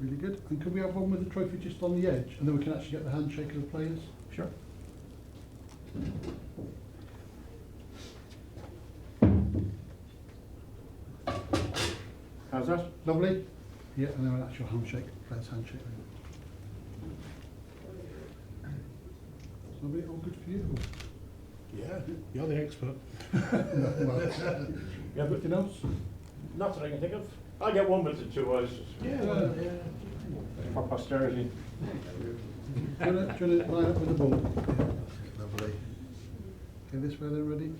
Really good. And could we have one with the trophy just on the edge, and then we can actually get the handshake of the players? Sure. How's that? Lovely. Yeah, and then an actual handshake, players' handshake. Lovely, all good for you. Yeah, you're the expert. You have anything else? Not that I can think of. I'll get one with the 2 eyes. Yeah. For posterity. Do you want to line up with the ball? Yeah, lovely. Okay, this way then, ready?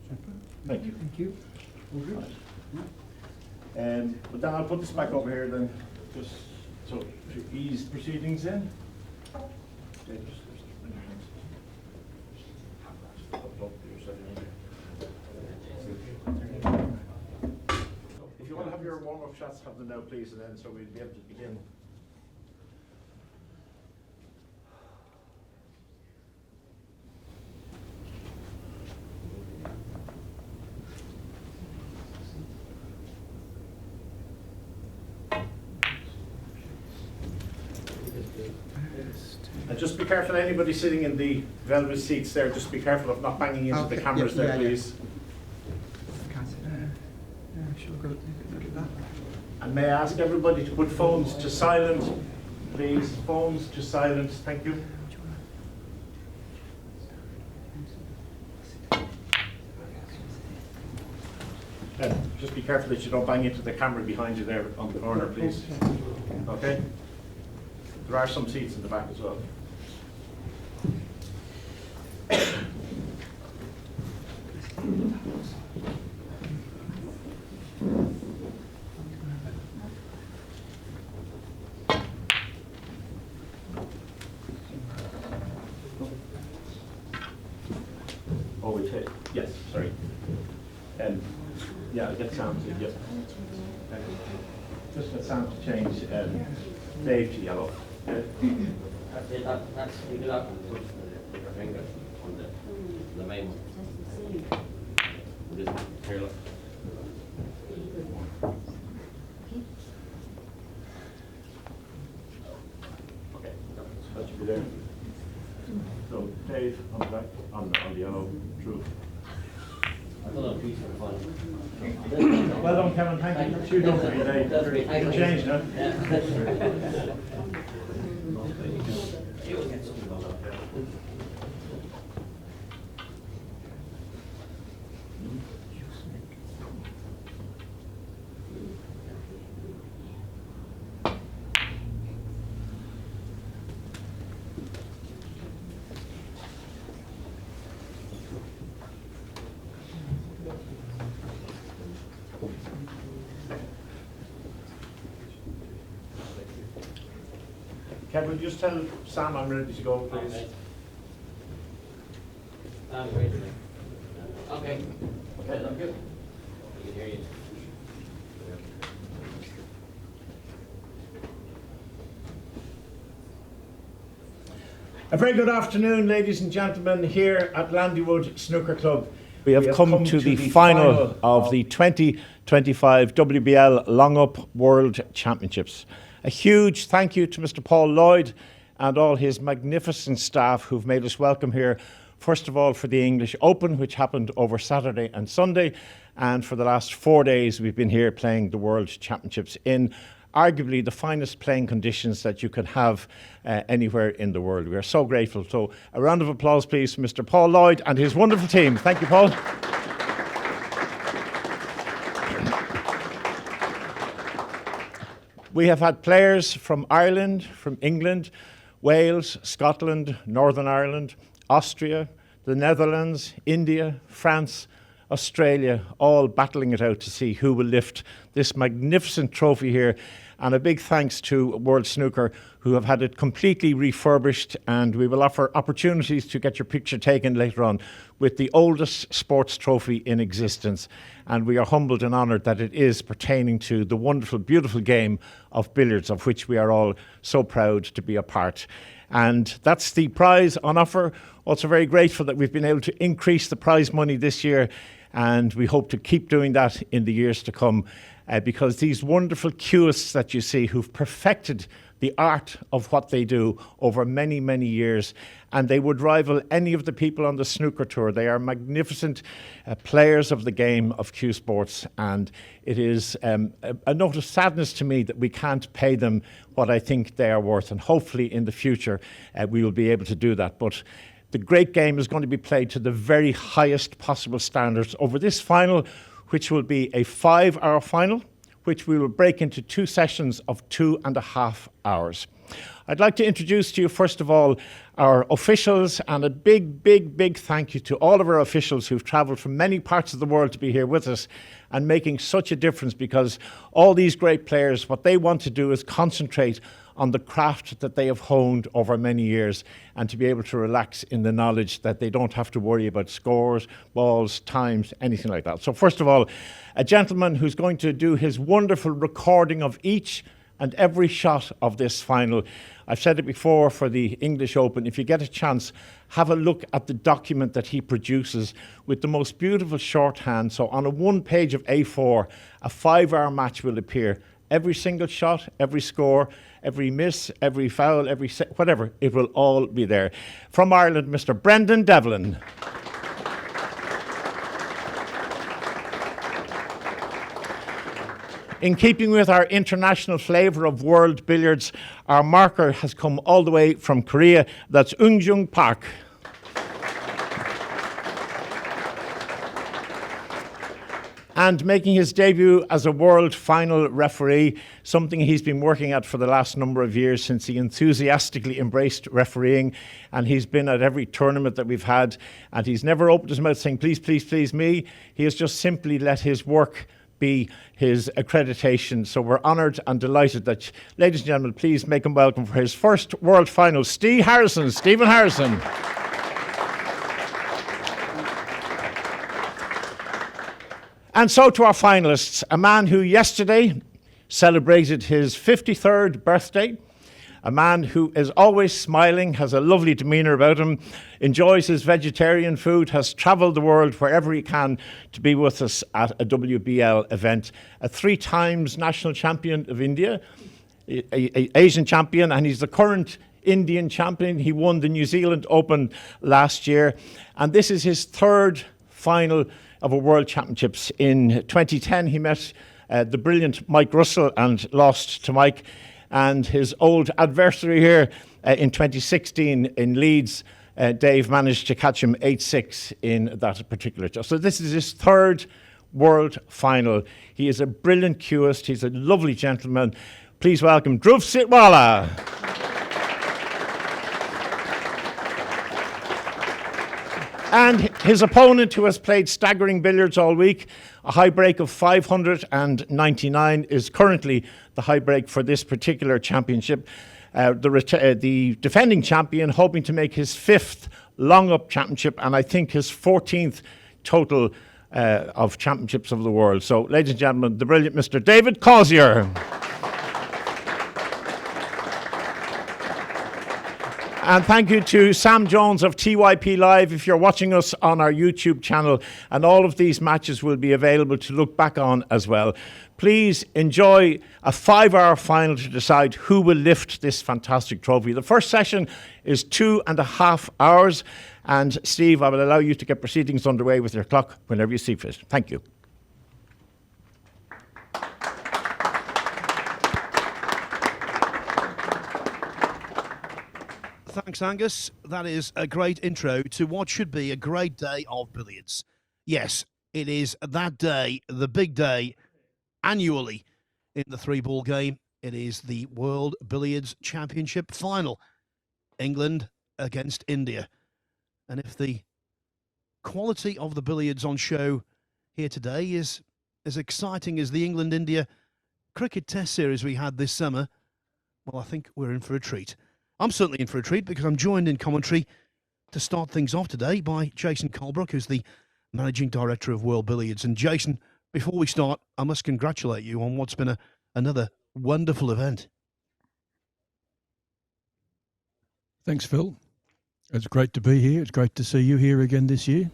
Super. Thank you. Thank you. All good? Yeah. But then I'll put this back over here then, just so to ease proceedings in. Okay, just bring your hands. Up your setting. If you want to have your warm-up shots, have them now please, and then so we'll be able to begin. And just be careful, anybody sitting in the velvet seats there, just be careful of not banging into the cameras there, please. And may I ask everybody to put phones to silent, please. Phones to silent, thank you. And just be careful that you don't bang into the camera behind you there on the corner, please. Okay? There are some seats in the back as well. Oh, we take, yes, sorry. Yeah, get sound to, yep. Just get sound to change Dave to yellow. That's you do that and put your finger on the main one. Just here, look. Okay, that should be there. So Dave on the back, on the yellow, Dhruv. I don't know if these are fun. Well done, Kevin. Thank you. You done for your day. You'll change now. Kevin, would you just tell Sam I'm ready to go, please? Okay. Okay. Okay, look good. I can hear you. A very good afternoon, ladies and gentlemen, here at Landywood Snooker Club. We have come to the final of the 2025 WBL Long Up World Championships. A huge thank you to Mr. Paul Lloyd and all his magnificent staff who've made us welcome here. First of all, for the English Open, which happened over Saturday and Sunday. And for the last 4 days, we've been here playing the World Championships in arguably the finest playing conditions that you could have anywhere in the world. We are so grateful. So a round of applause, please, for Mr. Paul Lloyd and his wonderful team. Thank you, Paul. We have had players from Ireland, from England, Wales, Scotland, Northern Ireland, Austria, the Netherlands, India, France, Australia, all battling it out to see who will lift this magnificent trophy here. And a big thanks to World Snooker, who have had it completely refurbished, and we will offer opportunities to get your picture taken later on with the oldest sports trophy in existence. And we are humbled and honoured that it is pertaining to the wonderful, beautiful game of billiards, of which we are all so proud to be a part. And that's the prize on offer. Also very grateful that we've been able to increase the prize money this year and we hope to keep doing that in the years to come, because these wonderful cueists that you see who've perfected the art of what they do over many, many years, and they would rival any of the people on the snooker tour. They are magnificent players of the game of cue sports, and it is a note of sadness to me that we can't pay them what I think they are worth, and hopefully in the future we will be able to do that. But the great game is going to be played to the very highest possible standards over this final, which will be a 5-hour final, which we will break into 2 sessions of 2.5 hours. I'd like to introduce to you, first of all, our officials, and a big, big, big thank you to all of our officials who've travelled from many parts of the world to be here with us and making such a difference, because all these great players, what they want to do is concentrate on the craft that they have honed over many years, and to be able to relax in the knowledge that they don't have to worry about scores, balls, times, anything like that. So first of all, a gentleman who's going to do his wonderful recording of each and every shot of this final. I've said it before for the English Open, if you get a chance, have a look at the document that he produces with the most beautiful shorthand. So on a 1 page of A4, a 5-hour match will appear. Every single shot, every score, every miss, every foul, whatever, it will all be there. From Ireland, Mr. Brendan Devlin. In keeping with our international flavour of world billiards, our marker has come all the way from Korea. That's Eunjung Park. And making his debut as a world final referee, something he's been working at for the last number of years since he enthusiastically embraced refereeing. And he's been at every tournament that we've had, and he's never opened his mouth saying, please, please, please me. He has just simply let his work be his accreditation. So we're honoured and delighted that, ladies and gentlemen, please make him welcome for his first world final, Stephen Harrison. And so to our finalists, a man who yesterday celebrated his 53rd birthday, a man who is always smiling, has a lovely demeanour about him, enjoys his vegetarian food, has travelled the world wherever he can to be with us at a WBL event, a 3 times national champion of India, a Asian champion, and he's the current Indian champion. He won the New Zealand Open last year, and this is his 3rd final of a World Championships. In 2010, he met the brilliant Mike Russell and lost to Mike. And his old adversary here in 2016 in Leeds, Dave managed to catch him 8-6 in that particular job. So this is his 3rd world final. He is a brilliant cueist. He's a lovely gentleman. Please welcome Dhruv Sitwala. And his opponent, who has played staggering billiards all week, a high break of 599, is currently the high break for this particular championship. The defending champion, hoping to make his 5th long-up championship, and I think his 14th total of championships of the world. So, ladies and gentlemen, the brilliant Mr. David Causier. And thank you to Sam Jones of TYP Live if you're watching us on our YouTube channel, and all of these matches will be available to look back on as well. Please enjoy a 5-hour final to decide who will lift this fantastic trophy. The first session is 2.5 hours, and Steve, I will allow you to get proceedings underway with your clock whenever you see fit. Thank you. Thanks, Angus. That is a great intro to what should be a great day of billiards. Yes, it is that day, the big day, annually in the 3-ball game. It is the World Billiards Championship final. England against India. And if the quality of the billiards on show here today is as exciting as the England-India cricket test series we had this summer, well, I think we're in for a treat. I'm certainly in for a treat because I'm joined in commentary to start things off today by Jason Colebrook, who's the Managing Director of World Billiards. And Jason, before we start, I must congratulate you on what's been another wonderful event. Thanks, Phil. It's great to be here. It's great to see you here again this year.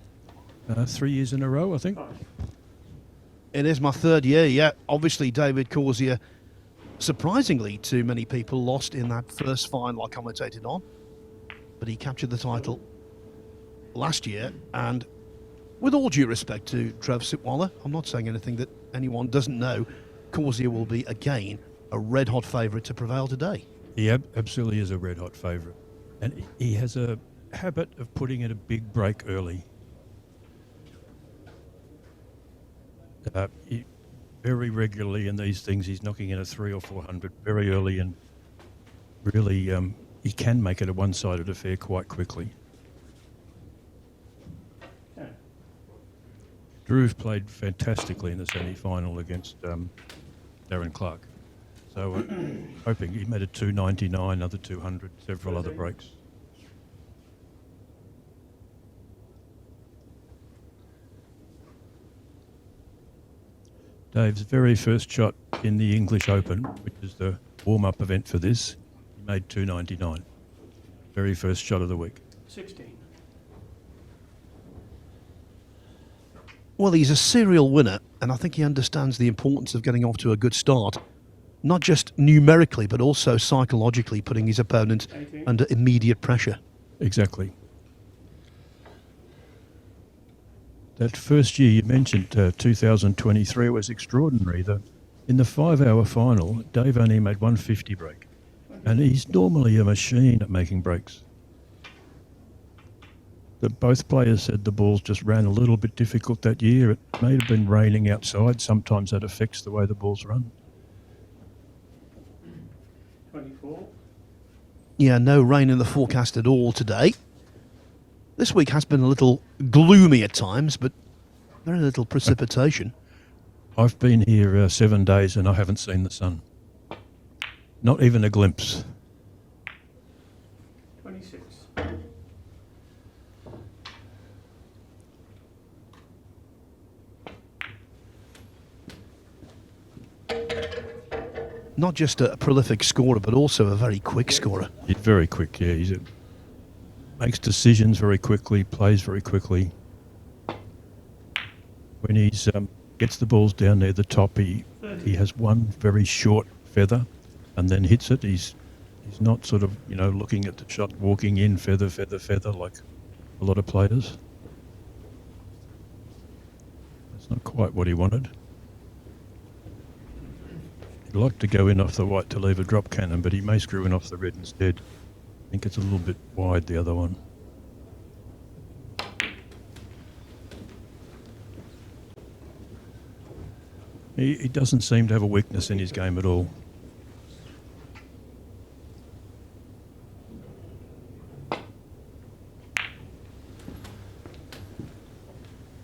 3 years in a row, I think. It is my third year, yeah. Obviously, David Causier, surprisingly to many people, lost in that first final I commentated on. But he captured the title last year, and with all due respect to Dhruv Sitwala, I'm not saying anything that anyone doesn't know, Causier will be, again, a red-hot favourite to prevail today. He absolutely is a red-hot favourite. And he has a habit of putting in a big break early. Very regularly in these things, he's knocking in a 300 or 400 very early, and really he can make it a one-sided affair quite quickly. Dhruv played fantastically in the semi-final against Darren Clark. So hoping he made a 299, another 200, several other breaks. Dave's very first shot in the English Open, which is the warm-up event for this, he made 299. Very first shot of the week. 16. Well, he's a serial winner, and I think he understands the importance of getting off to a good start. Not just numerically, but also psychologically, putting his opponent 18. under immediate pressure. Exactly. That first year you mentioned, 2023, was extraordinary. In the 5-hour final, Dave only made 150 break. And he's normally a machine at making breaks. Both players said the balls just ran a little bit difficult that year. It may have been raining outside. Sometimes that affects the way the balls run. 24. Yeah, no rain in the forecast at all today. This week has been a little gloomy at times, but very little precipitation. I've been here 7 days and I haven't seen the sun. Not even a glimpse. 26. Not just a prolific scorer, but also a very quick scorer. He's very quick, yeah. He makes decisions very quickly, plays very quickly. When he gets the balls down near the top, he has one very short feather and then hits it. He's not sort of, looking at the shot, walking in, feather, feather, feather, like a lot of players. That's not quite what he wanted. He'd like to go in off the white to leave a drop cannon, but he may screw in off the red instead. I think it's a little bit wide, the other one. He doesn't seem to have a weakness in his game at all.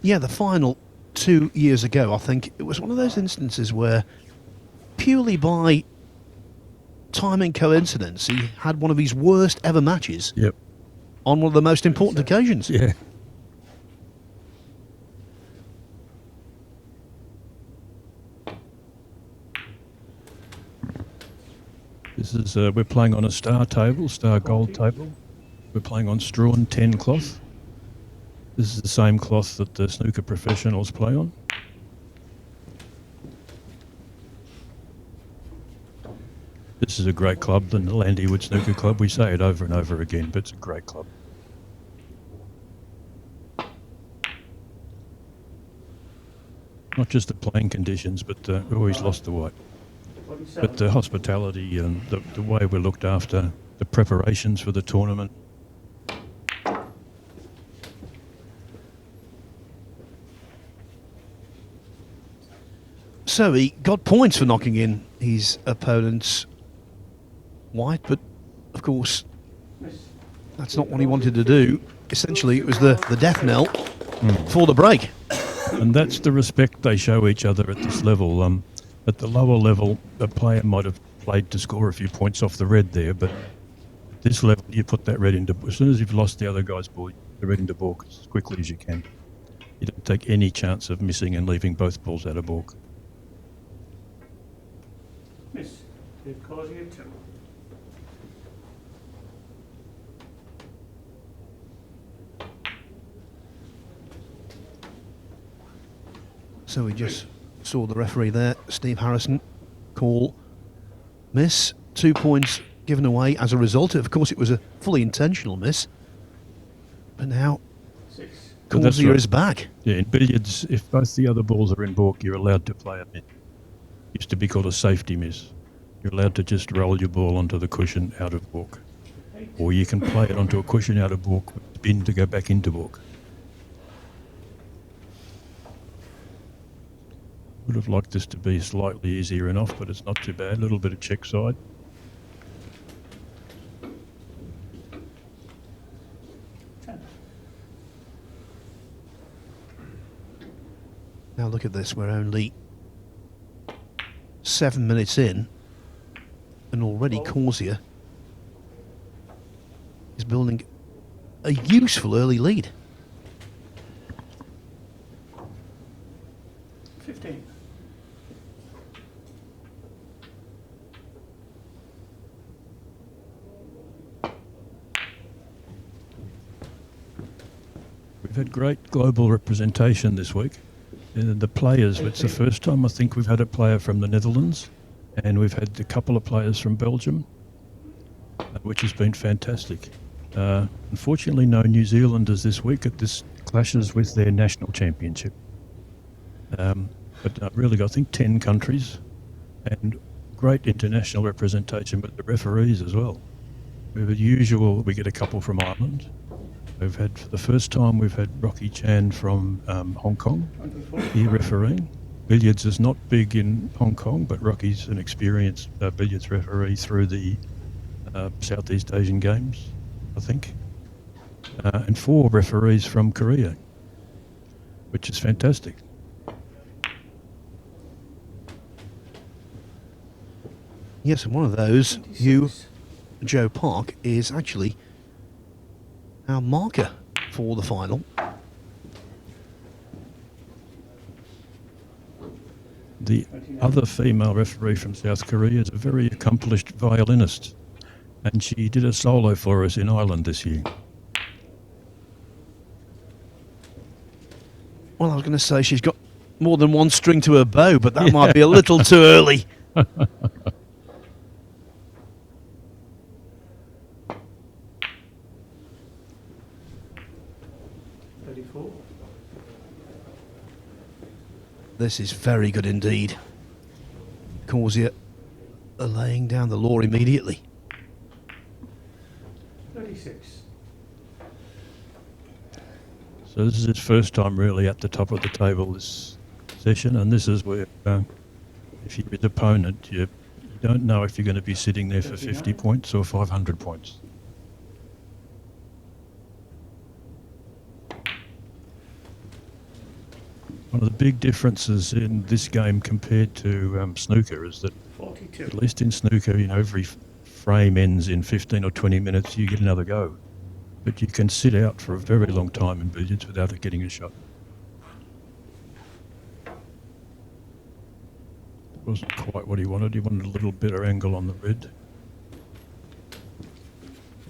Yeah, the final 2 years ago, I think, it was one of those instances where purely by timing coincidence, he had one of his worst ever matches. Yep. On one of the most important occasions. Yeah. This is, we're playing on a star table, star gold table. We're playing on strawn 10 cloth. This is the same cloth that the snooker professionals play on. This is a great club, the Landywood Snooker Club. We say it over and over again, but it's a great club. Not just the playing conditions, but we always lost the white. But the hospitality and the way we're looked after, the preparations for the tournament. So he got points for knocking in his opponent's white, but of course that's not what he wanted to do. Essentially, it was the death knell for the break. And that's the respect they show each other at this level. At the lower level, a player might have played to score a few points off the red there, but at this level, you put that red into... As soon as you've lost the other guy's ball, you put the red into balk as quickly as you can. You don't take any chance of missing and leaving both balls out of balk. Miss. Causier 2. So we just saw the referee there, Steve Harrison, call miss. 2 points given away as a result. Of course, it was a fully intentional miss. But now, But that's Causier right. is back. Yeah, in billiards, if both the other balls are in baulk, you're allowed to play a miss. Used to be called a safety miss. You're allowed to just roll your ball onto the cushion out of baulk. Or you can play it onto a cushion out of baulk, spin to go back into baulk. Would have liked this to be slightly easier and off, but it's not too bad. A little bit of check side. Now look at this, we're only 7 minutes in, and already Causier is building a useful early lead. 15. We've had great global representation this week. The players, it's the first time I think we've had a player from the Netherlands, and we've had a couple of players from Belgium, which has been fantastic. Unfortunately, no New Zealanders this week. This clashes with their national championship. But really, I think 10 countries and great international representation, but the referees as well. We get a couple from Ireland. We've had, for the first time, we've had Rocky Chan from Hong Kong, here refereeing. Billiards is not big in Hong Kong, but Rocky's an experienced billiards referee through the Southeast Asian Games, I think. And 4 referees from Korea, which is fantastic. Yes, and one of those, Joe Park, is actually our marker for the final. The other female referee from South Korea is a very accomplished violinist, and she did a solo for us in Ireland this year. Well, I was going to say she's got more than one string to her bow, but that might be a little too early. This is very good indeed. Causier laying down the law immediately. 36. So this is his first time really at the top of the table this session, and this is where if you're his opponent, you don't know if you're going to be sitting there for 50 points or 500 points. One of the big differences in this game compared to snooker is that 42. at least in snooker, every frame ends in 15 or 20 minutes, you get another go. But you can sit out for a very long time in billiards without it getting a shot. It wasn't quite what he wanted. He wanted a little better angle on the red.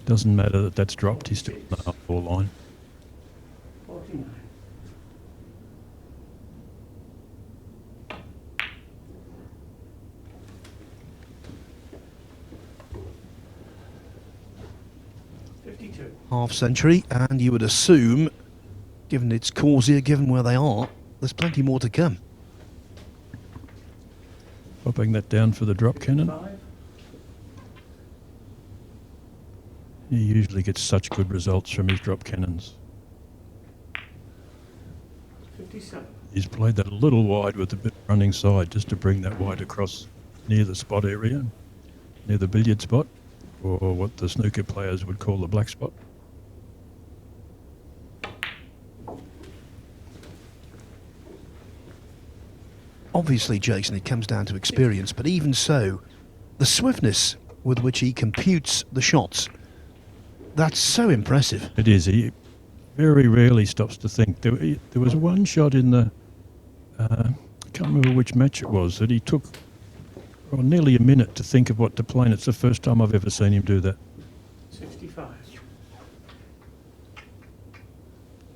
Doesn't matter that that's dropped. He's still in the half-ball line. 49. Half century, and you would assume, given it's Causier, given where they are, there's plenty more to come. Popping that down for the drop cannon. 5. He usually gets such good results from his drop cannons. 57. He's played that a little wide with a bit of running side just to bring that wide across near the spot area, near the billiard spot, or what the snooker players would call the black spot. Obviously, Jason, it comes down to experience, but even so, the swiftness with which he computes the shots, that's so impressive. It is. He very rarely stops to think. There was one shot in the, I can't remember which match it was, that he took nearly a minute to think of what to play, and it's the first time I've ever seen him do that. 65.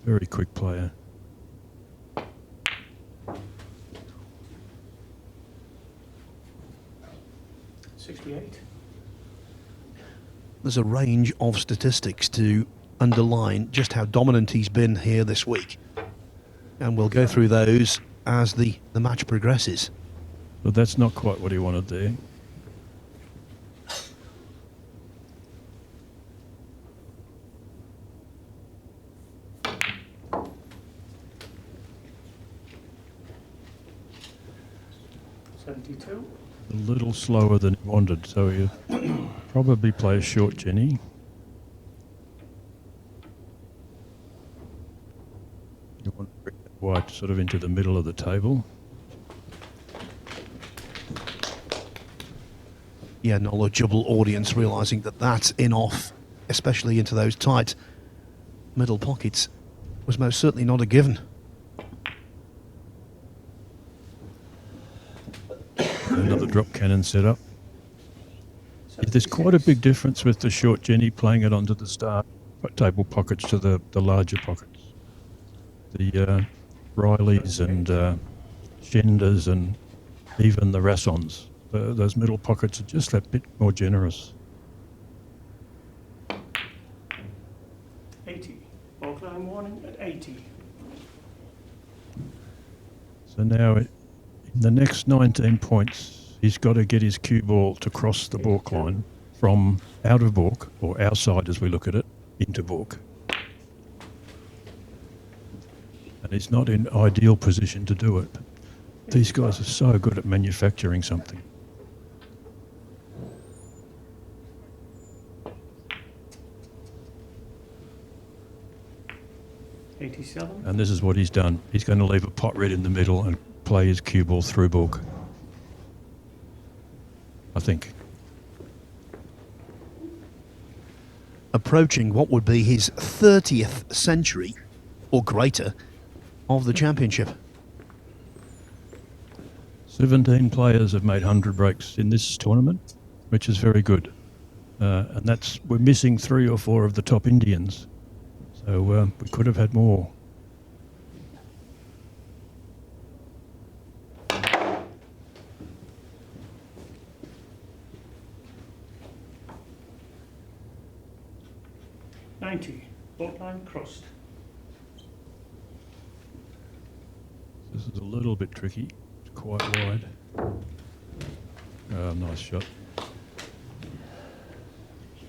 Very quick player. 68. There's a range of statistics to underline just how dominant he's been here this week. And we'll go through those as the match progresses. But that's not quite what he wanted there. A little slower than he wanted, so he'll probably play a short Jenny. You want to bring that white sort of into the middle of the table. Yeah, knowledgeable audience realising that that's in off, especially into those tight middle pockets, was most certainly not a given. Another drop cannon set up. There's quite a big difference with the short Jenny playing it onto the start table pockets to the larger pockets. The Wyrleys and Shenders and even the Rassons. Those middle pockets are just that bit more generous. 80. Ball climb warning at 80. So now in the next 19 points, he's got to get his cue ball to cross the balk line from out of balk, or outside as we look at it, into balk. And he's not in ideal position to do it. These guys are so good at manufacturing something. And this is what he's done. He's going to leave a pot red in the middle and play his cue ball through balk, I think. Approaching what would be his 30th century or greater of the championship. 17 players have made 100 breaks in this tournament, which is very good. And we're missing 3 or 4 of the top Indians. So we could have had more. Balk line crossed. This is a little bit tricky. It's quite wide. Nice shot.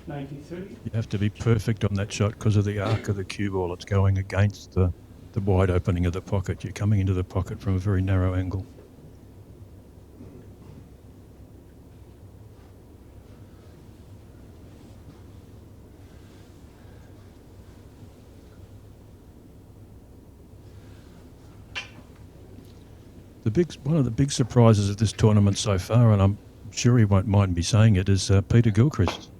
93. You have to be perfect on that shot because of the arc of the cue ball. It's going against the wide opening of the pocket. You're coming into the pocket from a very narrow angle. One of the big surprises of this tournament so far, and I'm sure he won't mind me saying it, is Peter Gilchrist.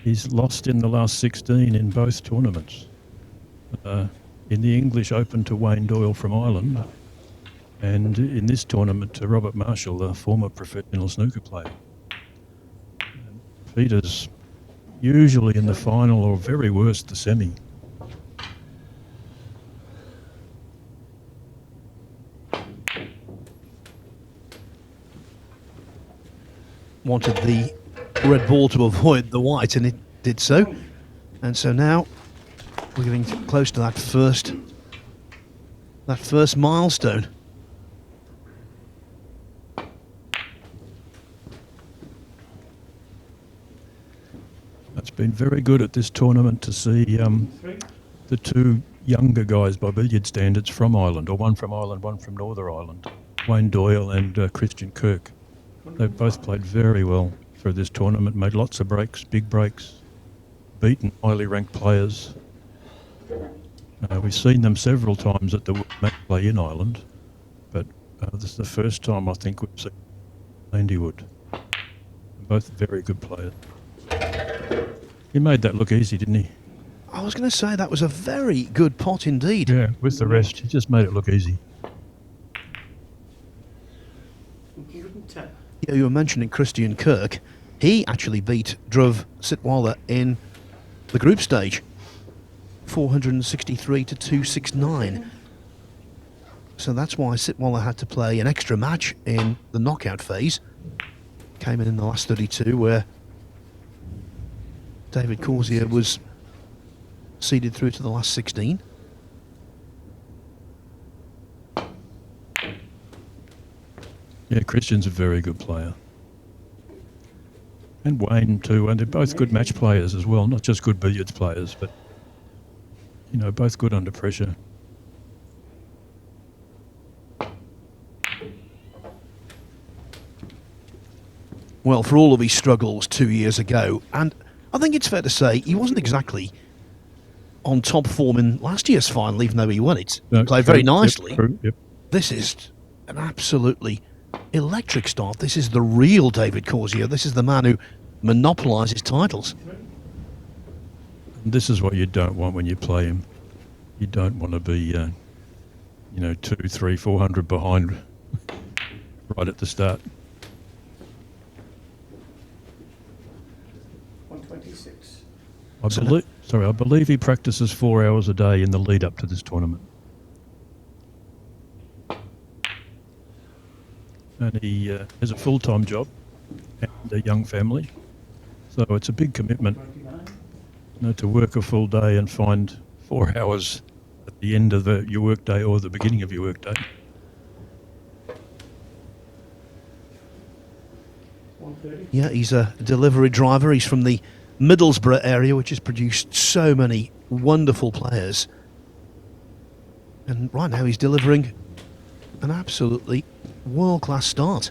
He's lost in the last 16 in both tournaments. In the English Open to Wayne Doyle from Ireland, and in this tournament to Robert Marshall, the former professional snooker player. Peter's usually in the final or very worst the semi. Wanted the red ball to avoid the white, and it did so. And so now we're getting close to that first milestone. It's been very good at this tournament to see the 2 younger guys by billiard standards from Ireland, or one from Ireland, one from Northern Ireland, Wayne Doyle and Christian Kirk. They've both played very well for this tournament, made lots of breaks, big breaks, beaten highly ranked players. We've seen them several times at the match play in Ireland, but this is the first time I think we've seen Andy Wood. Both very good players. He made that look easy, didn't he? I was going to say that was a very good pot indeed. Yeah, with the rest, he just made it look easy. 110. Yeah, you were mentioning Christian Kirk. He actually beat Dhruv Sitwala in the group stage, 463 to 269. So that's why Sitwala had to play an extra match in the knockout phase. came in the last 32, where David Causier was seeded through to the last 16. Yeah, Christian's a very good player. And Wayne too, and they're both good match players as well, not just good billiards players, but, you know, both good under pressure. Well, for all of his struggles 2 years ago, and I think it's fair to say he wasn't exactly on top form in last year's final, even though he won it. No, Played true, very yep, nicely. true, yep. This is an absolutely electric start. This is the real David Causier. This is the man who monopolises titles. And this is what you don't want when you play him. You don't want to be, you know, 200, 300, 400 behind right at the start. 126. I believe he practices 4 hours a day in the lead up to this tournament. And he has a full-time job and a young family. So it's a big commitment, 29. you know, to work a full day and find 4 hours at the end of your work day or the beginning of your work day. 130. Yeah, he's a delivery driver. He's from the Middlesbrough area, which has produced so many wonderful players. And right now he's delivering an absolutely world-class start.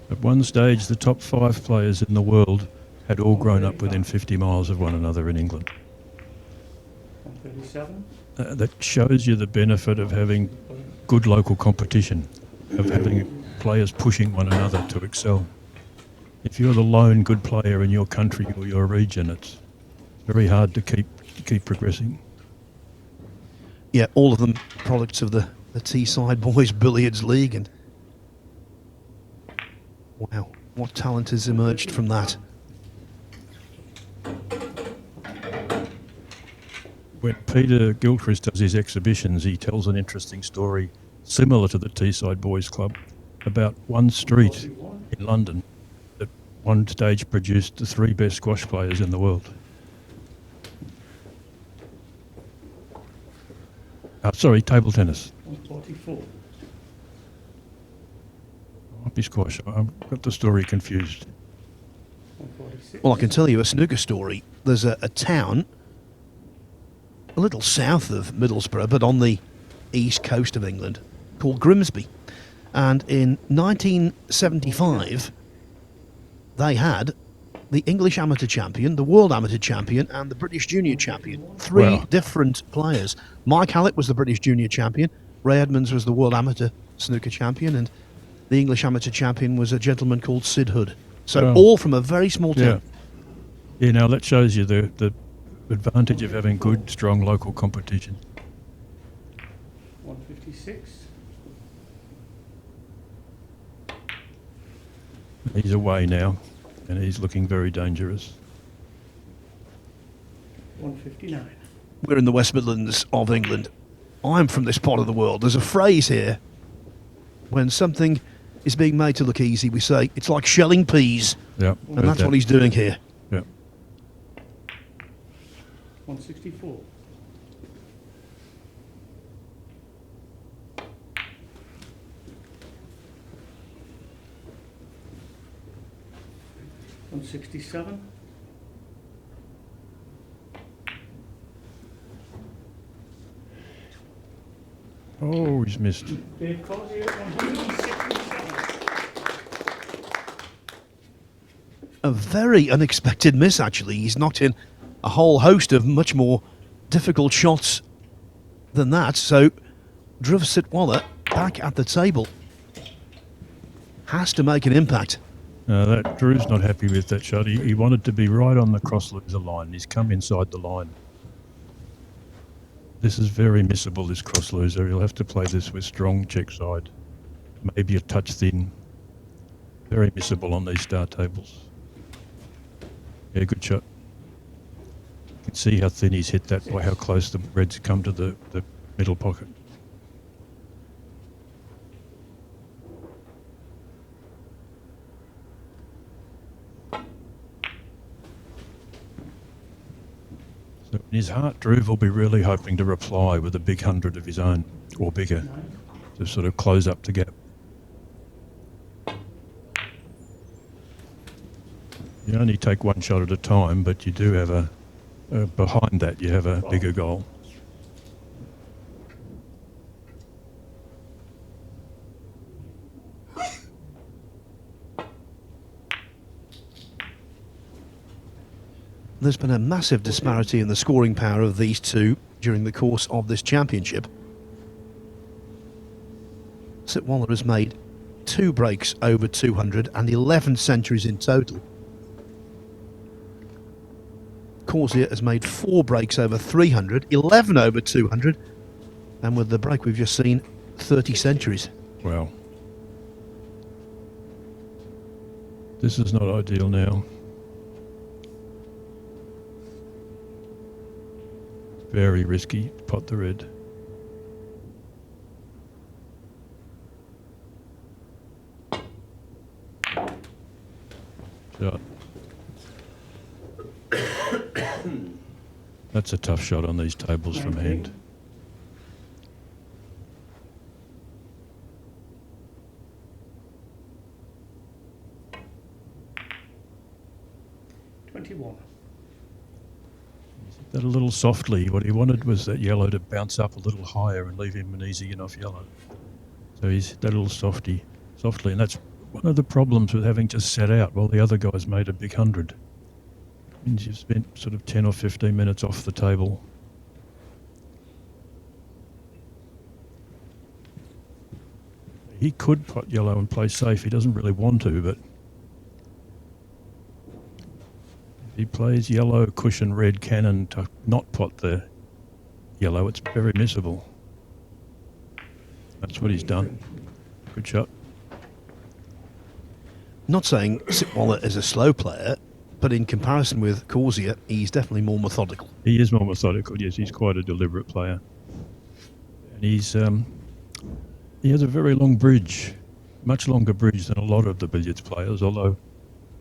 At one stage, the top 5 players in the world had all grown up within 50 miles of one another in England. 137. That shows you the benefit of having good local competition, of having players pushing one another to excel. If you're the lone good player in your country or your region, it's very hard to keep progressing. Yeah, all of them products of the Teesside Boys Billiards League, and wow, what talent has emerged from that. When Peter Gilchrist does his exhibitions, he tells an interesting story similar to the Teesside Boys Club about one street in London that one stage produced the 3 best squash players in the world. Sorry, table tennis. 144. Might be squash. I've got the story confused. 146. Well, I can tell you a snooker story. There's a town a little south of Middlesbrough, but on the east coast of England, called Grimsby. And in 1975, they had the English amateur champion, the world amateur champion, and the British junior champion. 3 Wow. different players. Mike Hallett was the British junior champion, Ray Edmonds was the world amateur snooker champion, and the English amateur champion was a gentleman called Sid Hood. So Wow. all from a very small Yeah. town. Yeah, now that shows you the advantage of having good, strong local competition. 156. He's away now, and he's looking very dangerous. 159. We're in the West Midlands of England. I'm from this part of the world. There's a phrase here. When something is being made to look easy, we say, it's like shelling peas. Yeah, And that's what he's doing here. Yeah. 164. $167. Oh, he's missed. Dave Causier, 167. A very unexpected miss, actually. He's knocked in a whole host of much more difficult shots than that. So, Dhruv Sitwala back at the table has to make an impact. That Drew's not happy with that shot. He wanted to be right on the cross-loser line. He's come inside the line. This is very missable, this cross-loser. He'll have to play this with strong check side. Maybe a touch thin. Very missable on these start tables. Yeah, good shot. You can see how thin he's hit that by how close the reds come to the middle pocket. In his heart, Dhruv will be really hoping to reply with a big 100 of his own, or bigger, to sort of close up the gap. You only take one shot at a time, but you do have behind that you have a bigger goal. There's been a massive disparity in the scoring power of these two during the course of this championship. Sitwala has made 2 breaks over 200 and 11 centuries in total. Causier has made 4 breaks over 300, 11 over 200, and with the break we've just seen, 30 centuries. Wow. This is not ideal now. Very risky, pot the red. Shot. That's a tough shot on these tables from hand. That a little softly. What he wanted was that yellow to bounce up a little higher and leave him an easy enough yellow. So he's that little softly, and that's one of the problems with having just set out while the other guys made a big 100. Means you've spent sort of 10 or 15 minutes off the table. He could pot yellow and play safe. He doesn't really want to, but he plays yellow, cushion, red, cannon to not pot the yellow. It's very missable. That's what he's done. Good shot. Not saying Sitwala is a slow player, but in comparison with Causier, he's definitely more methodical. He is more methodical, yes. He's quite a deliberate player. And he has a very long bridge, much longer bridge than a lot of the billiards players, although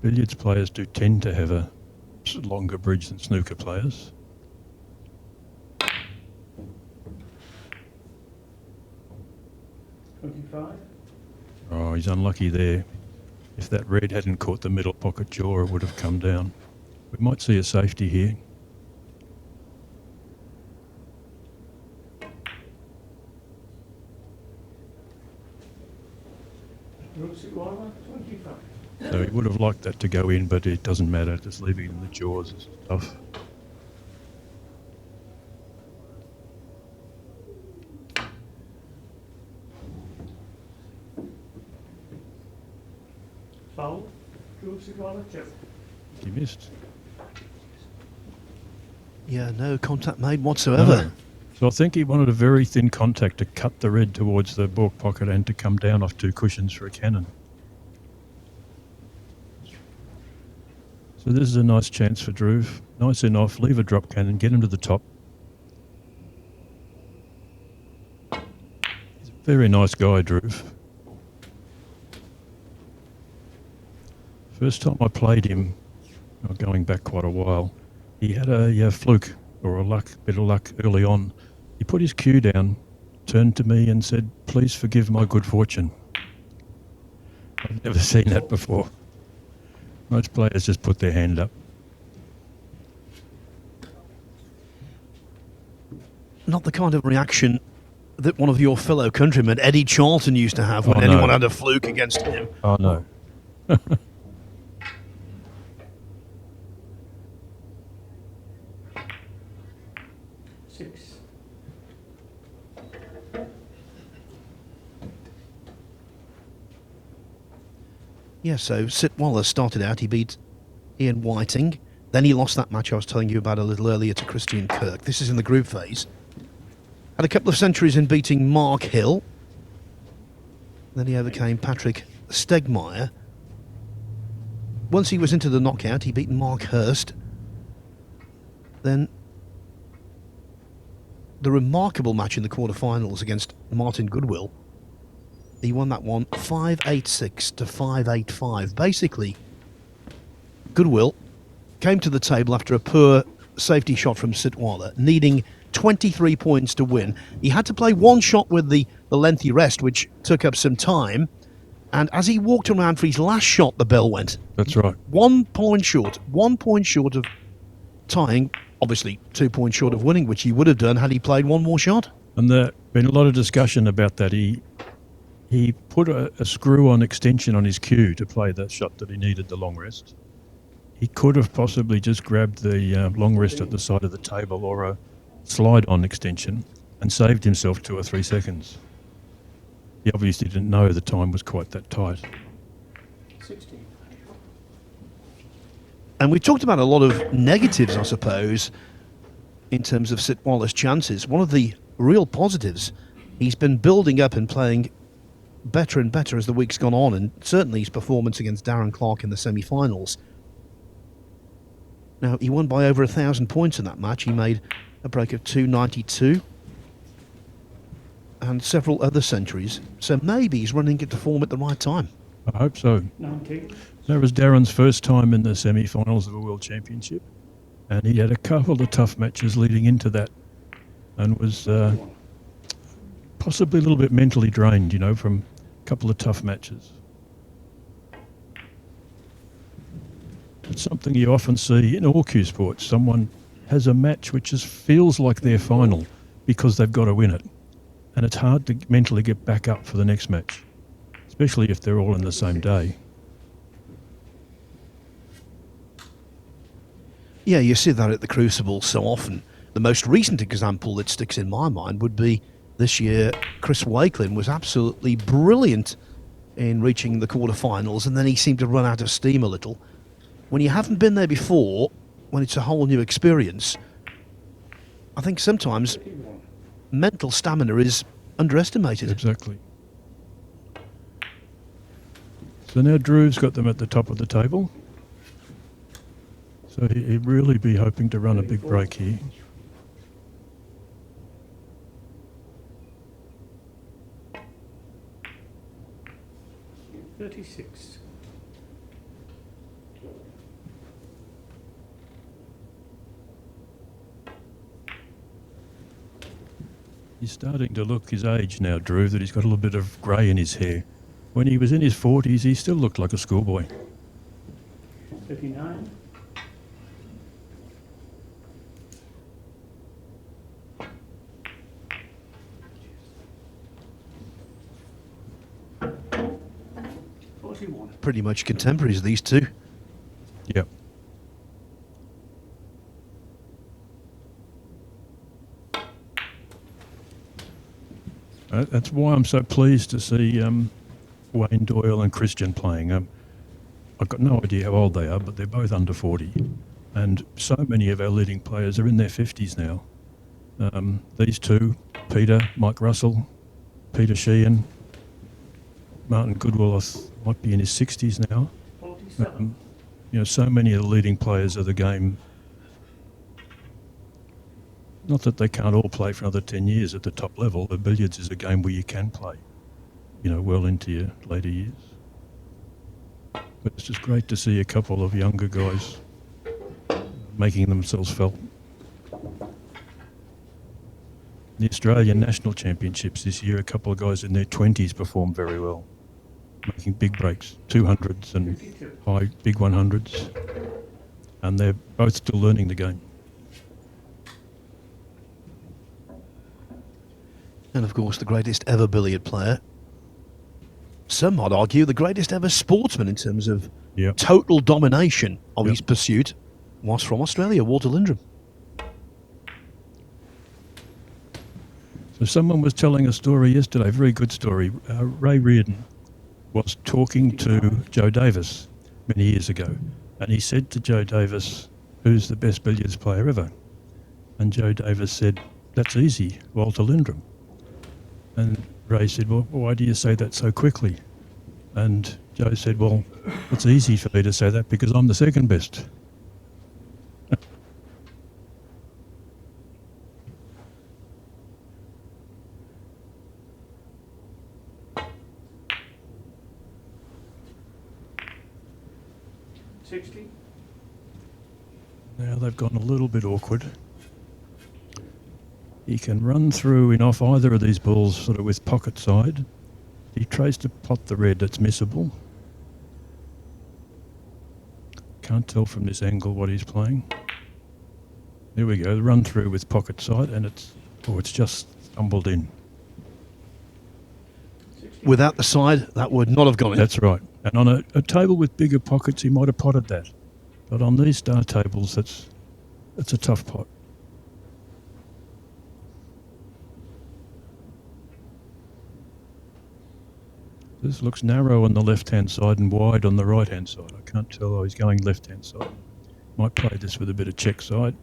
billiards players do tend to have a longer bridge than snooker players. Oh, he's unlucky there. If that red hadn't caught the middle pocket jaw, it would have come down. We might see a safety here. So he would have liked that to go in, but it doesn't matter. Just leaving it in the jaws is tough. Foul. Dhruv, check. He missed. Yeah, no contact made whatsoever. No. So I think he wanted a very thin contact to cut the red towards the balk pocket and to come down off 2 cushions for a cannon. So this is a nice chance for Dhruv. Nice enough, leave a drop cannon, get him to the top. He's a very nice guy, Dhruv. First time I played him, going back quite a while, he had a fluke or a bit of luck early on. He put his cue down, turned to me and said, "Please forgive my good fortune." I've never seen that before. Most players just put their hand up. Not the kind of reaction that one of your fellow countrymen, Eddie Charlton, used to have when anyone had a fluke against him. Oh, no. 6. Yeah, so Sitwala started out, he beat Ian Whiting. Then he lost that match I was telling you about a little earlier to Christian Kirk. This is in the group phase. Had a couple of centuries in beating Mark Hill. Then he overcame Patrick Stegmaier. Once he was into the knockout, he beat Mark Hurst. Then the remarkable match in the quarterfinals against Martin Goodwill. He won that one 5-8-6 to 5-8-5. Basically, Goodwill came to the table after a poor safety shot from Sitwala, needing 23 points to win. He had to play one shot with the lengthy rest, which took up some time. And as he walked around for his last shot, the bell went. That's right. 1 point short of tying, obviously 2 points short of winning, which he would have done had he played one more shot. And there's been a lot of discussion about that. He put a screw-on extension on his cue to play that shot that he needed the long rest. He could have possibly just grabbed the long rest at the side of the table or a slide-on extension and saved himself 2 or 3 seconds. He obviously didn't know the time was quite that tight. 16. And we talked about a lot of negatives, I suppose, in terms of Sitwala's chances. One of the real positives, he's been building up and playing better and better as the week's gone on, and certainly his performance against Darren Clark in the semi-finals. Now, he won by over 1,000 points in that match. He made a break of 292 and several other centuries. So maybe he's running into form at the right time. I hope so. 19. That was Darren's first time in the semi-finals of a World Championship, and he had a couple of tough matches leading into that and was possibly a little bit mentally drained, from a couple of tough matches. It's something you often see in all cue sports. Someone has a match which just feels like their final because they've got to win it. And it's hard to mentally get back up for the next match, especially if they're all in the same day. Yeah, you see that at the Crucible so often. The most recent example that sticks in my mind would be this year. Chris Wakelin was absolutely brilliant in reaching the quarterfinals, and then he seemed to run out of steam a little. When you haven't been there before, when it's a whole new experience, I think sometimes mental stamina is underestimated. Exactly. So now Dhruv's got them at the top of the table. So he'd really be hoping to run a big break here. $36. He's starting to look his age now, Dhruv, that he's got a little bit of grey in his hair. When he was in his 40s, he still looked like a schoolboy. 39. Pretty much contemporaries, these two. Yep. That's why I'm so pleased to see Wayne Doyle and Christian playing. I've got no idea how old they are, but they're both under 40. And so many of our leading players are in their 50s now. These two, Peter, Mike Russell, Peter Sheehan, Martin Goodwill might be in his 60s now. 47. So many of the leading players of the game. Not that they can't all play for another 10 years at the top level. The billiards is a game where you can play, well into your later years. But it's just great to see a couple of younger guys making themselves felt. The Australian National Championships this year, a couple of guys in their 20s performed very well, making big breaks, 200s and high big 100s. And they're both still learning the game. And of course, the greatest ever billiard player. Some might argue the greatest ever sportsman in terms of total domination of his pursuit was from Australia, Walter Lindrum. So someone was telling a story yesterday, a very good story. Ray Reardon was talking to Joe Davis many years ago, and he said to Joe Davis, "Who's the best billiards player ever?" And Joe Davis said, "That's easy, Walter Lindrum." And Ray said, "Well, why do you say that so quickly?" And Joe said, "Well, it's easy for me to say that because I'm the second best." Now they've gone a little bit awkward. He can run through in off either of these balls sort of with pocket side. He tries to pot the red, that's missable. Can't tell from this angle what he's playing. There we go, the run through with pocket side, and it's just stumbled in. Without the side, that would not have gone in. That's right. And on a table with bigger pockets, he might have potted that. But on these star tables, that's a tough pot. This looks narrow on the left-hand side and wide on the right-hand side. I can't tell. Oh, he's going left-hand side. Might play this with a bit of check side.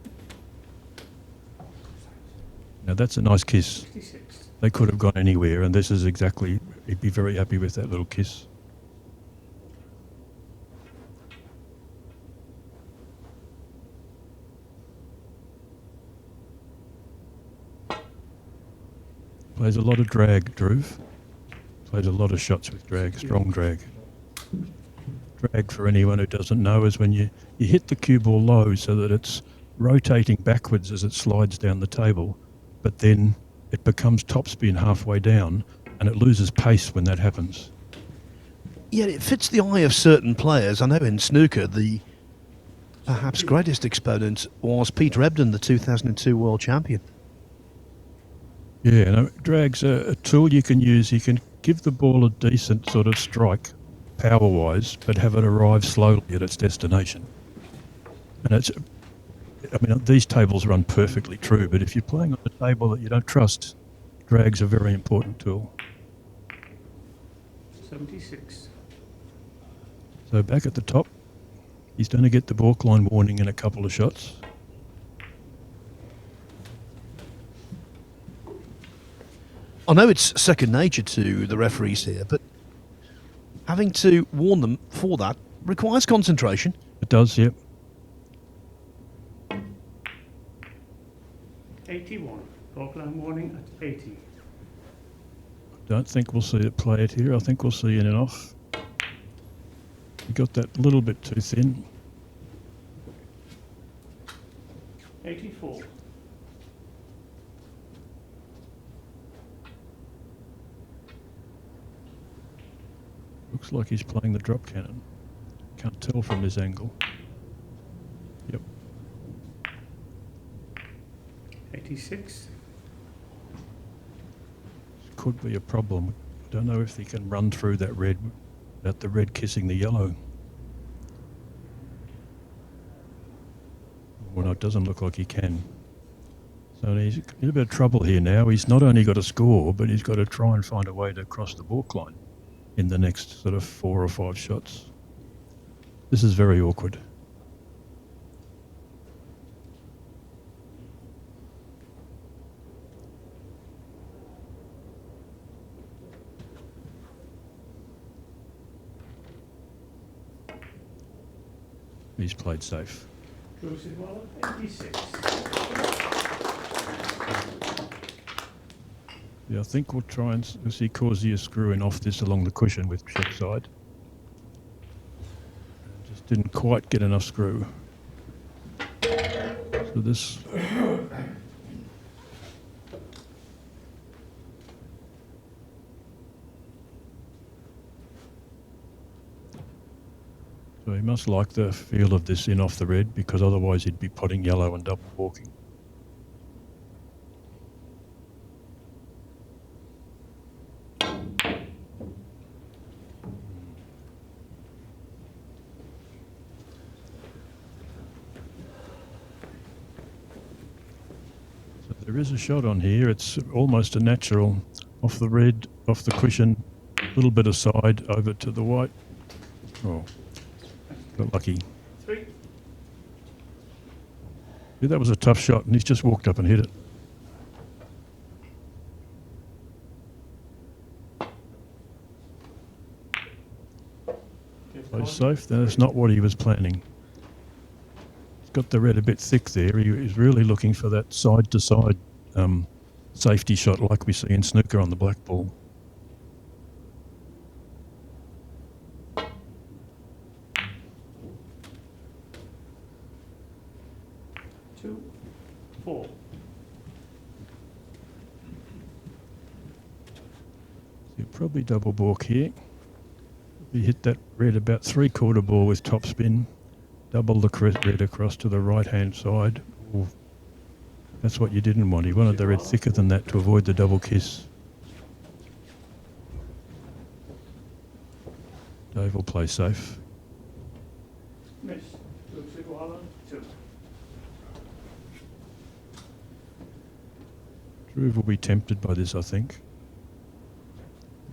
Now that's a nice kiss. 66. They could have gone anywhere, and this is exactly, he'd be very happy with that little kiss. Plays a lot of drag, Dhruv. Plays a lot of shots with drag, strong drag. Drag, for anyone who doesn't know, is when you hit the cue ball low so that it's rotating backwards as it slides down the table, but then it becomes topspin halfway down and it loses pace when that happens. Yet it fits the eye of certain players. I know in snooker, the perhaps greatest exponent was Peter Ebdon, the 2002 world champion. Yeah, no, drag's a tool you can use. You can give the ball a decent sort of strike, power-wise, but have it arrive slowly at its destination. And it's, I mean, these tables run perfectly true, but if you're playing on a table that you don't trust, drag's a very important tool. 76. So back at the top, he's going to get the balk line warning in a couple of shots. I know it's second nature to the referees here, but having to warn them for that requires concentration. It does, yep. 81. Balkline warning at 80. Don't think we'll see it play it here. I think we'll see in and off. You got that a little bit too thin. 84. Looks like he's playing the drop cannon. Can't tell from this angle. Yep. 86. Could be a problem. Don't know if he can run through that red without the red kissing the yellow. Well, no, it doesn't look like he can. So he's in a bit of trouble here now. He's not only got to score, but he's got to try and find a way to cross the balk line in the next sort of 4 or 5 shots. This is very awkward. He's played safe. Dhruv Sitwala, 86. Yeah, I think we'll try and see Causier screwing off this along the cushion with check side. Just didn't quite get enough screw. So this... So he must like the feel of this in off the red, because otherwise he'd be potting yellow and double walking. So there is a shot on here. It's almost a natural off the red, off the cushion, a little bit of side over to the white. Oh. Got lucky. 3. Yeah, that was a tough shot, and he's just walked up and hit it. Plays safe. That's not what he was planning. He's got the red a bit thick there. He's really looking for that side-to-side safety shot like we see in snooker on the black ball. 2, 4. You probably double balk here. You hit that red about 3/4 ball with top spin. Double the red across to the right-hand side. Ooh, that's what you didn't want. You wanted the red thicker than that to avoid the double kiss. Dave will play safe. Miss. Dhruv Sitwala, 2. Dhruv will be tempted by this, I think.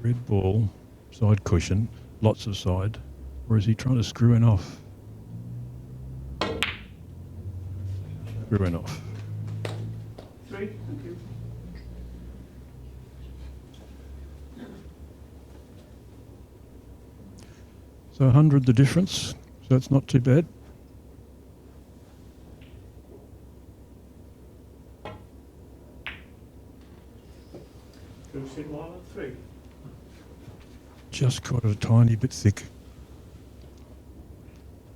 Red ball, side cushion, lots of side. Or is he trying to screw in off? Screwing off. 3, thank you. So 100 the difference, so it's not too bad. Dhruv Sitwala, 3. Just got a tiny bit thick.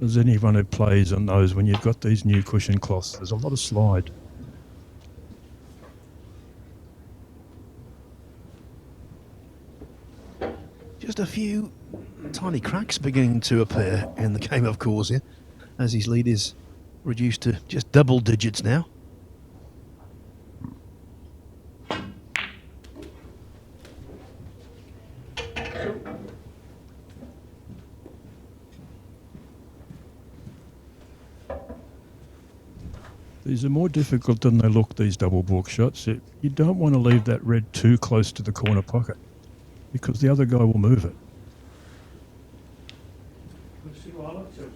As anyone who plays and knows, when you've got these new cushion cloths, there's a lot of slide. Just a few tiny cracks beginning to appear in the game of Causier as his lead is reduced to just double digits now. These are more difficult than they look, these double balk shots. You don't want to leave that red too close to the corner pocket because the other guy will move it. Dhruv Sitwala, 2.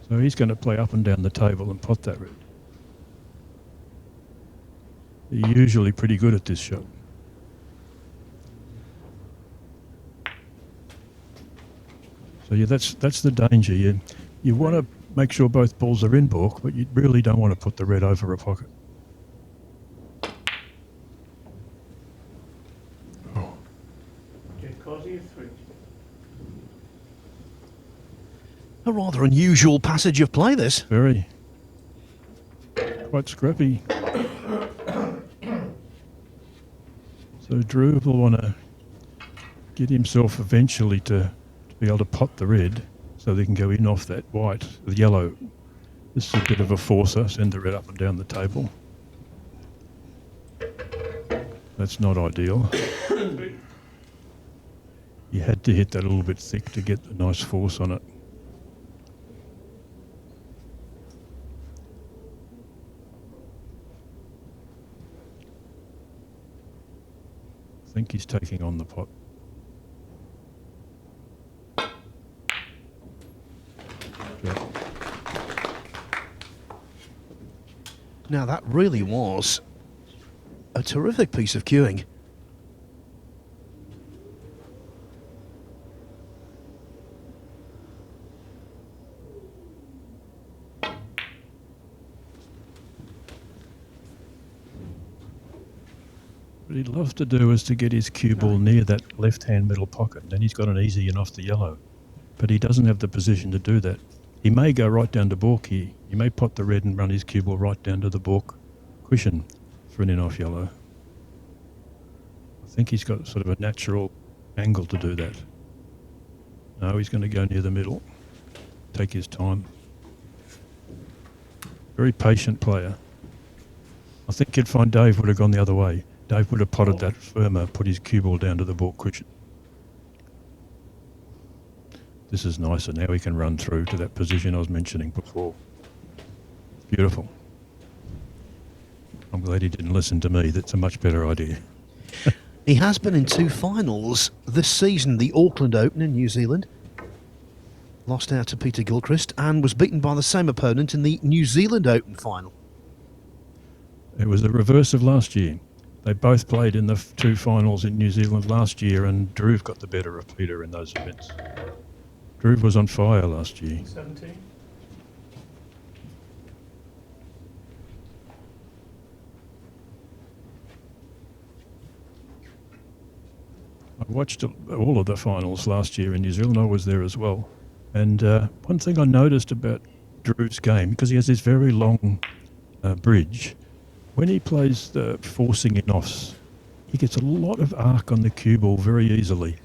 So he's going to play up and down the table and pot that red. They're usually pretty good at this shot. So yeah, that's the danger. You want to make sure both balls are in balk, but you really don't want to put the red over a pocket. Oh. Okay, Causier, 3. A rather unusual passage of play, this. Very. Quite scrappy. So Dhruv will want to get himself eventually to be able to pot the red so they can go in off that white, the yellow. This is a bit of a forcer, send the red up and down the table. That's not ideal. You had to hit that a little bit thick to get a nice force on it. I think he's taking on the pot. Now that really was a terrific piece of cueing. What he'd love to do is to get his cue ball near that left-hand middle pocket, and then he's got an easy in off the yellow. But he doesn't have the position to do that. He may go right down to balk here. He may pot the red and run his cue ball right down to the balk cushion for an in off yellow. I think he's got sort of a natural angle to do that. No, he's going to go near the middle. Take his time. Very patient player. I think you'd find Dave would have gone the other way. Dave would have potted that firmer, put his cue ball down to the balk cushion. This is nicer. Now he can run through to that position I was mentioning before. Beautiful. I'm glad he didn't listen to me. That's a much better idea. He has been in 2 finals this season, the Auckland Open in New Zealand. Lost out to Peter Gilchrist and was beaten by the same opponent in the New Zealand Open final. It was the reverse of last year. They both played in the 2 finals in New Zealand last year, and Dhruv got the better of Peter in those events. Dhruv was on fire last year. 17. I watched all of the finals last year in New Zealand. I was there as well. And one thing I noticed about Dhruv's game, because he has this very long bridge, when he plays the forcing in offs, he gets a lot of arc on the cue ball very easily.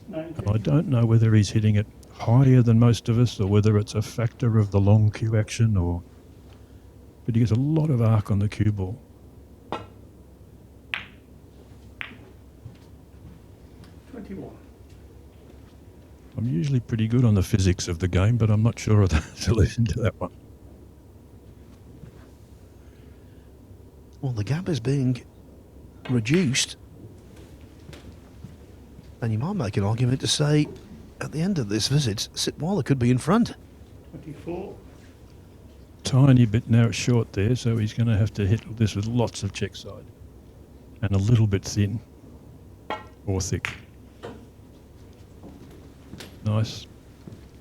9, And I don't know whether he's hitting it higher than most of us or whether it's a factor of the long cue action, but he gets a lot of arc on the cue ball. 21. I'm usually pretty good on the physics of the game, but I'm not sure of the solution to that one. Well, the gap is being reduced. And you might make an argument to say, at the end of this visit, Sitwala could be in front. 24. Tiny bit now short there, so he's going to have to hit this with lots of check side. And a little bit thin. Or thick. Nice.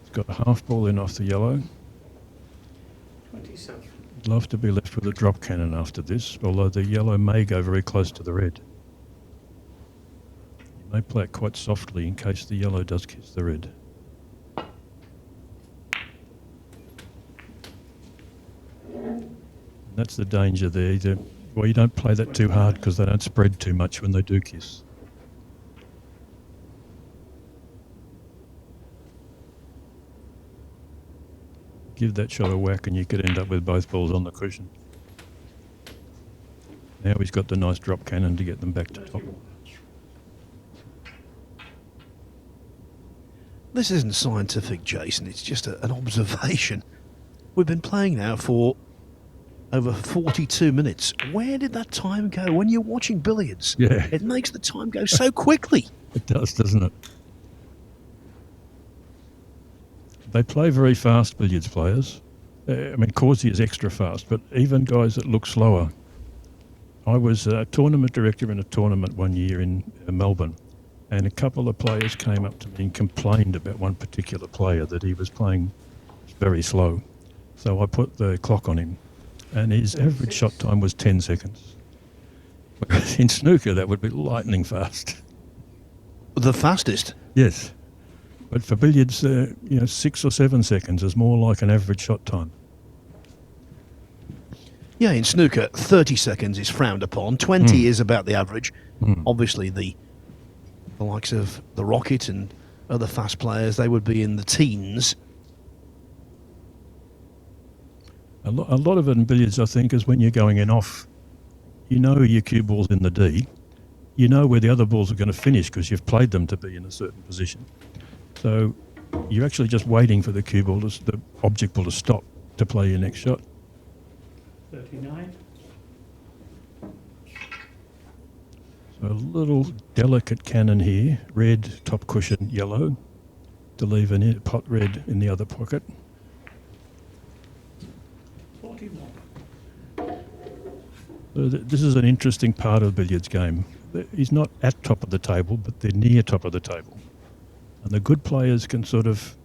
He's got a half ball in off the yellow. 27. I'd love to be left with a drop cannon after this, although the yellow may go very close to the red. You may play it quite softly in case the yellow does kiss the red. And that's the danger there. Well, you don't play that too hard because they don't spread too much when they do kiss. Give that shot a whack and you could end up with both balls on the cushion. Now he's got the nice drop cannon to get them back to top. 31. This isn't scientific, Jason. It's just an observation. We've been playing now for over 42 minutes. Where did that time go when you're watching billiards? Yeah. It makes the time go so quickly. It does, doesn't it? They play very fast, billiards players. I mean, Causier is extra fast, but even guys that look slower. I was a tournament director in a tournament one year in Melbourne, and a couple of players came up to me and complained about one particular player that he was playing very slow. So I put the clock on him, and his average shot time was 10 seconds. Whereas in snooker, that would be lightning fast. The fastest. Yes. But for billiards, 6 or 7 seconds is more like an average shot time. Yeah, in snooker, 30 seconds is frowned upon. 20 is about the average. Obviously, the likes of the Rocket and other fast players, they would be in the teens. A lot of it in billiards, I think, is when you're going in off, you know your cue ball's in the D. You know where the other balls are going to finish because you've played them to be in a certain position. So you're actually just waiting for the cue ball, the object ball to stop to play your next shot. 39. So a little delicate cannon here, red, top cushion, yellow, to leave a pot red in the other pocket. 41. So this is an interesting part of the billiards game. He's not at top of the table, but they're near top of the table. And the good players can sort of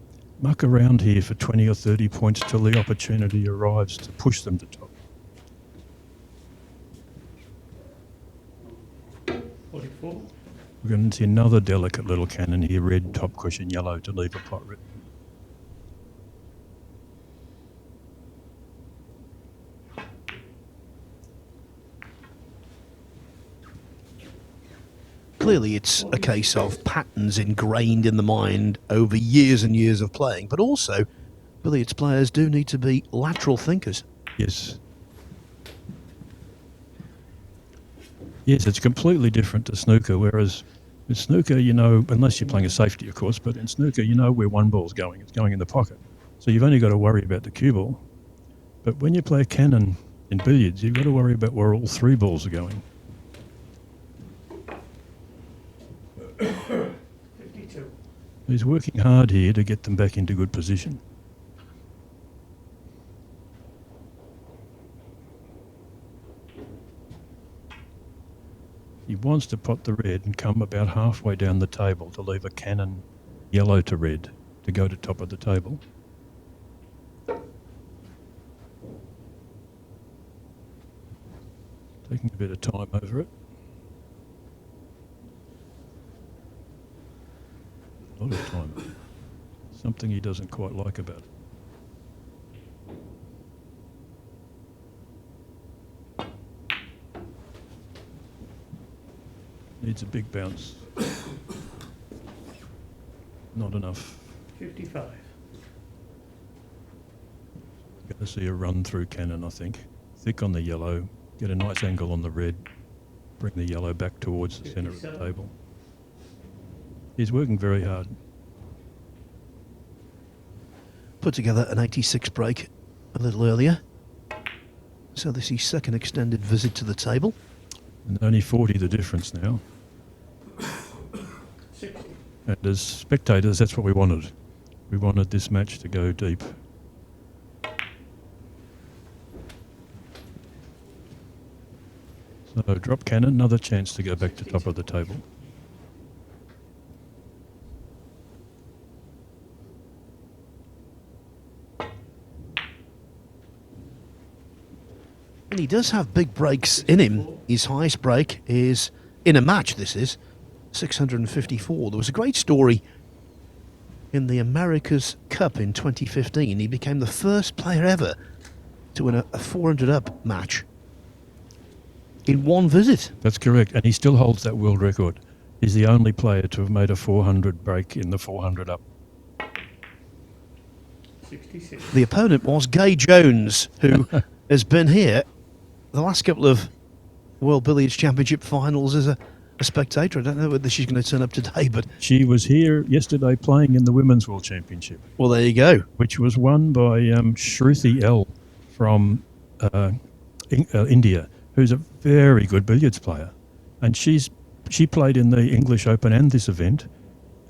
muck around here for 20 or 30 points till the opportunity arrives to push them to top. 44. We're going to see another delicate little cannon here, red, top cushion, yellow, to leave a pot red. Clearly, it's a case of patterns ingrained in the mind over years and years of playing, but also billiards players do need to be lateral thinkers. Yes. Yes, it's completely different to snooker, whereas in snooker, unless you're playing a safety, of course, but in snooker, you know where one ball's going. It's going in the pocket. So you've only got to worry about the cue ball. But when you play a cannon in billiards, you've got to worry about where all three balls are going. 52. He's working hard here to get them back into good position. He wants to pot the red and come about halfway down the table to leave a cannon yellow to red to go to top of the table. Taking a bit of time over it. A lot of time. Something he doesn't quite like about it. Needs a big bounce. Not enough. 55. Going to see a run through Cannon, I think. Thick on the yellow. Get a nice angle on the red. Bring the yellow back towards the centre of the 57. table. He's working very hard. Put together an 86 break a little earlier. So this is his second extended visit to the table. And only 40 the difference now. 60. And as spectators, that's what we wanted. We wanted this match to go deep. So drop Cannon, another chance to go back to top of the table. And he does have big breaks in him. His highest break is, in a match this is, 654. There was a great story in the America's Cup in 2015. He became the first player ever to win a 400 up match in one visit. That's correct, and he still holds that world record. He's the only player to have made a 400 break in the 400 up. 66. The opponent was Gay Jones, who has been here the last couple of World Billiards Championship finals as a spectator. I don't know whether she's going to turn up today, but... She was here yesterday playing in the Women's World Championship, Well, there you go. which was won by Shruti L from India, who's a very good billiards player. And she played in the English Open and this event.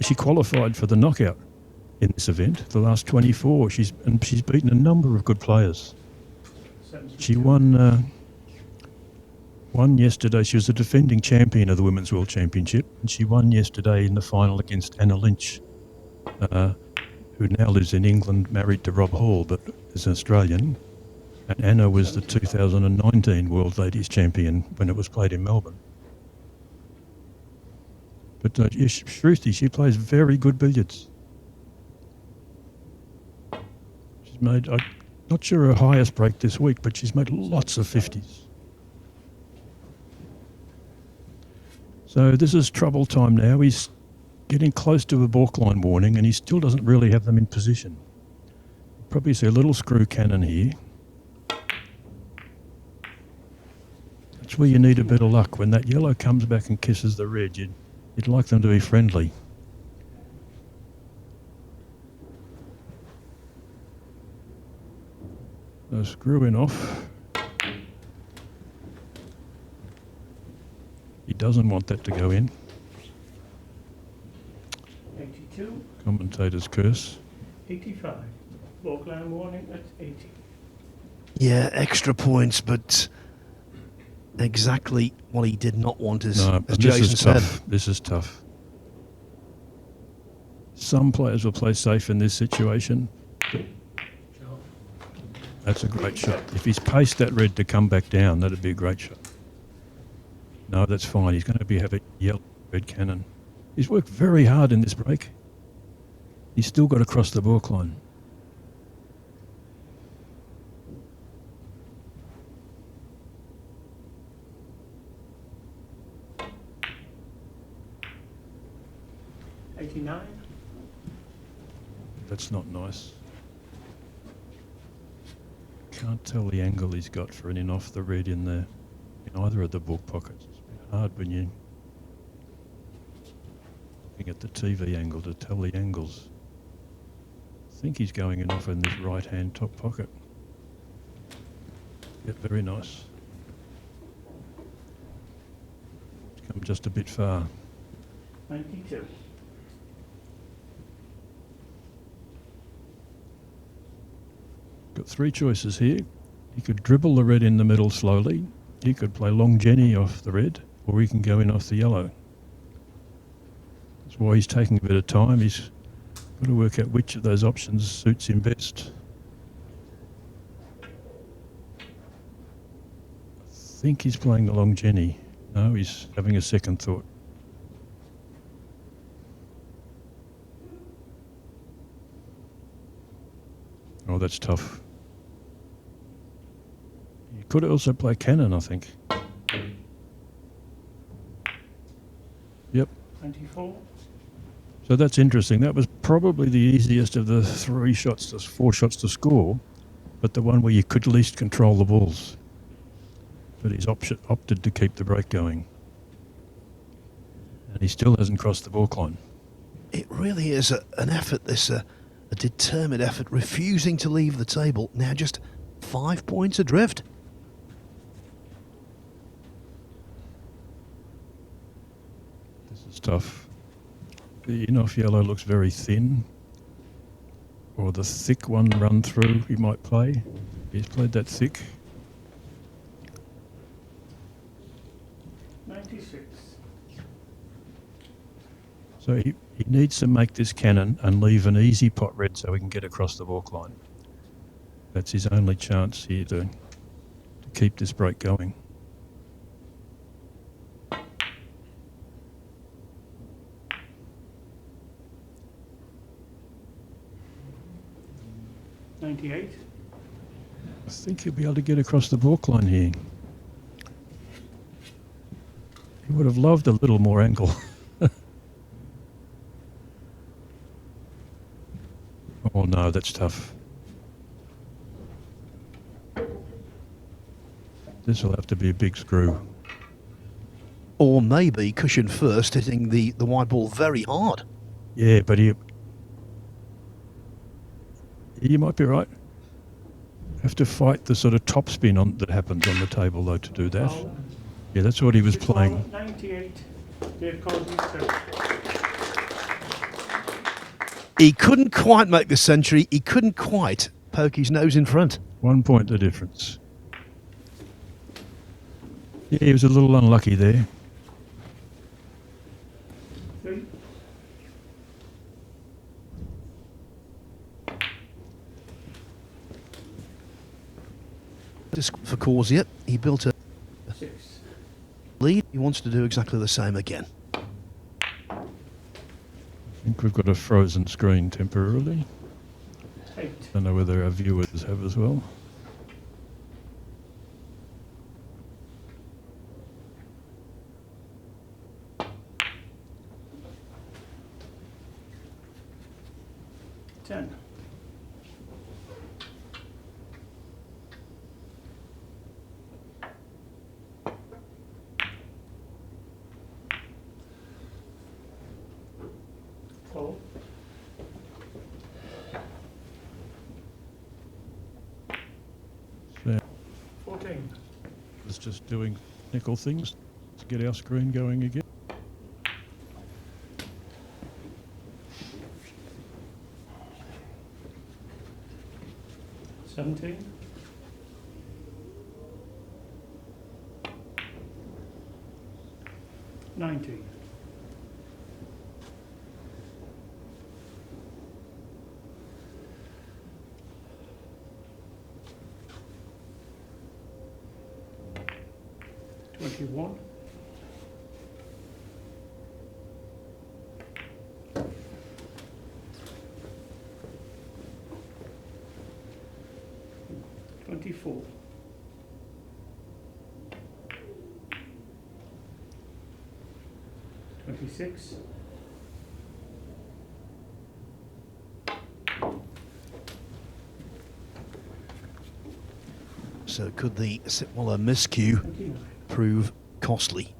She qualified for the knockout in this event, the last 24. She's beaten a number of good players. 72. She won yesterday. She was the defending champion of the Women's World Championship, and she won yesterday in the final against Anna Lynch, who now lives in England, married to Rob Hall, but is an Australian. And Anna was the 2019 World Ladies Champion when it was played in Melbourne. But Shruti, she plays very good billiards. She's made, I'm not sure her highest break this week, but she's made lots of 50s. So this is trouble time now. He's getting close to a balk-line warning, and he still doesn't really have them in position. Probably see a little screw cannon here. That's where you need a bit of luck. When that yellow comes back and kisses the red, you'd like them to be friendly. So screwing off. He doesn't want that to go in. 82. Commentator's curse. 85. Balkline warning at 80. Yeah, extra points, but exactly what he did not want, as This Jason is said. tough. This is tough. Some players will play safe in this situation. That's a great shot. If he's paced that red to come back down, that'd be a great shot. No, that's fine. He's going to have a yellow red cannon. He's worked very hard in this break. He's still got to cross the balk line. That's not nice. Can't tell the angle he's got for an in off the red in either of the book pockets. It's a bit hard when you're looking at the TV angle to tell the angles. I think he's going in off in this right hand top pocket. Yep, very nice. It's come just a bit far. 92. Got three choices here. He could dribble the red in the middle slowly. He could play long Jenny off the red, or he can go in off the yellow. That's why he's taking a bit of time. He's got to work out which of those options suits him best. I think he's playing the long Jenny. No, he's having a second thought. Oh, that's tough. He could also play cannon, I think. 24. So that's interesting. That was probably the easiest of the 4 shots to score, but the one where you could least control the balls. But he's opted to keep the break going. And he still hasn't crossed the balk line. It really is an effort, a determined effort, refusing to leave the table. Now just 5 points adrift. This is tough. The in-off yellow looks very thin. Or the thick one run through he might play. He's played that thick. 96. So he needs to make this cannon and leave an easy pot red so he can get across the balk line. That's his only chance here to keep this break going. $98. I think he'll be able to get across the balk line here. He would have loved a little more angle. Oh no, that's tough. This will have to be a big screw. Or maybe cushion first, hitting the wide ball very hard. Yeah, but you might be right. Have to fight the sort of top spin that happens on the table though to do that. Oh. Yeah, that's what he was playing. 98. Dave Causier. He couldn't quite make the century. He couldn't quite poke his nose in front. 1 point the difference. Yeah, he was a little unlucky there. 3. For Causier, he built a 6. lead. He wants to do exactly the same again. I think we've got a frozen screen temporarily. 8. Don't know whether our viewers have as well. $10. $12. So 14. it's just doing technical things to get our screen going again. $17. 19. 21. 24. 26. So could the Sitwala miscue 29. prove costly?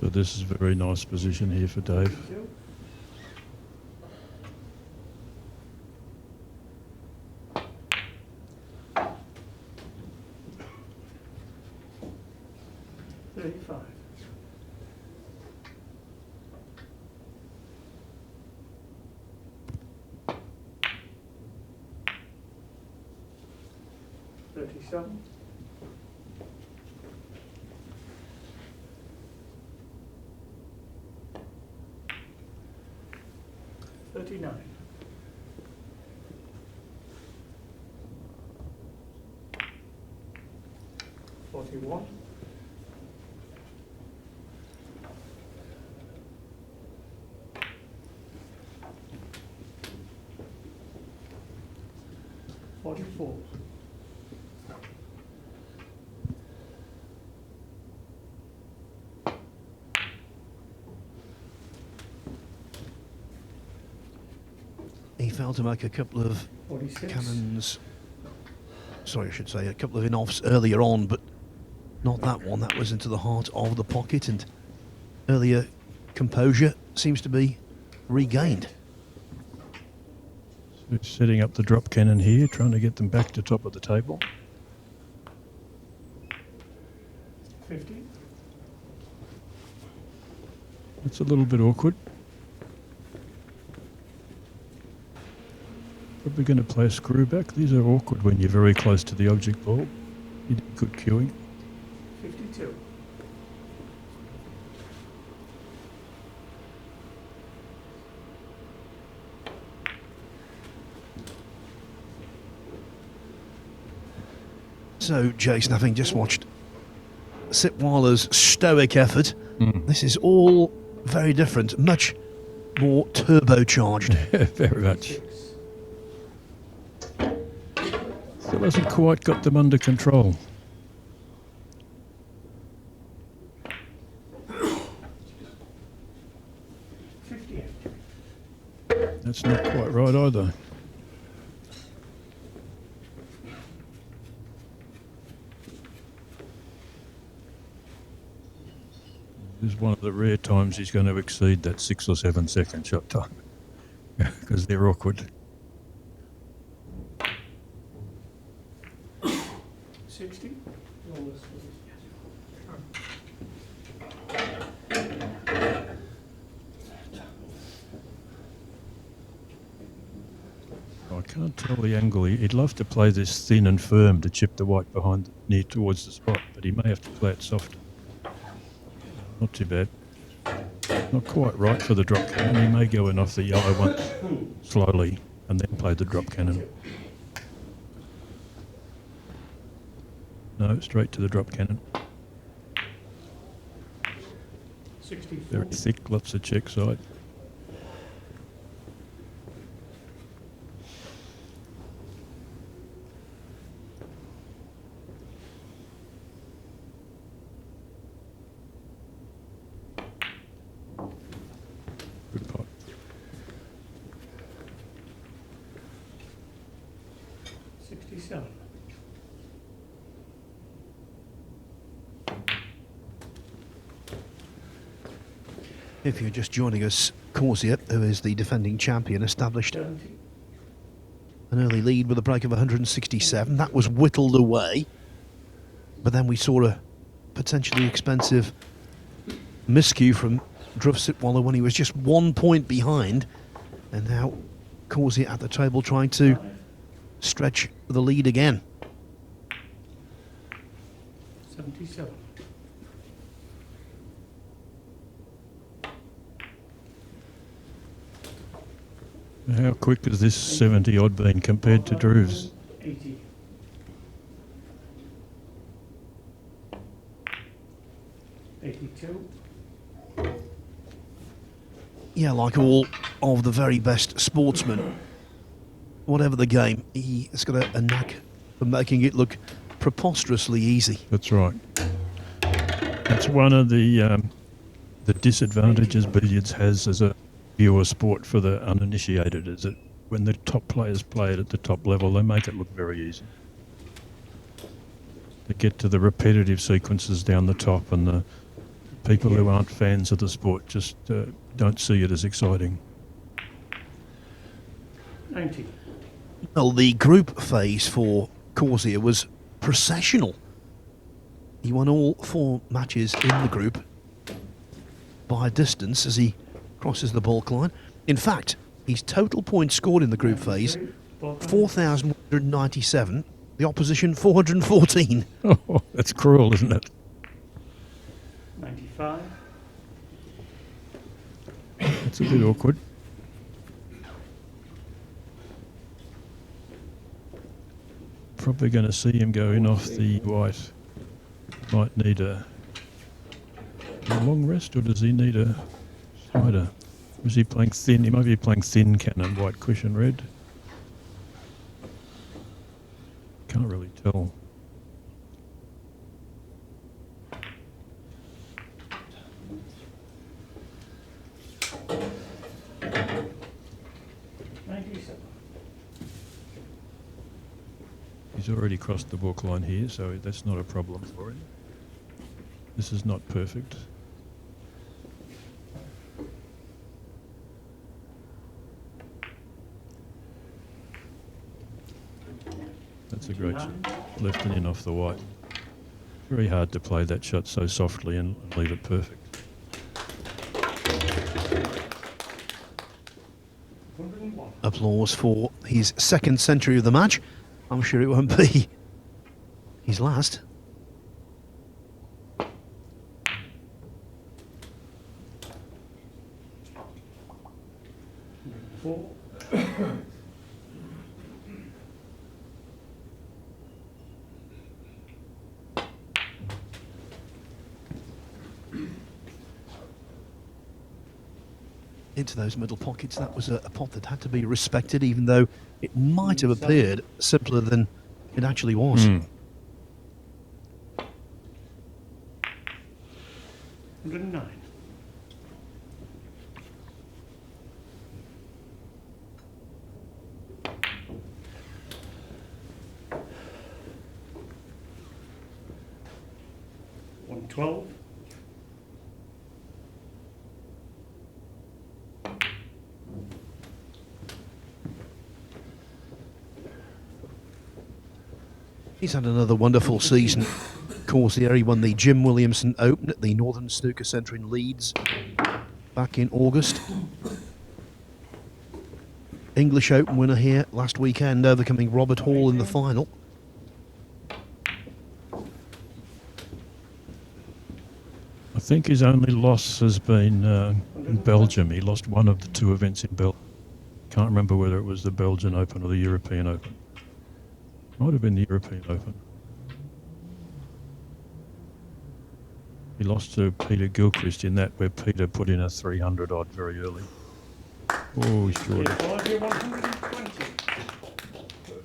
So this is a very nice position here for Dave. 32. 35. 37. 39. 41. 44. failed to make a couple of 46. cannons. Sorry, I should say a couple of in-offs earlier on, but not that one. That was into the heart of the pocket, and earlier composure seems to be regained. So setting up the drop cannon here, trying to get them back to top of the table. 50. It's a little bit awkward. Probably going to play a screw back. These are awkward when you're very close to the object ball. You did good cueing. 52. So, Jason, having just watched Sitwala's stoic effort, this is all very different, much more turbocharged. Very much. Still hasn't quite got them under control. That's not quite right either. This is one of the rare times he's going to exceed that 6 or 7 second shot time because they're awkward. 60. I can't tell the angle. He'd love to play this thin and firm to chip the white behind near towards the spot, but he may have to play it softer. Not too bad. Not quite right for the drop cannon. He may go in off the yellow one slowly and then play the drop cannon. No, straight to the drop cannon. 64. Very thick, lots of check side. Good pot. If you're just joining us, Causier, who is the defending champion, established 70. an early lead with a break of 167. That was whittled away. But then we saw a potentially expensive miscue from Dhruv Sitwala when he was just 1 point behind. And now Causier at the table trying to stretch the lead again. 77. How quick has this 70 odd been compared to Dhruv's? 80. 82. Yeah, like all of the very best sportsmen, whatever the game, he has got a knack for making it look preposterously easy. That's right. That's one of the disadvantages billiards has as a viewer sport for the uninitiated, is that when the top players play it at the top level, they make it look very easy. They get to the repetitive sequences down the top, and the people who aren't fans of the sport just don't see it as exciting. 90. Well, the group phase for Causier was processional. He won all 4 matches in the group by a distance as he crosses the balk line. In fact, his total points scored in the group phase, 4,197. The opposition, 414. Oh, that's cruel, isn't it? 95. It's a bit awkward. Probably going to see him go in off the white. Might need a long rest, or does he need a slider? Was he playing thin? He might be playing thin cannon, white cushion red. Can't really tell. He's already crossed the walk line here, so that's not a problem for him. This is not perfect. That's a great shot. Left and in off the white. Very hard to play that shot so softly and leave it perfect. 101. Applause for his second century of the match. I'm sure it won't be his last. Four. Into those middle pockets. That was a pot that had to be respected, even though it might have appeared simpler than it actually was. 109. One 12. He's had another wonderful season. Causier, he won the Jim Williamson Open at the Northern Snooker Centre in Leeds back in August. English Open winner here last weekend, overcoming Robert Hall in the final. I think his only loss has been in Belgium. He lost one of the two events in Belgium. Can't remember whether it was the Belgian Open or the European Open. Might have been the European Open. He lost to Peter Gilchrist in that, where Peter put in a 300 odd very early. Oh, he's short.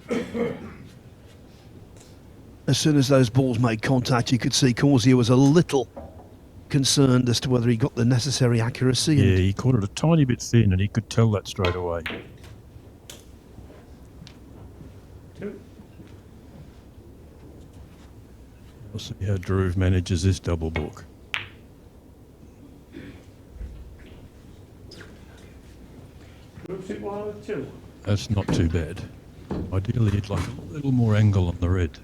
120. As soon as those balls made contact, you could see Causier was a little concerned as to whether he got the necessary accuracy. Yeah, he caught it a tiny bit thin, and he could tell that straight away. 2. We'll see how Dhruv manages this double book. Sitwala 2. That's not too bad. Ideally, you'd like a little more angle on the red.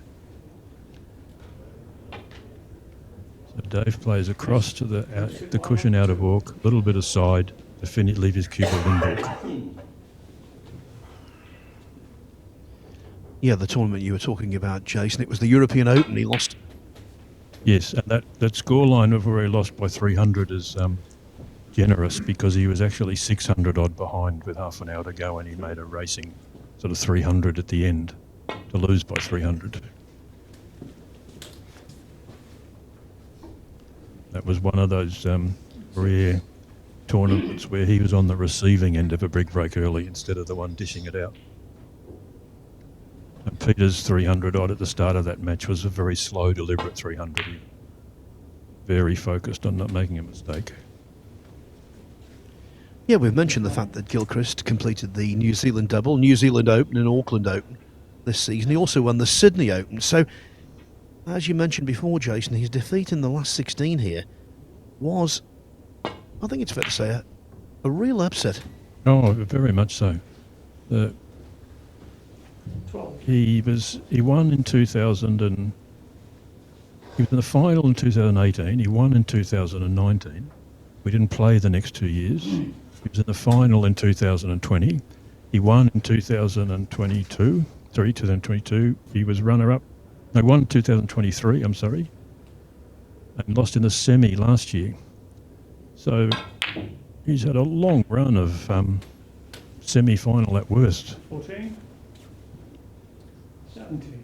So Dave plays across to the cushion out of walk, a little bit of side to leave his cube in book. Yeah, the tournament you were talking about, Jason, it was the European Open. He lost. Yes, and that scoreline of where he lost by 300 is generous, because he was actually 600 odd behind with half an hour to go, and he made a racing sort of 300 at the end to lose by 300. That was one of those rare tournaments where he was on the receiving end of a big break early instead of the one dishing it out. And Peter's 300 odd at the start of that match was a very slow, deliberate 300. Very focused on not making a mistake. Yeah, we've mentioned the fact that Gilchrist completed the New Zealand double, New Zealand Open and Auckland Open this season. He also won the Sydney Open. So, as you mentioned before, Jason, his defeat in the last 16 here was, I think it's fair to say, a real upset. Oh, very much so. 12. He won in 2000 and he was in the final in 2018. He won in 2019. We didn't play the next 2 years. He was in the final in 2020. He won in 2022. He was runner-up. No, won in 2023, I'm sorry. And lost in the semi last year. So he's had a long run of semi-final at worst. 14. 17.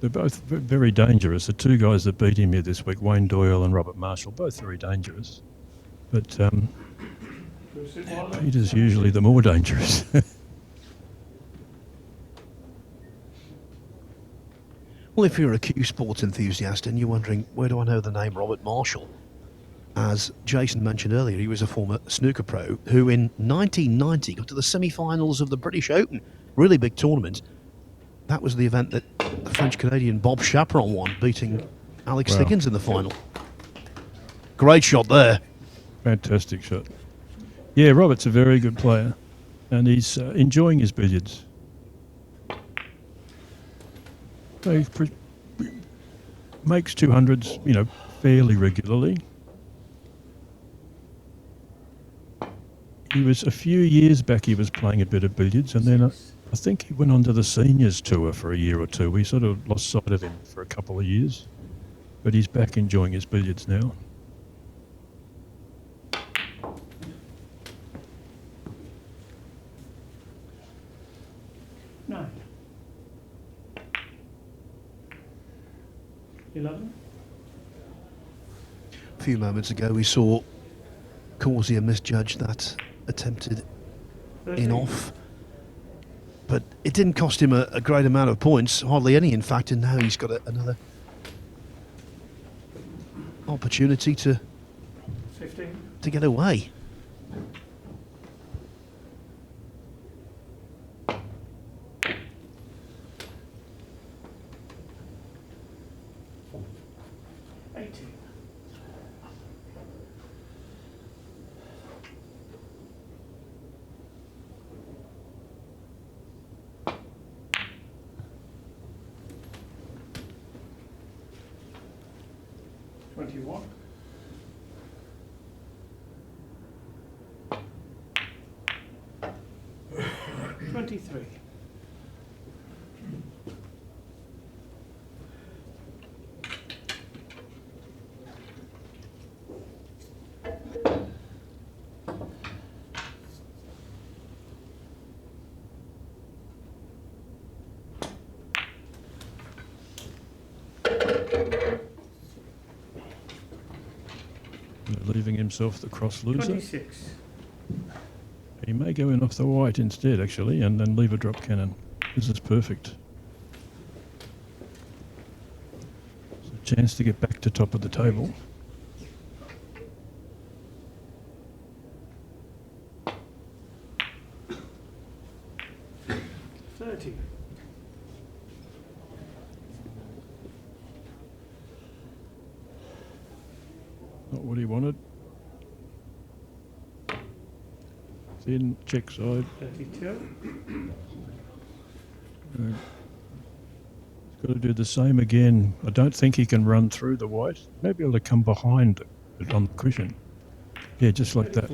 They're both very dangerous. The two guys that beat him here this week, Wayne Doyle and Robert Marshall, both very dangerous. But Peter's usually the more dangerous. Well, if you're a Q Sports enthusiast and you're wondering, where do I know the name Robert Marshall? As Jason mentioned earlier, he was a former snooker pro who in 1990 got to the semi-finals of the British Open. Really big tournament. That was the event that the French-Canadian Bob Chaperon won, beating Alex Wow. Higgins in the final. Great shot there. Fantastic shot. Yeah, Robert's a very good player, and he's enjoying his billiards. So he makes 200s, you know, fairly regularly. He was a few years back. He was playing a bit of billiards, and then I think he went on to the seniors tour for a year or two. We sort of lost sight of him for a couple of years, but he's back enjoying his billiards now. Nine. 11. A few moments ago, we saw Causier misjudge that attempted 13. in off. But it didn't cost him a great amount of points, hardly any in fact, and now he's got another opportunity to 15. get away. Twenty-one. 23. Leaving himself the cross loser. 26. He may go in off the white instead, actually, and then leave a drop cannon. This is perfect. It's a chance to get back to top of the table. Not what he wanted. Thin, check side. 32. He's got to do the same again. I don't think he can run through the white. Maybe able to come behind it on the cushion. Yeah, just like that.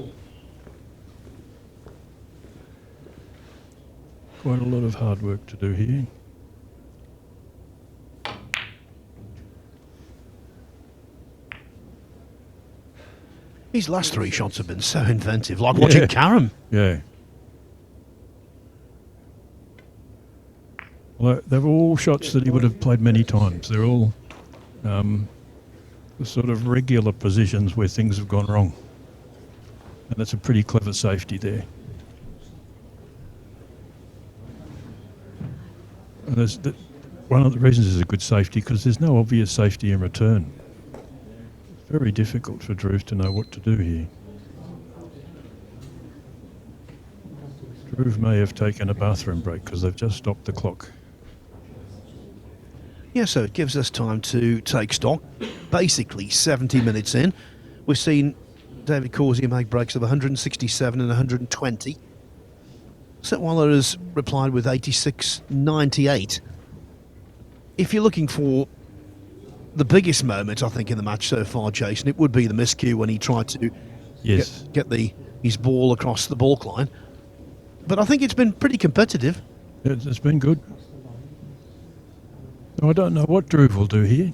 Quite a lot of hard work to do here. His last three shots have been so inventive, like watching Karam. Yeah. Well, they're all shots that he would have played many times. They're all the sort of regular positions where things have gone wrong. And that's a pretty clever safety there. And one of the reasons is a good safety because there's no obvious safety in return. Very difficult for Dhruv to know what to do here. Dhruv may have taken a bathroom break because they've just stopped the clock. Yeah, so it gives us time to take stock. Basically, 70 minutes in, we've seen David Causier make breaks of 167 and 120. Sitwala has replied with 86.98. If you're looking for the biggest moment, I think, in the match so far, Jason, it would be the miscue when he tried to get his ball across the baulk line. But I think it's been pretty competitive. It's been good. I don't know what Dhruv will do here.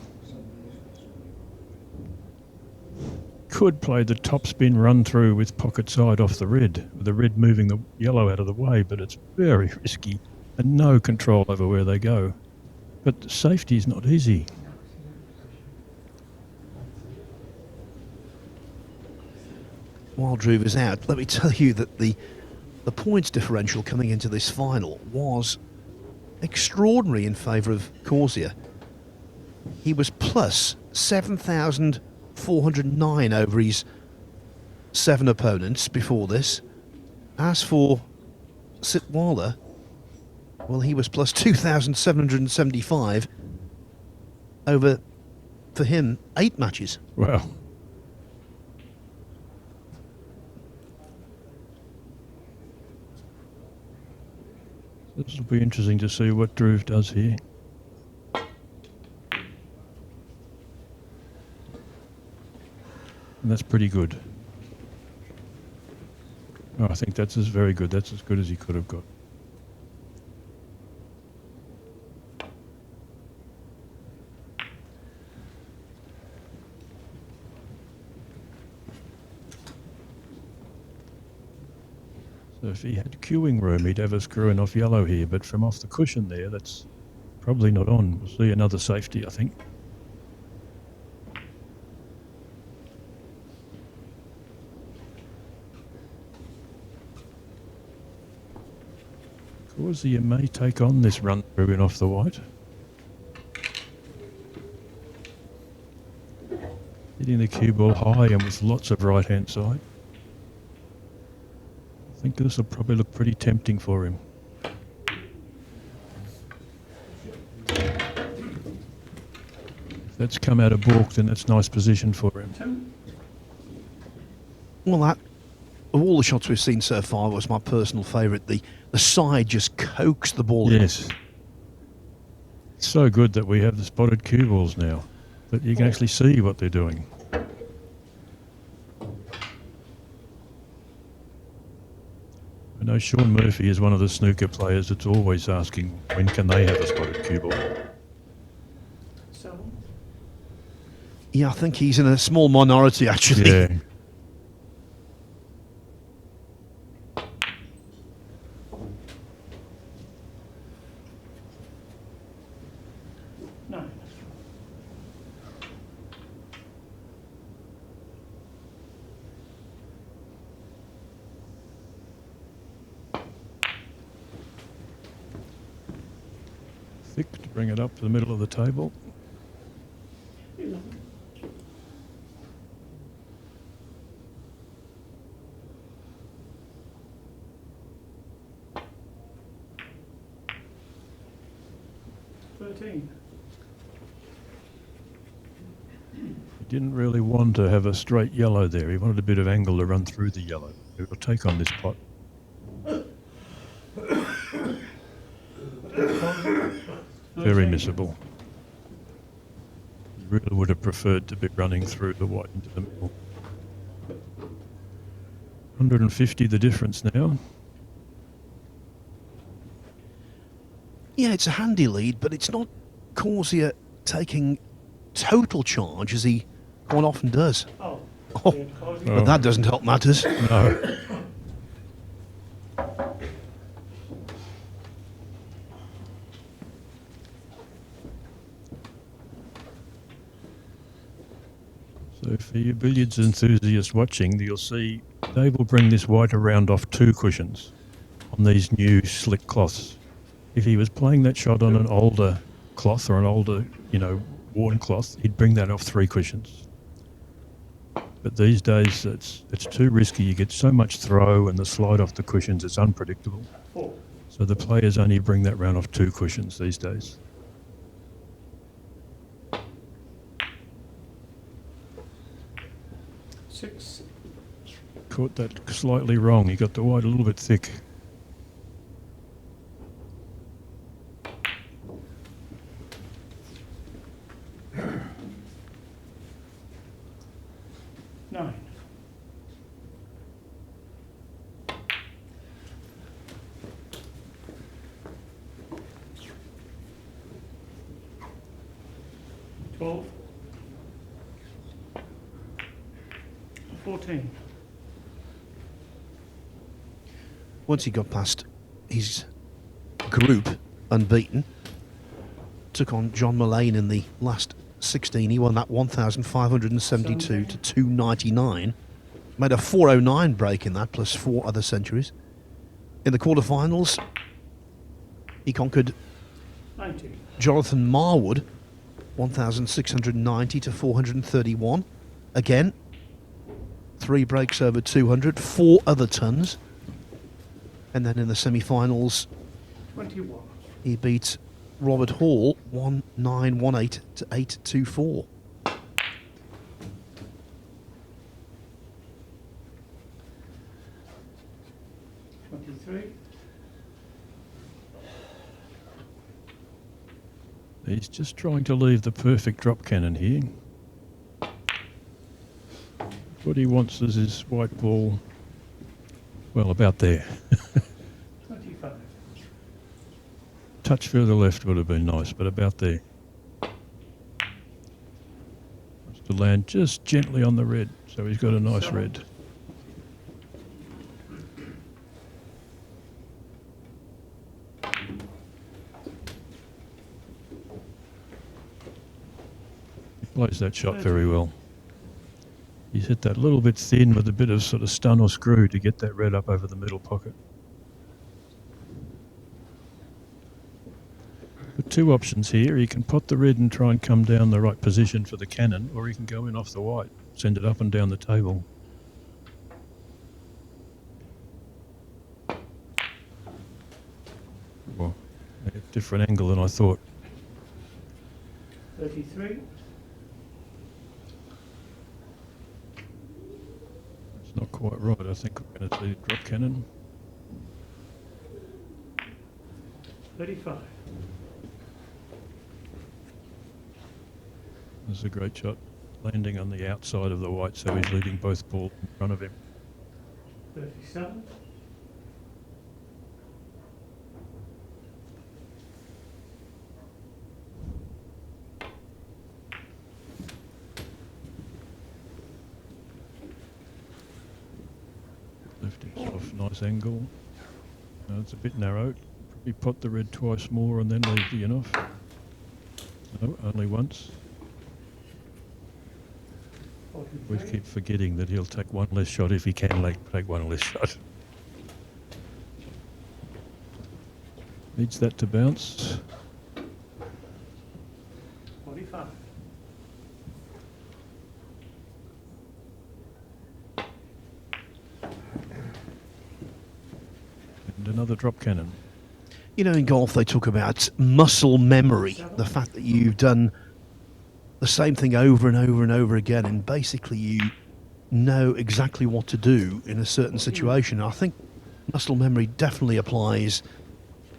Could play the topspin run through with pocket side off the red moving the yellow out of the way, but it's very risky and no control over where they go. But safety is not easy. While Dhruv is out, let me tell you that the points differential coming into this final was extraordinary in favour of Causier. He was plus 7,000 409 over his 7 opponents before this. As for Sitwala, well, he was plus 2,775 over, for him, 8 matches. Wow. This will be interesting to see what Dhruv does here. And that's pretty good. Oh, I think that's very good. That's as good as he could have got. So if he had queuing room, he'd have us screwing off yellow here, but from off the cushion there, that's probably not on. We'll see another safety, I think. Causier may take on this run through in off the white. Hitting the cue ball high and with lots of right hand side. I think this will probably look pretty tempting for him. If that's come out of balk, then that's nice position for him. Well, that, of all the shots we've seen so far, was my personal favourite. The side just coaxed the ball in. Yes. It's so good that we have the spotted cue balls now, that you can actually see what they're doing. I know Sean Murphy is one of the snooker players that's always asking when can they have a spotted cue ball. So, Yeah, I think he's in a small minority, actually. Yeah. no. Thick to bring it up to the middle of the table. 11. He didn't really want to have a straight yellow there. He wanted a bit of angle to run through the yellow. It will take on this pot. Very missable. He really would have preferred to be running through the white into the middle. 150 the difference now. Yeah, it's a handy lead, but it's not Causier taking total charge as he quite often does. Oh. Oh, Yeah, Causier. but that doesn't help matters. No. So for you billiards enthusiasts watching, you'll see Dave will bring this white around off 2 cushions on these new slick cloths. If he was playing that shot on an older cloth or an older, worn cloth, he'd bring that off 3 cushions. But these days, it's too risky. You get so much throw and the slide off the cushions, it's unpredictable. 4. So the players only bring that round off 2 cushions these days. Six. Caught that slightly wrong. He got the white a little bit thick. Nine. Twelve. 14. Once he got past his group unbeaten, took on John Mullane in the last 16. He won that 1,572 to 299. Made a 409 break in that, plus 4 other centuries. In the quarterfinals, he conquered 19. Jonathan Marwood, 1,690 to 431. again. 3 breaks over 200, 4 other tons. And then in the semi-finals, 21. he beat Robert Hall 1918 to 824. He's just trying to leave the perfect drop cannon here. What he wants is his white ball, well, about there. 25. Touch further left would have been nice, but about there. Wants to land just gently on the red, so he's got a nice red. Plays that shot very well. He's hit that little bit thin with a bit of sort of stun or screw to get that red up over the middle pocket. But 2 options here. He can pot the red and try and come down the right position for the cannon, or he can go in off the white, send it up and down the table. Well, a different angle than I thought. 33. Not quite right. I think we're going to see drop cannon. 35. This is a great shot. Landing on the outside of the white, so he's leading both balls in front of him. 37. Left it off, nice angle. No, it's a bit narrow. Probably pot the red twice more and then leave the in off. No, only once. We keep forgetting that he'll take one less shot if he can take one less shot. Needs that to bounce. 45. And another drop cannon. You know, in golf they talk about muscle memory, the fact that you've done the same thing over and over and over again, and basically you know exactly what to do in a certain situation. I think muscle memory definitely applies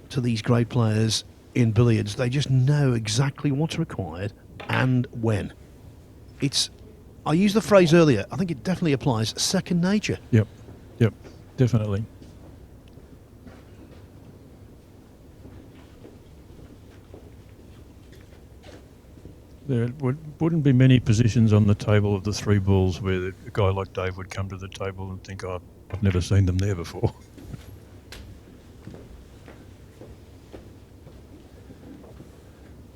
to these great players in billiards. They just know exactly what's required and when. It's, I used the phrase earlier, I think it definitely applies, second nature. Yep, definitely. There wouldn't be many positions on the table of the 3 balls where a guy like Dave would come to the table and think, oh, I've never seen them there before.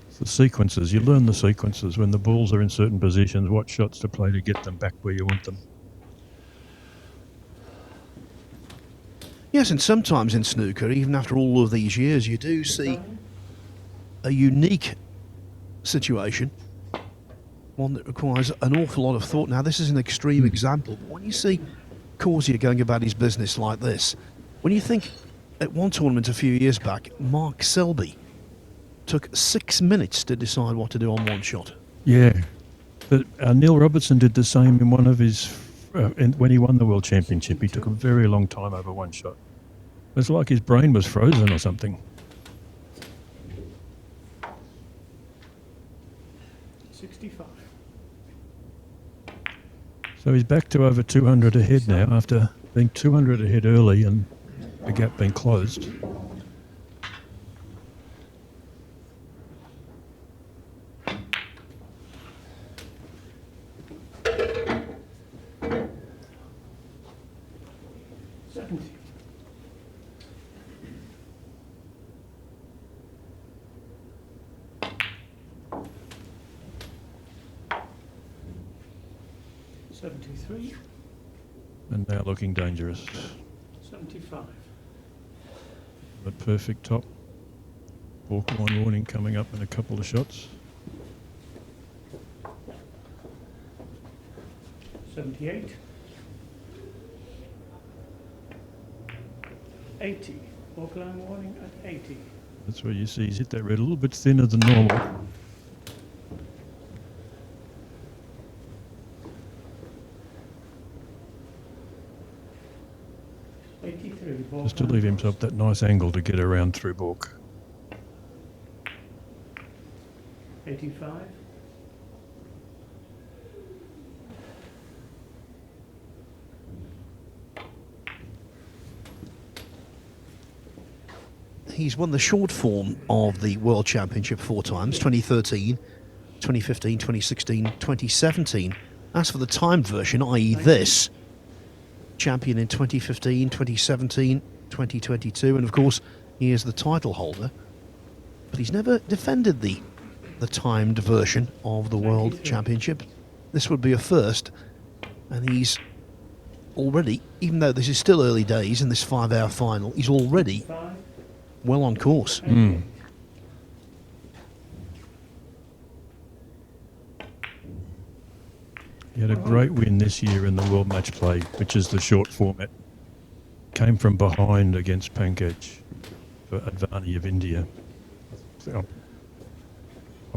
It's the sequences. You learn the sequences when the balls are in certain positions, what shots to play to get them back where you want them. Yes, and sometimes in snooker, even after all of these years, you do see a unique situation, one that requires an awful lot of thought. Now, this is an extreme example, but when you see Causier going about his business like this, when you think at one tournament a few years back, Mark Selby took 6 minutes to decide what to do on one shot. Yeah, but Neil Robertson did the same in one of his, when he won the World Championship. He took a very long time over one shot. It was like his brain was frozen or something. 65. So he's back to over 200 ahead now after being 200 ahead early and the gap being closed. And now looking dangerous. 75. The perfect top. Walk line warning coming up in a couple of shots. 78. 80. Auckland warning at 80. That's where you see he's hit that red a little bit thinner than normal. Just to leave himself that nice angle to get around through balk. 85. He's won the short form of the World Championship 4 times, 2013, 2015, 2016, 2017. As for the timed version, i.e. this, champion in 2015, 2017, 2022, and of course he is the title holder, but he's never defended the timed version of the World Championship. This would be a first, and he's already, even though this is still early days in this 5-hour final, he's already well on course. He had a great win this year in the World Match Play, which is the short format. Came from behind against Pankaj for Advani of India. I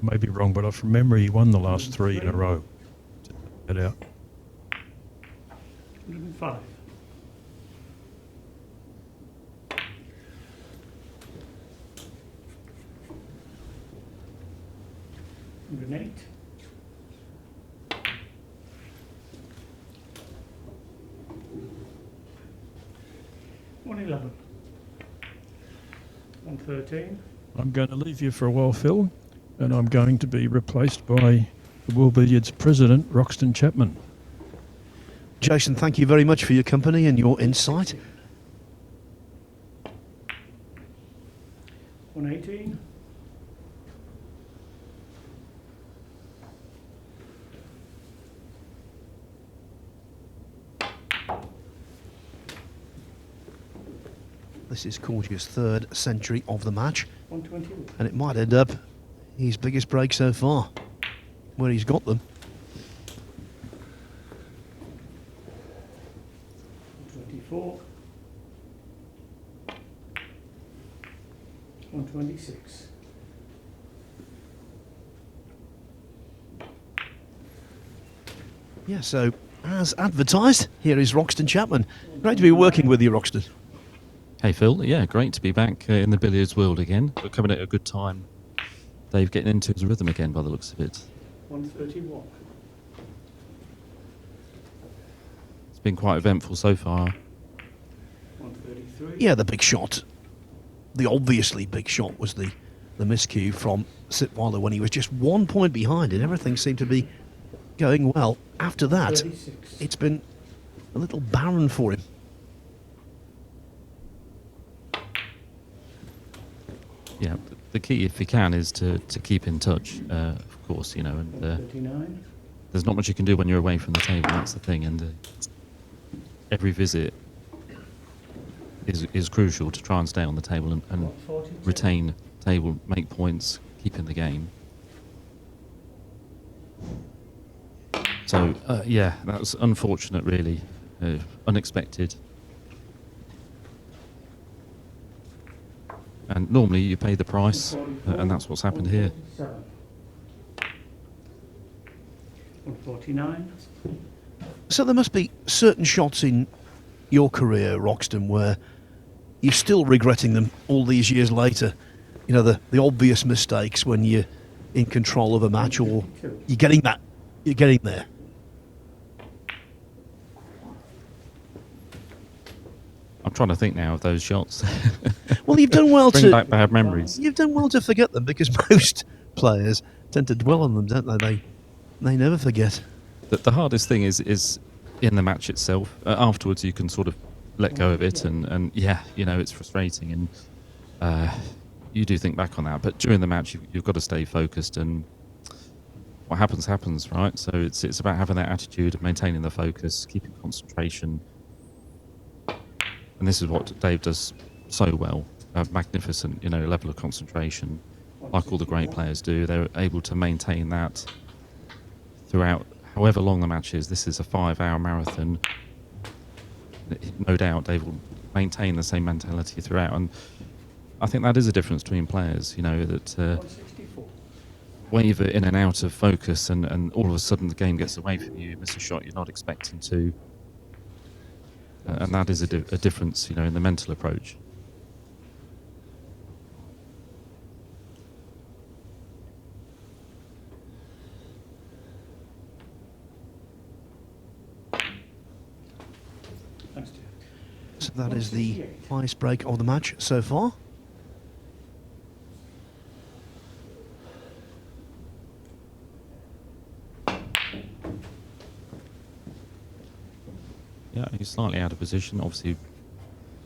may be wrong, but from memory he won the last 3 in a row. Get out. 105. 108. 111. 113. I'm going to leave you for a while, Phil, and I'm going to be replaced by the World Billiards President, Roxton Chapman. Jason, thank you very much for your company and your insight. 118. 'This is Causier's 3rd century of the match, 121. and it might end up his biggest break so far, where he's got them. 124. 126. Yeah, so as advertised, here is Roxton Chapman. Great to be working with you, Roxton. Hey Phil, yeah, great to be back in the billiards world again. We're coming at a good time. Dave getting into his rhythm again by the looks of it. 131. It's been quite eventful so far. 133. Yeah, the big shot, the obviously big shot, was the miscue from Sitwala when he was just 1 point behind and everything seemed to be going well. After that, 36. it's been a little barren for him. Yeah, the key, if you can, is to keep in touch, of course, you know, and 139. there's not much you can do when you're away from the table, that's the thing, and every visit is crucial to try and stay on the table and 142. retain table, make points, keep in the game. So, yeah, that was unfortunate, really, unexpected. And normally you pay the price, and that's what's happened here. 149. So there must be certain shots in your career, Roxton, where you're still regretting them all these years later. You know, the obvious mistakes when you're in control of a match, or you're getting there. I'm trying to think now of those shots. Well, you've done well Bring back bad memories. You've done well to forget them, because most players tend to dwell on them, don't they? They never forget. The hardest thing is in the match itself. Afterwards, you can sort of let go of it, and yeah, you know, it's frustrating, and you do think back on that. But during the match, you've got to stay focused, and what happens, happens, right? So it's about having that attitude of maintaining the focus, keeping concentration. And this is what Dave does so well. A magnificent, you know, level of concentration, like all the great players do. They're able to maintain that throughout however long the match is, this is a 5-hour marathon. No doubt Dave will maintain the same mentality throughout, and I think that is a difference between players, you know, that 164. waver in and out of focus, and all of a sudden the game gets away from you, you miss a shot you're not expecting to. And that is a difference, you know, in the mental approach. Thanks, Jeff. So that is the highest break of the match so far. Yeah, he's slightly out of position. Obviously,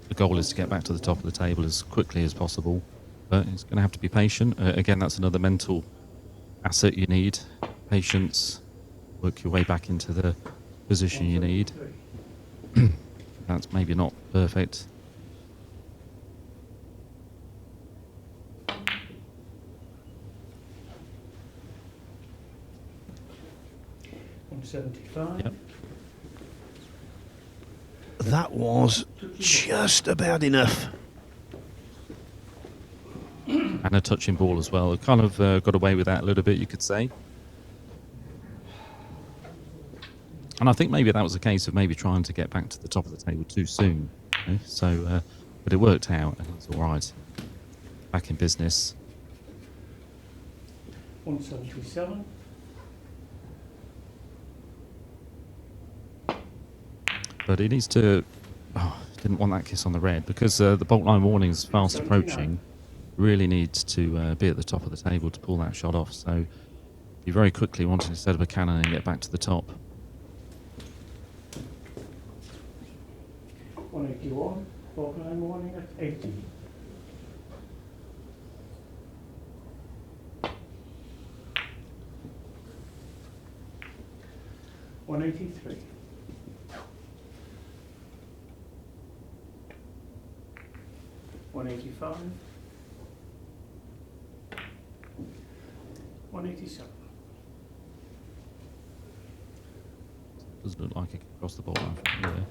the goal is to get back to the top of the table as quickly as possible, but he's going to have to be patient. Again, that's another mental asset you need. Patience, work your way back into the position you need. That's maybe not perfect. $175. Yep. That was just about enough. And a touching ball as well. Kind of got away with that a little bit, you could say. And I think maybe that was a case of maybe trying to get back to the top of the table too soon. You know? So, but it worked out, and it's all right. Back in business. 177. But he needs to... Oh, didn't want that kiss on the red, because the bolt line warning is fast approaching. Really needs to be at the top of the table to pull that shot off. So he very quickly wanted to set up a cannon and get back to the top. 181. Bolt line warning at 80. $183. 185. 187. Doesn't look like it can cross the bolt line from here.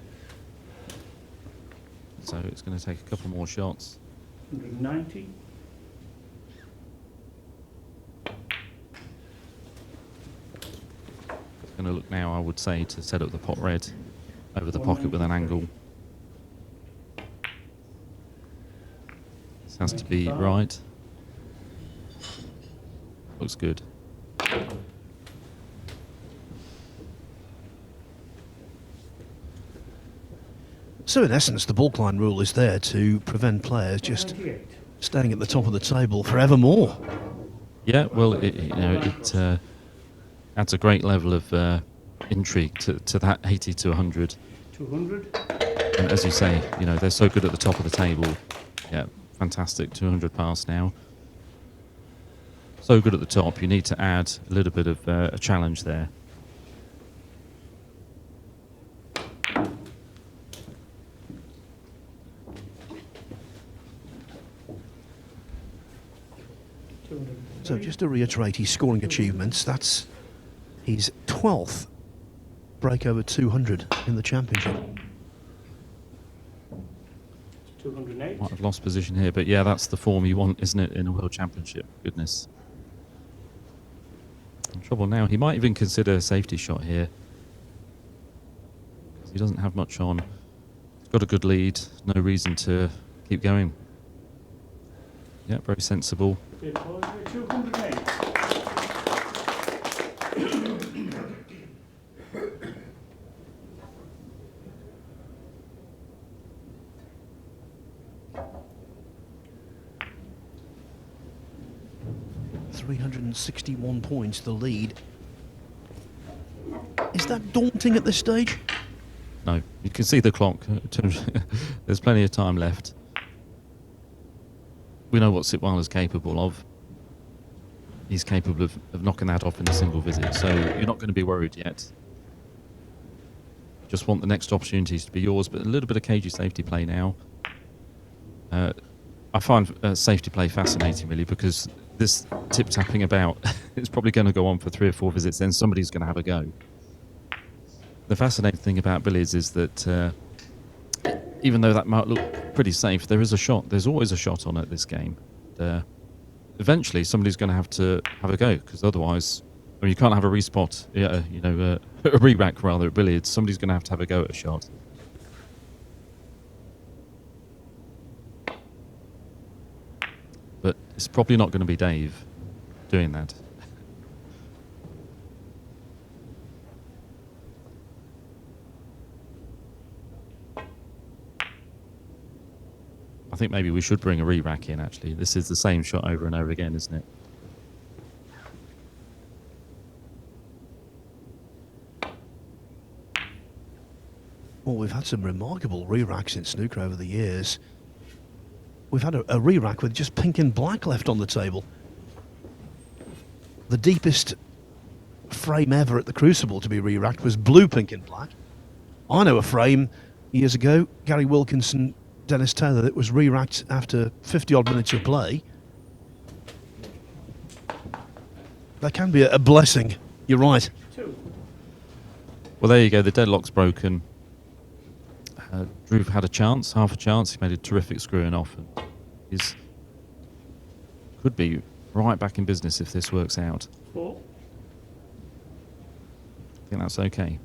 So it's going to take a couple more shots. 190. It's going to look now, I would say, to set up the pot red over the pocket with an angle. This has to be right. Looks good. So in essence, the baulk line rule is there to prevent players just 198. staying at the top of the table forevermore. Yeah, well, it adds a great level of intrigue to that 80 to 100. 200. And as you say, you know, they're so good at the top of the table. Yeah, fantastic. 200 pass now. So good at the top, you need to add a little bit of a challenge there. So just to reiterate his scoring achievements, that's his 12th break over 200 in the championship. 208. Might have lost position here, but yeah, that's the form you want, isn't it, in a World Championship? Goodness. In trouble now. He might even consider a safety shot here. He doesn't have much on. He's got a good lead. No reason to keep going. Yeah, very sensible. It was 208. £361 points, the lead. Is that daunting at this stage? No, you can see the clock. There's plenty of time left. We know what Sitwala's capable of. He's capable of knocking that off in a single visit, so you're not going to be worried yet. Just want the next opportunities to be yours, but a little bit of cagey safety play now. I find safety play fascinating, really, because this tip-tapping about is probably going to go on for 3 or 4 visits, then somebody's going to have a go. The fascinating thing about billiards is that even though that might look pretty safe, there is a shot. There's always a shot on at this game. Eventually, somebody's going to have a go, because otherwise, I mean, you can't have a respot, a re-rack rather at billiards. Somebody's going to have a go at a shot. But it's probably not going to be Dave doing that. I think maybe we should bring a re-rack in, actually. This is the same shot over and over again, isn't it? Well, we've had some remarkable re-racks in snooker over the years. We've had a re-rack with just pink and black left on the table. The deepest frame ever at the Crucible to be re-racked was blue, pink and black. I know a frame years ago, Gary Wilkinson, Dennis Taylor, that was re-racked after 50-odd minutes of play. That can be a blessing. You're right. Well, there you go. The deadlock's broken. Dhruv had a chance, half a chance. He made a terrific screwing off. And he's could be right back in business if this works out. 4. I think that's okay.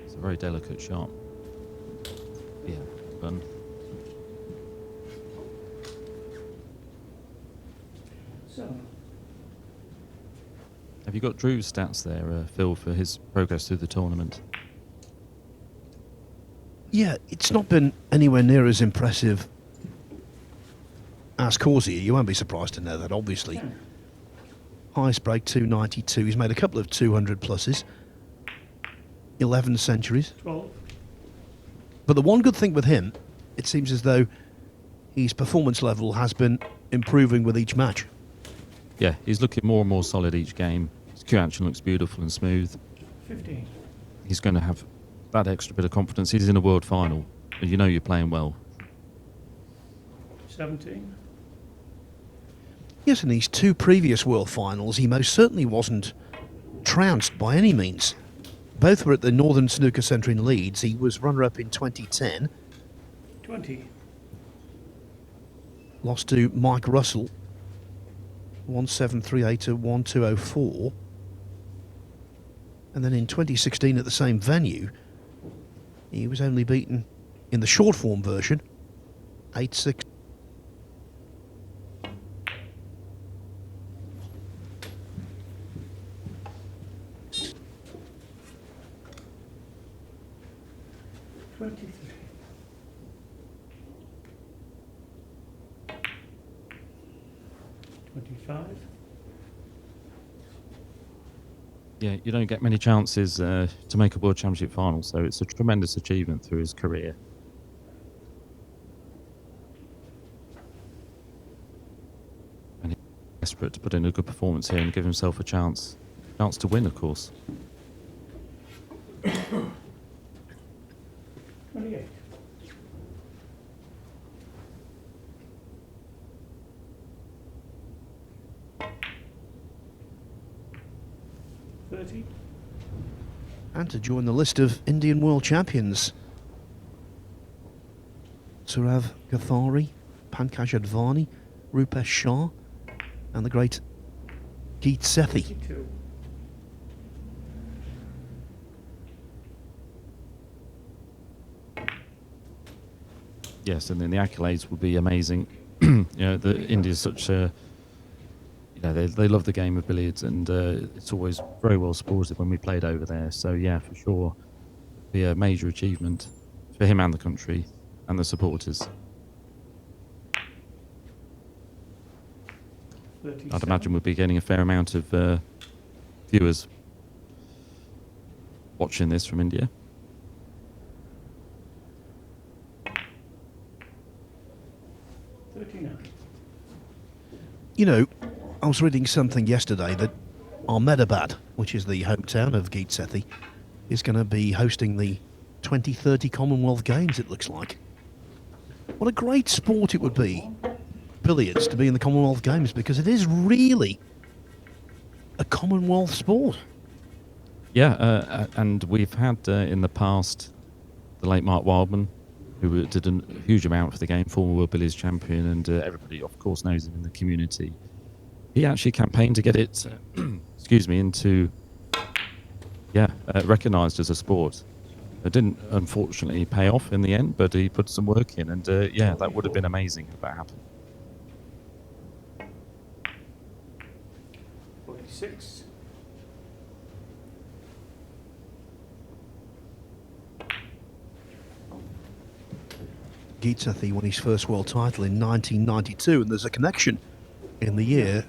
A very delicate shot. Yeah, done. So, Have you got Drew's stats there, Phil, for his progress through the tournament? Yeah, it's not been anywhere near as impressive as Causier. You won't be surprised to know that, obviously. Highest break, 292. He's made a couple of 200 pluses. 11 centuries. 12. But the one good thing with him, it seems as though his performance level has been improving with each match. Yeah, he's looking more and more solid each game. His cue action looks beautiful and smooth. 15. He's going to have that extra bit of confidence. He's in a world final. And you know you're playing well. 17. Yes, in these two previous World Finals, he most certainly wasn't trounced by any means. Both were at the Northern Snooker Centre in Leeds. He was runner-up in 2010. 20. Lost to Mike Russell, 1738 to 1204. And then in 2016 at the same venue, he was only beaten in the short form version, 8-6. Yeah, you don't get many chances to make a World Championship final, so it's a tremendous achievement through his career. And he's desperate to put in a good performance here and give himself a chance to win, of course. 28. And to join the list of Indian World Champions, Sourav Gathari, Pankaj Advani, Rupesh Shah, and the great Geet Sethi. 52. Yes, and then the accolades will be amazing. You know, India's such a... You know, they love the game of billiards, and it's always very well supported when we played over there. So yeah, for sure, be a major achievement for him and the country and the supporters. 37. I'd imagine we'll be getting a fair amount of viewers watching this from India. 39. You know, I was reading something yesterday that Ahmedabad, which is the hometown of Geet Sethi, is going to be hosting the 2030 Commonwealth Games, it looks like. What a great sport it would be, billiards, to be in the Commonwealth Games, because it is really a Commonwealth sport. Yeah, and we've had in the past the late Mark Wildman, who did a huge amount for the game, former World Billiards champion, and everybody, of course, knows him in the community. He actually campaigned to get it, excuse me, into, recognised as a sport. It didn't, unfortunately, pay off in the end, but he put some work in, and that would have been amazing if that happened. 46. Geet Sethi won his first world title in 1992, and there's a connection in the year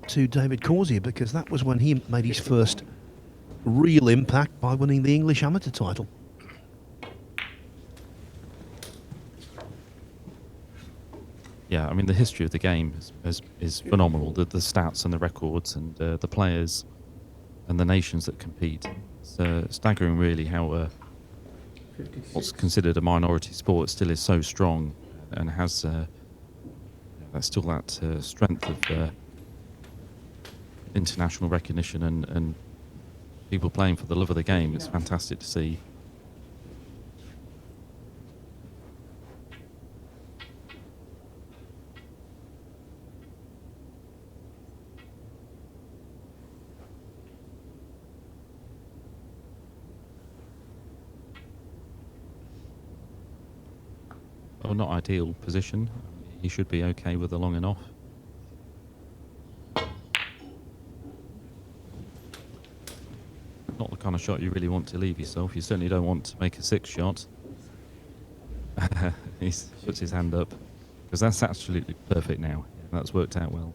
to David Causier, because that was when he made his first real impact by winning the English amateur title. Yeah, I mean, the history of the game is phenomenal. The stats and the records and the players and the nations that compete. It's staggering, really, how what's considered a minority sport still is so strong and has still that strength of international recognition and people playing for the love of the game. It's fantastic to see. Well, not ideal position. He should be okay with the long and off. Not the kind of shot you really want to leave yourself. You certainly don't want to make a 6 shot. He puts his hand up, because that's absolutely perfect now. That's worked out well.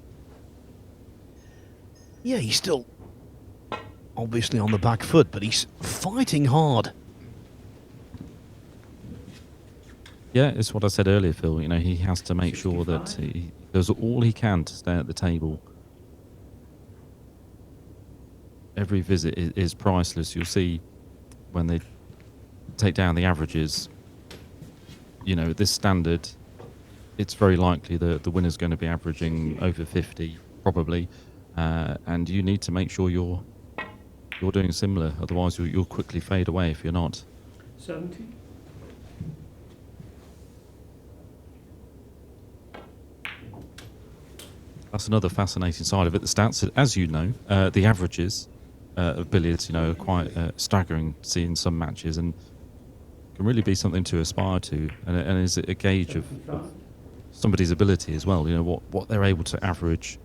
Yeah, he's still obviously on the back foot, but he's fighting hard. Yeah, it's what I said earlier, Phil. You know, he has to make sure that he does all he can to stay at the table. Every visit is priceless. You'll see when they take down the averages, you know, this standard, it's very likely that the winner's going to be averaging over 50, probably. And you need to make sure you're doing similar. Otherwise, you'll quickly fade away if you're not. 70. That's another fascinating side of it. The stats, as you know, the averages of billiards, you know, are quite staggering to see in some matches, and can really be something to aspire to, and is a gauge of somebody's ability as well. You know, what they're able to average.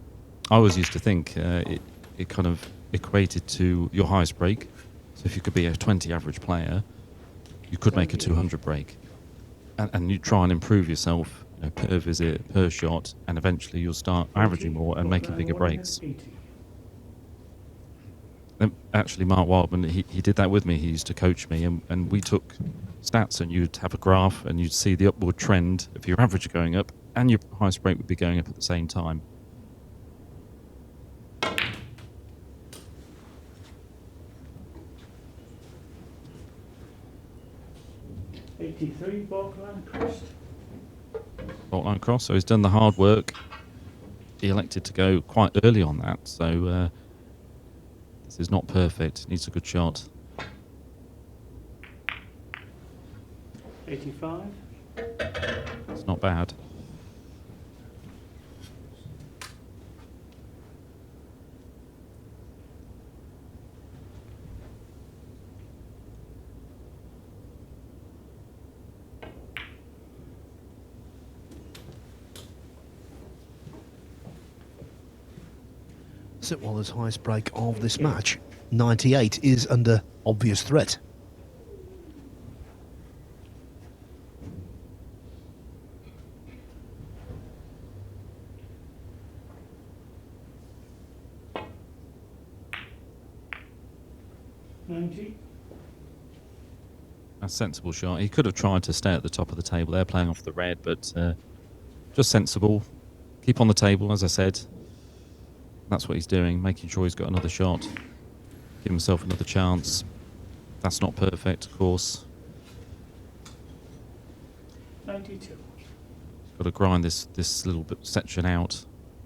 I always used to think it kind of equated to your highest break. So if you could be a 20 average player, you could make a 200 break, and you try and improve yourself, you know, per visit, per shot, and eventually you'll start averaging more and making bigger breaks. And actually, Mark Wildman, he did that with me. He used to coach me, and we took stats, and you'd have a graph, and you'd see the upward trend of your average going up, and your highest break would be going up at the same time. '83 Balkland crossed. Fault line cross, so he's done the hard work. He elected to go quite early on that, so this is not perfect. Needs a good shot. 85. It's not bad. Sitwala's highest break of this match, 98, is under obvious threat. sensible shot. He could have tried to stay at the top of the table there, playing off the red, but just sensible. Keep on the table, as I said. That's what he's doing, making sure he's got another shot. Give himself another chance. That's not perfect, of course. 92. Got to grind this little bit section out.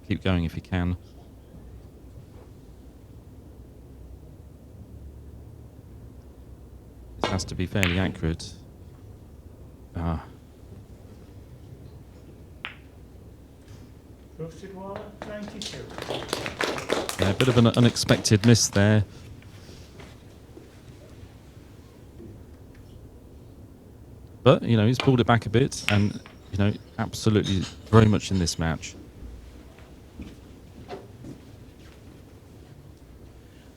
Keep going if you can. This has to be fairly accurate. Dhruv Sitwala, 92. Yeah, a bit of an unexpected miss there. But, you know, he's pulled it back a bit and, you know, absolutely very much in this match.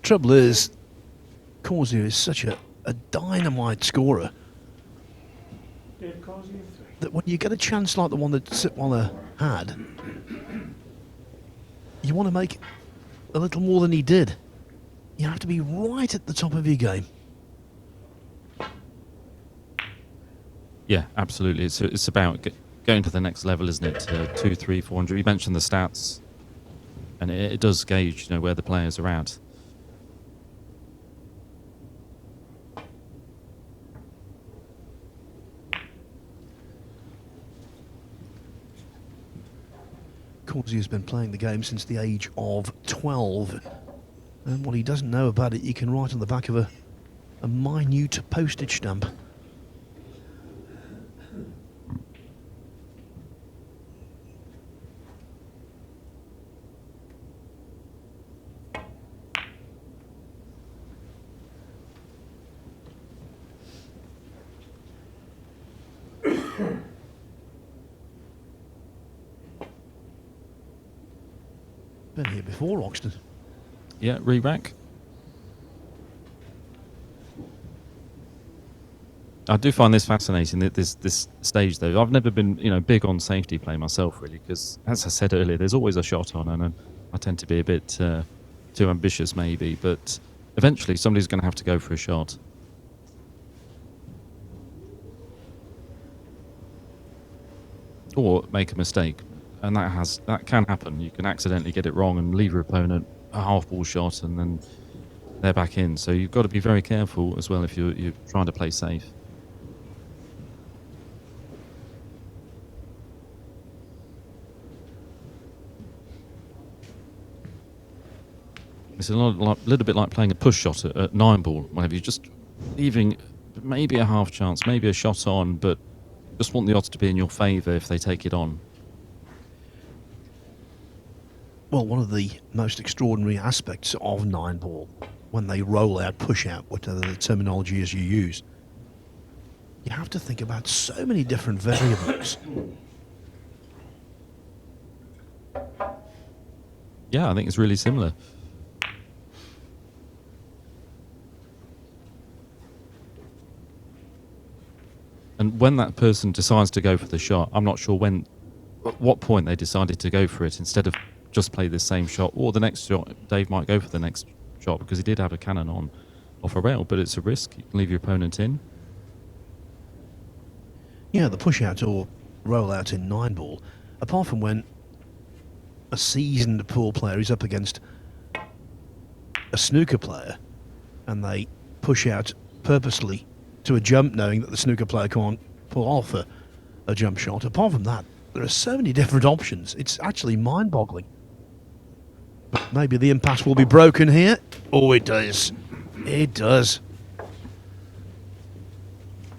Trouble is, Causier is such a dynamite scorer Dave Causier, 3. that when you get a chance like the one that Sitwala had, you want to make a little more than he did. You have to be right at the top of your game. Yeah, absolutely. It's about going to the next level, isn't it? 2, 3, 400. You mentioned the stats, and it does gauge, you know, where the players are at. Causier's been playing the game since the age of 12, and what he doesn't know about it, you can write on the back of a minute postage stamp. Been here before, Oxton. Yeah, re-rack. I do find this fascinating, that this stage, though. I've never been, you know, big on safety play myself, really, because, as I said earlier, there's always a shot on, and I tend to be a bit too ambitious, maybe. But eventually, somebody's going to have to go for a shot. Or make a mistake, and that can happen. You can accidentally get it wrong and leave your opponent a half-ball shot, and then they're back in. So you've got to be very careful as well if you're trying to play safe. It's a little bit like playing a push shot at 9-ball. Whenever you're just leaving maybe a half chance, maybe a shot on, but just want the odds to be in your favour if they take it on. Well, one of the most extraordinary aspects of 9-ball, when they roll out, push out, whatever the terminology is you use, you have to think about so many different variables. Yeah, I think it's really similar. And when that person decides to go for the shot, I'm not sure at what point they decided to go for it instead of just play the same shot, or the next shot. Dave might go for the next shot because he did have a cannon on off a rail, but it's a risk. You can leave your opponent in. Yeah, the push out or roll out in 9-ball, apart from when a seasoned pool player is up against a snooker player and they push out purposely to a jump, knowing that the snooker player can't pull off a jump shot. Apart from that, there are so many different options. It's actually mind-boggling. But maybe the impasse will be broken here. Oh, it does. It does.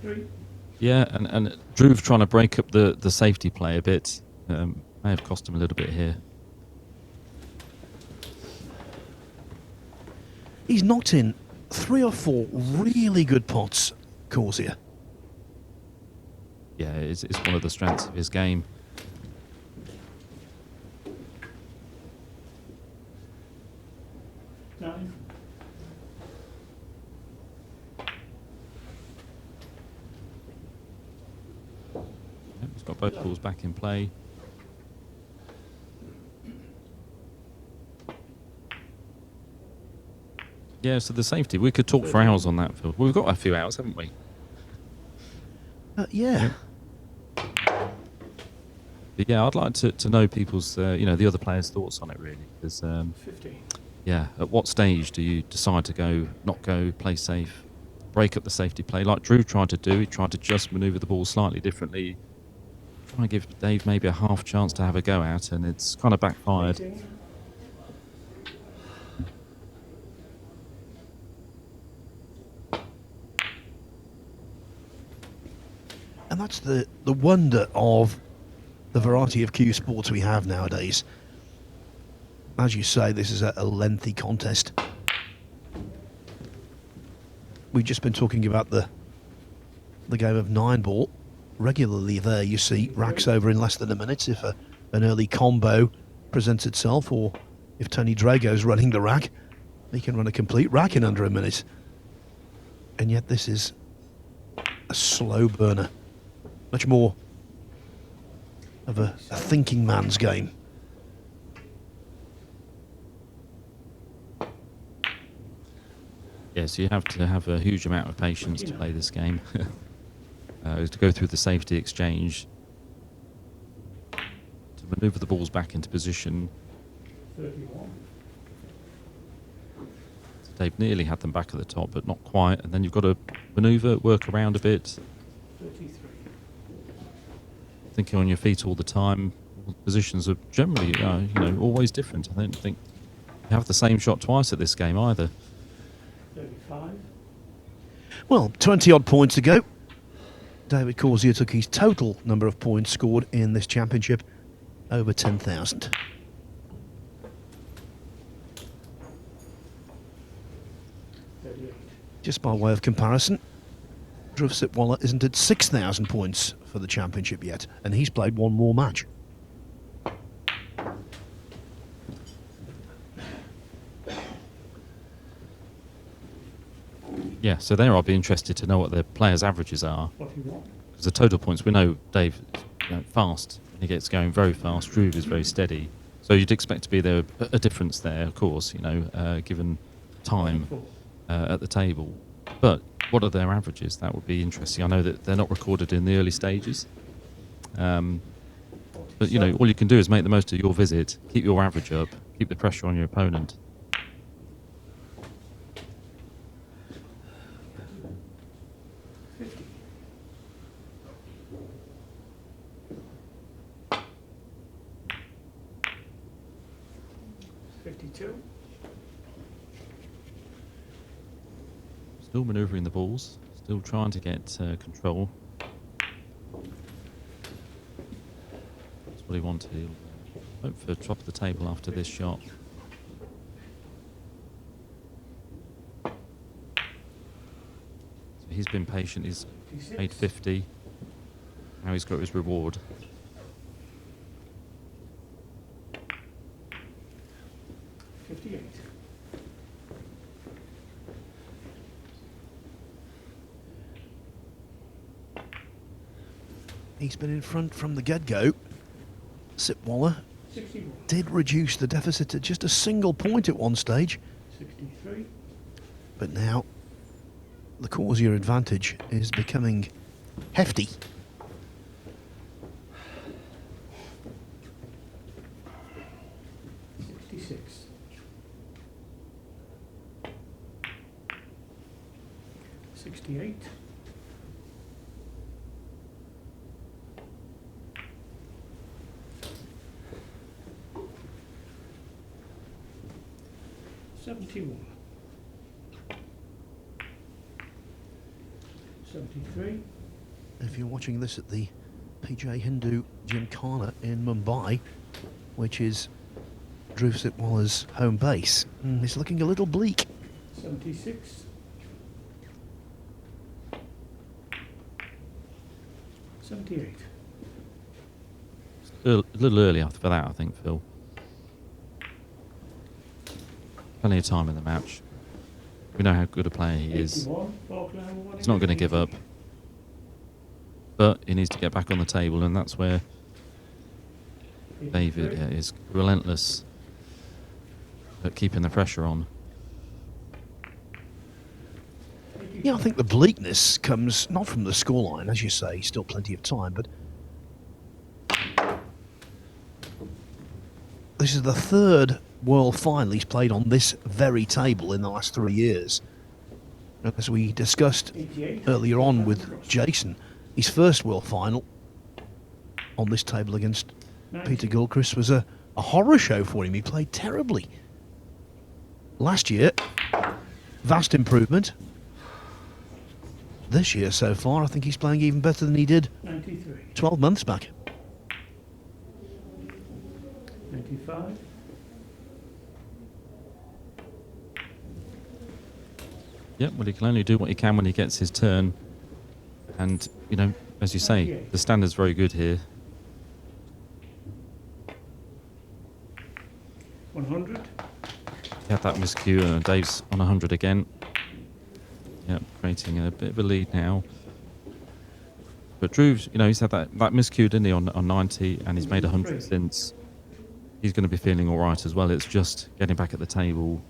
3. Yeah, and Dhruv trying to break up the safety play a bit may have cost him a little bit here. He's knocked in 3 or 4 really good pots, Causier. Yeah, it's one of the strengths of his game. Nine. Yeah, he's got both balls back in play. Yeah, so the safety, we could talk for hours on that, Phil. We've got a few hours, haven't we? Yeah. But yeah, I'd like to know people's, the other players' thoughts on it, really. Because, 15. yeah, at what stage do you decide to go, not go, play safe, break up the safety play, like Dhruv tried to do? He tried to just manoeuvre the ball slightly differently, try and give Dave maybe a half chance to have a go at, and it's kind of backfired. 18. And that's the wonder of the variety of cue sports we have nowadays. As you say, this is a lengthy contest. We've just been talking about the game of 9-ball. Regularly there you see racks over in less than a minute if an early combo presents itself, or if Tony Drago's running the rack, he can run a complete rack in under a minute. And yet this is a slow burner. Much more of a thinking man's game. Yes, you have to have a huge amount of patience to play this game. To go through the safety exchange, to manoeuvre the balls back into position. 31. So Dave nearly had them back at the top, but not quite. And then you've got to manoeuvre, work around a bit. 33. Thinking on your feet all the time. Positions are generally, always different. I don't think you have the same shot twice at this game either. 35. Well, 20 odd points to go. David Causier took his total number of points scored in this championship over 10,000. Just by way of comparison, Dhruv Sitwala isn't at 6,000 points for the championship yet, and he's played one more match. Yeah, so there I'll be interested to know what the players' averages are. 41. Because the total points, we know Dave is fast. He gets going very fast. Dhruv is very steady. So you'd expect to be there a difference there, of course, given time at the table. But what are their averages? That would be interesting. I know that they're not recorded in the early stages. But, all you can do is make the most of your visit, keep your average up, keep the pressure on your opponent. Still manoeuvring the balls, still trying to get control. That's what he wanted. He'll hope for top of the table after this shot. So he's been patient, he's made 50. Now he's got his reward. He's been in front from the get-go. Sitwala did reduce the deficit to just a single point at one stage. 63. But now the Causier advantage is becoming hefty. If you're watching this at the PJ Hindu Gymkhana in Mumbai, which is Dhruv Sitwala's home base, it's looking a little bleak. 76. 78. A little early after that, I think, Phil. Plenty of time in the match. We know how good a player he is. He's not going to give up. But he needs to get back on the table, and that's where David is relentless at keeping the pressure on. Yeah, I think the bleakness comes not from the scoreline, as you say, still plenty of time, but this is the third World Final he's played on this very table in the last 3 years. As we discussed earlier on with Jason, his first World Final on this table against Peter Gilchrist was a horror show for him. He played terribly. Last year, vast improvement. This year so far, I think he's playing even better than he did 93. 12 months back. 95. Yeah, well, he can only do what he can when he gets his turn. And, you know, as you say, the standard's very good here. 100. He had that miscue, and Dave's on 100 again. Yeah, creating a bit of a lead now. But Dhruv, you know, he's had that miscue, didn't he, on 90, and he's made 100 since. He's going to be feeling all right as well. It's just getting back at the table,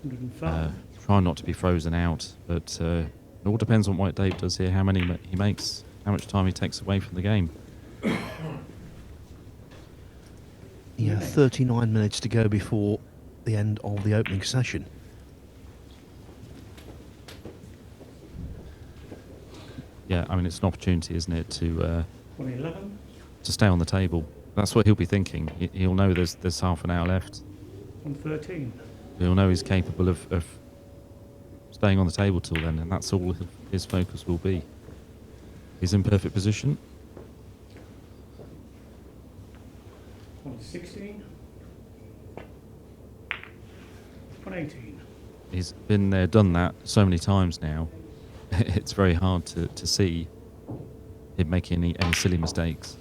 105. trying not to be frozen out. But it all depends on what Dave does here, how many he makes, how much time he takes away from the game. Yeah, 39 minutes to go before the end of the opening session. Yeah, I mean, it's an opportunity, isn't it, to 111. stay on the table. That's what he'll be thinking. He'll know there's half an hour left. 113. He'll know he's capable of staying on the table till then, and that's all his focus will be. He's in perfect position. 116. 118. He's been there, done that so many times now. It's very hard to see him making any silly mistakes.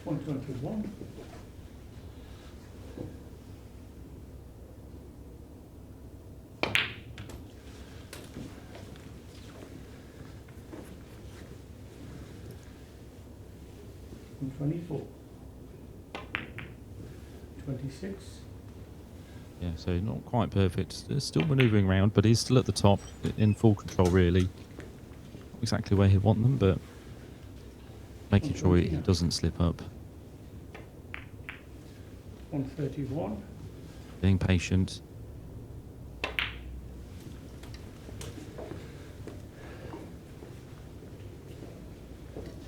One 121. And 24. 26. Yeah, so not quite perfect. Still manoeuvring around, but he's still at the top, in full control, really. Not exactly where he'd want them, but making sure he doesn't slip up. 131. Being patient.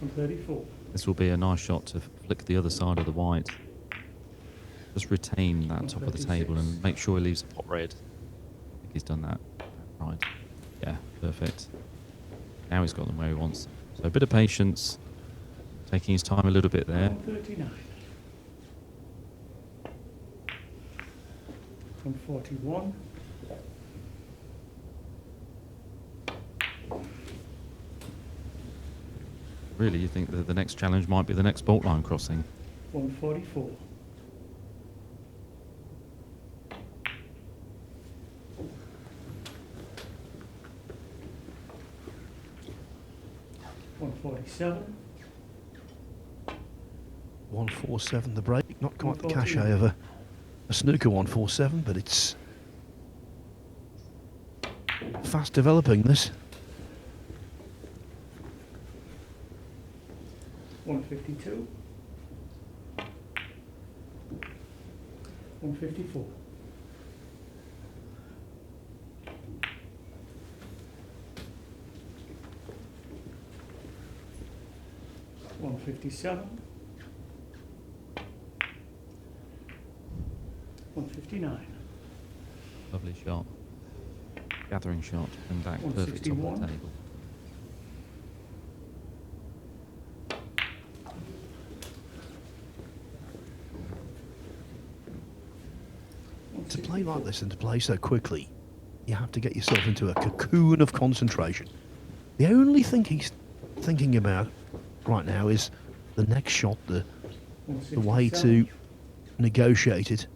134. This will be a nice shot to flick the other side of the white. Just retain that top of the table and make sure he leaves the pot red. I think he's done that right. Yeah, perfect. Now he's got them where he wants. So a bit of patience, taking his time a little bit there. 139. 141. Really, you think that the next challenge might be the next bolt line crossing? 144. 147. 147 the break, not quite the cachet of a snooker 147, but it's fast developing this. 152. 154. 157. 159. Lovely shot. Gathering shot and back perfect top of 161. the table. To play like this and to play so quickly, you have to get yourself into a cocoon of concentration. The only thing he's thinking about right now is the next shot, the way to negotiate it.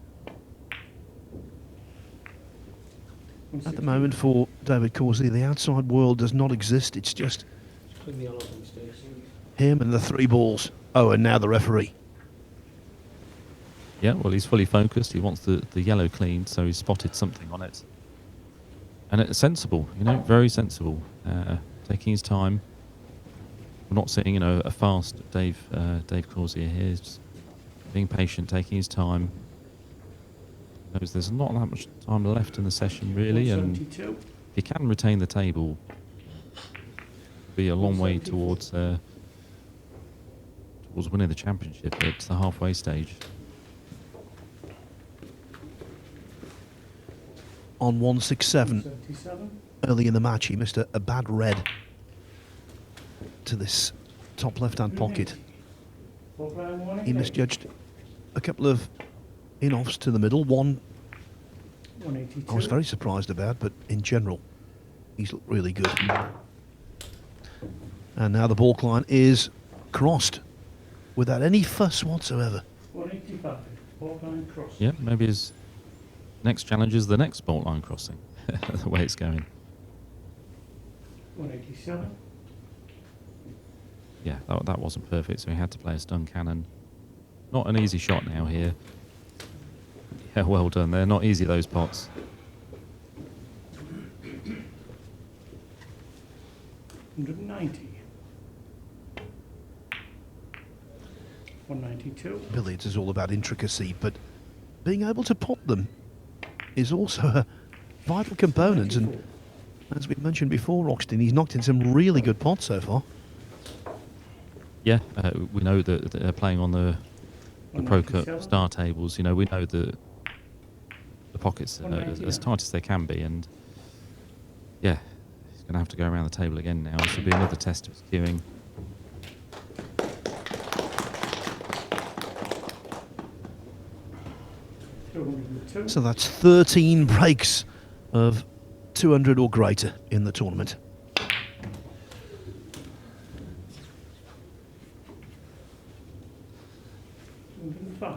At the moment for David Causier, the outside world does not exist. It's just him and the three balls. Oh, and now the referee. Yeah, well, he's fully focused. He wants the yellow cleaned, so he's spotted something on it. And it's sensible, you know, very sensible. Taking his time. We're not seeing, you know, a fast Dave Causier here. He's just being patient, taking his time. Knows there's not that much time left in the session, really, and 172. if he can retain the table, it'll be a long way towards winning the championship at the halfway stage. On 167 177. early in the match, he missed a bad red to this top left-hand pocket. Ball player 188. He misjudged a couple of in-offs to the middle. One 182. I was very surprised about, but in general, he's looked really good. And now the ball line is crossed without any fuss whatsoever. 185. Ball line cross. Yeah, maybe his next challenge is the next bolt line crossing, the way it's going. 187. Yeah, that wasn't perfect, so he had to play a stun cannon. Not an easy shot now here. Yeah, well done. They're not easy, those pots. $190. 192. Billiards is all about intricacy, but being able to pot them is also a vital component. And as we mentioned before, Roxton, he's knocked in some really good pots so far. Yeah, we know that they're playing on the Pro Cup 197. star tables. You know, we know that the pockets are as tight as they can be, and yeah, he's going to have to go around the table again now. This will be another test of his queuing. So that's 13 breaks of 200 or greater in the tournament.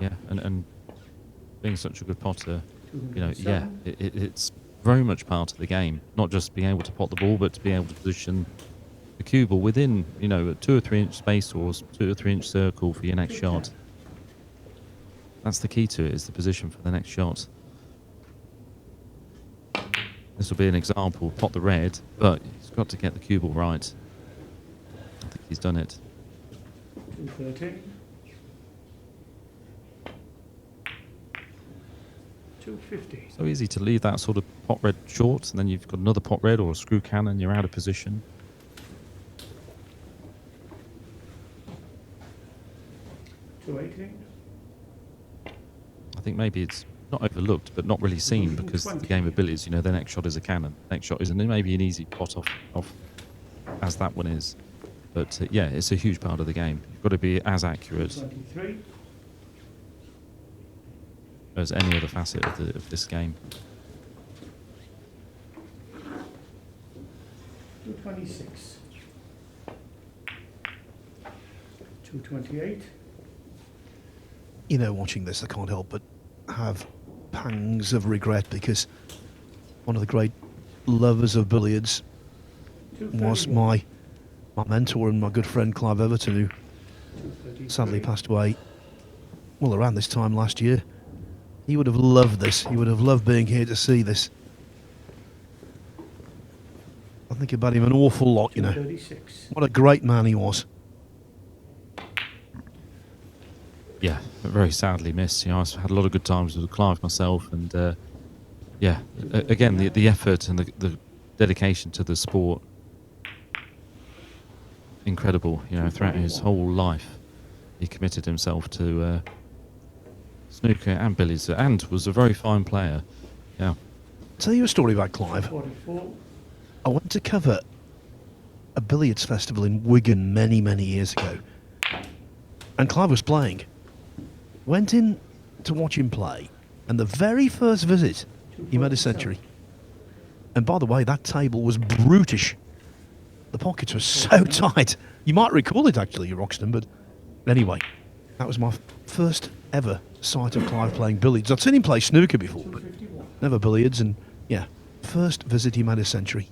Yeah, and being such a good potter, you know, yeah, it's very much part of the game. Not just being able to pot the ball, but to be able to position the cue ball within, you know, a 2 or 3 inch space or 2 or 3 inch circle for your next shot. That's the key to it, is the position for the next shot. This will be an example, pot the red, but he's got to get the cue ball right. I think he's done it. 230. 250. So easy to leave that sort of pot red short, and then you've got another pot red or a screw cannon, you're out of position. 280. I think maybe it's not overlooked, but not really seen, because the game of billiards, you know, the next shot is a cannon. Next shot is maybe an easy pot off as that one is. But yeah, it's a huge part of the game. You've got to be as accurate 23. as any other facet of this game. 226. 228. You know, watching this, I can't help but have pangs of regret, because one of the great lovers of billiards was my mentor and my good friend Clive Everton, who sadly passed away, well, around this time last year. He would have loved this. He would have loved being here to see this. I think about him an awful lot, you know. 236. What a great man he was. Yeah, very sadly missed. You know, I've had a lot of good times with Clive myself, and yeah, again, the effort and the dedication to the sport, incredible. You know, throughout his whole life, he committed himself to snooker and billiards, and was a very fine player. Yeah. Tell you a story about Clive. 44. I went to cover a billiards festival in Wigan many, many years ago, and Clive was playing. Went in to watch him play, and the very first visit, he made a century. And by the way, that table was brutish. The pockets were so tight. You might recall it, actually, Roxton, but anyway, that was my first ever sight of Clive playing billiards. I'd seen him play snooker before, but 251. never billiards, and yeah, first visit he made a century.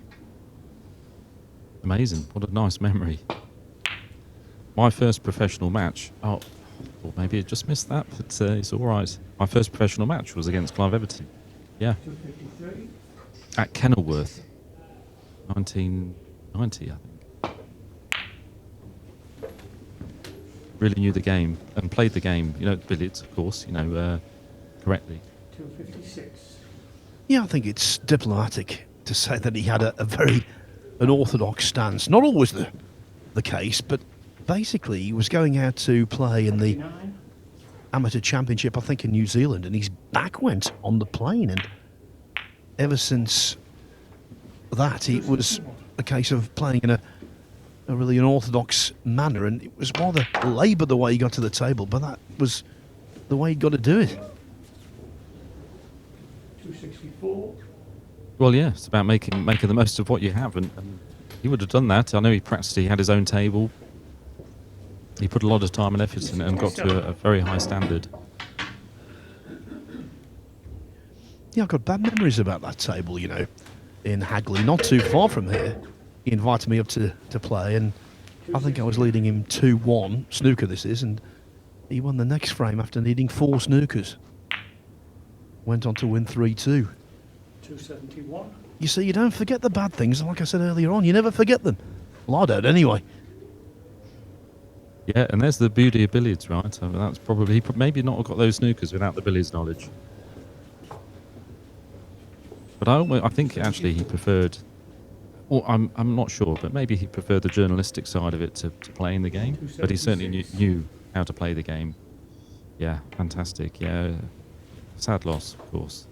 Amazing. What a nice memory. My first professional match, Or maybe it just missed that, but it's all right. My first professional match was against Clive Everton. Yeah. 253. At Kenilworth. 1990, I think. Really knew the game and played the game, billiards, of course, correctly. 256. Yeah, I think it's diplomatic to say that he had a very unorthodox stance. Not always the case, but basically he was going out to play in the 59. amateur championship, I think, in New Zealand, and his back went on the plane. And ever since that, it was a case of playing in a really unorthodox manner, and it was rather laboured the way he got to the table, but that was the way he got to do it. 264. Well, yeah, it's about making the most of what you have, and he would have done that. I know he practiced, he had his own table. He put a lot of time and effort in it and got to a very high standard. Yeah, I've got bad memories about that table, in Hagley, not too far from here. He invited me up to play, and I think I was leading him 2-1, snooker this is, and he won the next frame after needing 4 snookers. Went on to win 3-2. 271. You see, you don't forget the bad things, like I said earlier on. You never forget them. Well, I don't anyway. Yeah, and there's the beauty of billiards, right? I mean, that's probably, he maybe not have got those snookers without the billiards knowledge. But I think actually he preferred, or I'm not sure, but maybe he preferred the journalistic side of it to playing the game. But he certainly knew how to play the game. Yeah, fantastic. Yeah, sad loss, of course.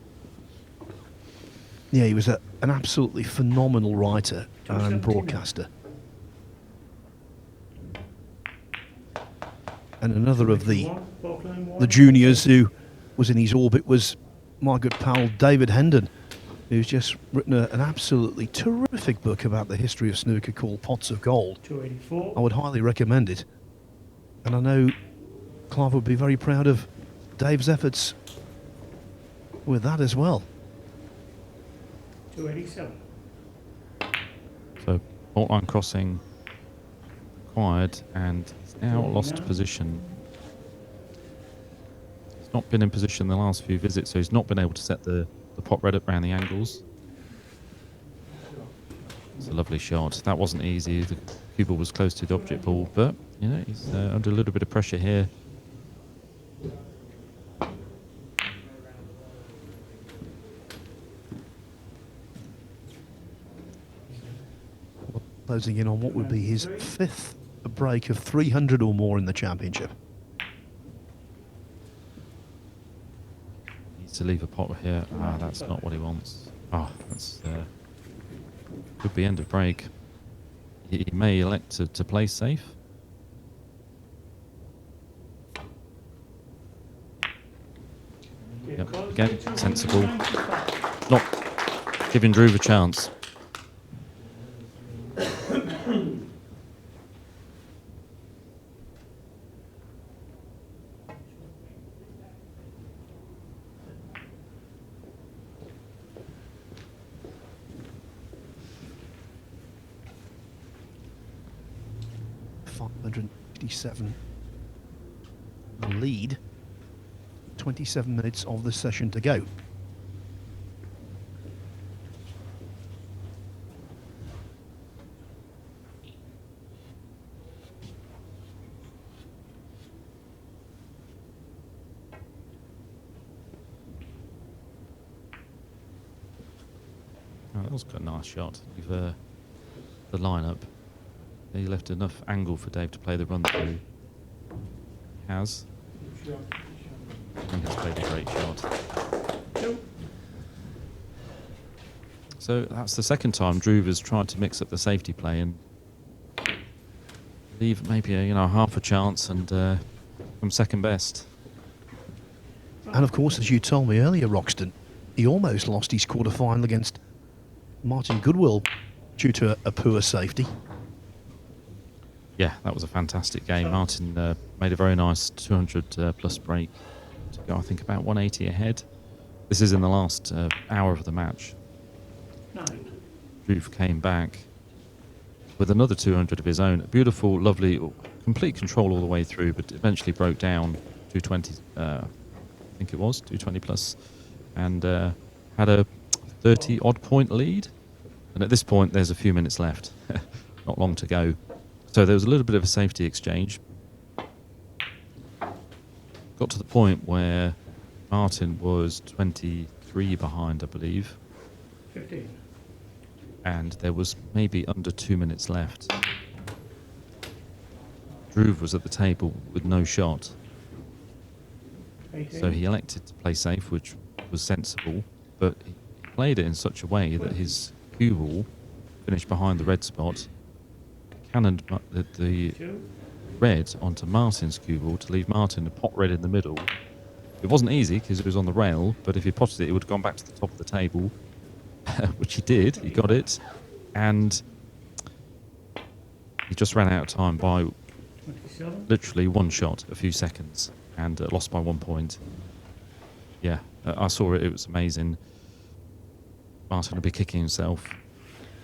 Yeah, he was an absolutely phenomenal writer and broadcaster. And another of the juniors who was in his orbit was my good pal David Hendon, who's just written an absolutely terrific book about the history of snooker called Pots of Gold. 284. I would highly recommend it. And I know Clive would be very proud of Dave's efforts with that as well. 287. So, fault line crossing acquired, and he's now lost position. He's not been in position the last few visits, so he's not been able to set the pot red up around the angles. It's a lovely shot. That wasn't easy. The cue ball was close to the object ball, but he's under a little bit of pressure here. Closing in on what would be his 5th break of 300 or more in the championship. Needs to leave a pot here. Ah, that's not what he wants. Ah, that's could be end of break. He may elect to play safe. Yep, again, sensible. Not giving Dhruv a chance. Lead. 27 minutes of the session to go. Oh, that was quite a nice shot. With the lineup. He left enough angle for Dave to play the run through. He has. And he's played a great shot. So that's the second time Dhruv has tried to mix up the safety play and leave maybe half a chance and from second best. And of course, as you told me earlier, Roxton, he almost lost his quarter-final against Martin Goodwill due to a poor safety. Yeah, that was a fantastic game. Martin made a very nice 200 plus break to go, I think, about 180 ahead. This is in the last hour of the match. 9. Dhruv came back with another 200 of his own. Beautiful, lovely, complete control all the way through, but eventually broke down 220, I think it was, 220 plus, and had a 30 odd point lead. And at this point, there's a few minutes left, not long to go. So there was a little bit of a safety exchange. Got to the point where Martin was 23 behind, I believe. 15. And there was maybe under 2 minutes left. Dhruv was at the table with no shot. 18. So he elected to play safe, which was sensible, but he played it in such a way that his cue ball finished behind the red spot, cannoned the 2. red onto Martin's cue ball to leave Martin a pot red in the middle. It wasn't easy because it was on the rail, but if he potted it, it would have gone back to the top of the table, which he did. He got it, and he just ran out of time by 27. literally one shot, a few seconds, and lost by 1 point. Yeah, I saw it. It was amazing. Martin would be kicking himself.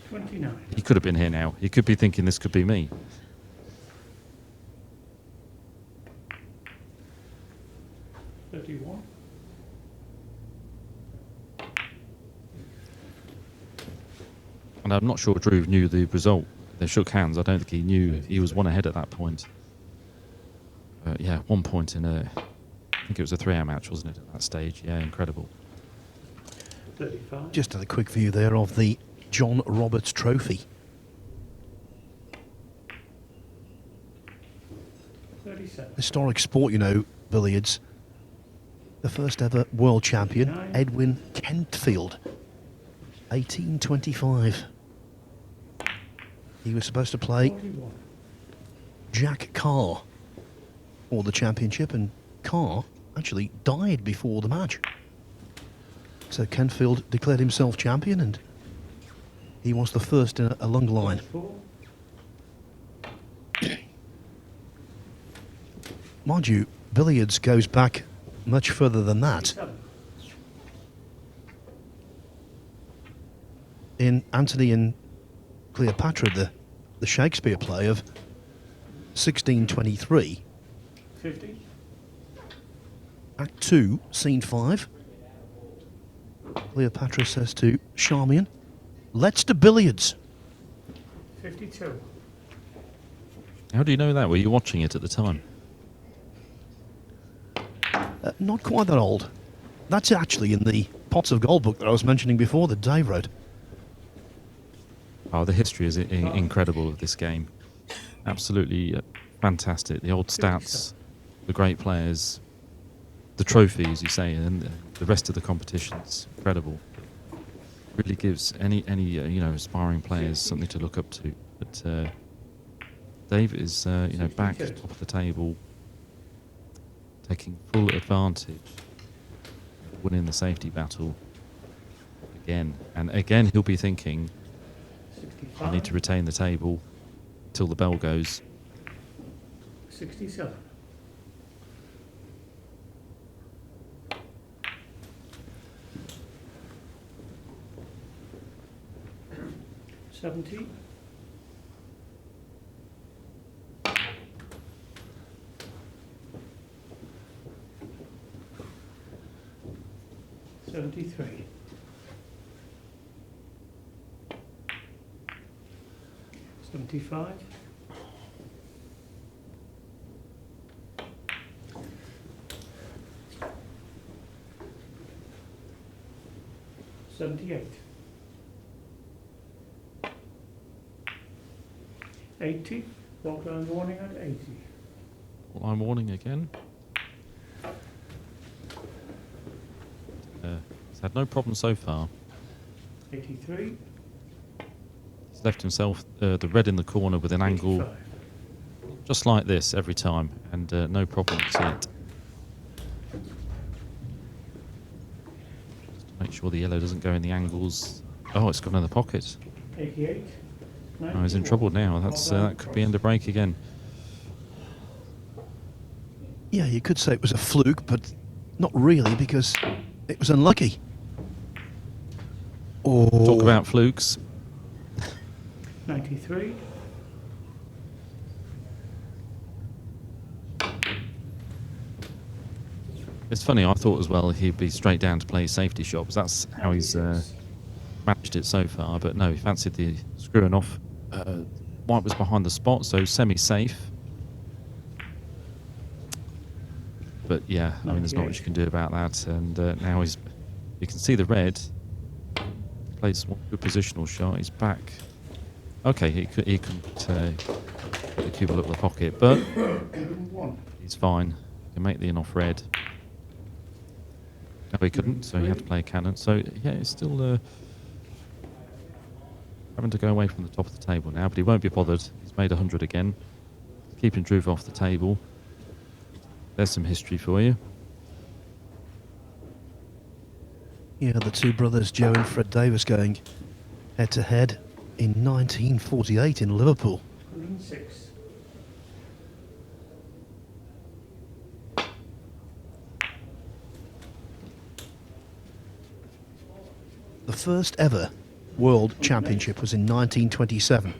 29. He could have been here now. He could be thinking this could be me. 31. And I'm not sure Dhruv knew the result. They shook hands. I don't think he knew he was one ahead at that point. Yeah, 1 point in a... I think it was a 3-hour match, wasn't it, at that stage? Yeah, incredible. 35. Just a quick view there of the John Roberts Trophy. 37. Historic sport, you know, billiards. The first ever world champion, Nine. Edwin Kentfield, 1825. He was supposed to play 41. Jack Carr for the championship, and Carr actually died before the match. So Kentfield declared himself champion, and he was the first in a long line. 4. Mind you, billiards goes back much further than that. 7. In Antony and Cleopatra, the Shakespeare play of 1623, 50. Act 2, Scene 5, Cleopatra says to Charmian, "Let's do billiards." 52. How do you know that? Were you watching it at the time? Not quite that old. That's actually in the Pots of Gold book that I was mentioning before that Dave wrote. Oh, the history is incredible of this game. Absolutely fantastic. The old stats, the great players, the trophies, you say, and the rest of the competitions. Incredible. Really gives any aspiring players something to look up to. But Dave is back top of the table, taking full advantage, winning the safety battle again. And again, he'll be thinking, I need to retain the table till the bell goes. 67. 70. 73. 75. 78. 80. Walk line warning at 80. Line warning again. He's had no problem so far. 83. He's left himself the red in the corner with an angle 85. just like this every time, and no problems yet. Just to make sure the yellow doesn't go in the angles. Oh, it's gone in the pocket. 88. Oh, he's in trouble now. That could be end of break again. Yeah, you could say it was a fluke, but not really, because it was unlucky. Oh. Talk about flukes. 93. It's funny, I thought as well he'd be straight down to play safety shots. That's how he's managed it so far. But no, he fancied the screwing off. White was behind the spot, so semi-safe. But yeah, I mean, there's not much you can do about that. And now you can see the red. Plays one good positional shot. He's back. Okay, he couldn't put the cue ball up the pocket, but he's fine. He can make the in-off red. No, he couldn't, so he had to play a cannon. So yeah, he's still having to go away from the top of the table now, but he won't be bothered. He's made 100 again, keeping Dhruv off the table. There's some history for you. Yeah, the two brothers, Joe and Fred Davis, going head-to-head in 1948 in Liverpool. Green 6. The first ever World Championship was in 1927.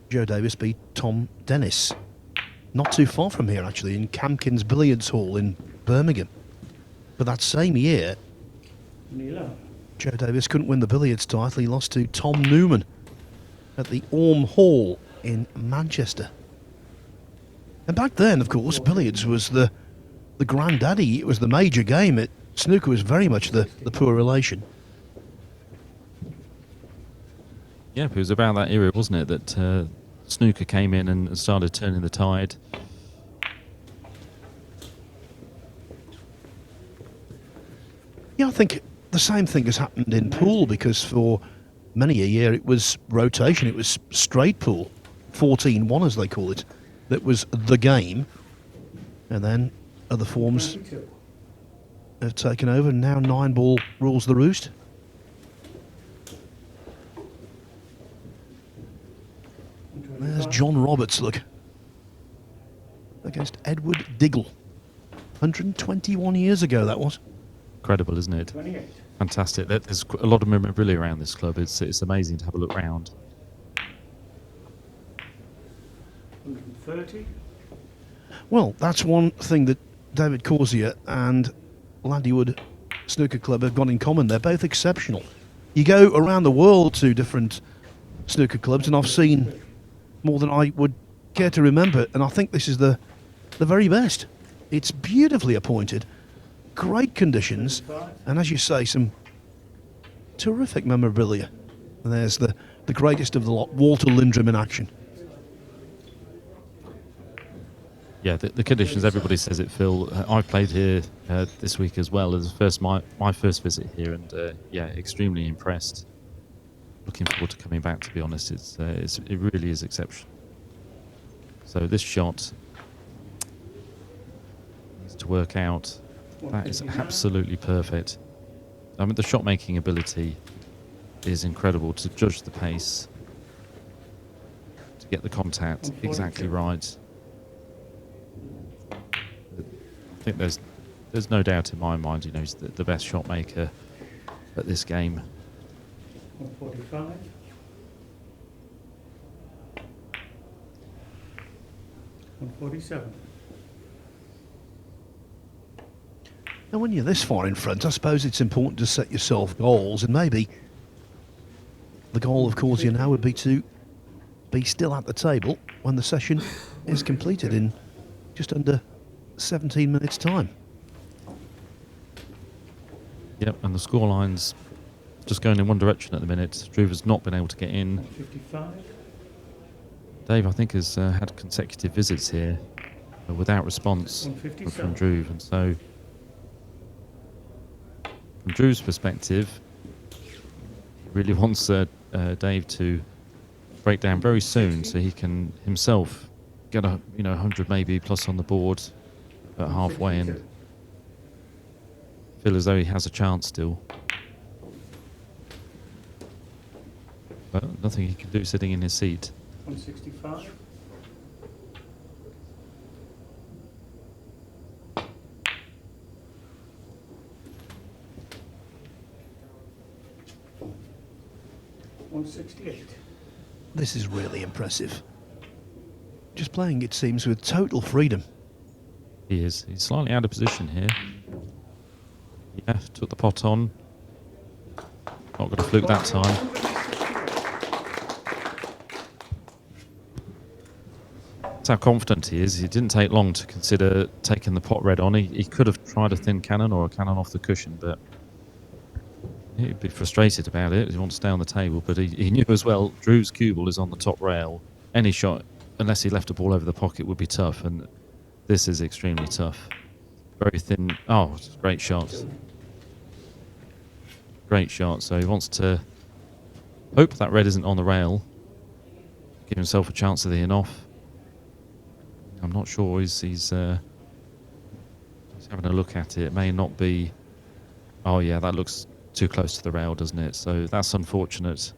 Joe Davis beat Tom Dennis. Not too far from here, actually, in Campkins Billiards Hall in Birmingham. But that same year, Nila. Joe Davis couldn't win the billiards title. He lost to Tom Newman at the Orme Hall in Manchester. And back then, of course, billiards was the granddaddy. It was the major game. Snooker was very much the poor relation. Yeah, it was about that era, wasn't it, that snooker came in and started turning the tide. Yeah, I think the same thing has happened in pool, because for many a year it was rotation, it was straight pool, 14-1 as they call it, that was the game. And then other forms 92. have taken over, and now 9-ball rules the roost. There's John Roberts, look, against Edward Diggle. 121 years ago that was. Incredible, isn't it? 28. Fantastic. There's a lot of memorabilia around this club. It's amazing to have a look round. 130. Well, that's one thing that David Causier and Landywood Snooker Club have got in common. They're both exceptional. You go around the world to different snooker clubs, and I've seen more than I would care to remember, and I think this is the very best. It's beautifully appointed, great conditions, and as you say, some terrific memorabilia. And there's the greatest of the lot, Walter Lindrum in action. Yeah, the conditions, everybody says it, Phil. I've played here this week as well. As my first visit here, and yeah, extremely impressed. Looking forward to coming back, to be honest. It really is exceptional. So this shot needs to work out. That is absolutely perfect. I mean, the shot making ability is incredible, to judge the pace, to get the contact exactly right. I think there's no doubt in my mind, you know, he's the best shot maker at this game. 145. 147. Now, when you're this far in front, I suppose it's important to set yourself goals, and maybe the goal of Causier now would be to be still at the table when the session is completed in just under 17 minutes' time. Yep, and the scoreline's just going in one direction at the minute. Dhruv has not been able to get in. 155. Dave, I think, has had consecutive visits here without response from Dhruv, and so from Drew's perspective, he really wants Dave to break down very soon, so he can himself get 100 maybe plus on the board at halfway, and feel as though he has a chance still. But nothing he can do sitting in his seat. 165. $168. This is really impressive. Just playing, it seems, with total freedom. He is. He's slightly out of position here. Yeah, took the pot on. Not going to fluke that time. That's how confident he is. He didn't take long to consider taking the pot red on. He could have tried a thin cannon or a cannon off the cushion, but he'd be frustrated about it. He wants to stay on the table, but he knew as well Dhruv's cue ball is on the top rail. Any shot, unless he left a ball over the pocket, would be tough, and this is extremely tough. Very thin. Oh, it's a great shot. Great shot. So he wants to hope that red isn't on the rail. Give himself a chance of the in-off. I'm not sure he's having a look at it. It may not be... Oh yeah, that looks too close to the rail, doesn't it? So that's unfortunate.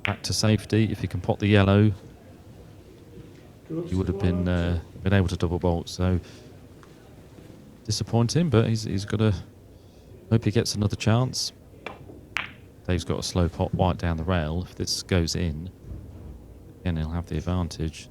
Back to safety. If he can pot the yellow, he would have been able to double bolt. So disappointing, but he's got to hope he gets another chance. Dave's got a slow pot white down the rail. If this goes in, then he'll have the advantage.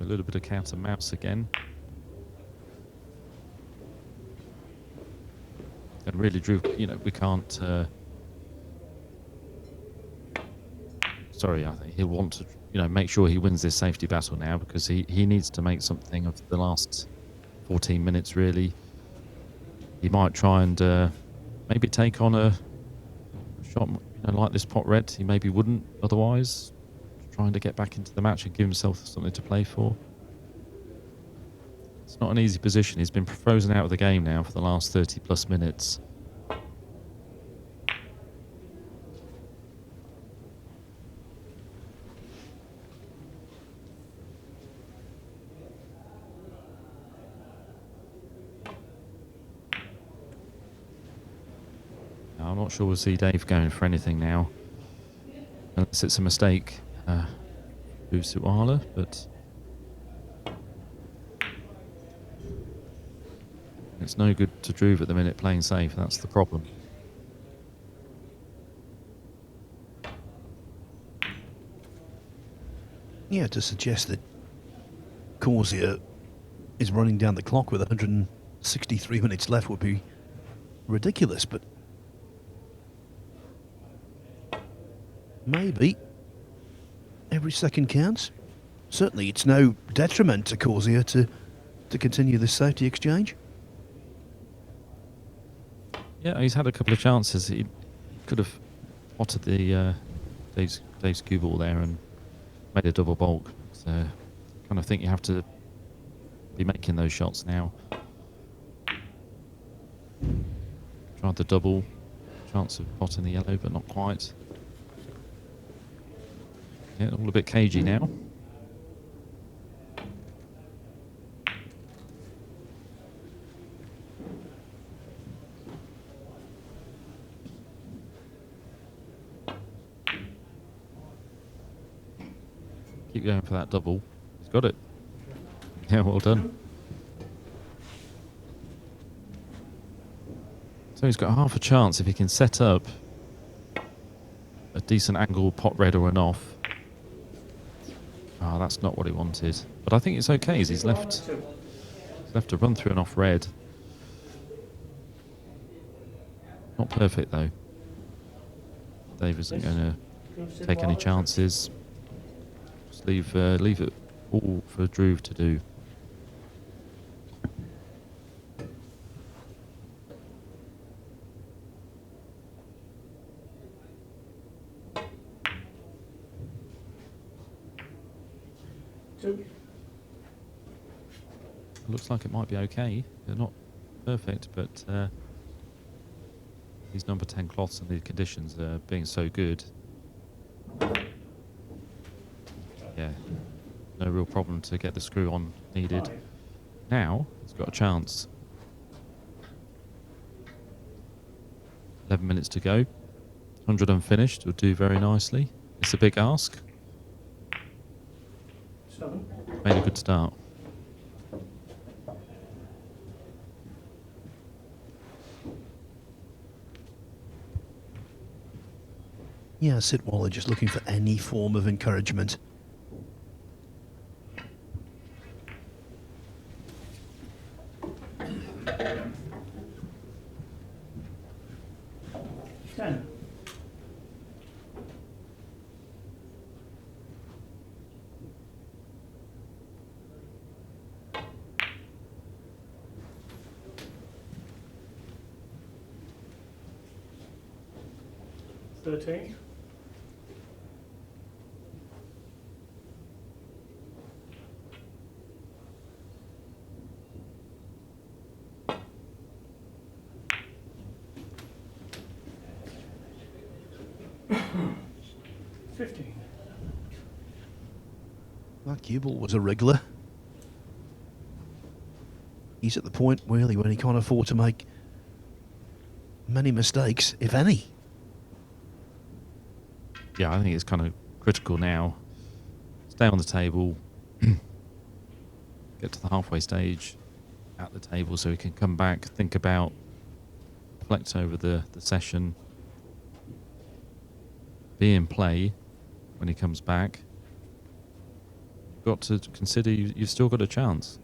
A little bit of counter mouse again. And really, Dhruv, you know, we can't... sorry, I think he'll want to, you know, make sure he wins this safety battle now, because he needs to make something of the last 14 minutes, really. He might try and maybe take on a shot, you know, like this pot red. He maybe wouldn't otherwise. Trying to get back into the match and give himself something to play for. It's not an easy position. He's been frozen out of the game now for the last 30 plus minutes. Now, I'm not sure we'll see Dave going for anything now, unless it's a mistake. Sitwala, but it's no good to Dhruv at the minute playing safe. That's the problem. Yeah, to suggest that Causier is running down the clock with 163 minutes left would be ridiculous, but maybe every second counts. Certainly it's no detriment to Causier to continue this safety exchange. Yeah, he's had a couple of chances. He could have potted the Dave's cue ball there and made a double bulk. So I kind of think you have to be making those shots now. Tried the double. Chance of potting the yellow, but not quite. Yeah, all a bit cagey now. Keep going for that double. He's got it. Yeah, well done. So he's got half a chance if he can set up a decent angle pot red or an off. Oh, that's not what he wanted. But I think it's okay, as he's left to run through an off red. Not perfect though. Dave isn't going to take any chances. Just leave it all for Dhruv to do. Looks like it might be okay. They're not perfect, but these number 10 cloths and the conditions being so good. Yeah, no real problem to get the screw on needed. Now, he's got a chance. 11 minutes to go. 100 unfinished will do very nicely. It's a big ask. Made a good start. Yeah, Sitwala just looking for any form of encouragement. Ten. $13. $15. That cue ball was a wriggler. He's at the point, really, when he can't afford to make many mistakes, if any. Yeah, I think it's kind of critical now. Stay on the table, get to the halfway stage at the table so he can come back, think about, reflect over the session, be in play when he comes back. You've got to consider you've still got a chance.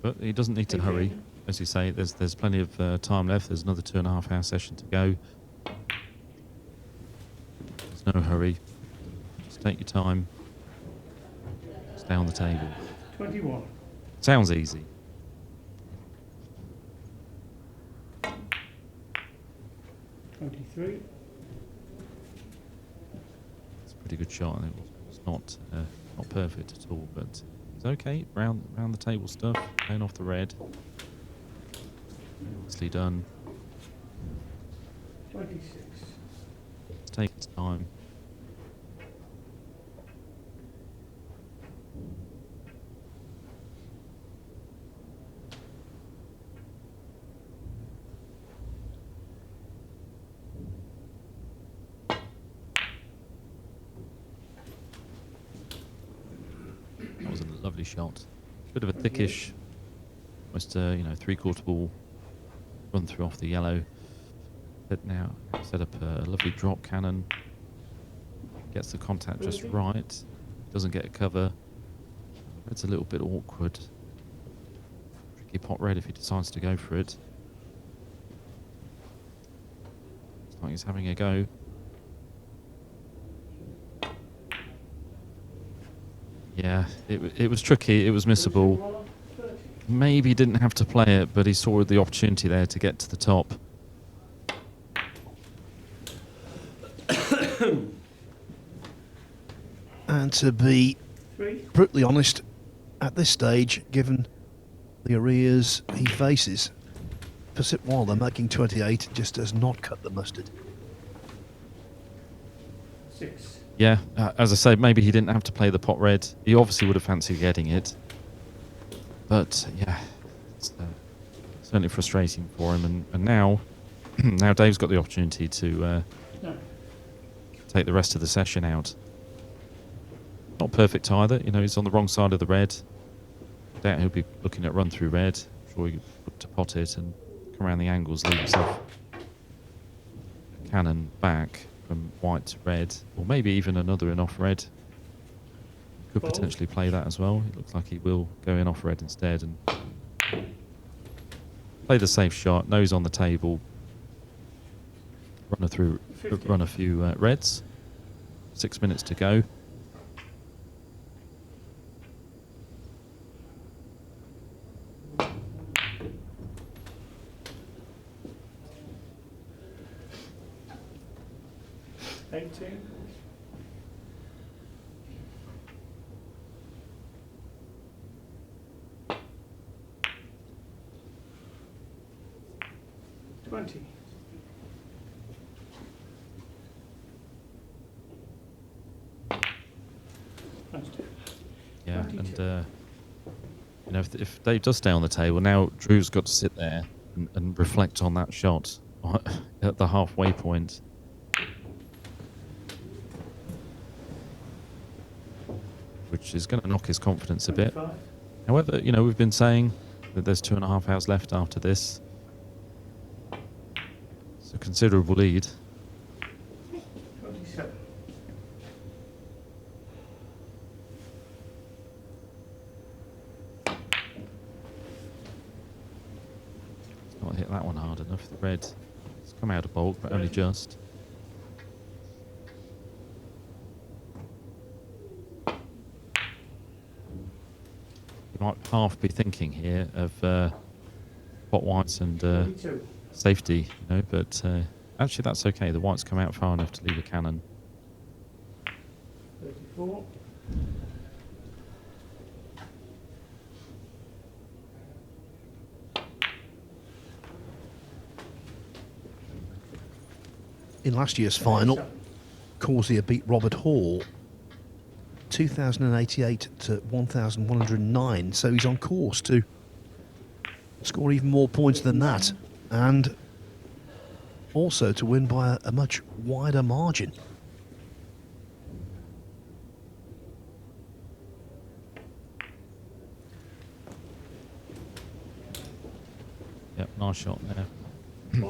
But he doesn't need to hurry. As you say, there's plenty of time left. There's another 2.5 hour session to go. There's no hurry. Just take your time. Stay on the table. 21. Sounds easy. 23. It's a pretty good shot, and it was not perfect at all, but it's okay. Round the table stuff, playing off the red. Nicely done. 26. Let's take its time. That was a lovely shot. Bit of a thickish, almost 3/4 ball run through off the yellow. But now set up a lovely drop cannon. Gets the contact just right. Doesn't get a cover. It's a little bit awkward. Tricky pot red if he decides to go for it. Looks like he's having a go. Yeah, it was tricky. It was missable. Maybe he didn't have to play it, but he saw the opportunity there to get to the top. And to be brutally honest, at this stage, given the arrears he faces, for Sitwala, making 28 just does not cut the mustard. 6. Yeah, as I say, maybe he didn't have to play the pot red. He obviously would have fancied getting it. But, yeah, it's certainly frustrating for him. And now, now Dave's got the opportunity to take the rest of the session out. Not perfect either. You know, he's on the wrong side of the red. I doubt he'll be looking at run through red. I'm sure he could look to pot it and come around the angles, leave himself a cannon back from white to red, or maybe even another in off red. Could potentially play that as well. It looks like he will go in off red instead and play the safe shot. Nose on the table. Run a few reds. 6 minutes to go. Yeah, and if Dave does stay on the table, now Drew's got to sit there and reflect on that shot. at the halfway point. Which is going to knock his confidence a bit. 25. However, you know, we've been saying that there's 2.5 hours left after this. It's a considerable lead. 27. Not hit that one hard enough. The red has come out of bulk, but only just. You might half be thinking here of pot whites and 22. safety, you know, but actually that's okay. The whites come out far enough to leave a cannon. 34. In last year's final, 37. Causier beat Robert Hall 2,088 to 1,109, so he's on course to score even more points than that, and also to win by a much wider margin. Yep, nice shot there.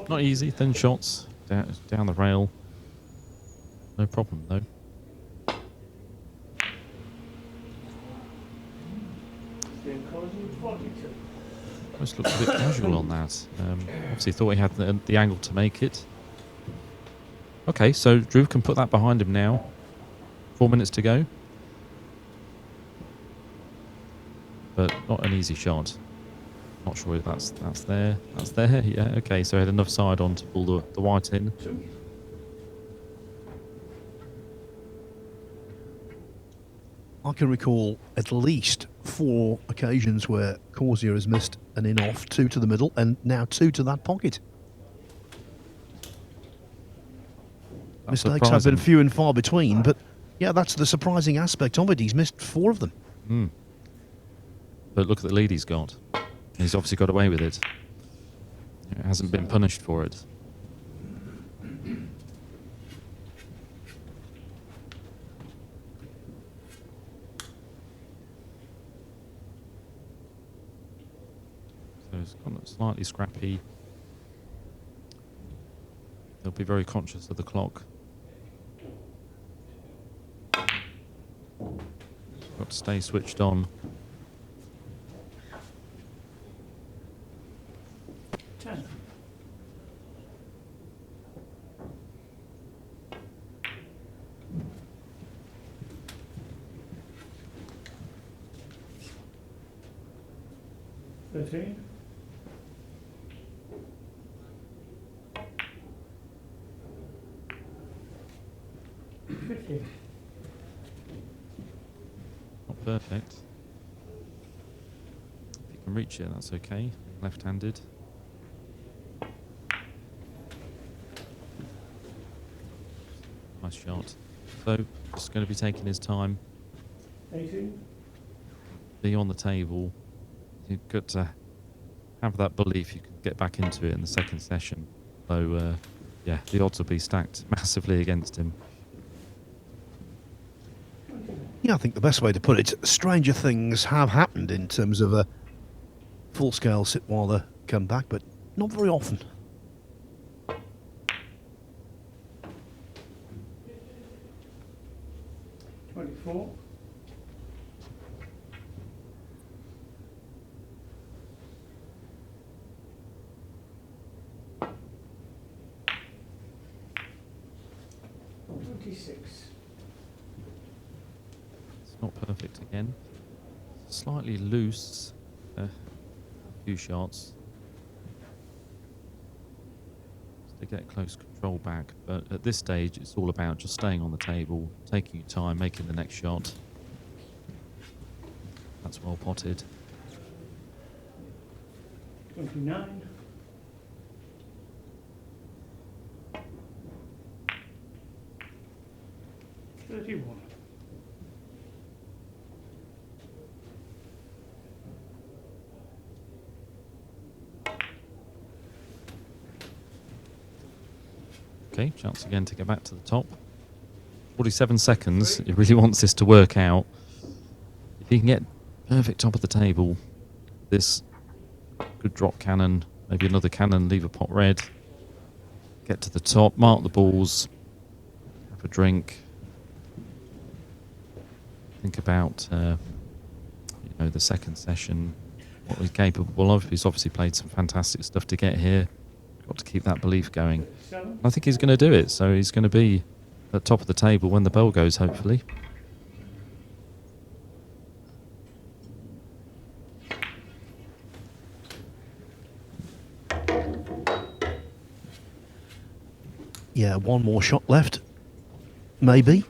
Not easy, thin shots down the rail. No problem though. Then Causier, 42. Almost looks a bit casual on that. Obviously thought he had the angle to make it. Okay, so Dhruv can put that behind him now. 4 minutes to go. But not an easy shot. Not sure if that's there. That's there. Yeah, okay, so he had enough side on to pull the white in. 2. I can recall at least 4 occasions where Causier has missed an in-off, 2 to the middle, and now 2 to that pocket. That's Mistakes have been surprising. few and far between, but yeah, that's the surprising aspect of it. He's missed 4 of them. But look at the lead he's got. He's obviously got away with it. He hasn't been punished for it. So it's gone slightly scrappy. They'll be very conscious of the clock. Got to stay switched on. 10. Thirteen. 15. Not perfect. If you can reach it, that's okay. Left-handed. Nice shot. So, just going to be taking his time. 18. Be on the table. You've got to have that belief you can get back into it in the second session. So, yeah, the odds will be stacked massively against him. Yeah, I think the best way to put it, stranger things have happened in terms of a full-scale Sitwala comeback, but not very often. Twenty-four. 26. It's not perfect again. Slightly loose. A few shots. To get close control back, but at this stage it's all about just staying on the table, taking your time, making the next shot. That's well potted. 29. 31. Okay, chance again to get back to the top. 47 seconds. He really wants this to work out. If he can get perfect top of the table, this good drop cannon, maybe another cannon, leave a pot red, get to the top, mark the balls, have a drink, think about the second session, what he's capable of. He's obviously played some fantastic stuff to get here. Got to keep that belief going. I think he's going to do it, so he's going to be at top of the table when the bell goes, hopefully. Yeah, one more shot left, maybe.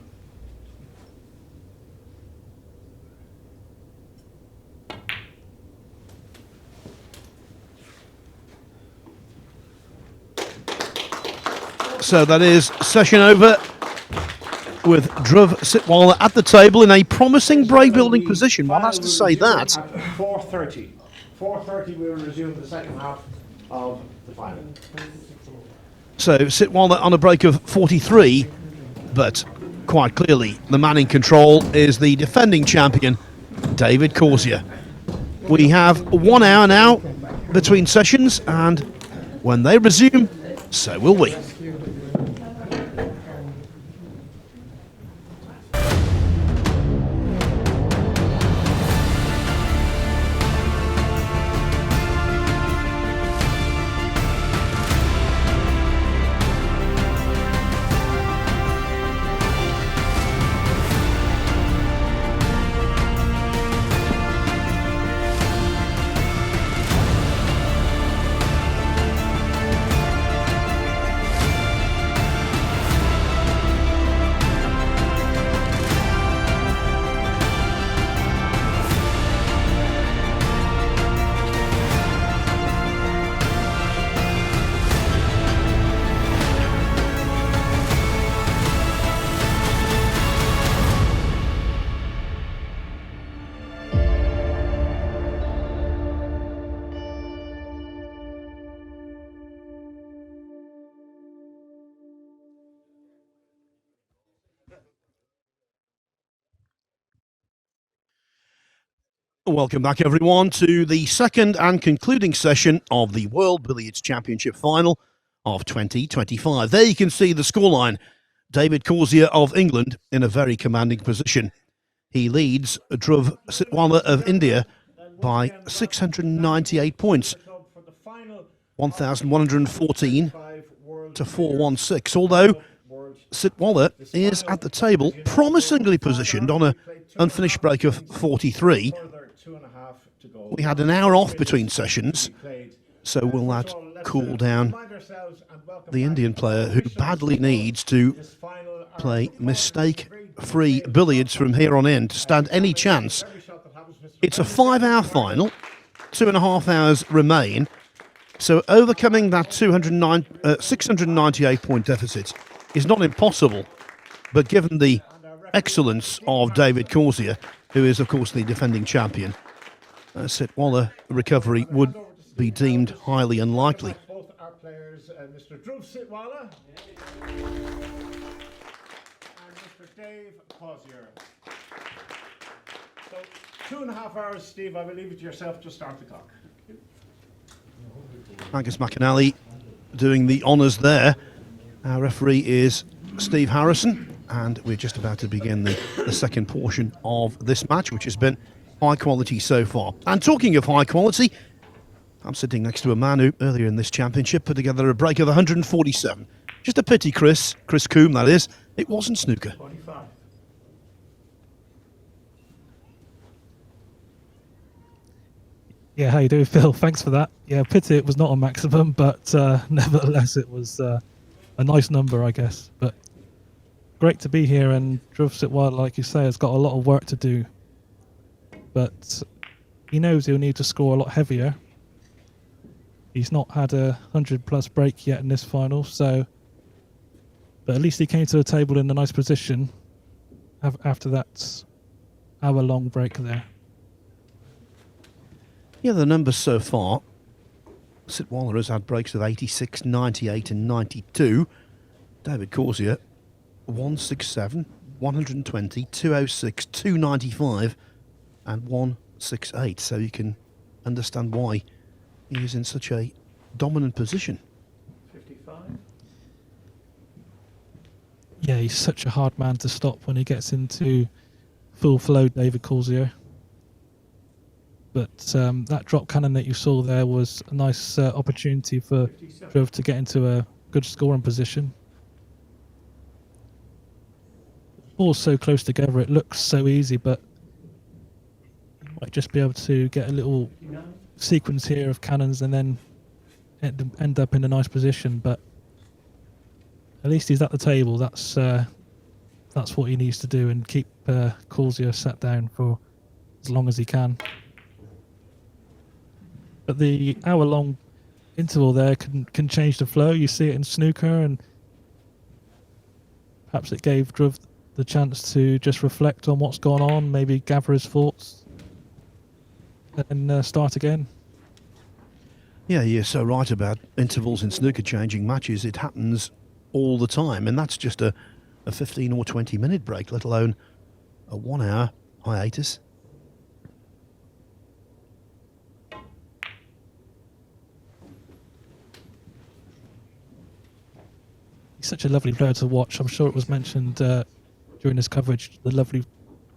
So that is session over with Dhruv Sitwala at the table in a promising break building position. One has to say that. At 4:30. 4:30 we will resume the second half of the final. So Sitwala on a break of 43, but quite clearly the man in control is the defending champion, David Causier. We have 1 hour now between sessions, and when they resume, so will we. Welcome back, everyone, to the second and concluding session of the World Billiards Championship Final of 2025. There you can see the scoreline. David Causier of England in a very commanding position. He leads Dhruv Sitwala of India by 698 points, 1,114 to 416. Although Sitwala is at the table, promisingly positioned on an unfinished break of 43. We had an hour off between sessions, so will that cool down the Indian player who badly needs to play mistake-free billiards from here on in to stand any chance. It's a 5-hour final, 2.5 hours remain, so overcoming that 698-point deficit is not impossible, but given the excellence of David Causier, who is, of course, the defending champion, Sitwala recovery would be deemed highly unlikely. Both our players, Mr. Dhruv Sitwala and Mr. Dave Causier. So 2.5 hours, Steve. I will leave it to yourself to start the clock. Angus McAnally doing the honours there. Our referee is Steve Harrison, and we're just about to begin the second portion of this match, which has been high quality so far. And talking of high quality, I'm sitting next to a man who earlier in this championship put together a break of 147. Just a pity, Chris Coombe, that is, it wasn't snooker. 25. Yeah, how you doing, Phil? Thanks for that. Yeah, pity it was not a maximum, but nevertheless it was a nice number, I guess. But great to be here, and Dhruv Sitwala, like you say, has got a lot of work to do. But he knows he'll need to score a lot heavier. He's not had a 100-plus break yet in this final, so... But at least he came to the table in a nice position after that hour-long break there. Yeah, the numbers so far. Sitwala has had breaks of 86, 98 and 92. David Causier, 167, 120, 206, 295, and 168. So you can understand why he is in such a dominant position. 55. Yeah, he's such a hard man to stop when he gets into full flow, David Causier. But that drop cannon that you saw there was a nice opportunity for Dhruv to get into a good scoring position. The ball's so close together, it looks so easy, but you might just be able to get a little 59. sequence here of cannons and then end up in a nice position. But at least he's at the table. That's what he needs to do, and keep Causier sat down for as long as he can. But the hour-long interval there can change the flow. You see it in snooker, and perhaps it gave Dhruv the chance to just reflect on what's gone on, maybe gather his thoughts, and then start again. Yeah, you're so right about intervals in snooker changing matches. It happens all the time, and that's just a 15 or 20 minute break, let alone a 1 hour hiatus. He's such a lovely player to watch. I'm sure it was mentioned during this coverage, the lovely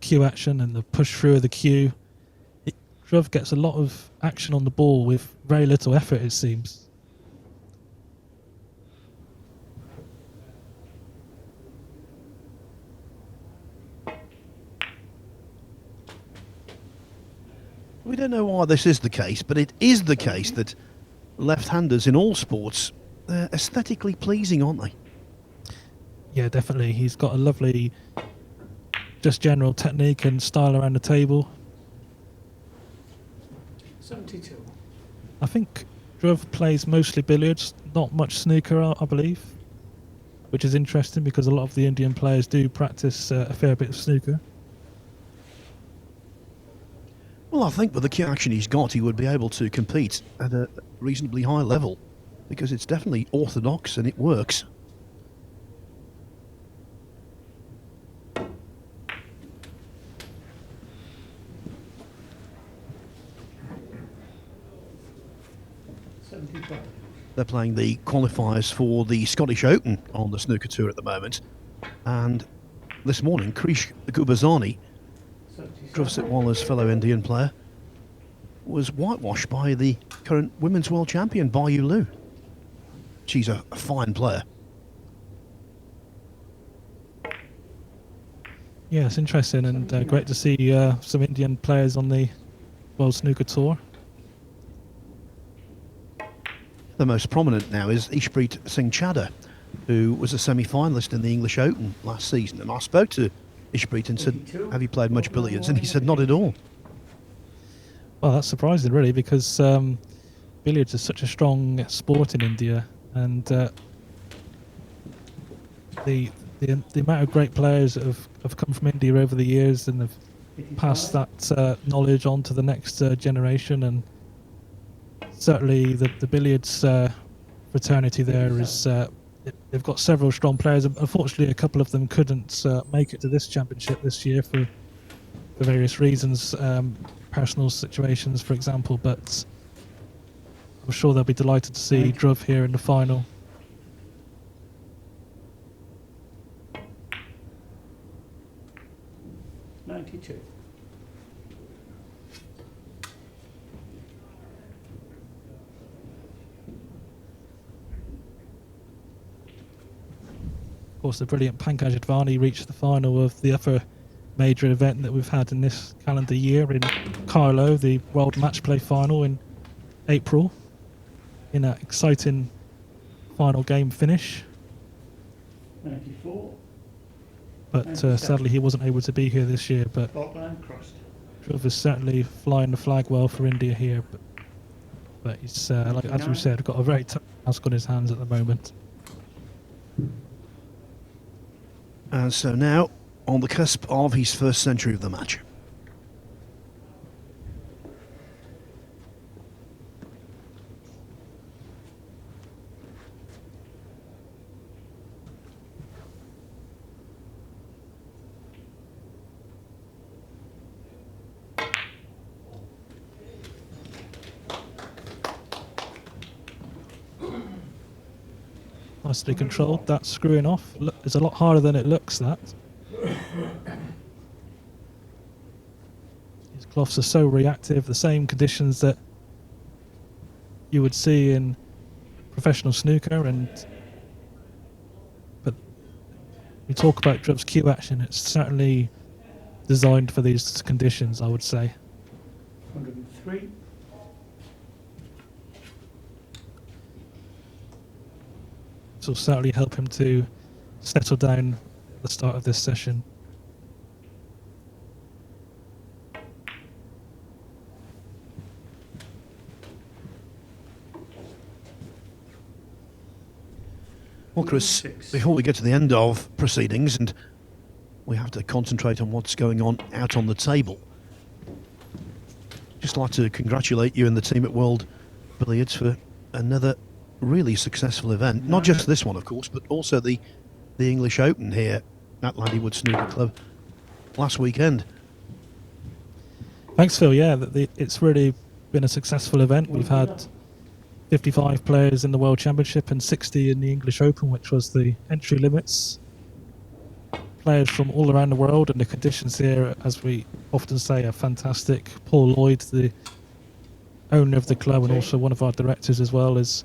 cue action and the push through of the cue. Dhruv gets a lot of action on the ball with very little effort, it seems. We don't know why this is the case, but it is the case that left-handers in all sports, they're aesthetically pleasing, aren't they? Yeah, definitely. He's got a lovely, just general technique and style around the table. 72. I think Dhruv plays mostly billiards, not much snooker, I believe, which is interesting because a lot of the Indian players do practice a fair bit of snooker. Well, I think with the cue action he's got, he would be able to compete at a reasonably high level, because it's definitely orthodox and it works. They're playing the qualifiers for the Scottish Open on the snooker tour at the moment. And this morning, Krish Gubazani, Dhruv Sitwala's fellow Indian player, was whitewashed by the current women's world champion, Bayu Liu. She's a fine player. Yeah, it's interesting and great to see some Indian players on the World Snooker Tour. The most prominent now is Ishpreet Singh Chadha, who was a semi-finalist in the English Open last season. And I spoke to Ishpreet and said, have you played much billiards? And he said, not at all. Well, that's surprising, really, because billiards is such a strong sport in India, and the amount of great players that have come from India over the years and have passed that knowledge on to the next generation, and certainly the billiards fraternity there is they've got several strong players. Unfortunately, a couple of them couldn't make it to this championship this year for various reasons, personal situations, for example. But I'm sure they'll be delighted to see Dhruv here in the final. '92. Of course, the brilliant Pankaj Advani reached the final of the other major event that we've had in this calendar year in Carlo, the World Match Play final in April, in an exciting final game finish. 94. But sadly he wasn't able to be here this year, but Fault line crossed. Dhruv is certainly flying the flag well for India here, but he's, like, as we said, got a very tough task on his hands at the moment. And so now, on the cusp of his first century of the match. nicely controlled. That screwing off is a lot harder than it looks, that. These cloths are so reactive, the same conditions that you would see in professional snooker, but we talk about Dhruv's cue action, it's certainly designed for these conditions, I would say. 103. This will certainly help him to settle down at the start of this session. Well, Chris, before we get to the end of proceedings, and we have to concentrate on what's going on out on the table, just like to congratulate you and the team at World Billiards for another really successful event. Not just this one, of course, but also the English Open here at Landywood Snooker Club last weekend. Thanks, Phil. Yeah, it's really been a successful event. We've had 55 players in the World Championship and 60 in the English Open, which was the entry limits. Players from all around the world, and the conditions here, as we often say, are fantastic. Paul Lloyd, the owner of the club and also one of our directors as well, has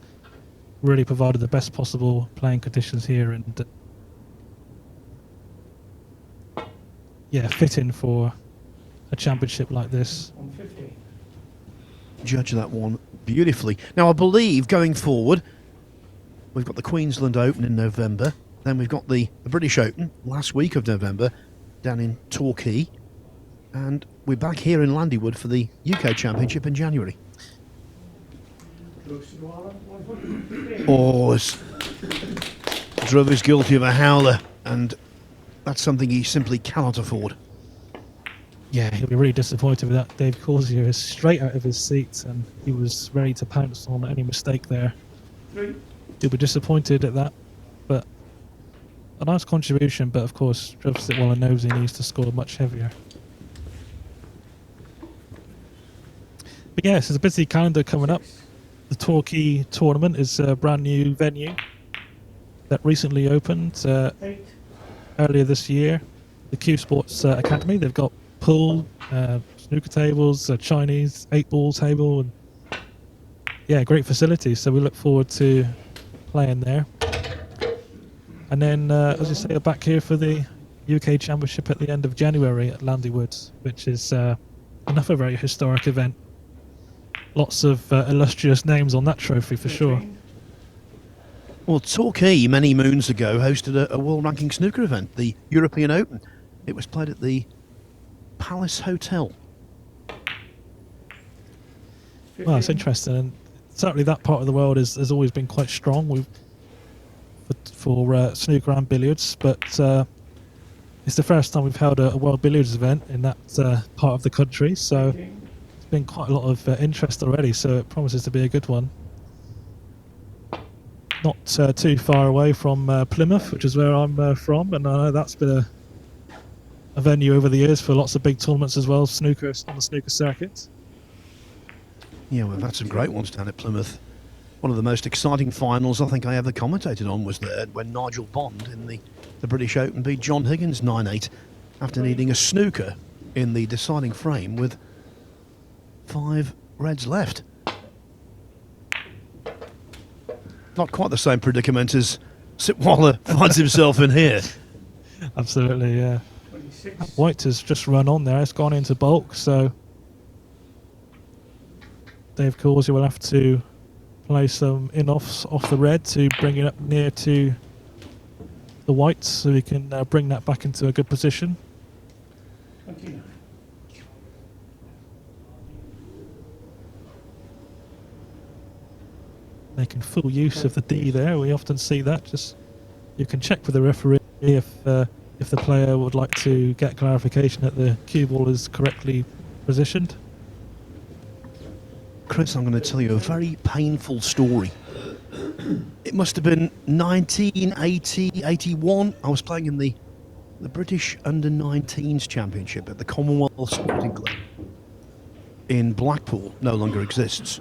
really provided the best possible playing conditions here, and yeah, fitting for a championship like this. 150. Judge that one beautifully. Now, I believe going forward, we've got the Queensland Open in November, then we've got the British Open last week of November down in Torquay, and we're back here in Landywood for the UK Championship in January. Sitwala, 150. Oh, Dhruv is guilty of a howler, and that's something he simply cannot afford. Yeah, he'll be really disappointed with that. Dave Causier is straight out of his seat, and he was ready to pounce on any mistake there. 3. He'll be disappointed at that, but a nice contribution. But of course, Dhruv Sitwala knows he needs to score much heavier. But yes, there's a busy calendar coming up. The Torquay tournament is a brand new venue that recently opened 8. earlier this year. The Q Sports Academy. They've got pool, snooker tables, a Chinese 8-ball table, and yeah, great facilities. So we look forward to playing there. And then, as you say, back here for the UK Championship at the end of January at Landywood, which is another very historic event. Lots of illustrious names on that trophy for sure. Well, Torquay many moons ago hosted a world ranking snooker event, the European Open. It was played at the Palace Hotel. Well, it's interesting, and certainly that part of the world has always been quite strong for snooker and billiards, but it's the first time we've held a World Billiards event in that part of the country, so it's been quite a lot of interest already, so it promises to be a good one. Not too far away from Plymouth, which is where I'm from, and I know that's been a venue over the years for lots of big tournaments as well, snooker on the snooker circuit. Yeah, we've had some great ones down at Plymouth. One of the most exciting finals I think I ever commentated on was there when Nigel Bond in the British Open beat John Higgins 9-8 after needing a snooker in the deciding frame with 5 reds left. Not quite the same predicament as Sitwala finds himself in here. Absolutely, yeah. 26. White has just run on there. It's gone into bulk, so Dave Causier will have to play some in-offs off the red to bring it up near to the white, so he can bring that back into a good position. 29. Making full use of the D there. We often see that. Just you can check with the referee if the player would like to get clarification that the cue ball is correctly positioned. Chris, I'm going to tell you a very painful story. It must have been 1980, 81. I was playing in the British Under-19s Championship at the Commonwealth Sporting Club in Blackpool. No longer exists.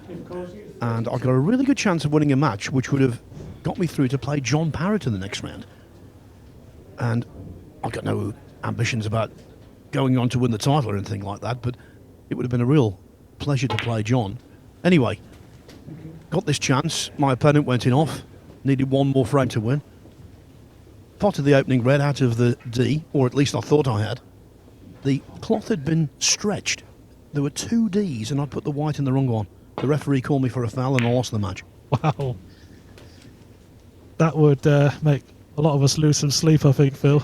And I got a really good chance of winning a match, which would have got me through to play John Parrott in the next round. And I've got no ambitions about going on to win the title or anything like that, but it would have been a real pleasure to play John. Anyway, got this chance. My opponent went in off. Needed one more frame to win. Potted the opening red out of the D, or at least I thought I had. The cloth had been stretched. There were 2 Ds and I'd put the white in the wrong one. The referee called me for a foul and I lost the match. Wow. That would make a lot of us lose some sleep, I think, Phil.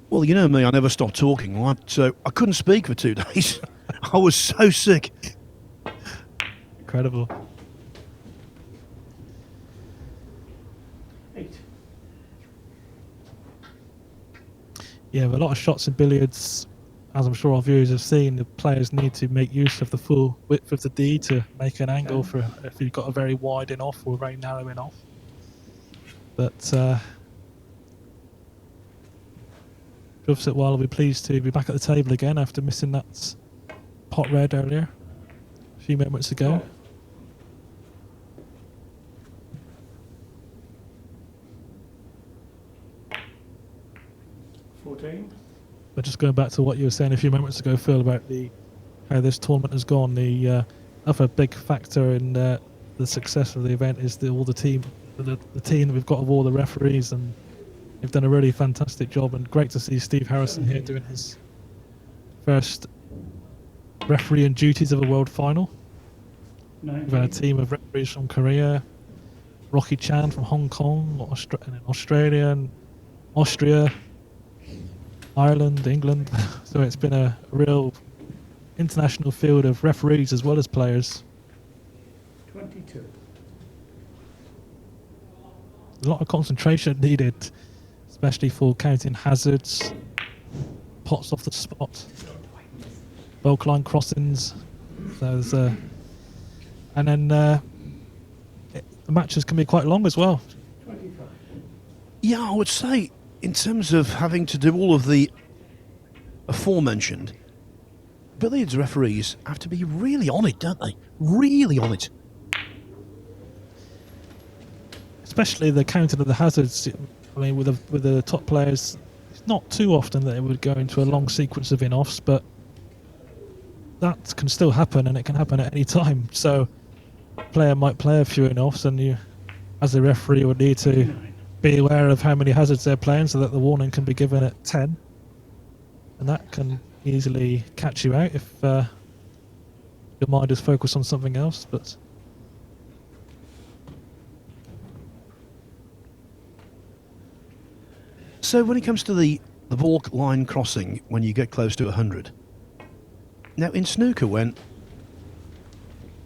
Well, you know me, I never stopped talking, right? So I couldn't speak for 2 days. I was so sick. Incredible. 8. Yeah, but a lot of shots in billiards, as I'm sure our viewers have seen, the players need to make use of the full width of the D to make an angle for if you've got a very wide in off or a very narrow in off. But Dhruv Sitwala will be pleased to be back at the table again after missing that pot red earlier, a few moments ago. 14. But just going back to what you were saying a few moments ago, Phil, about how this tournament has gone, the other big factor in the success of the event is all the team that we've got of all the referees, and they've done a really fantastic job. And great to see Steve Harrison here doing his first refereeing duties of a world final. We've had a team of referees from Korea, Rocky Chan from Hong Kong, Australia, and Austria, Ireland, England. So it's been a real international field of referees as well as players. 22. A lot of concentration needed, especially for counting hazards, pots off the spot, bulk line crossings. So there's and then the matches can be quite long as well. 25. Yeah, I would say, in terms of having to do all of the aforementioned, billiards referees have to be really on it, don't they? Really on it. Especially the counting of the hazards. I mean, with the top players, it's not too often that it would go into a long sequence of in-offs, but that can still happen, and it can happen at any time. So, a player might play a few in-offs, and you, as a referee, would need to be aware of how many hazards they're playing, so that the warning can be given at 10, and that can easily catch you out if your mind is focused on something else. But So when it comes to the balk line crossing, when you get close to 100, now in snooker, when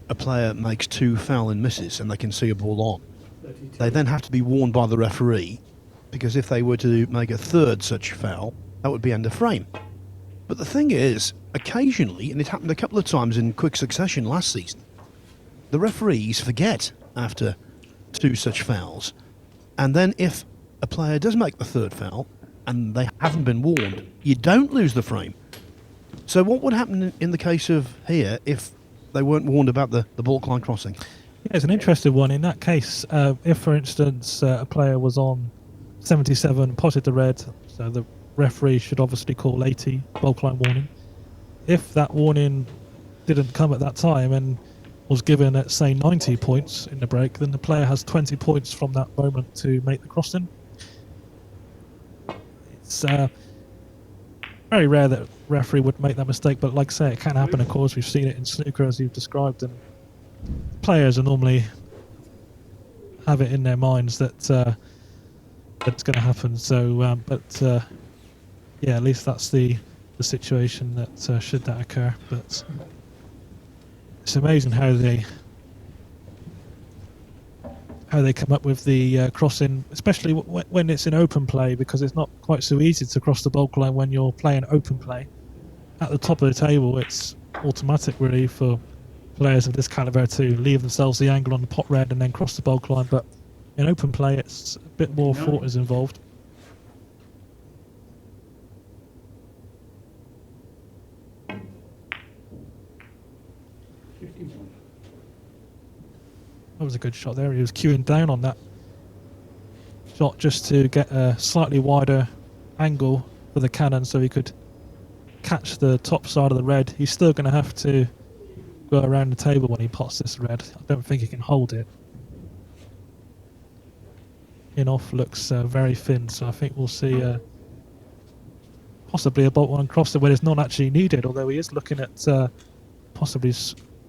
a player makes 2 foul and misses and they can see a ball on, 32. they then have to be warned by the referee, because if they were to make a 3rd such foul, that would be end of frame. But the thing is, occasionally, and it happened a couple of times in quick succession last season, the referees forget after 2 such fouls, and then if a player does make the 3rd foul and they haven't been warned, you don't lose the frame. So what would happen in the case of here if they weren't warned about the balk line crossing? yeah, it's an interesting one. In that case, if, for instance, a player was on 77, potted the red, so the referee should obviously call 80, bulk line warning. If that warning didn't come at that time and was given at, say, 90 points in the break, then the player has 20 points from that moment to make the crossing. It's very rare that a referee would make that mistake, but like I say, it can happen, of course. We've seen it in snooker, as you've described, and players are normally have it in their minds that it's going to happen. So, yeah, at least that's the situation that should that occur. But it's amazing how they come up with the crossing, especially when it's in open play, because it's not quite so easy to cross the bulk line when you're playing open play. At the top of the table, it's automatic really for players of this caliber to leave themselves the angle on the pot red and then cross the bulk line, but in open play it's a bit more thought is involved. That was a good shot there. He was queuing down on that shot just to get a slightly wider angle for the cannon so he could catch the top side of the red. He's still going to have to go around the table when he pots this red. I don't think he can hold it. In-off looks very thin, so I think we'll see possibly a bolt one crosser when it's not actually needed, although he is looking at possibly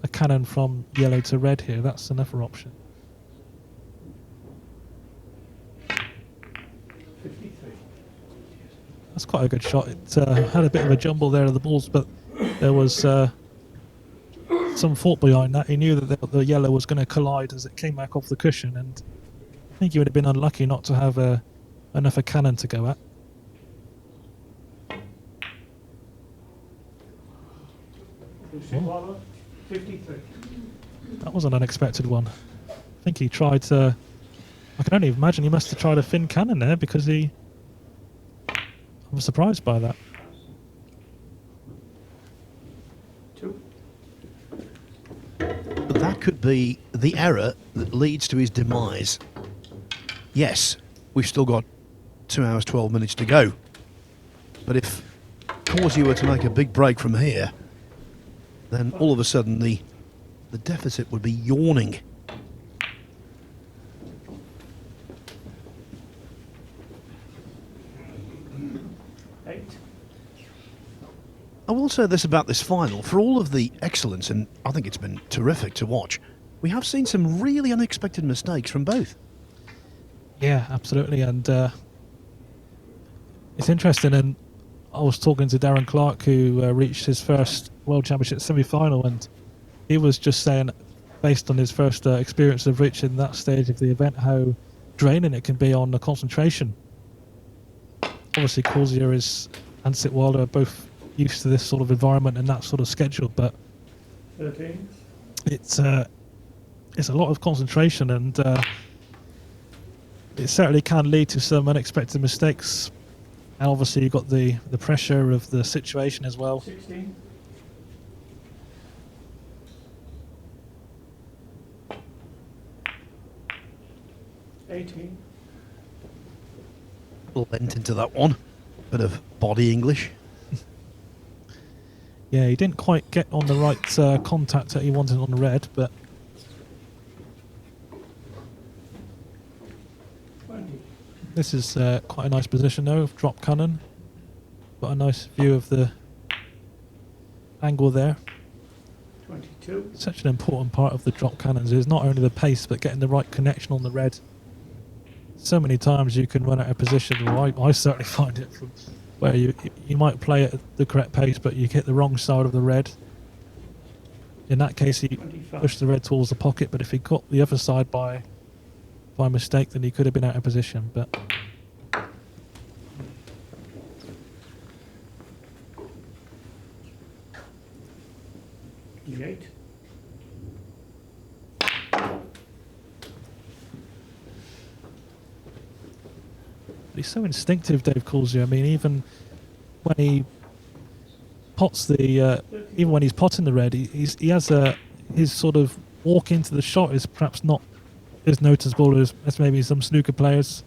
a cannon from yellow to red here. That's another option. 53. That's quite a good shot. It had a bit of a jumble there of the balls, but there was some thought behind that. He knew that the yellow was going to collide as it came back off the cushion, and I think he would have been unlucky not to have enough a cannon to go at. Sitwala, 53. That was an unexpected one. I think he tried to... I can only imagine he must have tried a thin cannon there because he... I was surprised by that. 2. But that could be the error that leads to his demise. Yes, we've still got 2 hours, 12 minutes to go. But if Causier were to make a big break from here, then all of a sudden the deficit would be yawning. I will say this about this final. For all of the excellence, and I think it's been terrific to watch, we have seen some really unexpected mistakes from both. Yeah, absolutely, and it's interesting. And I was talking to Darren Clark, who reached his first World Championship semi-final, and he was just saying, based on his first experience of reaching that stage of the event, how draining it can be on the concentration. Obviously, Causier and Sitwala are both used to this sort of environment and that sort of schedule, but 13. it's a lot of concentration, and it certainly can lead to some unexpected mistakes. And obviously you've got the pressure of the situation as well. 16. Lent into that one. Bit of body English. Yeah, he didn't quite get on the right contact that he wanted on the red, but 20. this is quite a nice position though, of drop cannon. Got a nice view of the angle there. 22. Such an important part of the drop cannons is not only the pace, but getting the right connection on the red. So many times you can run out of position, or I certainly find it, from where you might play it at the correct pace, but you hit the wrong side of the red. In that case, he 25. pushed the red towards the pocket, but if he got the other side by mistake, then he could have been out of position. But 28. he's so instinctive, Dave Causier. I mean, even when he pots the, even when he's potting the red, he has his sort of walk into the shot is perhaps not as noticeable as maybe some snooker players,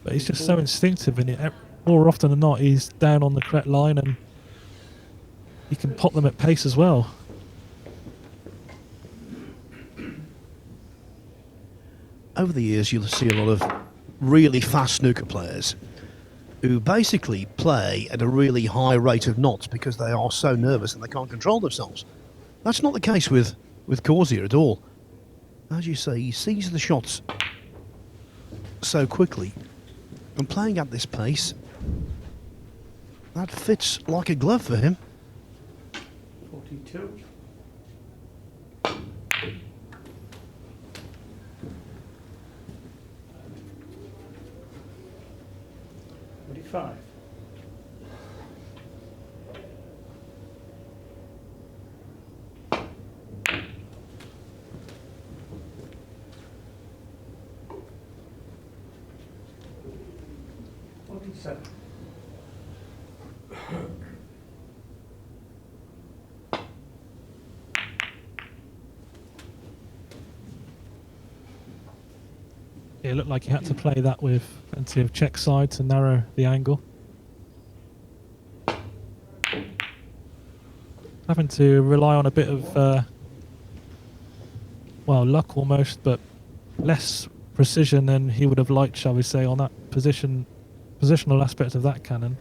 but he's just so instinctive, and more often than not, he's down on the correct line, and he can pot them at pace as well. Over the years, you'll see a lot of really fast snooker players who basically play at a really high rate of knots because they are so nervous and they can't control themselves. That's not the case with Causier at all. As you say, he sees the shots so quickly, and playing at this pace, that fits like a glove for him. 42. 45. Seven. It looked like he had to play that with plenty of check side to narrow the angle. Having to rely on a bit of, well, luck almost, but less precision than he would have liked, shall we say, on that positional aspect of that cannon.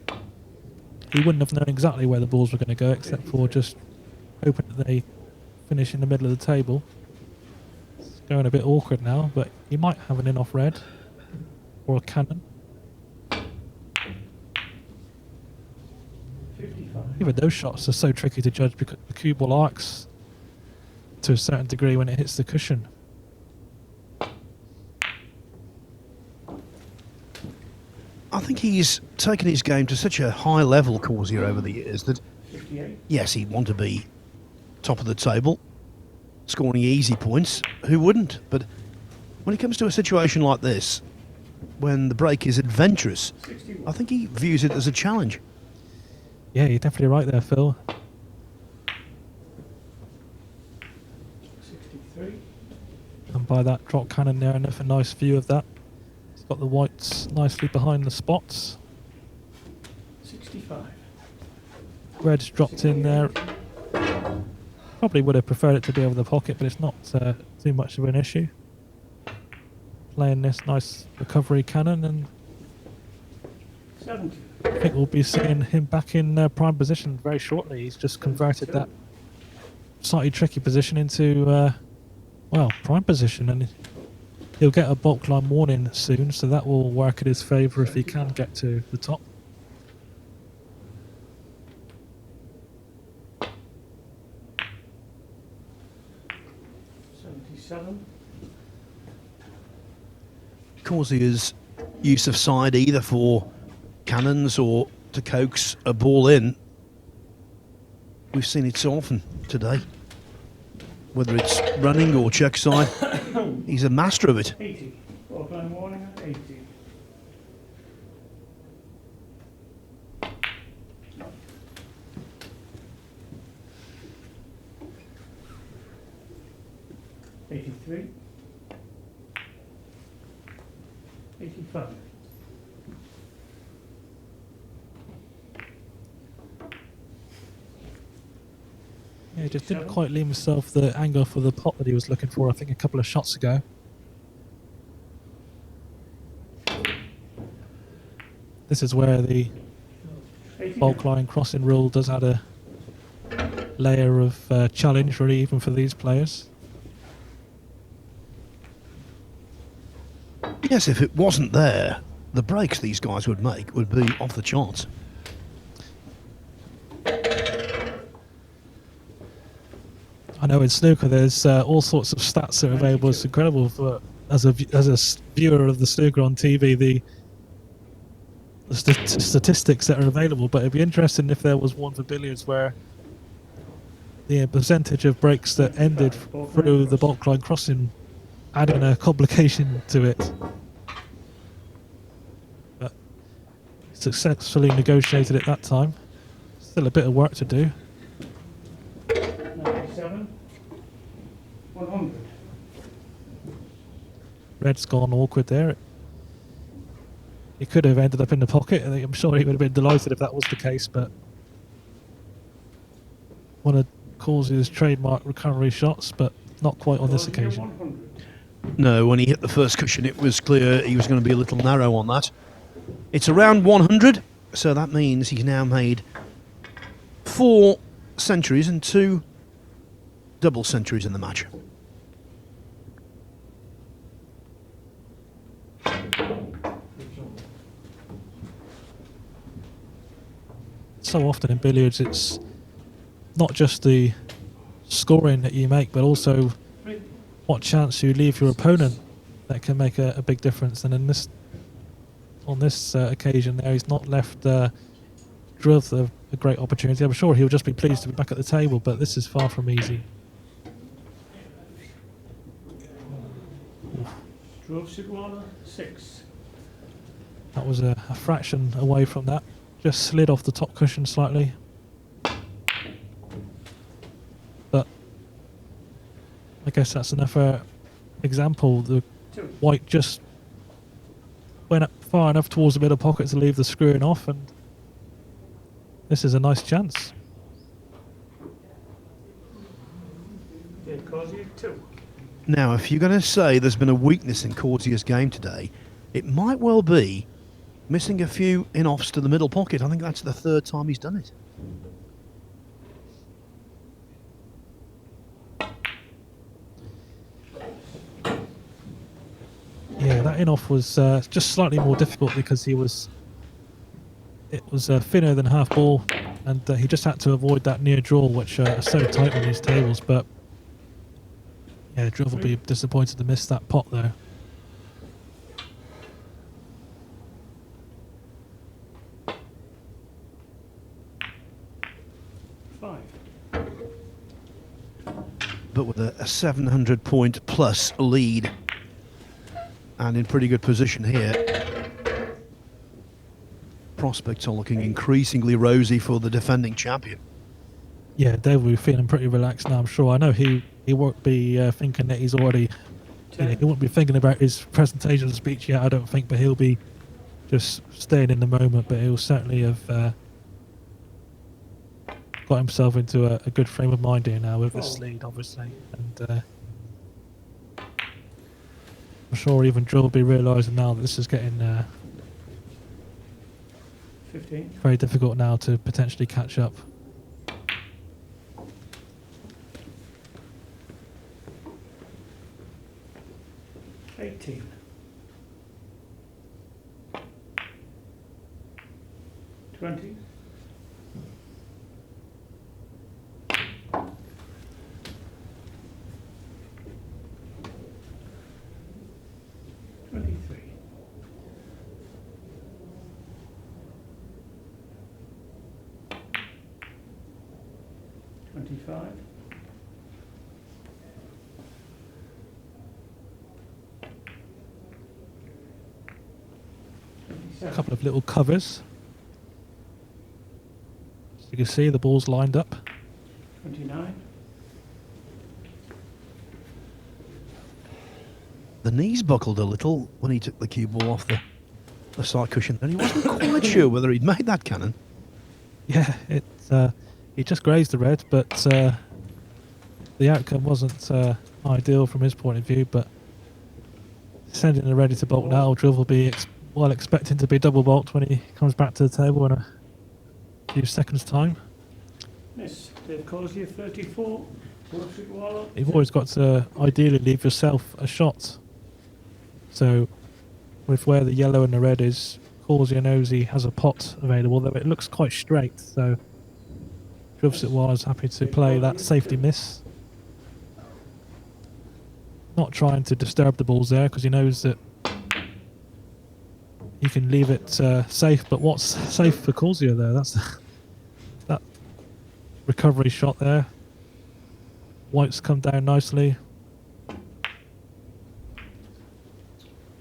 He wouldn't have known exactly where the balls were going to go, except for just hoping that they finish in the middle of the table. It's going a bit awkward now, but he might have an in-off red or a cannon. 55. Even those shots are so tricky to judge because the cue ball arcs to a certain degree when it hits the cushion. I think he's taken his game to such a high level, Causier, over the years that, 58. yes, he'd want to be top of the table, scoring easy points. Who wouldn't? But when it comes to a situation like this, when the break is adventurous, 61. I think he views it as a challenge. Yeah, you're definitely right there, Phil. 63. And by that drop cannon there, enough a nice view of that. It's got the whites nicely behind the spots. 65. Red's dropped in there. Probably would have preferred it to be over the pocket, but it's not too much of an issue. Playing this nice recovery cannon, and 70. I think we'll be seeing him back in prime position very shortly. He's just converted that slightly tricky position into, well, prime position, and he'll get a bulk line warning soon, so that will work in his favour if he can get to the top. Causier's use of side either for cannons or to coax a ball in. We've seen it so often today. Whether it's running or check side, he's a master of it. 80. Auckland warning at 80. $83. 85. Yeah, he just didn't quite leave himself the angle for the pot that he was looking for, I think, a couple of shots ago. This is where the bulk line crossing rule does add a layer of challenge, really, even for these players. Yes, if it wasn't there, the breaks these guys would make would be off the charts. I know in snooker there's all sorts of stats that are available. It's incredible for, as a viewer of the snooker on TV, the statistics that are available. But it'd be interesting if there was one for billiards where the percentage of breaks that ended through the bulk line crossing, adding a complication to it. But successfully negotiated it that time. Still a bit of work to do. 97. 100. Red's gone awkward there. He could have ended up in the pocket. I'm sure he would have been delighted if that was the case, but one of Causier's trademark recovery shots, but not quite on this occasion. 100. No, when he hit the first cushion, it was clear he was going to be a little narrow on that. It's around 100, so that means he's now made 4 centuries and 2 double centuries in the match. So often in billiards, it's not just the scoring that you make, but also what chance you leave your opponent that can make a big difference. And on this occasion there, he's not left Dhruv a great opportunity. I'm sure he'll just be pleased to be back at the table, but this is far from easy. Dhruv Sitwala, 6. That was a fraction away from that. Just slid off the top cushion slightly. But I guess that's another example. The white just went up far enough towards the middle pocket to leave the screwing off, and this is a nice chance. Did Causier 2. Now, if you're going to say there's been a weakness in Causier's game today, it might well be missing a few in-offs to the middle pocket. I think that's the third time he's done it. Yeah, that in-off was just slightly more difficult because it was thinner than half ball, and he just had to avoid that near draw, which are so tight on these tables. But yeah, Dhruv will be disappointed to miss that pot though. But with a 700 point plus lead and in pretty good position here, prospects are looking increasingly rosy for the defending champion. Yeah, Dave will be feeling pretty relaxed now, I'm sure. I know he won't be thinking that he's already, he won't be thinking about his presentation speech yet, I don't think, but he'll be just staying in the moment. But he'll certainly have got himself into a good frame of mind here now with this lead, obviously. And I'm sure even Dhruv will be realising now that this is getting 15. very difficult now to potentially catch up. $18. $20. $23. $25. A couple of little covers. As you can see, the ball's lined up. 29. The knees buckled a little when he took the cue ball off the side cushion, and he wasn't quite sure whether he'd made that cannon. Yeah, he just grazed the red, but the outcome wasn't ideal from his point of view. But sending the ready to bolt now, Dhruv will be expecting to be double bolt when he comes back to the table in a few seconds' time. Miss. Dave Causier 34. Sitwala. You've always got to ideally leave yourself a shot. So with where the yellow and the red is, Causier knows he has a pot available, though it looks quite straight. So Dhruv Sitwala is happy to play that safety miss. Not trying to disturb the balls there because he knows that he can leave it safe. But what's safe for Causier there? That's that recovery shot there. White's come down nicely.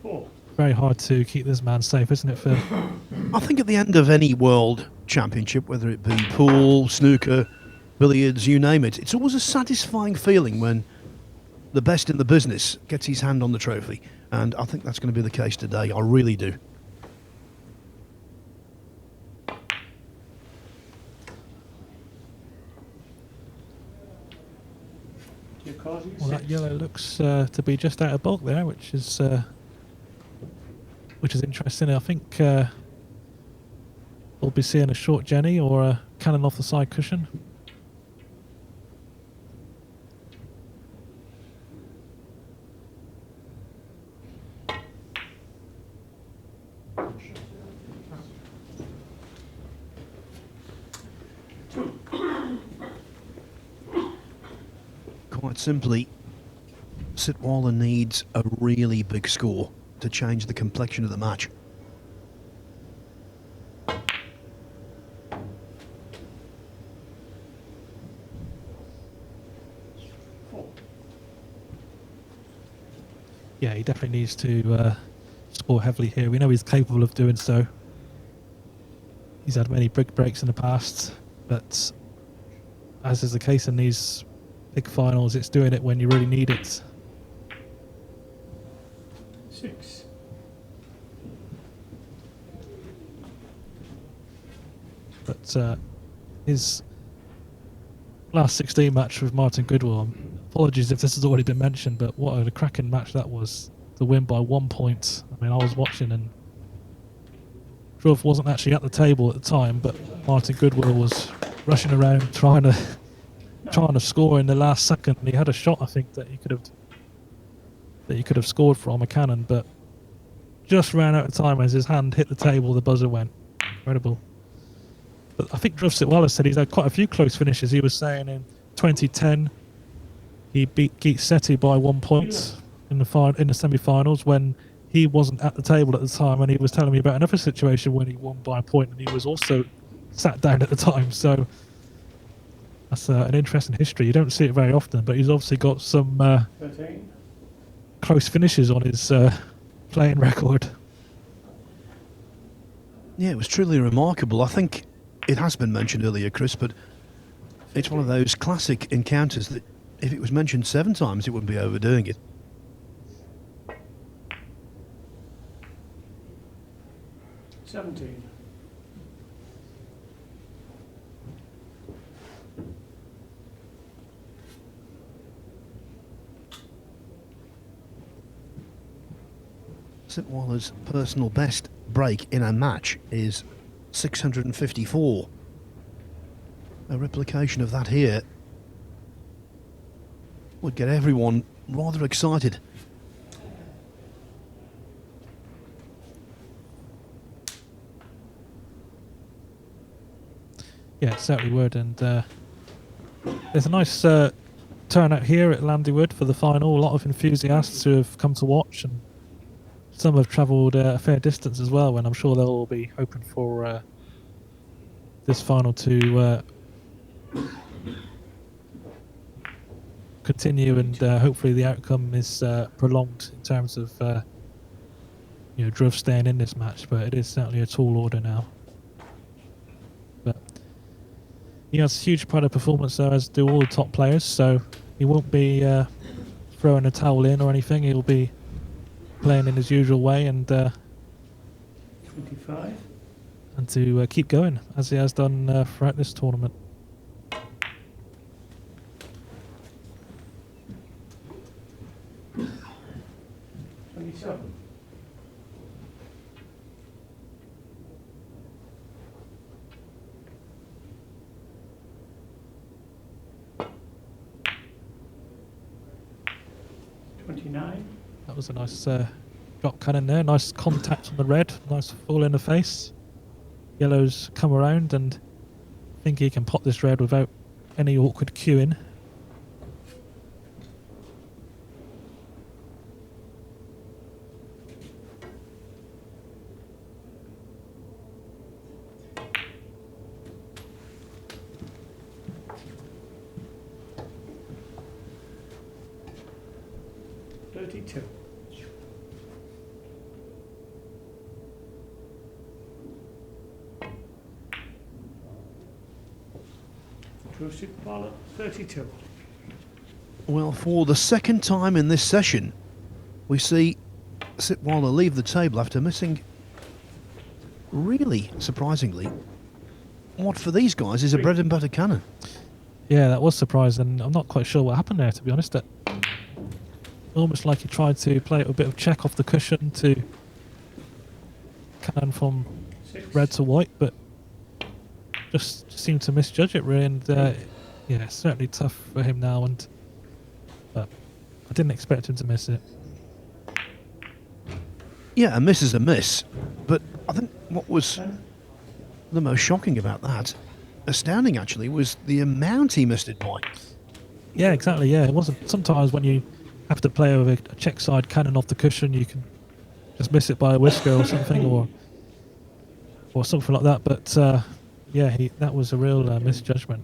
4. Very hard to keep this man safe, isn't it, Phil? I think at the end of any world championship, whether it be pool, snooker, billiards, you name it, it's always a satisfying feeling when the best in the business gets his hand on the trophy. And I think that's going to be the case today. I really do. Well, that yellow looks to be just out of bulk there, which is interesting. I think we'll be seeing a short Jenny or a cannon off the side cushion. Quite simply, Sitwala needs a really big score to change the complexion of the match. Yeah, he definitely needs to score heavily here. We know he's capable of doing so. He's had many big breaks in the past, but as is the case in these big finals, it's doing it when you really need it. 6. But his last 16 match with Martin Goodwill, apologies if this has already been mentioned, but what a cracking match that was, to win by 1 point. I mean, I was watching and Dhruv wasn't actually at the table at the time, but Martin Goodwill was rushing around trying to score in the last second. He had a shot, I think, that he could have scored from a cannon, but just ran out of time as his hand hit the table. The buzzer went. Incredible. But I think Dhruv Sitwala said he's had quite a few close finishes. He was saying in 2010 he beat Geet Sethi by 1 point in the semi-finals when he wasn't at the table at the time, and he was telling me about another situation when he won by a point and he was also sat down at the time. So that's an interesting history. You don't see it very often, but he's obviously got some 13. close finishes on his playing record. Yeah, it was truly remarkable. I think it has been mentioned earlier, Chris, but it's one of those classic encounters that if it was mentioned 7 times, it wouldn't be overdoing it. Seventeen. Sitwala's personal best break in a match is 654. A replication of that here would get everyone rather excited. Yeah, it certainly would. And there's a nice turnout here at Landywood for the final. A lot of enthusiasts who have come to watch, and some have travelled a fair distance as well, and I'm sure they'll all be hoping for this final to continue, and hopefully the outcome is prolonged in terms of Dhruv staying in this match. But it is certainly a tall order now. But he has a huge pride of performance there, as do all the top players, so he won't be throwing a towel in or anything. He'll be playing in his usual way and 25. and to keep going as he has done throughout this tournament. That was a nice drop cannon there. Nice contact on the red. Nice fall in the face. Yellow's come around, and I think he can pot this red without any awkward queuing. Sitwala, 32. Well, for the second time in this session, we see Sitwala leave the table after missing, really surprisingly, what for these guys is a bread and butter cannon. Yeah, that was surprising. I'm not quite sure what happened there, to be honest. Almost like he tried to play it with a bit of check off the cushion to cannon from red to white, but just seemed to misjudge it, really. And yeah, certainly tough for him now. But I didn't expect him to miss it. Yeah, a miss is a miss. But I think what was the most shocking about that, astounding actually, was the amount he missed it by. Yeah, exactly. Yeah, it wasn't. Sometimes when you have to play with a check side cannon off the cushion, you can just miss it by a whisker or something, or something like that. But yeah, that was a real misjudgment.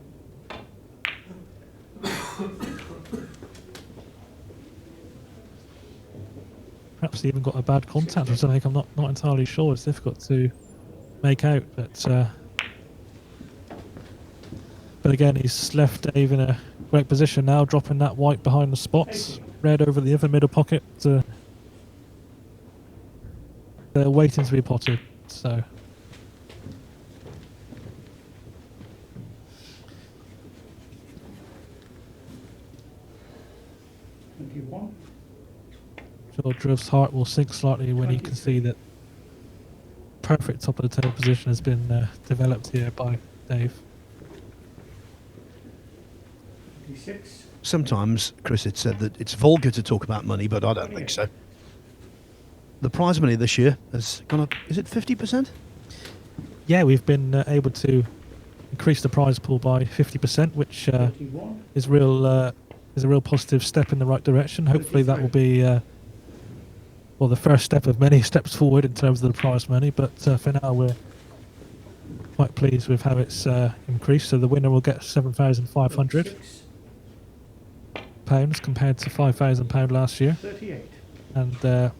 Perhaps he even got a bad contact or something. I'm not entirely sure. It's difficult to make out. But again, he's left Dave in a great position now, dropping that white behind the spots, red over the other middle pocket. They're waiting to be potted. So sure Drew's heart will sink slightly when he can see that perfect top of the table position has been developed here by Dave. 26. Sometimes, Chris, it's said that it's vulgar to talk about money, but I don't think so. The prize money this year has gone up, is it 50%? Yeah, we've been able to increase the prize pool by 50%, which 31. is a real positive step in the right direction. Hopefully that will be well, the first step of many steps forward in terms of the prize money, but for now we're quite pleased with how it's increased. So the winner will get £7,500 compared to £5,000 last year. 38. And the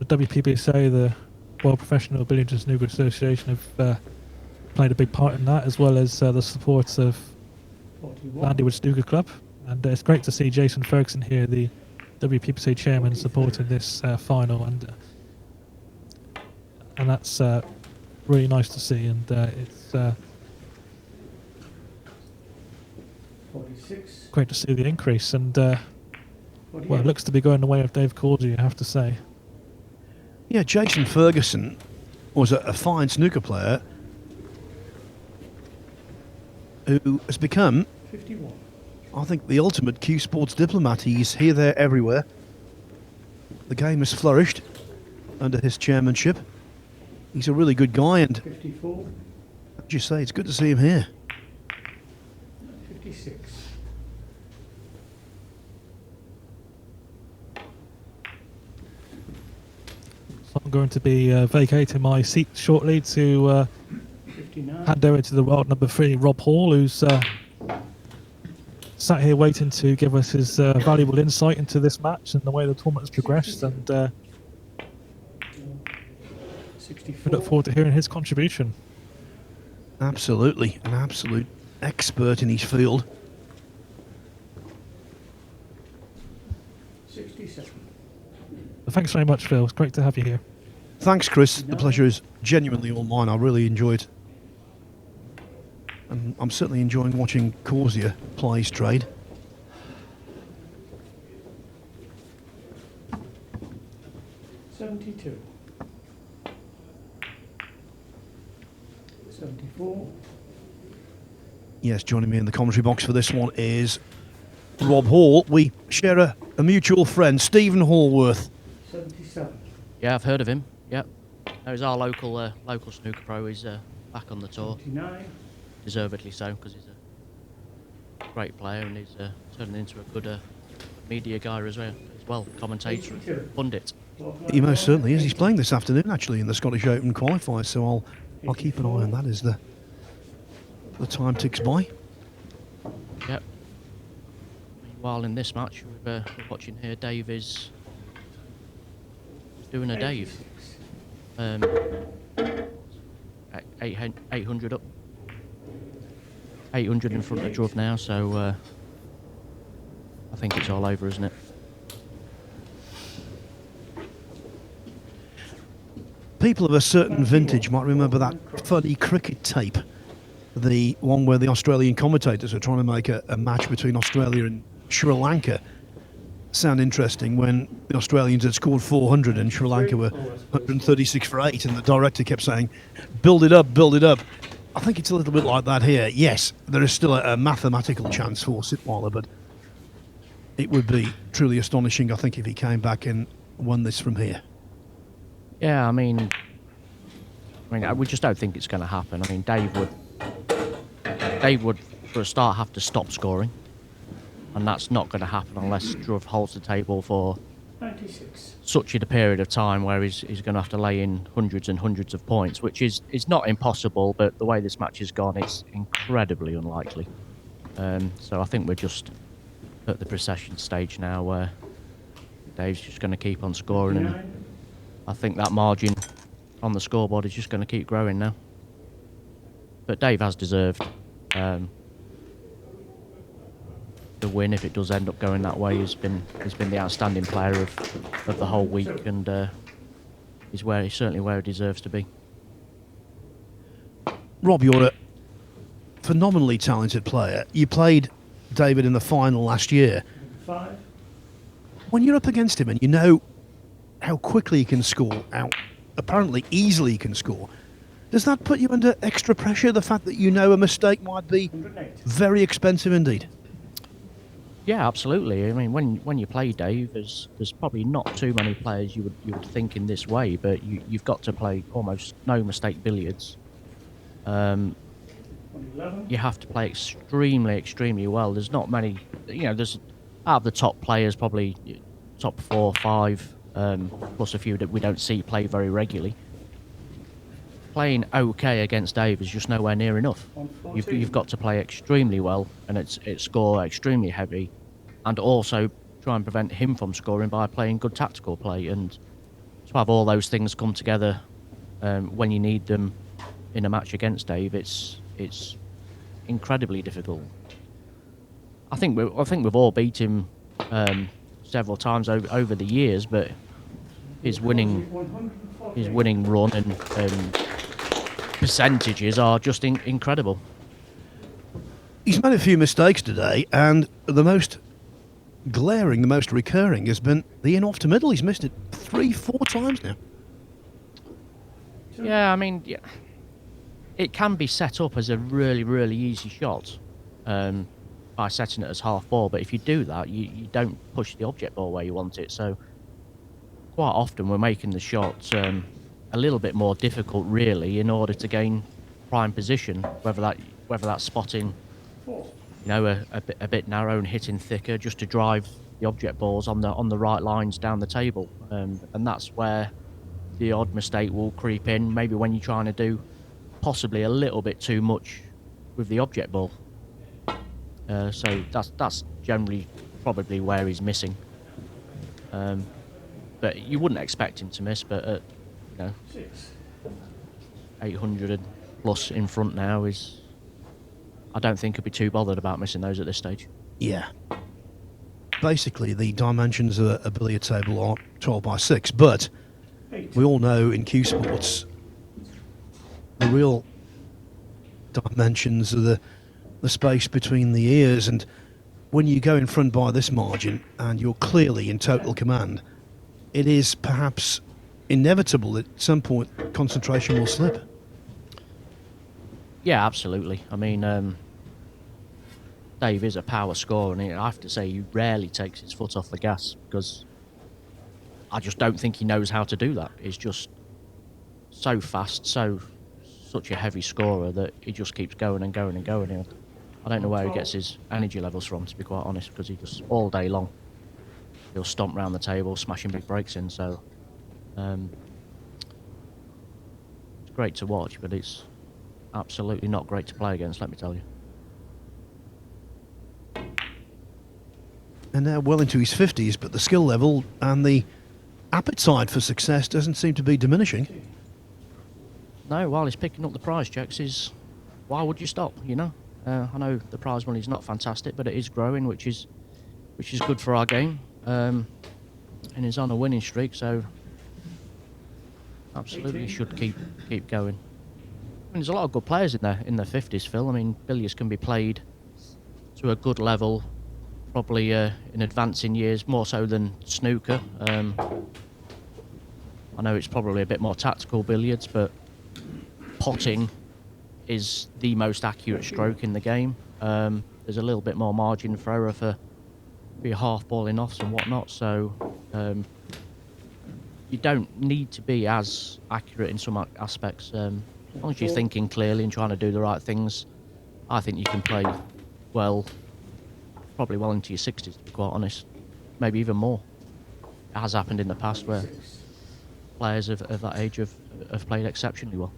WPBSA, the World Professional Billiards and Snooker Association, have played a big part in that, as well as the support of 41. Landywood Snooker Club. And it's great to see Jason Ferguson here, the WPBSA chairman, supporting this final, and that's really nice to see. And it's 46. great to see the increase. And 48. well, it looks to be going the way of Dave Causier, I have to say. Yeah, Jason Ferguson was a fine snooker player who has become, 51. I think, the ultimate Q Sports diplomat. He's here, there, everywhere. The game has flourished under his chairmanship. He's a really good guy, and 54. as you say, it's good to see him here. 56. So I'm going to be vacating my seat shortly to 59. hand over to the world number 3, Rob Hall, who's sat here waiting to give us his valuable insight into this match and the way the tournament has progressed. And we 64. look forward to hearing his contribution. Absolutely, an absolute expert in his field. 67. But thanks very much, Phil. It's great to have you here. Thanks, Chris. The pleasure is genuinely all mine. I really enjoyed, and I'm certainly enjoying watching Causier play his trade. $72. 74. Yes, joining me in the commentary box for this one is Rob Hall. We share a mutual friend, Stephen Hallworth. 77. Yeah, I've heard of him. Yep. He's our local snooker pro. He's back on the tour. 79. Deservedly so, because he's a great player and he's turning into a good media guy as well, commentator, 82. pundit. He most certainly is. He's playing this afternoon, actually, in the Scottish Open qualifiers, so I'll keep an eye on that as the time ticks by. Yep. Meanwhile, in this match, we're watching here, Dave is doing a Dave. 800 up. 800 in front of Dhruv now, so I think it's all over, isn't it? People of a certain vintage might remember that funny cricket tape, the one where the Australian commentators are trying to make a match between Australia and Sri Lanka sound interesting, when the Australians had scored 400 and Sri Lanka were 136 for 8, and the director kept saying, build it up, build it up. I think it's a little bit like that here. Yes, there is still a mathematical chance for Sitwala, but it would be truly astonishing, I think, if he came back and won this from here. Yeah, I mean, we just don't think it's going to happen. I mean, Dave would, for a start, have to stop scoring, and that's not going to happen unless Dhruv holds the table for 96. such a period of time where he's going to have to lay in hundreds and hundreds of points, which is not impossible, but the way this match has gone, it's incredibly unlikely. So I think we're just at the procession stage now, where Dave's just going to keep on scoring, and I think that margin on the scoreboard is just going to keep growing now. But Dave has deserved the win, if it does end up going that way. He's been the outstanding player of the whole week, and he's certainly where he deserves to be. Rob, you're a phenomenally talented player. You played David in the final last year. 5. When you're up against him and you know how quickly he can score, how apparently easily he can score, does that put you under extra pressure, the fact that you know a mistake might be very expensive indeed? Yeah, absolutely. I mean, when you play Dave, there's probably not too many players you would think in this way, but you've got to play almost no mistake billiards. You have to play extremely well. There's not many, there's out of the top players, probably top 4 or 5, plus a few that we don't see play very regularly. Playing okay against Dave is just nowhere near enough. You've got to play extremely well, and it's score extremely heavy, and also try and prevent him from scoring by playing good tactical play. And to have all those things come together when you need them in a match against Dave, it's incredibly difficult. I think we've all beat him several times over the years, but his winning run and percentages are just incredible. He's made a few mistakes today, and the most glaring, the most recurring has been the in off to middle. He's missed it 3-4 times now. Yeah, I mean, yeah, it can be set up as a really easy shot by setting it as half ball, but if you do that, you don't push the object ball where you want it. So quite often we're making the shots a little bit more difficult, really, in order to gain prime position, whether that's spotting, a bit narrow and hitting thicker, just to drive the object balls on the right lines down the table, and that's where the odd mistake will creep in. Maybe when you're trying to do possibly a little bit too much with the object ball. So that's generally probably where he's missing. But you wouldn't expect him to miss, but at 800 plus in front now, I don't think he'll be too bothered about missing those at this stage. Yeah. Basically, the dimensions of a billiard table are 12 by 6, but we all know in Q Sports the real dimensions are the space between the ears, and when you go in front by this margin and you're clearly in total command, it is perhaps inevitable that at some point concentration will slip. Yeah, absolutely. I mean, Dave is a power scorer, and I have to say he rarely takes his foot off the gas, because I just don't think he knows how to do that. He's just so fast, such a heavy scorer that he just keeps going and going and going. I don't know where he gets his energy levels from, to be quite honest, because he just all day long he'll stomp round the table, smashing big breaks in. So it's great to watch, but it's absolutely not great to play against, let me tell you. And now well into his 50s, but the skill level and the appetite for success doesn't seem to be diminishing. No, while he's picking up the prize checks, why would you stop, I know the prize money is not fantastic, but it is growing, which is good for our game. And he's on a winning streak, so absolutely should keep going. I mean, there's a lot of good players in their 50s, Phil. I mean, billiards can be played to a good level, probably in advancing years, more so than snooker. I know it's probably a bit more tactical billiards, but potting is the most accurate stroke in the game. There's a little bit more margin for error for your half balling offs and whatnot, so you don't need to be as accurate in some aspects. As long as you're thinking clearly and trying to do the right things, I think you can play well, probably well into your 60s, to be quite honest. Maybe even more. It has happened in the past where players of that age have played exceptionally well.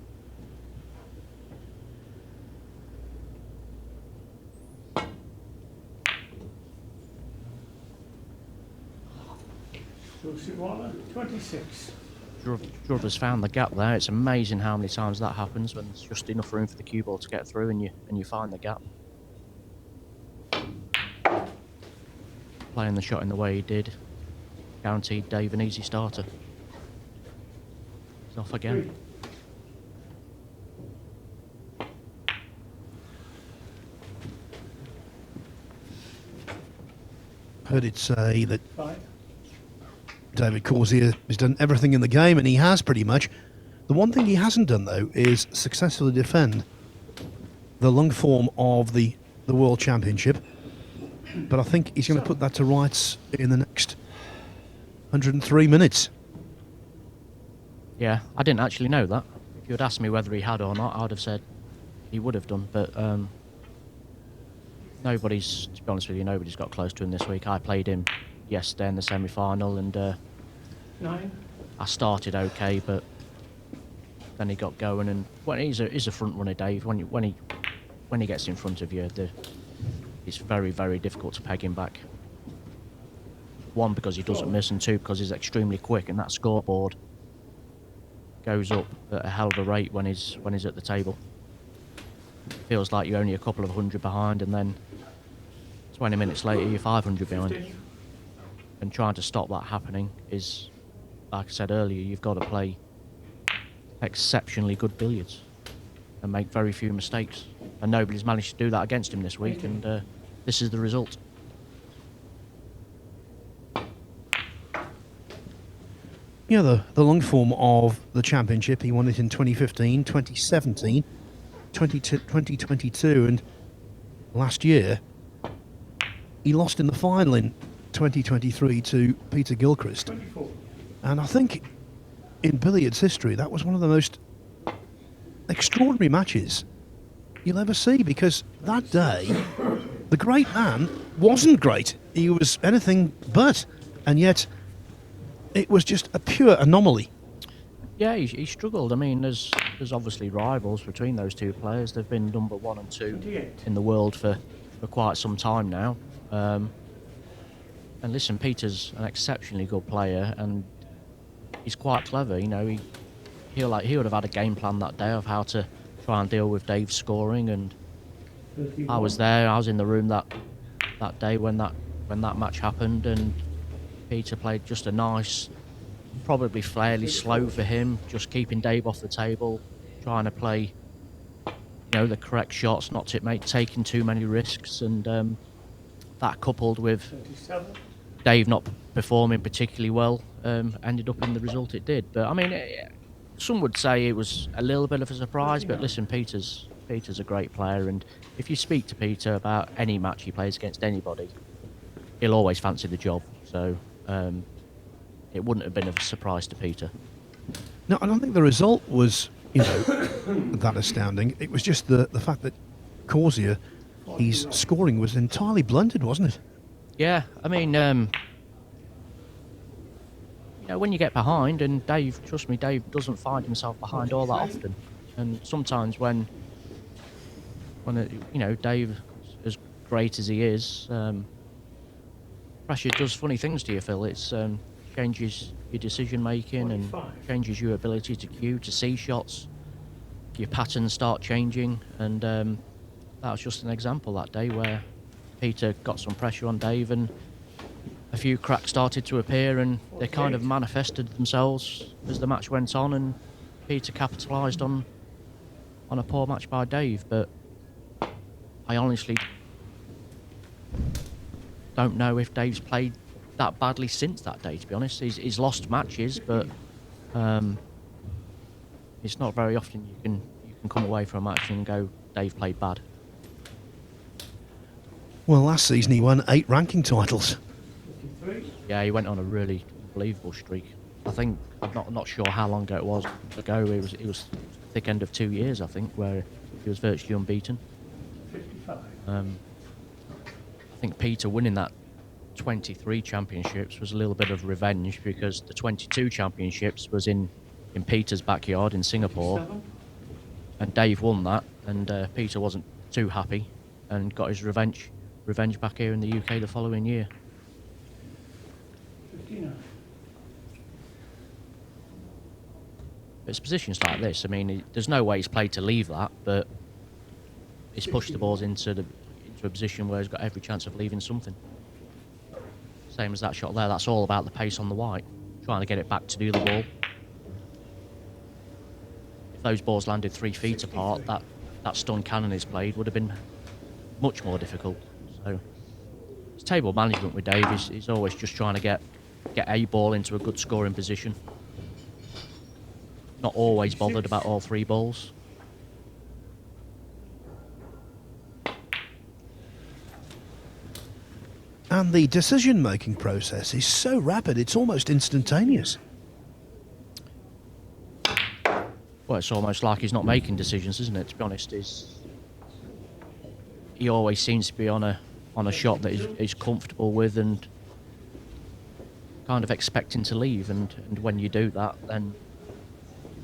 So Sitwala, 26. Dhruv has found the gap there. It's amazing how many times that happens when there's just enough room for the cue ball to get through and you find the gap. Playing the shot in the way he did guaranteed Dave an easy starter. He's off again. Heard it say that David Causier has done everything in the game, and he has pretty much. The one thing he hasn't done, though, is successfully defend the long form of the World Championship. But I think he's going to put that to rights in the next 103 minutes. Yeah, I didn't actually know that. If you had asked me whether he had or not, I would have said he would have done. But nobody's, to be honest with you, nobody's got close to him this week. I played him yesterday in the semi-final, and 9. I started okay, but then he got going. And when he's a front runner, Dave. When he gets in front of you, it's very, very difficult to peg him back. One, because he doesn't miss, and two, because he's extremely quick, and that scoreboard goes up at a hell of a rate when he's at the table. It feels like you're only a couple of hundred behind, and then 20 minutes later you're 500 behind. And trying to stop that happening is, like I said earlier, you've got to play exceptionally good billiards and make very few mistakes. And nobody's managed to do that against him this week, and this is the result. Yeah, the long form of the championship, he won it in 2015, 2017, 2022, and last year he lost in the final in 2023 to Peter Gilchrist. 24. And I think in billiards history, that was one of the most extraordinary matches you'll ever see, because that day, the great man wasn't great. He was anything but, and yet it was just a pure anomaly. Yeah, he struggled. I mean, there's obviously rivals between those two players. They've been number 1 and 2 28. in the world for quite some time now. And listen, Peter's an exceptionally good player, and he's quite clever. You know, he would have had a game plan that day of how to try and deal with Dave's scoring. And 31. I was there. I was in the room that day when that match happened, and Peter played just a nice, probably fairly slow for him, just keeping Dave off the table, trying to play, the correct shots, not taking too many risks, and that coupled with 37. Dave not performing particularly well, ended up in the result it did. But I mean, some would say it was a little bit of a surprise. But listen, Peter's a great player, and if you speak to Peter about any match he plays against anybody, he'll always fancy the job. So it wouldn't have been a surprise to Peter. No, I don't think the result was, that astounding. It was just the fact that Causier, his scoring was entirely blunted, wasn't it? Yeah, I mean, when you get behind, and Dave, trust me, Dave doesn't find himself behind all that often. And sometimes when Dave, as great as he is, pressure does funny things to you, Phil. It's changes your decision making and changes your ability to cue, to see shots. Your patterns start changing, and that was just an example that day where Peter got some pressure on Dave, and a few cracks started to appear, and they kind of manifested themselves as the match went on, and Peter capitalised on a poor match by Dave. But I honestly don't know if Dave's played that badly since that day, to be honest. He's lost matches, but it's not very often you can come away from a match and go, Dave played bad. Well, last season he won 8 ranking titles. 53. Yeah, he went on a really unbelievable streak. I think, I'm not sure how long ago it was. It was thick end of 2 years, I think, where he was virtually unbeaten. 55. I think Peter winning that 23 championships was a little bit of revenge, because the 22 championships was in Peter's backyard in Singapore, 7. and Dave won that, and Peter wasn't too happy and got his revenge back here in the UK the following year. 59. It's positions like this. I mean, there's no way he's played to leave that, but he's pushed the balls into a position where he's got every chance of leaving something. Same as that shot there. That's all about the pace on the white, trying to get it back to do the ball. If those balls landed 3 feet apart, that stun cannon he's played would have been much more difficult. So it's table management with Dave. He's always just trying to get get a ball into a good scoring position. Not always bothered about all 3 balls. And the decision-making process is so rapid, it's almost instantaneous. Well, it's almost like he's not making decisions, isn't it? To be honest, he always seems to be on a shot that he's comfortable with and kind of expecting to leave. And when you do that, then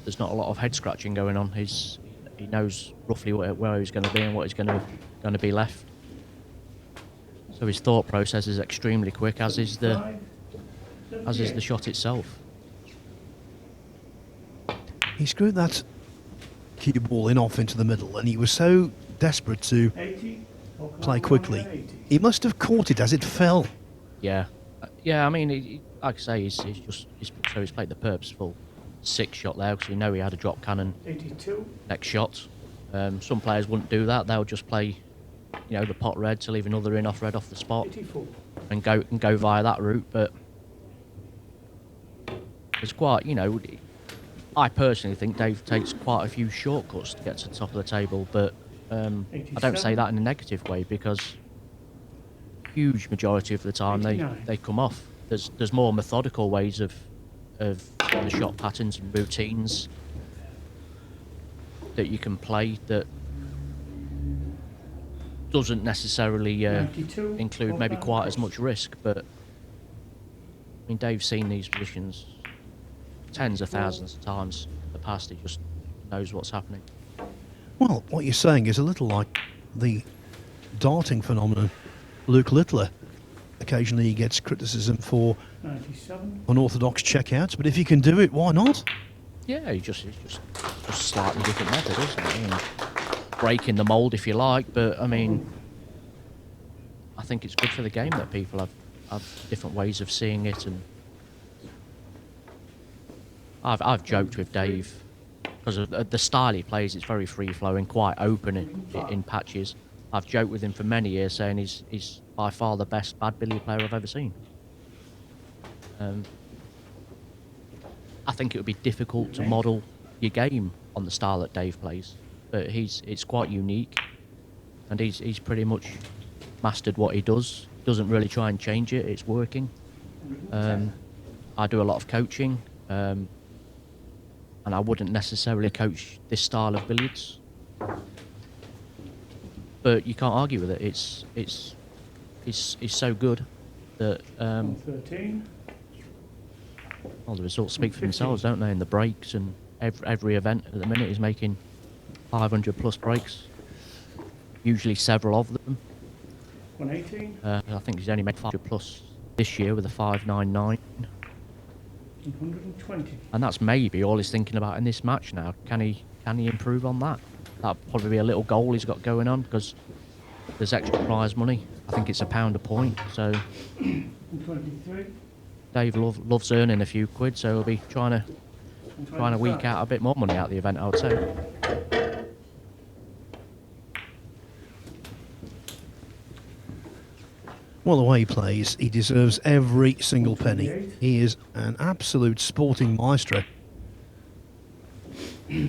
there's not a lot of head scratching going on. He knows roughly where he's going to be and what he's going to be left. So his thought process is extremely quick, as is the shot itself. He screwed that cue ball in off into the middle, and he was so desperate to play quickly. He must have caught it as it fell. Yeah, I mean, like I say, he's played the purposeful 6 shot there because we know he had a drop cannon 82. next shot. Some players wouldn't do that; they'll just play, the pot red to leave another in off red off the spot 84. and go via that route. But it's quite, I personally think Dave takes quite a few shortcuts to get to the top of the table, but I don't say that in a negative way because huge majority of the time they come off. There's more methodical ways of the shot patterns and routines that you can play that doesn't necessarily include maybe quite as much risk. But I mean, Dave's seen these positions tens of thousands of times in the past. He just knows what's happening. Well, what you're saying is a little like the darting phenomenon. Luke Littler, occasionally he gets criticism for 97. unorthodox checkouts, but if he can do it, why not? Yeah, it's just a slightly different method, isn't it? I mean, breaking the mould if you like, but I mean, I think it's good for the game that people have different ways of seeing it. And I've joked with Dave because of the style he plays. It's very free flowing, quite open in patches. I've joked with him for many years, saying he's by far the best bad billiard player I've ever seen. I think it would be difficult to model your game on the style that Dave plays, but it's quite unique, and he's pretty much mastered what he does. Doesn't really try and change it. It's working. I do a lot of coaching, and I wouldn't necessarily coach this style of billiards, but you can't argue with it. It's so good that 13. well, the results speak for themselves, don't they? In the breaks and every event at the minute is making 500 plus breaks, usually several of them. 118. I think he's only made 500 plus this year with a 599. 120. And that's maybe all he's thinking about in this match now. Can he improve on that? That'll probably be a little goal he's got going on because there's extra prize money. I think it's £1 a point. So 123. Dave loves earning a few quid, so he'll be trying to week out a bit more money out of the event, I would say. Well, the way he plays, he deserves every single penny. He is an absolute sporting maestro. Yeah,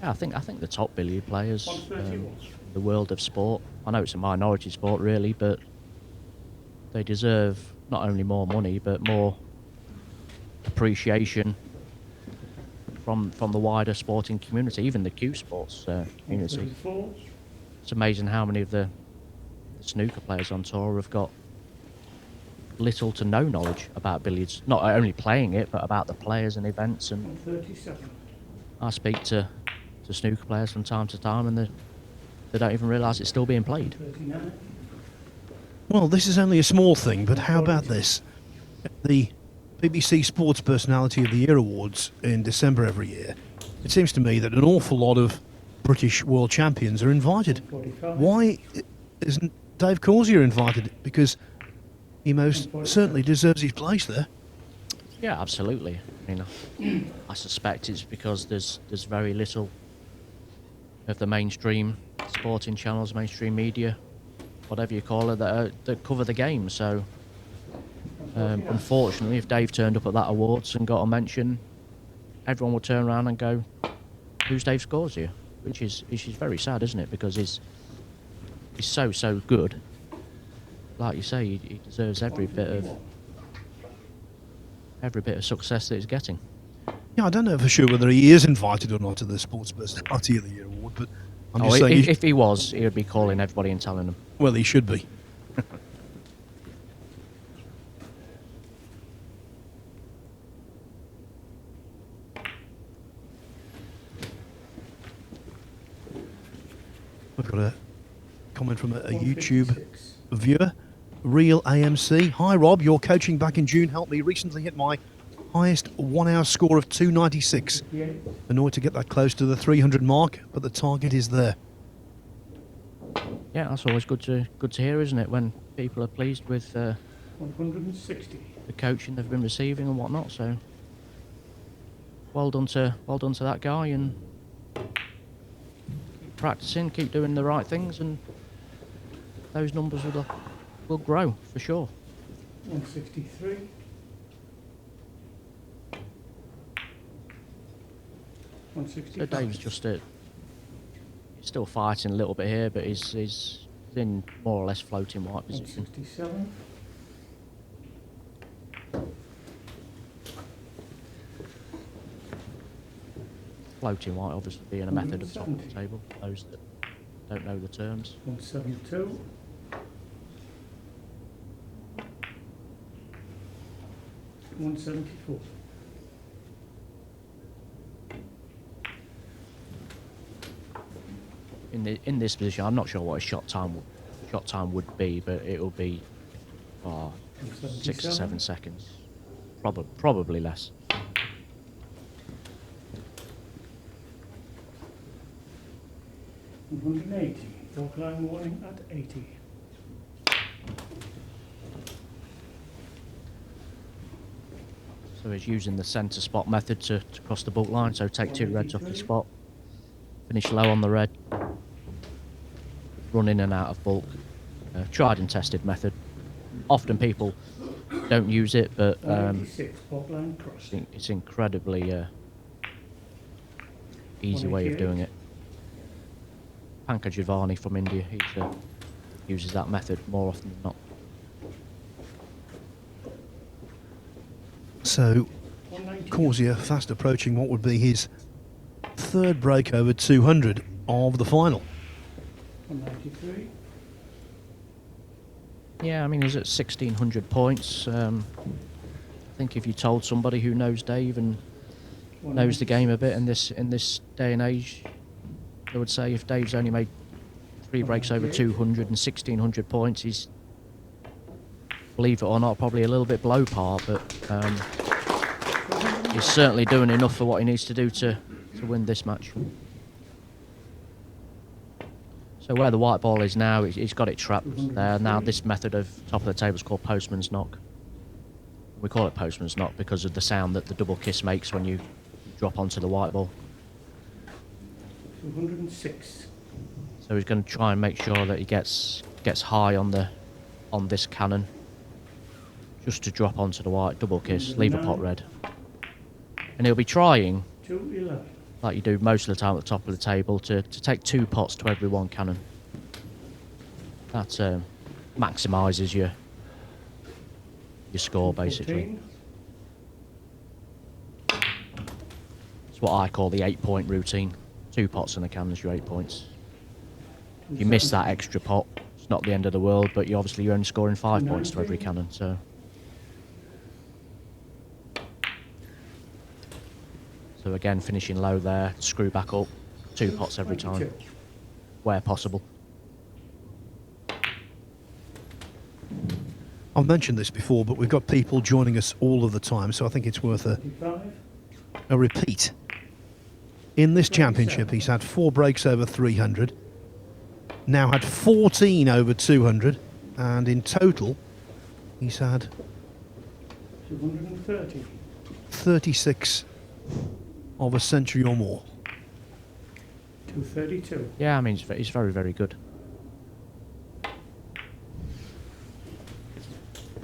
I think the top billiard players in the world of sport, I know it's a minority sport really, but they deserve not only more money but more appreciation from the wider sporting community, even the Q sports community. It's amazing how many of the snooker players on tour have got little to no knowledge about billiards, not only playing it but about the players and events. And 37. I speak to snooker players from time to time and they don't even realise it's still being played. 39. Well, this is only a small thing, but how about this? The BBC Sports Personality of the Year Awards in December every year. It seems to me that an awful lot of British world champions are invited. 45. Why isn't Dave Causier invited? Because he most certainly deserves his place there. Yeah, absolutely. I mean, I suspect it's because there's very little of the mainstream sporting channels, mainstream media, whatever you call it, that cover the game. So Unfortunately, if Dave turned up at that awards and got a mention, everyone would turn around and go, "Who's Dave Causier?" Which is very sad, isn't it? Because he's so good. Like you say, he deserves every bit of success that he's getting. Yeah, I don't know for sure whether he is invited or not to the Sports Personality of the Year award, but I'm just saying... If he was, he would be calling everybody and telling them. Well, he should be. We've got a comment from a YouTube viewer, Real AMC. Hi Rob, your coaching back in June helped me recently hit my highest 1 hour score of 296. Annoyed to get that close to the 300 mark, but the target is there. Yeah, that's always good to hear, isn't it? When people are pleased with 160. the coaching they've been receiving and whatnot. So well done to that guy, and keep practicing, keep doing the right things, and those numbers will grow for sure. 163. 165. So Dave's just he's still fighting a little bit here, but he's in more or less floating white position. 167. Floating white obviously being a method of top of the table, those that don't know the terms. 172. 174. In this position, I'm not sure what his shot time would be, but it will be 6 to 7 seconds, probably less. $180. Walk line warning at 80. So he's using the centre spot method to cross the book line. So take 2 reds off the spot, finish low on the red, run in and out of bulk. Tried and tested method. Often people don't use it, but it's incredibly easy way of doing it. Pankaj Jivani from India, he uses that method more often than not. So, Causier fast approaching what would be his 3rd break over 200 of the final. 193. Yeah, I mean, he's at 1,600 points. I think if you told somebody who knows Dave and knows the game a bit in this day and age, they would say if Dave's only made 3 breaks over 200 and 1,600 points, he's, believe it or not, probably a little bit below par, but he's certainly doing enough for what he needs to do to win this match. So where the white ball is now, he's got it trapped there. Now this method of top of the table is called postman's knock. We call it postman's knock because of the sound that the double kiss makes when you drop onto the white ball. 206. So he's going to try and make sure that he gets high on this cannon, just to drop onto the white, double kiss, leave a pot red, and he'll be trying, 211. like you do most of the time at the top of the table, to take 2 pots to every 1 cannon. That maximises your score, basically. 14. It's what I call the 8-point routine. 2 pots in the cannon is your 8 points. If you miss that extra pot, it's not the end of the world, but you're only scoring 5 points to every cannon. So again, finishing low there, screw back up, 2 pots every time, where possible. I've mentioned this before, but we've got people joining us all of the time, so I think it's worth a repeat. In this championship, he's had 4 breaks over 300, now had 14 over 200, and in total, he's had 230. 36 of a century or more. 232. Yeah, I mean, he's very, very good.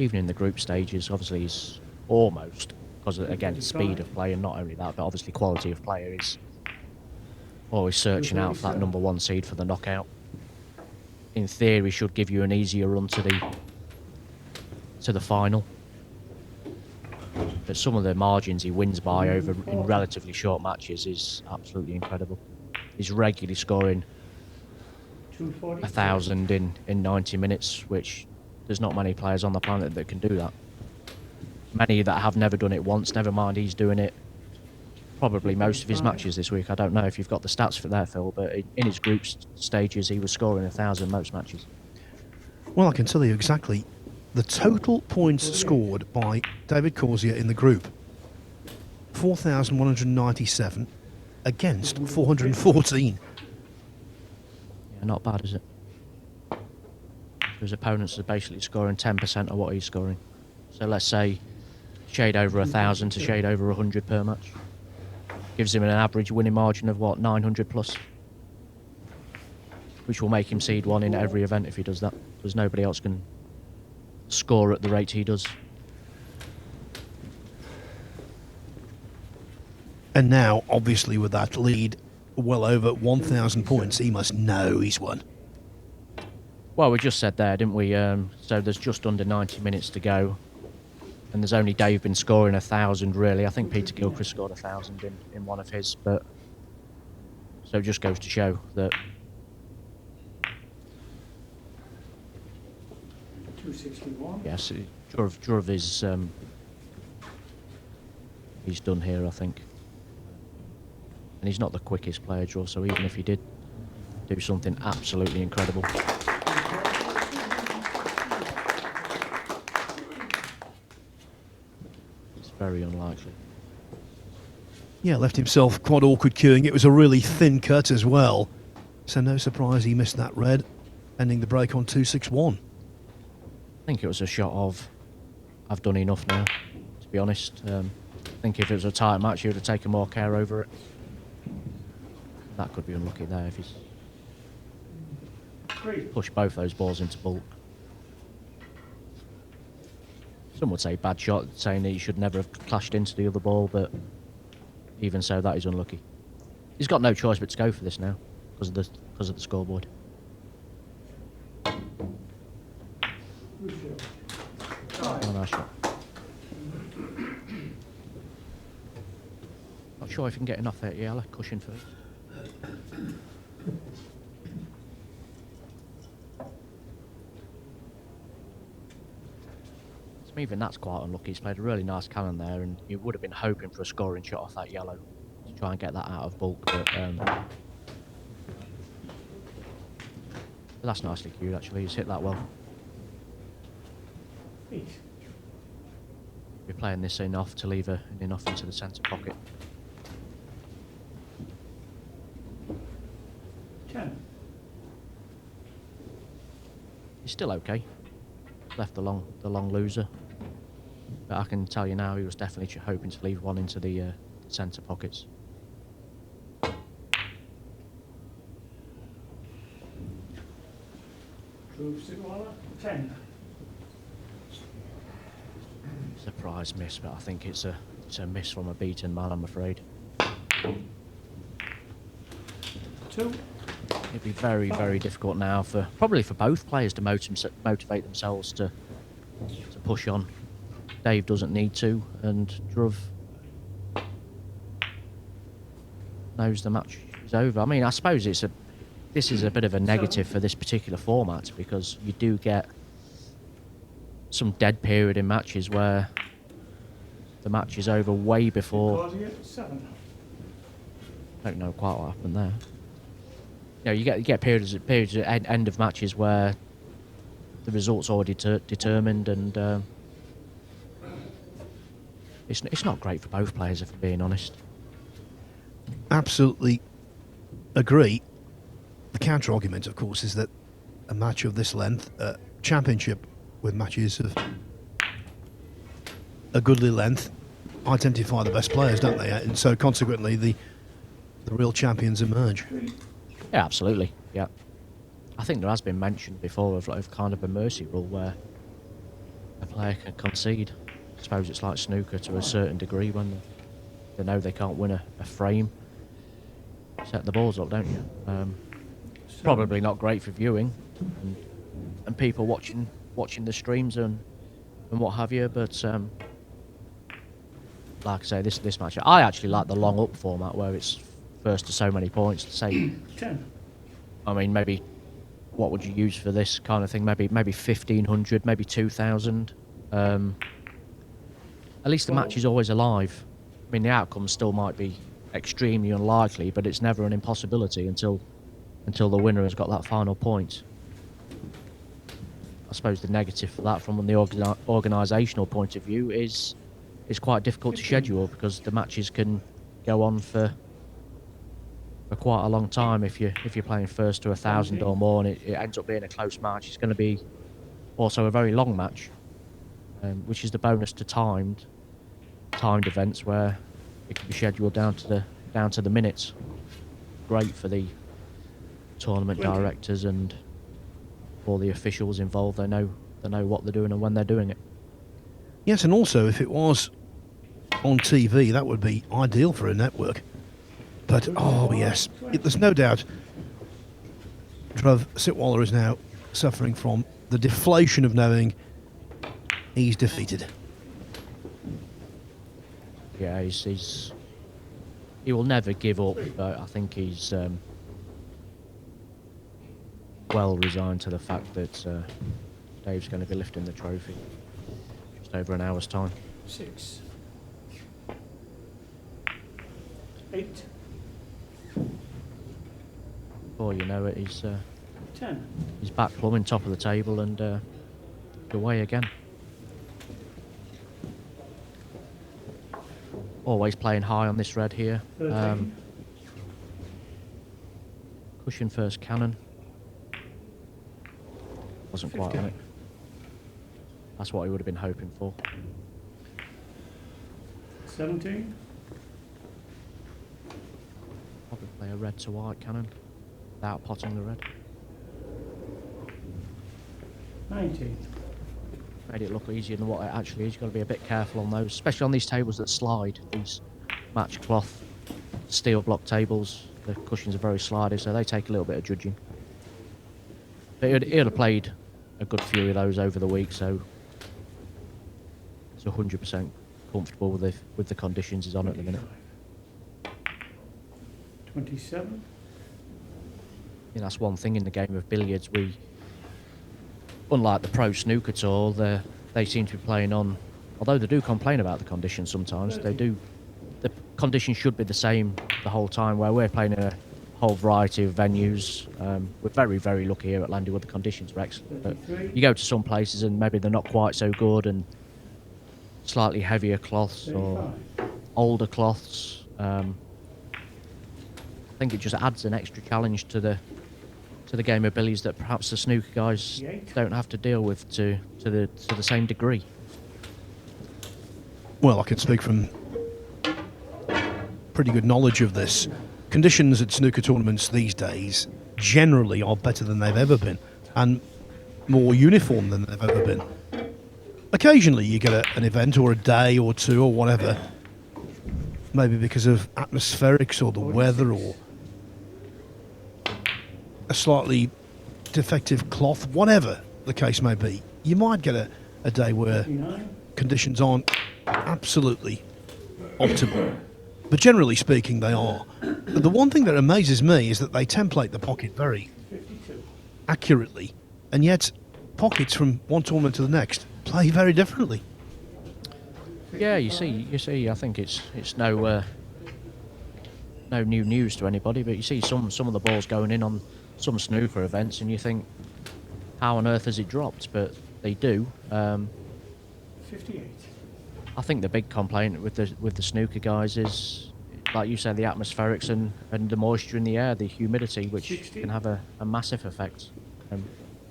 even in the group stages, obviously he's almost, because again, it's speed of play and not only that, but obviously quality of player is always searching out for that number 1 seed for the knockout. In theory, should give you an easier run to the final. But some of the margins he wins by over in relatively short matches is absolutely incredible. He's regularly scoring 1,000 in 90 minutes, which there's not many players on the planet that can do that. Many that have never done it once, never mind he's doing it probably most of his matches this week. I don't know if you've got the stats for that, Phil, but in his group stages he was scoring 1,000 most matches. Well, I can tell you exactly the total points scored by David Causier in the group. 4,197 against 414. Yeah, not bad, is it? His opponents are basically scoring 10% of what he's scoring. So let's say shade over 1,000 to shade over 100 per match. Gives him an average winning margin of what, 900 plus? Which will make him seed 1 in every event if he does that, because nobody else can score at the rate he does. And now, obviously, with that lead, well over 1,000 points, he must know he's won. Well, we just said there, didn't we? So there's just under 90 minutes to go. And there's only Dave been scoring 1,000, really. I think Peter Gilchrist scored 1,000 in one of his. But so it just goes to show that 261. yes, Dhruv is he's done here, I think. And he's not the quickest player, Dhruv, so even if he did do something absolutely incredible, it's very unlikely. Yeah, left himself quite awkward queuing. It was a really thin cut as well. So no surprise he missed that red, ending the break on 261. I think it was a shot of, I've done enough now, to be honest. I think if it was a tight match, he would have taken more care over it. That could be unlucky there if he's pushed both those balls into bulk. Some would say bad shot, saying that he should never have clashed into the other ball, but even so, that is unlucky. He's got no choice but to go for this now, because of the scoreboard. Oh, nice shot. Not sure if you can get enough there. Yeah, I'll cushion first. So even that's quite unlucky. He's played a really nice cannon there, and you would have been hoping for a scoring shot off that yellow to try and get that out of bulk. But that's nicely cued, actually. He's hit that well. You're playing this enough to leave enough into the centre pocket. 10. He's still okay. Left the long loser, but I can tell you now he was definitely hoping to leave one into the centre pockets. Dhruv, Sitwala, 10. Surprise miss, but I think it's a miss from a beaten man, I'm afraid. 2. It'd be very, very difficult now probably for both players to motivate themselves to push on. Dave doesn't need to, and Dhruv knows the match is over. I mean, I suppose this is a bit of a negative for this particular format, because you do get some dead period in matches where the match is over way before. Causier, 7. I don't know quite what happened there. You know, you get periods at end of matches where the result's already determined, and it's not great for both players, if I'm being honest. Absolutely agree. The counter argument, of course, is that a match of this length, championship with matches of a goodly length, identify the best players, don't they? And so consequently the real champions emerge. Yeah, absolutely. Yeah, I think there has been mention before of kind of a mercy rule where a player can concede. I suppose it's like snooker to a certain degree when they know they can't win a frame. Set the balls up, don't you? Probably not great for viewing and people watching the streams and what have you. But like I say, this match, I actually like the long up format where it's first to so many points. Say, 10. I mean, maybe what would you use for this kind of thing? Maybe 1,500, maybe 2,000. At least the match is always alive. I mean, the outcome still might be extremely unlikely, but it's never an impossibility until the winner has got that final point. I suppose the negative for that from the organisational point of view is it's quite difficult to schedule because the matches can go on for quite a long time. If you're playing first to 1,000 or more and it ends up being a close match, it's going to be also a very long match, which is the bonus to timed events where it can be scheduled down to the minutes. Great for the tournament directors and all the officials involved. They know what they're doing and when they're doing it. Yes, and also if it was on TV, that would be ideal for a network. But, oh yes, there's no doubt Dhruv Sitwala is now suffering from the deflation of knowing he's defeated. Yeah, he will never give up, but I think he's well resigned to the fact that Dave's going to be lifting the trophy just over an hour's time. 6. 8. Before you know it, 10. he's back plumbing top of the table and away again. Always playing high on this red here. Cushion first cannon. Wasn't quite on it. That's what he would have been hoping for. 17. Probably play a red to white cannon without potting the red. 19. Made it look easier than what it actually is. You've got to be a bit careful on those, especially on these tables that slide. These match cloth steel block tables, the cushions are very slidey, so they take a little bit of judging. But he'd have played a good few of those over the week, so it's 100% comfortable with the conditions he's on at the minute. 27. Yeah, that's one thing in the game of billiards. Unlike the pro snooker tour, they seem to be playing on. Although they do complain about the conditions sometimes, they do. The conditions should be the same the whole time. Where we're playing in a whole variety of venues, we're very, very lucky here at Landywood. The conditions are excellent. But you go to some places and maybe they're not quite so good, and slightly heavier cloths or older cloths. I think it just adds an extra challenge to the game of billiards that perhaps the snooker guys don't have to deal with to the same degree. Well, I can speak from pretty good knowledge of this. Conditions at snooker tournaments these days generally are better than they've ever been and more uniform than they've ever been. Occasionally you get an event or a day or two or whatever, maybe because of atmospherics or the weather or a slightly defective cloth, whatever the case may be. You might get a day where conditions aren't absolutely optimal, but generally speaking they are. But the one thing that amazes me is that they template the pocket very accurately, and yet pockets from one tournament to the next play very differently. Yeah, you see. I think it's no new news to anybody, but you see some of the balls going in on some snooker events, and you think, how on earth has it dropped? But they do. 58. I think the big complaint with the snooker guys is, like you said, the atmospherics and the moisture in the air, the humidity, which 60. can have a massive effect.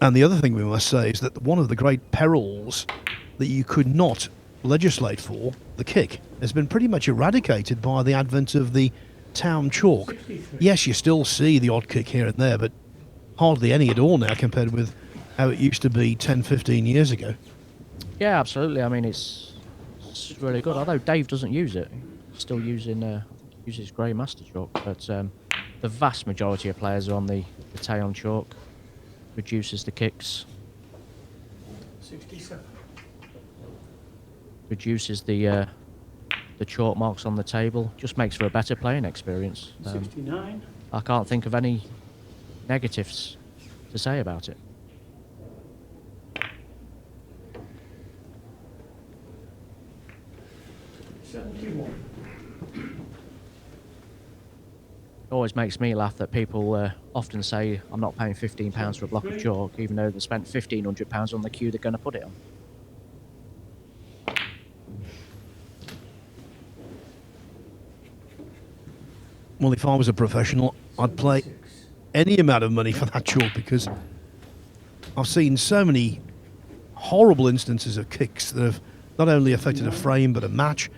And the other thing we must say is that one of the great perils that you could not legislate for, the kick, has been pretty much eradicated by the advent of the town chalk. 63. Yes, you still see the odd kick here and there, but hardly any at all now compared with how it used to be 10, 15 years ago. Yeah, absolutely. I mean, it's really good. Although Dave doesn't use it, he's still using uses Grey Master chalk. But the vast majority of players are on the Taon chalk. Reduces the kicks. 67. Reduces the chalk marks on the table. Just makes for a better playing experience. 69. I can't think of any negatives to say about it. It always makes me laugh that people often say, I'm not paying £15 for a block of chalk, even though they spent £1,500 on the cue they're going to put it on. Well, if I was a professional, I'd play any amount of money for that chalk, because I've seen so many horrible instances of kicks that have not only affected a frame but a match.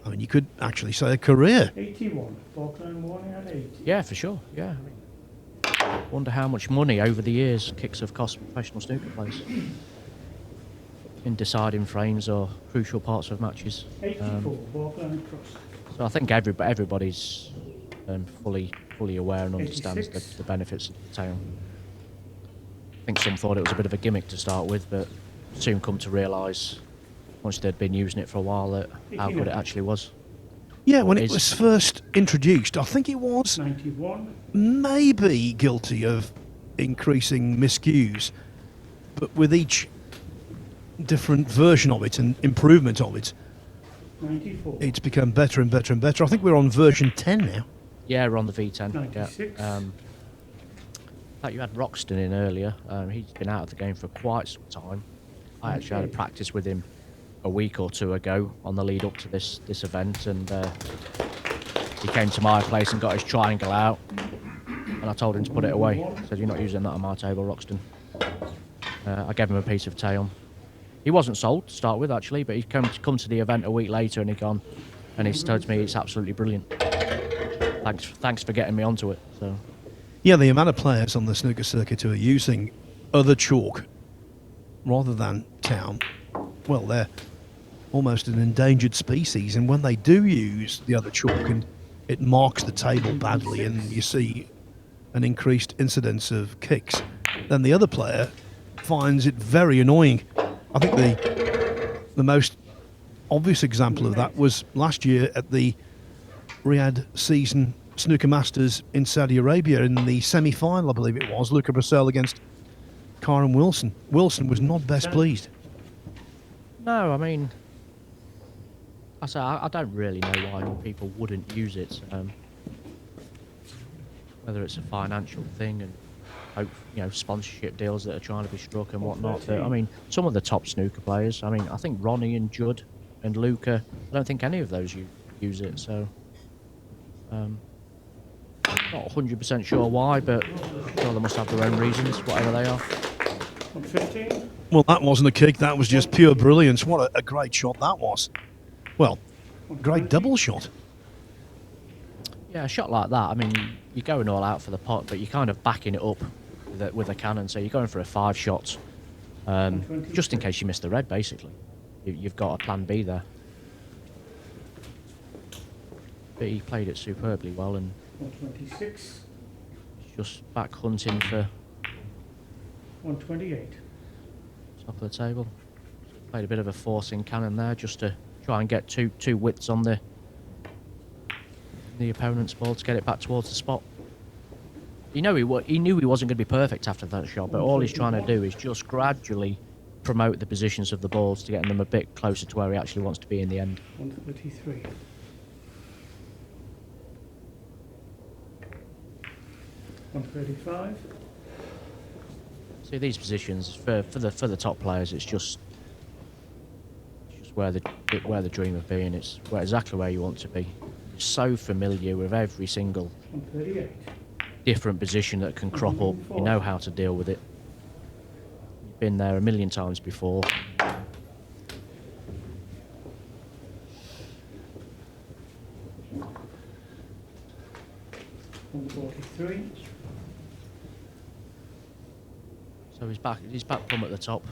I mean, you could actually say a career. 81. Falkland warning at 80. Yeah, for sure. Yeah. Wonder how much money over the years kicks have cost professional snooker players in deciding frames or crucial parts of matches. 84. Falkland cross. So I think everybody's fully aware and understands 86. the benefits of the tail. I think some thought it was a bit of a gimmick to start with, but soon come to realise, once they'd been using it for a while, that how good it actually was. Yeah, when it was first introduced, I think it was 91. maybe guilty of increasing miscues, but with each different version of it and improvement of it, 94. it's become better and better and better. I think we're on version 10 now. Yeah, we're on the V10. 96. Yeah. In fact, you had Roxton in earlier. He's been out of the game for quite some time. I actually had a practice with him a week or two ago on the lead up to this event, and he came to my place and got his triangle out, and I told him to put it away. I said, "You're not using that on my table, Roxton." I gave him a piece of tail. He wasn't sold to start with, actually, but he's come to the event a week later, and he's told me it's absolutely brilliant. Thanks for getting me onto it. So. Yeah, the amount of players on the snooker circuit who are using other chalk rather than town, well, they're almost an endangered species, and when they do use the other chalk and it marks the table badly and you see an increased incidence of kicks, then the other player finds it very annoying. I think the most obvious example of that was last year at the Riyadh Season Snooker Masters in Saudi Arabia in the semi-final, I believe it was, Luca Bracel against Karen Wilson. Wilson was not best pleased. No, I mean, I don't really know why people wouldn't use it. Whether it's a financial thing and sponsorship deals that are trying to be struck and whatnot. But I mean, some of the top snooker players. I mean, I think Ronnie and Judd and Luca. I don't think any of those use it. So, not 100% sure why, but I'm sure they must have their own reasons, whatever they are. 15. Well, that wasn't a kick. That was just pure brilliance. What a great shot that was. Well, great double shot. Yeah, a shot like that, I mean, you're going all out for the pot, but you're kind of backing it up with a cannon, so you're going for a 5 shot, just in case you miss the red, basically. You've got a plan B there. But he played it superbly well, and 126. just back hunting for 128. top of the table. Played a bit of a forcing cannon there, just to try and get two widths on the opponent's ball to get it back towards the spot. He knew he wasn't going to be perfect after that shot, but all he's trying to do is just gradually promote the positions of the balls to get them a bit closer to where he actually wants to be in the end. 133. $135. See, these positions for the top players, it's just where the dream of being. It's exactly where you want to be. You're so familiar with every single 138. different position that can crop up. You know how to deal with it. You've been there a million times before. $143. So he's back plumb at the top.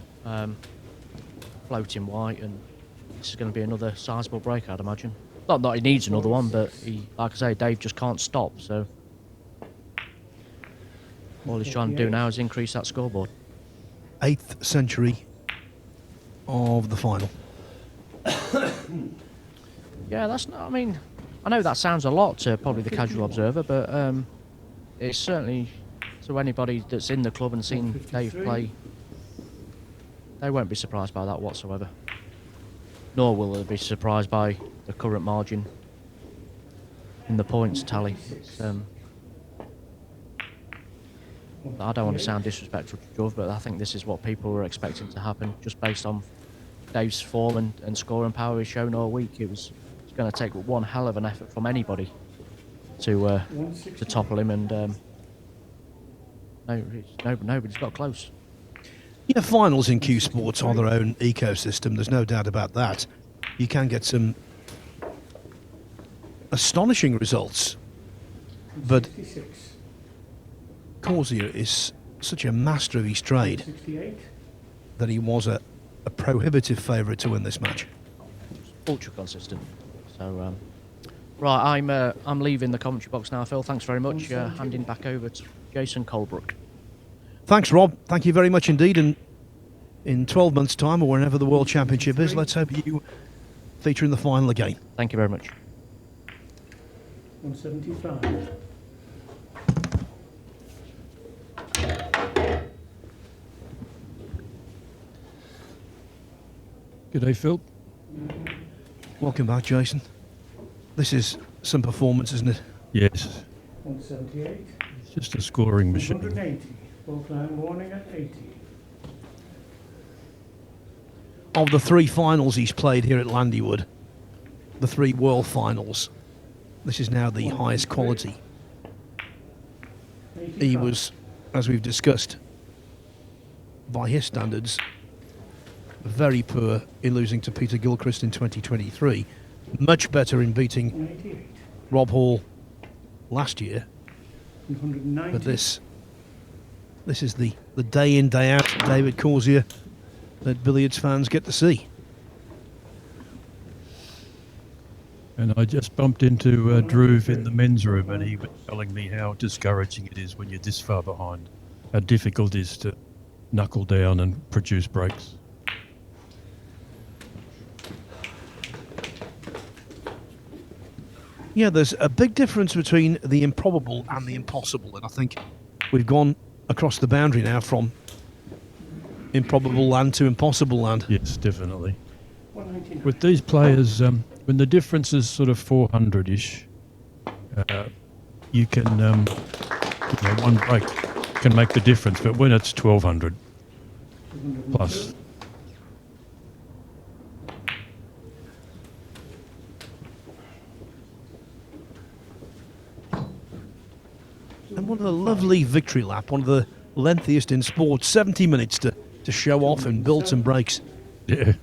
floating white, and this is going to be another sizable break, I'd imagine. Not that he needs another one, but he, like I say, Dave just can't stop, so all he's trying to do now is increase that scoreboard. 8th century of the final. Yeah, that's not, I mean, I know that sounds a lot to probably the casual observer, but it's certainly, to anybody that's in the club and seen Dave play, they won't be surprised by that whatsoever. Nor will they be surprised by the current margin in the points tally. I don't want to sound disrespectful to Dhruv, but I think this is what people were expecting to happen, just based on Dave's form and scoring power he's shown all week. It's going to take one hell of an effort from anybody to topple him, and nobody's got close. Yeah, finals in Q Sports are their own ecosystem, there's no doubt about that. You can get some astonishing results, but Causier is such a master of his trade that he was a prohibitive favourite to win this match. Ultra consistent. So, right, I'm leaving the commentary box now, Phil. Thanks very much. Handing back over to Jason Colebrook. Thanks, Rob. Thank you very much indeed. And in 12 months' time, or whenever the World Championship is, let's hope you feature in the final again. Thank you very much. 175. G'day, Phil. Welcome back, Jason. This is some performance, isn't it? Yes, 178. it's just a scoring machine. 180. Falkland warning at 80. Of the 3 finals he's played here at Landywood, the 3 World Finals, this is now the highest quality. He was, as we've discussed, by his standards, very poor in losing to Peter Gilchrist in 2023. Much better in beating 188. Rob Hall last year. 190. But this is the day in, day out David Causier that Billiards fans get to see. And I just bumped into Dhruv in the men's room, and he was telling me how discouraging it is when you're this far behind, how difficult it is to knuckle down and produce breaks. Yeah, there's a big difference between the improbable and the impossible, and I think we've gone across the boundary now from improbable land to impossible land. Yes, definitely. 199. With these players, when the difference is sort of 400-ish, you can, one break can make the difference. But when it's 1,200 plus, And what a lovely victory lap, one of the lengthiest in sport, 70 minutes to show off and build some breaks. yeah.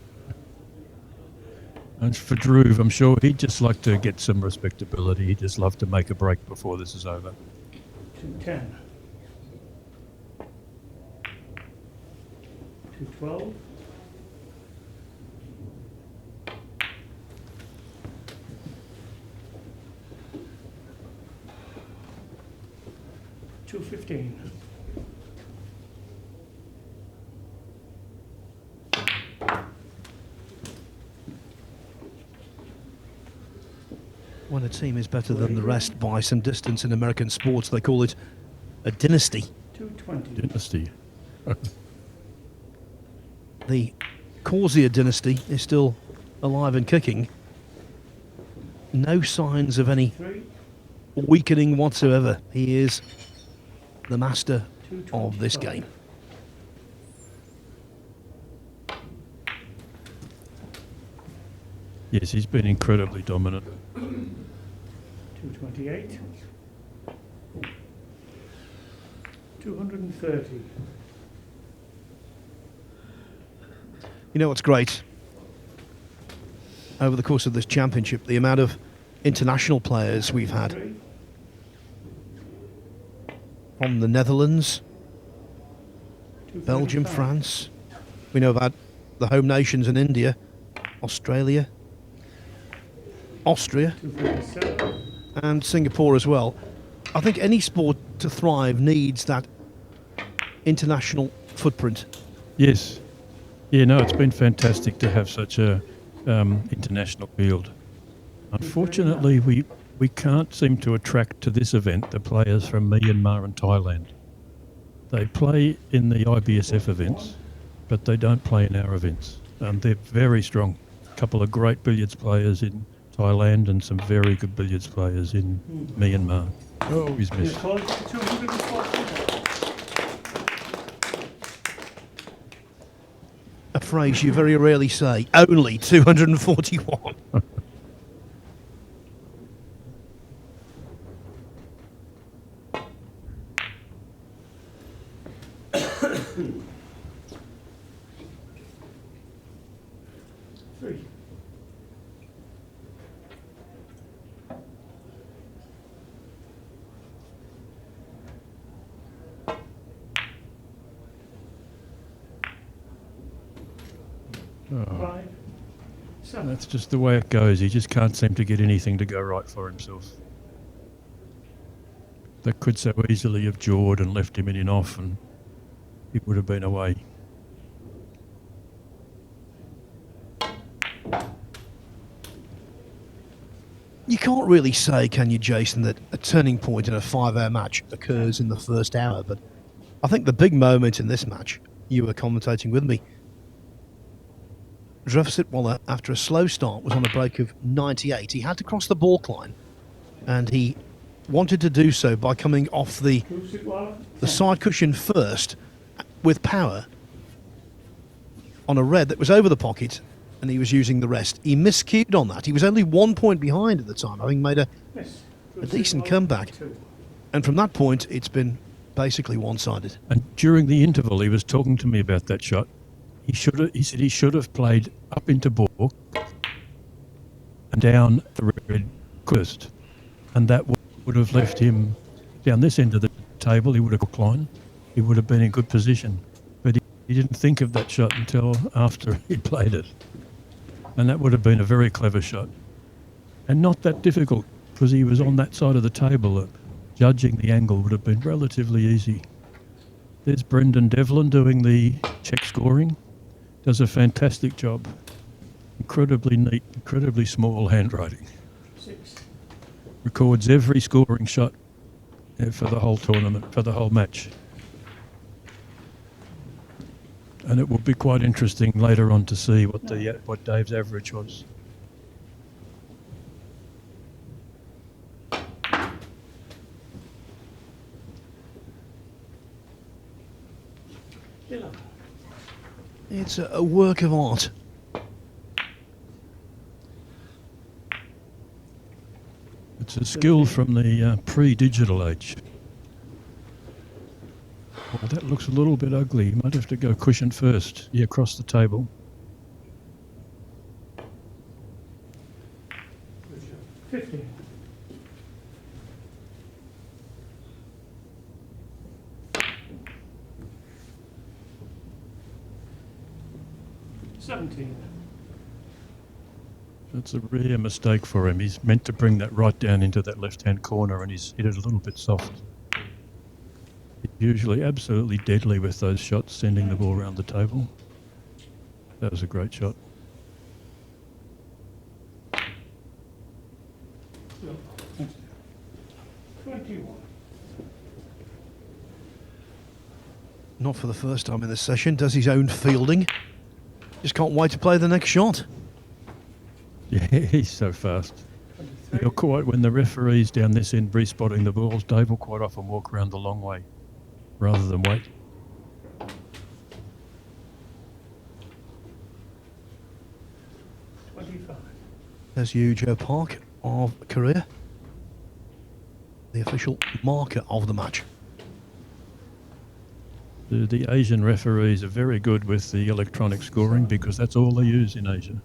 And for Dhruv, I'm sure he'd just like to get some respectability. He'd just love to make a break before this is over. 210. 212. 215. When a team is better than the rest by some distance in American sports, they call it a dynasty. 220. Dynasty. The Causier dynasty is still alive and kicking. No signs of any 3. weakening whatsoever. He is the master of this game. Yes, he's been incredibly dominant. 228. 230. You know what's great? Over the course of this championship, the amount of international players we've had. 3. From the Netherlands, Belgium, 235. France. We know about the home nations in India, Australia, Austria, 247. and Singapore as well. I think any sport to thrive needs that international footprint. Yes. Yeah, no, it's been fantastic to have such a international field. Unfortunately, we can't seem to attract to this event the players from Myanmar and Thailand. They play in the IBSF events, but they don't play in our events. They're very strong. A couple of great billiards players in Thailand and some very good billiards players in Myanmar. Oh, he's missed. 240. A phrase you very rarely say. Only 241. Three. Oh, 5. 7. that's just the way it goes. He just can't seem to get anything to go right for himself. That could so easily have jawed and left him in off, and he would have been away. You can't really say, can you, Jason, that a turning point in a 5-hour match occurs in the first hour, but I think the big moment in this match, you were commentating with me, Dhruv Sitwala, after a slow start, was on a break of 98. He had to cross the balk line, and he wanted to do so by coming off the side cushion first with power on a red that was over the pocket, and he was using the rest. He miscued on that. He was only 1 point behind at the time, having made a decent comeback. And from that point, it's been basically one-sided. And during the interval, he was talking to me about that shot. He said he should have played up into balk and down the red first, and that would have left him down this end of the table. He would have hooked line. He would have been in good position, but he didn't think of that shot until after he'd played it, and that would have been a very clever shot, and not that difficult because he was on that side of the table. Judging the angle would have been relatively easy. There's Brendan Devlin doing the check scoring. Does a fantastic job. Incredibly neat, incredibly small handwriting. 6. Records every scoring shot for the whole tournament, for the whole match. And it will be quite interesting later on to see what Dave's average was. It's a work of art. It's a skill from the pre-digital age. Well, that looks a little bit ugly. You might have to go cushion first. Yeah, across the table. 50. That's a rare mistake for him. He's meant to bring that right down into that left-hand corner, and he's hit it a little bit soft. He's usually absolutely deadly with those shots, sending the ball around the table. That was a great shot. No, 21. Not for the first time in this session, does his own fielding. Just can't wait to play the next shot. Yeah, he's so fast. He'll quite, when the referee's down this end re-spotting the balls, Dave will quite often walk around the long way rather than wait. There's Yujo Park of Korea, the official marker of the match. The Asian referees are very good with the electronic scoring because that's all they use in Asia.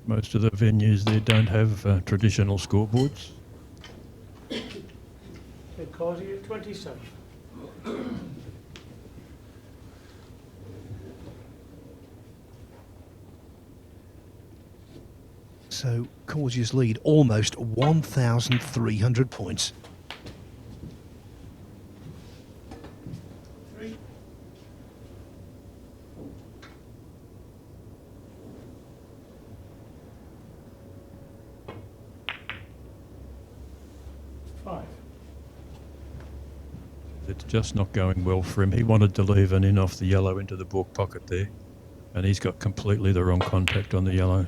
Most of the venues there don't have traditional scoreboards. Causier 27. So Causier's lead almost 1,300 points. Three. Five. It's just not going well for him. He wanted to leave an in off the yellow into the baulk pocket there, and he's got completely the wrong contact on the yellow.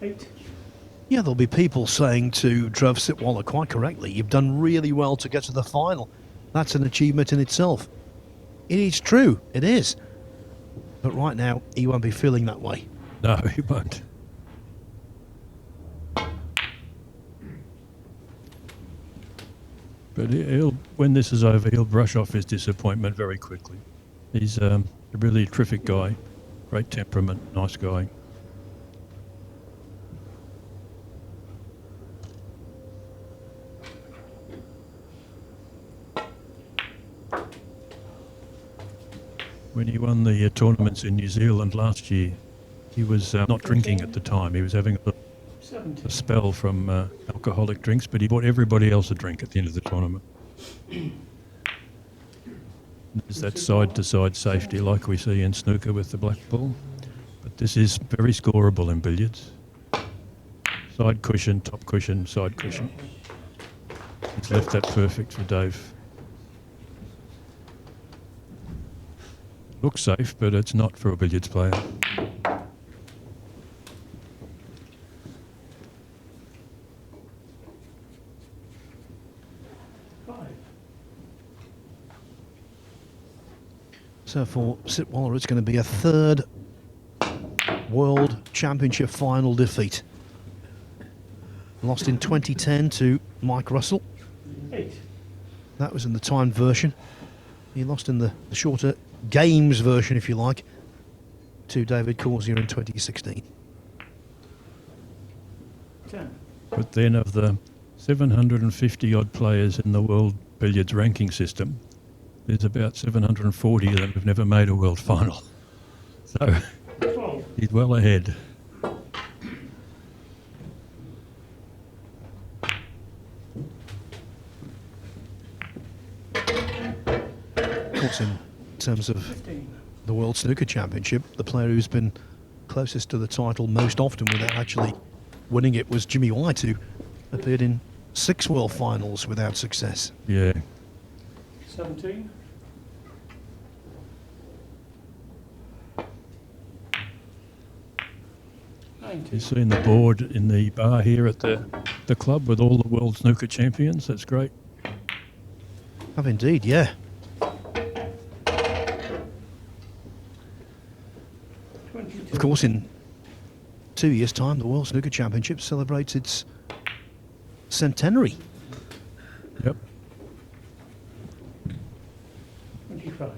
Eight. Yeah, there'll be people saying to Dhruv Sitwala quite correctly, you've done really well to get to the final. That's an achievement in itself. It is true, it is. But right now, he won't be feeling that way. No, he won't. But when this is over, he'll brush off his disappointment very quickly. He's a really terrific guy, great temperament, nice guy. When he won the tournaments in New Zealand last year, he was not drinking at the time. He was having a spell from alcoholic drinks, but he bought everybody else a drink at the end of the tournament. There's that side-to-side safety like we see in snooker with the black ball. But this is very scoreable in billiards. Side cushion, top cushion, side cushion. He's left that perfect for Dave. Looks safe, but it's not for a billiards player. So for Sitwala, it's going to be a third World Championship final defeat. Lost in 2010 to Mike Russell. Eight. That was in the timed version. He lost in the shorter games version, if you like, to David Causier in 2016. 10. But then of the 750 odd players in the world billiards ranking system, there's about 740 of them who've never made a world final. So 12. he's well ahead. Of course, in terms of 15. the World Snooker Championship, the player who's been closest to the title most often without actually winning it was Jimmy White, who appeared in 6 world finals without success. Yeah. 17. You've seen the board in the bar here at the club with all the world snooker champions. That's great. Have indeed, yeah. 22. Of course, in 2 years' time, the World Snooker Championship celebrates its centenary. Yep. 25.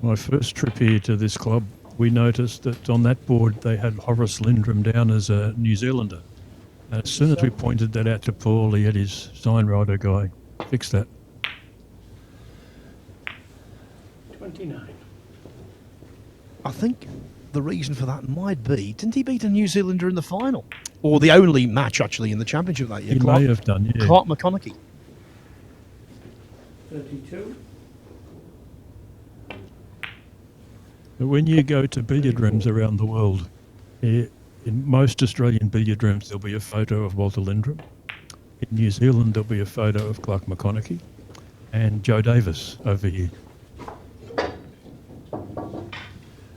My first trip here to this club, we noticed that on that board they had Horace Lindrum down as a New Zealander. And as soon as we pointed that out to Paul, he had his signwriter guy fix that. 29. I think the reason for that might be, didn't he beat a New Zealander in the final? Or the only match, actually, in the championship that year? He may have done, yeah. Clark McConaughey. 32. But when you go to billiard rooms around the world, in most Australian billiard rooms there'll be a photo of Walter Lindrum. In New Zealand there'll be a photo of Clark McConaughey and Joe Davis over here.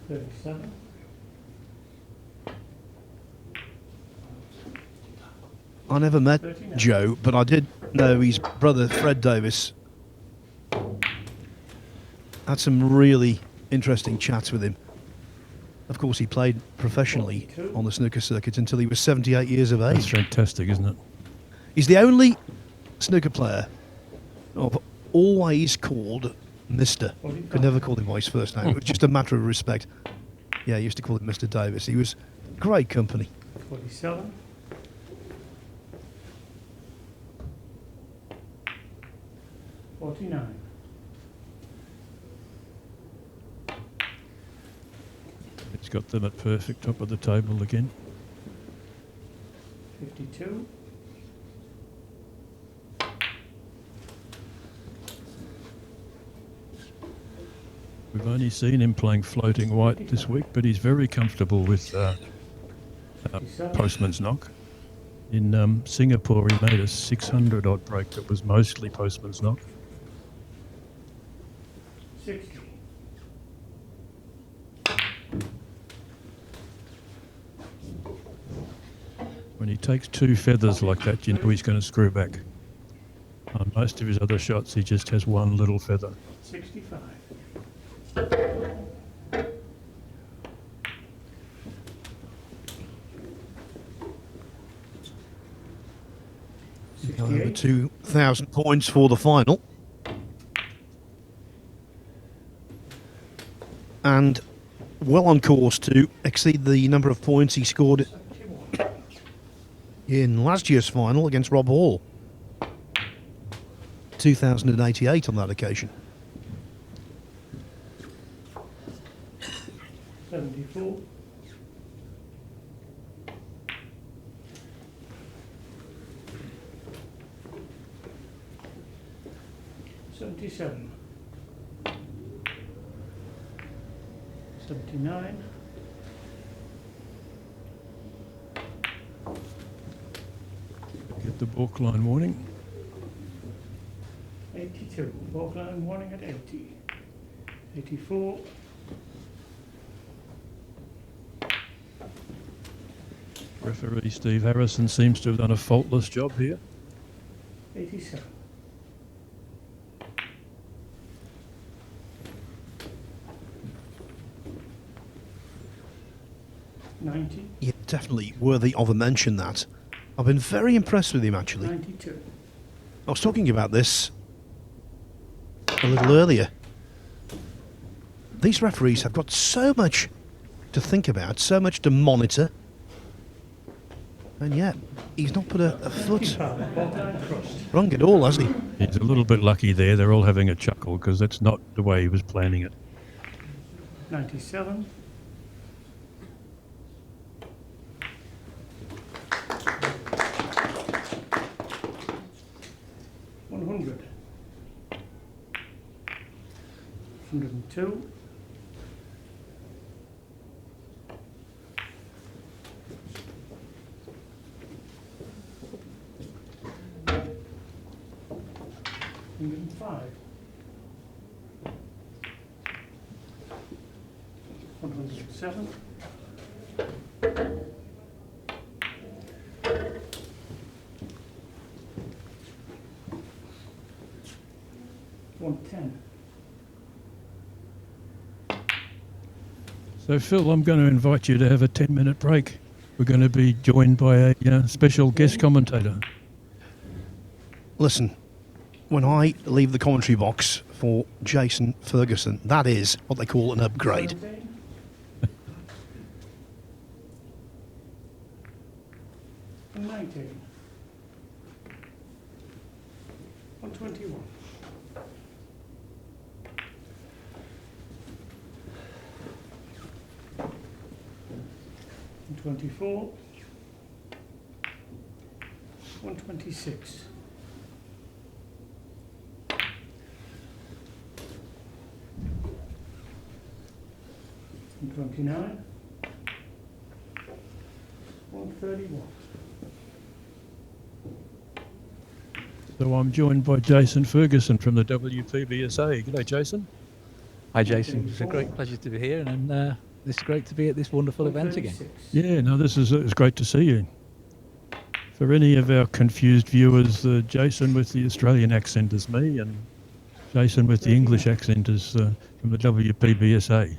37. I never met 39. Joe, but I did know his brother Fred Davis. Had some really interesting chats with him. Of course, he played professionally 42. on the snooker circuit until he was 78 years of That's age. fantastic, isn't it? He's the only snooker player I've always called Mr. Could never call him by his first name. It was just a matter of respect. Yeah, I used to call him Mr. Davis. He was great company. 47. 49. He's got them at perfect top of the table again. 52. We've only seen him playing floating white this week, but he's very comfortable with postman's knock. In Singapore, he made a 600 odd break that was mostly postman's knock. 60. When he takes two feathers like that, you know he's going to screw back. On most of his other shots, he just has one little feather. 65. Over 2,000 points for the final. And well on course to exceed the number of points he scored in last year's final against Rob Hall. 2,088 on that occasion. 74. 77. 79. 'Get the balk line warning. 82. Balk line warning at 80. 84. 'Referee Steve Harrison seems to have done a faultless job here. 87. 90. Yeah, definitely worthy of a mention, that. I've been very impressed with him, actually. 92. I was talking about this a little earlier. These referees have got so much to think about, so much to monitor, and yet he's not put a foot wrong at all, has he? He's a little bit lucky there. They're all having a chuckle because that's not the way he was planning it. 97. 100. 102. 105. 107. 110. So, Phil, I'm going to invite you to have a 10-minute break. We're going to be joined by a special guest commentator. Listen, when I leave the commentary box for Jason Ferguson, that is what they call an upgrade. 17. 19. 121. 124. 126. 129. 131. So I'm joined by Jason Ferguson from the WPBSA. G'day, Jason. Hi, Jason. It's a great pleasure to be here, and it's great to be at this wonderful event again. Yeah, no, it's great to see you. For any of our confused viewers, Jason with the Australian accent is me, and Jason with the English accent is from the WPBSA.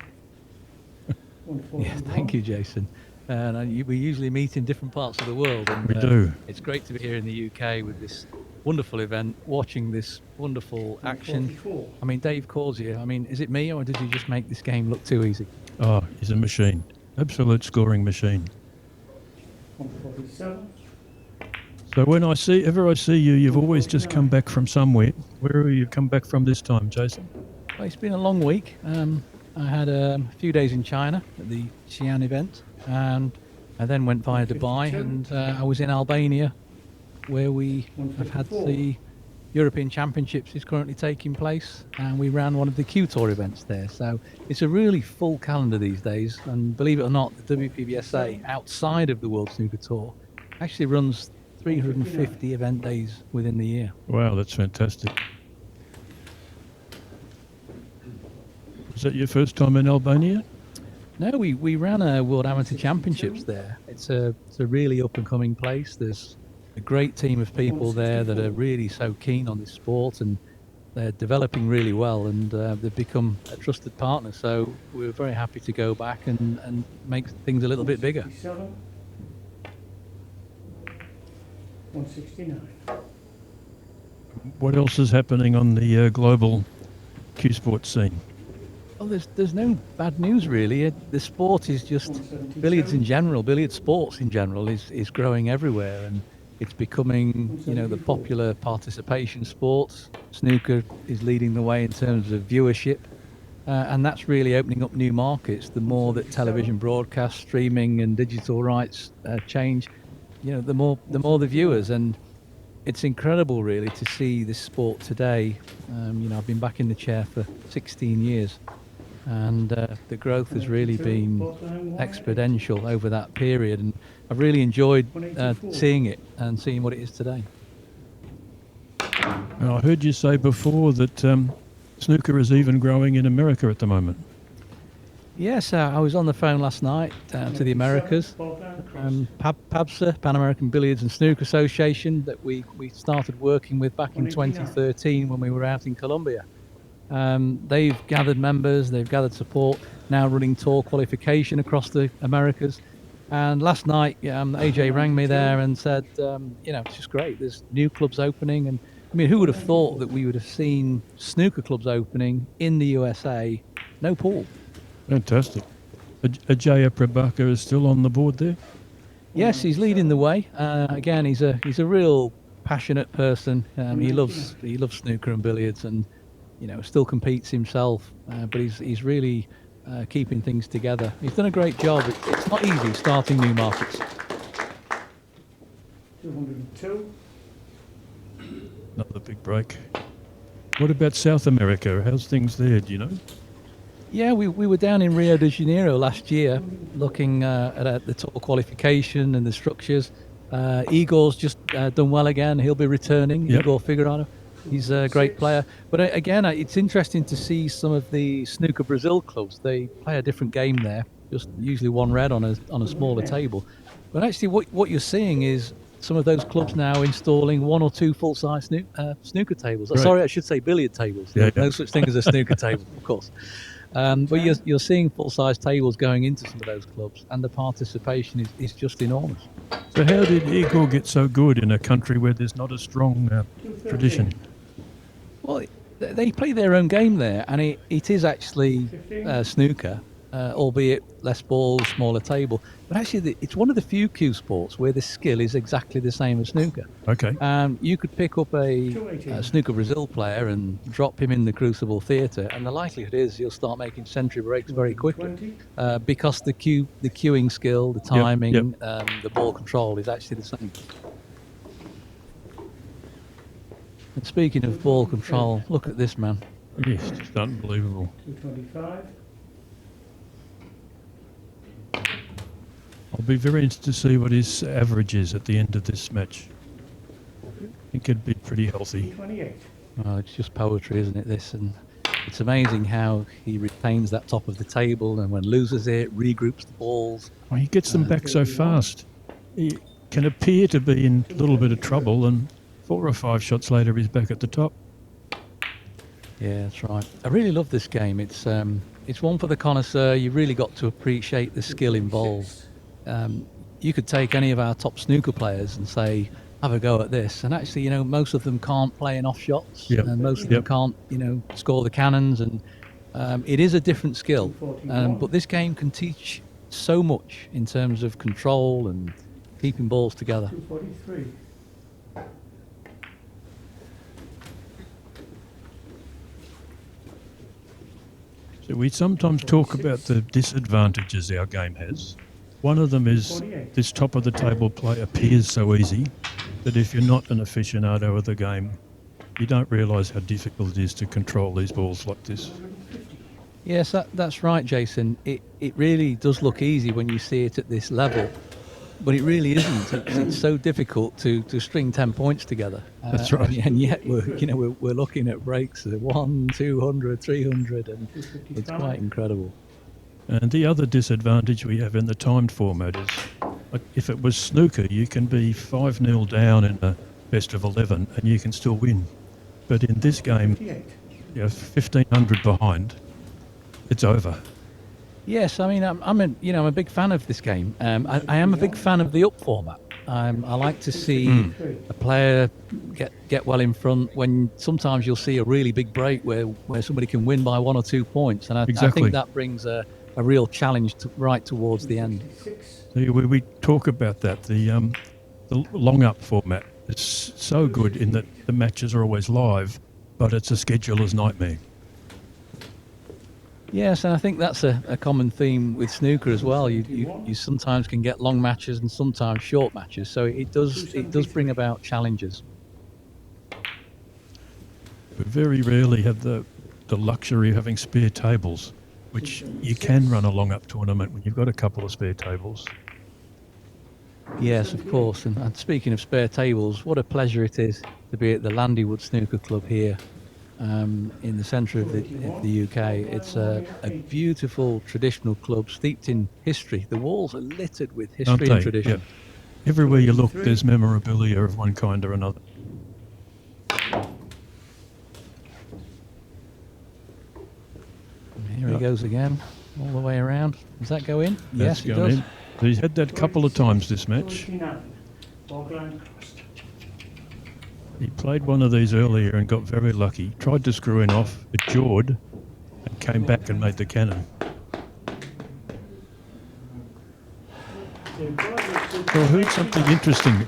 Yeah, thank you, Jason. And we usually meet in different parts of the world. And, We do. It's great to be here in the UK with this wonderful event, watching this wonderful action. 144. I mean, Dave Causier, is it me or did you just make this game look too easy? Oh, he's a machine. Absolute scoring machine. 147. So when I see you, you've always just come back from somewhere. Where have you come back from this time, Jason? Well, it's been a long week. I had a few days in China at the Xi'an event, and I then went via Dubai, and I was in Albania, where we have had the European Championships is currently taking place, and we ran one of the Q Tour events there. So it's a really full calendar these days, and believe it or not, the WPBSA outside of the World Snooker Tour actually runs 350 event days within the year. Wow, that's fantastic. Was that your first time in Albania? No, we ran a World Amateur Championships there. It's a really up and coming place. There's a great team of people there that are really so keen on this sport, and they're developing really well, and they've become a trusted partner. So we're very happy to go back and make things a little bit bigger. 169. What else is happening on the global Q Sports scene? Well, there's no bad news really. The sport is just billiards in general. Billiard sports in general is growing everywhere, and it's becoming, you know, the popular participation sport. Snooker is leading the way in terms of viewership, and that's really opening up new markets. The more that television broadcast, streaming, and digital rights change, you know, the more the viewers. And it's incredible, really, to see this sport today. You know, I've been back in the chair for 16 years. And the growth has really been exponential over that period, and I've really enjoyed seeing it and seeing what it is today. Now, I heard you say before that snooker is even growing in America at the moment. Yes, I was on the phone last night to the Americas. PABSA, Pan American Billiards and Snooker Association, that we started working with back in 2013 when we were out in Colombia. They've gathered members, they've gathered support, now running tour qualification across the Americas. And last night, AJ rang me there and said, you know, it's just great. There's new clubs opening. And I mean, who would have thought that we would have seen snooker clubs opening in the USA? No pool. Fantastic. Ajaya Prabhakar is still on the board there? Yes, he's leading the way. Again, he's a real passionate person. He loves snooker and billiards, and you know, still competes himself, but he's really keeping things together. He's done a great job. It's not easy starting new markets. 202. Another big break. What about South America? How's things there, do you know? Yeah, we were down in Rio de Janeiro last year looking at the tour qualification and the structures. Igor's just done well again. He'll be returning, yep. Igor Figueroa. He's a great player. But again, it's interesting to see some of the Snooker Brazil clubs. They play a different game there, just usually one red on a smaller table. But actually what you're seeing is some of those clubs now installing one or two full-size snooker tables. Right. Sorry, I should say billiard tables. Yeah, no such thing as a snooker table, of course. But you're seeing full-size tables going into some of those clubs, and the participation is just enormous. So how did Igor get so good in a country where there's not a strong tradition? Well, they play their own game there, and it is actually snooker, albeit less balls, smaller table. But actually, it's one of the few Q sports where the skill is exactly the same as snooker. Okay. You could pick up a snooker Brazil player and drop him in the Crucible Theatre, and the likelihood is he'll start making century breaks very quickly, because the cueing skill, the timing, the ball control is actually the same. And speaking of ball control, look at this man. Yes, just unbelievable. 225. I'll be very interested to see what his average is at the end of this match. I think it'd be pretty healthy. 28. Well, it's just poetry, isn't it, this? And it's amazing how he retains that top of the table, and when loses it, regroups the balls. Well, he gets them back so fast. He can appear to be in a little bit of trouble, and 4 or 5 shots later he's back at the top. Yeah, that's right. I really love this game. It's one for the connoisseur. You've really got to appreciate the skill involved. You could take any of our top snooker players and say, have a go at this, and actually, you know, most of them can't play enough shots, and most of them can't, you know, score the cannons, and it is a different skill. But this game can teach so much in terms of control and keeping balls together. 243. So we sometimes talk about the disadvantages our game has. One of them is this top of the table play appears so easy that if you're not an aficionado of the game, you don't realise how difficult it is to control these balls like this. Yes, that's right, Jason. It really does look easy when you see it at this level, but it really isn't. It's so difficult to string 10 points together. That's right. And yet we're looking at breaks of 100, 200, 300, and it's quite incredible. And the other disadvantage we have in the timed format is, like, if it was snooker, you can be 5-0 down in a best of 11 and you can still win. But in this game, you're 1,500 behind. It's over. Yes, I mean I'm a big fan of this game. I am a big fan of the up format. I like to see a player get well in front when sometimes you'll see a really big break where somebody can win by 1 or 2 points, and I think that brings a real challenge right towards the end. We talk about that. The long up format is so good in that the matches are always live, but it's a scheduler's nightmare. Yes, and I think that's a common theme with snooker as well. You sometimes can get long matches and sometimes short matches, so it does bring about challenges. We very rarely have the luxury of having spare tables, which you can run a long up tournament when you've got a couple of spare tables. Yes, of course. And speaking of spare tables, what a pleasure it is to be at the Landywood Snooker Club here in the centre of the UK. It's a beautiful traditional club steeped in history. The walls are littered with history and tradition. Yep. Everywhere you look, there's memorabilia of one kind or another. Here he goes again, all the way around. Does that go in? Yes, it does. So he's had that a couple of times this match. He played one of these earlier and got very lucky. Tried to screw in off, it jawed, and came back and made the cannon. So I heard something interesting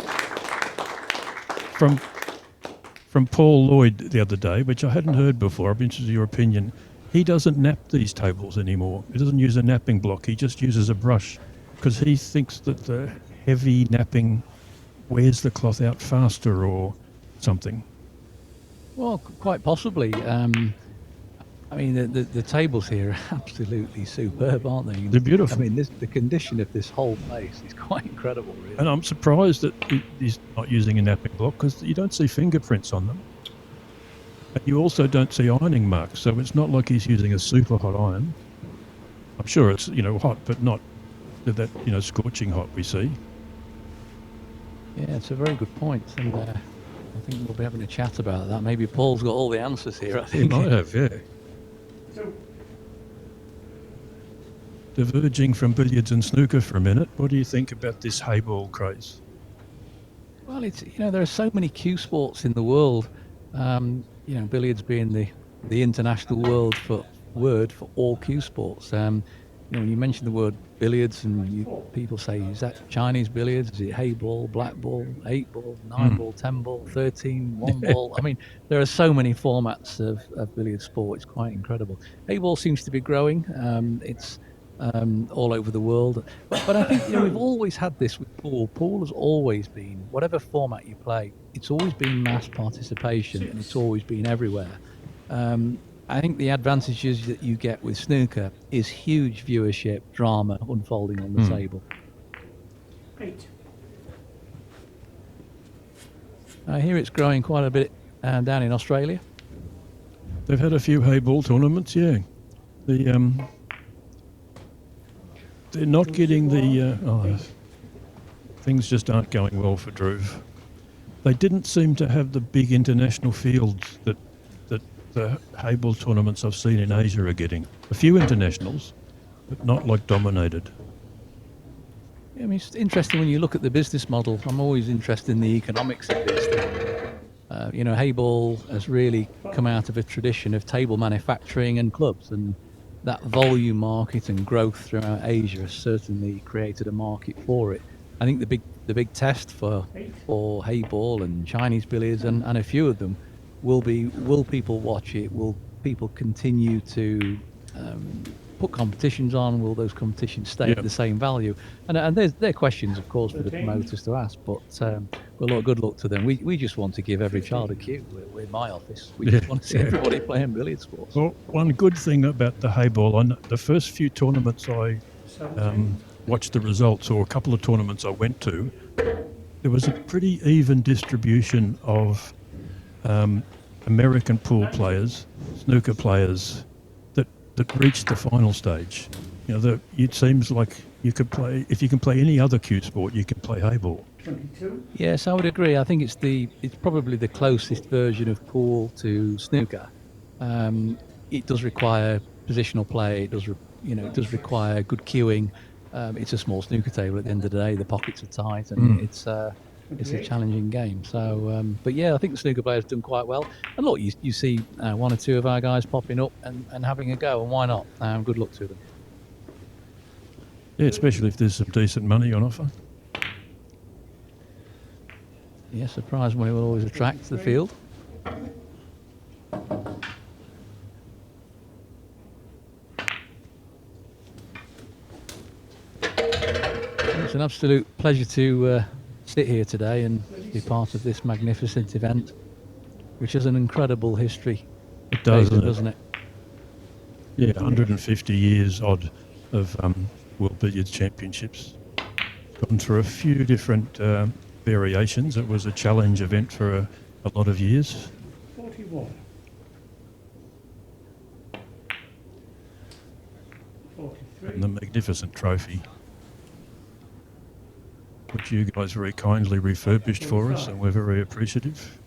from Paul Lloyd the other day, which I hadn't heard before. I'm interested in your opinion. He doesn't nap these tables anymore. He doesn't use a napping block. He just uses a brush because he thinks that the heavy napping wears the cloth out faster or something. Well, quite possibly. I mean, the tables here are absolutely superb, aren't they? They're beautiful. I mean, the condition of this whole place is quite incredible, really. And I'm surprised that he's not using a napping block because you don't see fingerprints on them. And you also don't see ironing marks, so it's not like he's using a super hot iron. I'm sure it's, hot, but not that, scorching hot we see. Yeah, it's a very good point. And I think we'll be having a chat about that. Maybe Paul's got all the answers here, I think. He might have, yeah. Diverging from billiards and snooker for a minute, what do you think about this hayball craze? Well, it's there are so many cue sports in the world. Billiards being the international word for all cue sports. When you mention the word billiards, and people say, is that Chinese billiards? Is it hayball, black ball, 8 ball, 9 ball, 10 ball, 13, 1 ball? I mean, there are so many formats of billiard sport. It's quite incredible. Hayball seems to be growing. It's all over the world. But I think we've always had this with pool. Pool has always been, whatever format you play, it's always been mass participation, and it's always been everywhere. I think the advantages that you get with snooker is huge viewership, drama unfolding on the table. 8. Here it's growing quite a bit down in Australia. They've had a few hayball tournaments, yeah. They're not getting things just aren't going well for Dhruv. They didn't seem to have the big international fields that the hayball tournaments I've seen in Asia are getting. A few internationals, but not like dominated. Yeah, I mean, it's interesting when you look at the business model. I'm always interested in the economics of this thing. Hayball has really come out of a tradition of table manufacturing and clubs, and that volume market and growth throughout Asia has certainly created a market for it. I think the big test for hayball and Chinese billiards and a few of them will be, will people watch it? Will people continue to put competitions on? Will those competitions stay at the same value? And they're questions, of course, for the promoters to ask. But well, good luck to them. We just want to give every child a cue. We're in my office. We just want to see everybody playing billiard sports. Well, one good thing about the hayball, on the first few tournaments I watched the results, or a couple of tournaments I went to, there was a pretty even distribution of American pool players, snooker players that reached the final stage. You know, it seems like you could play, if you can play any other cue sport, you can play hayball. 22. Yes, I would agree. I think it's probably the closest version of pool to snooker. It does require positional play. It does require good cueing. It's a small snooker table at the end of the day. The pockets are tight, and it's a challenging game. So, but yeah, I think the snooker players have done quite well. And look, you see one or two of our guys popping up and having a go, and why not? Good luck to them. Yeah, especially if there's some decent money on offer. Yeah, surprise money will always attract the field. It's an absolute pleasure to sit here today and be part of this magnificent event, which has an incredible history. It does, doesn't it? Yeah, 150 years odd of World Billiards Championships. Gone through a few different variations. It was a challenge event for a lot of years. 41. 43. And the magnificent trophy, which you guys very kindly refurbished for us, and we're very appreciative.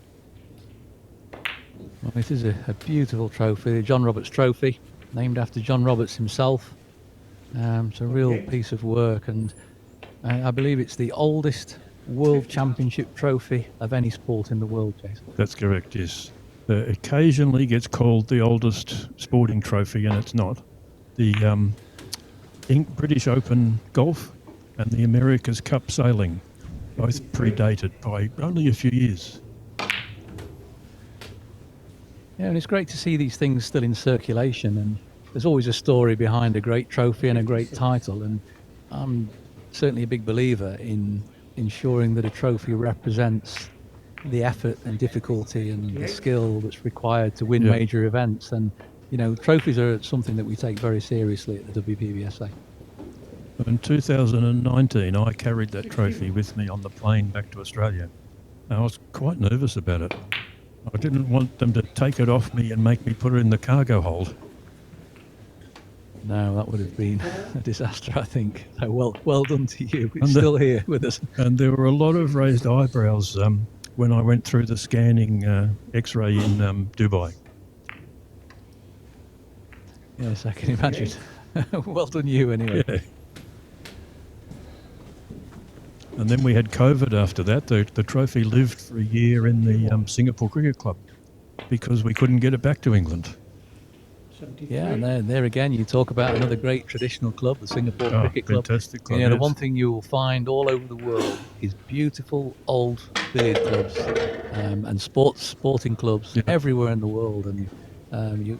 Well, it is a beautiful trophy, the John Roberts Trophy, named after John Roberts himself. It's a real piece of work, and I believe it's the oldest World Championship trophy of any sport in the world, Jason. That's correct, yes. Occasionally gets called the oldest sporting trophy, and it's not. The British Open Golf and the America's Cup Sailing both predated by only a few years. Yeah, and it's great to see these things still in circulation, and there's always a story behind a great trophy and a great title, and I'm certainly a big believer in ensuring that a trophy represents the effort and difficulty and the skill that's required to win major events. And you know, trophies are something that we take very seriously at the WPBSA. In 2019, I carried that trophy with me on the plane back to Australia. I was quite nervous about it. I didn't want them to take it off me and make me put it in the cargo hold. No, that would have been a disaster, I think. So well done to you. It's still here with us. And there were a lot of raised eyebrows when I went through the scanning X-ray in Dubai. Yes, I can imagine. Well done you, anyway. Yeah. And then we had COVID after that. The trophy lived for a year in the Singapore Cricket Club because we couldn't get it back to England. 73. Yeah, and there again, you talk about another great traditional club, the Singapore Cricket Club. Fantastic club. You know, the one thing you will find all over the world is beautiful old billiard clubs and sporting clubs everywhere in the world, and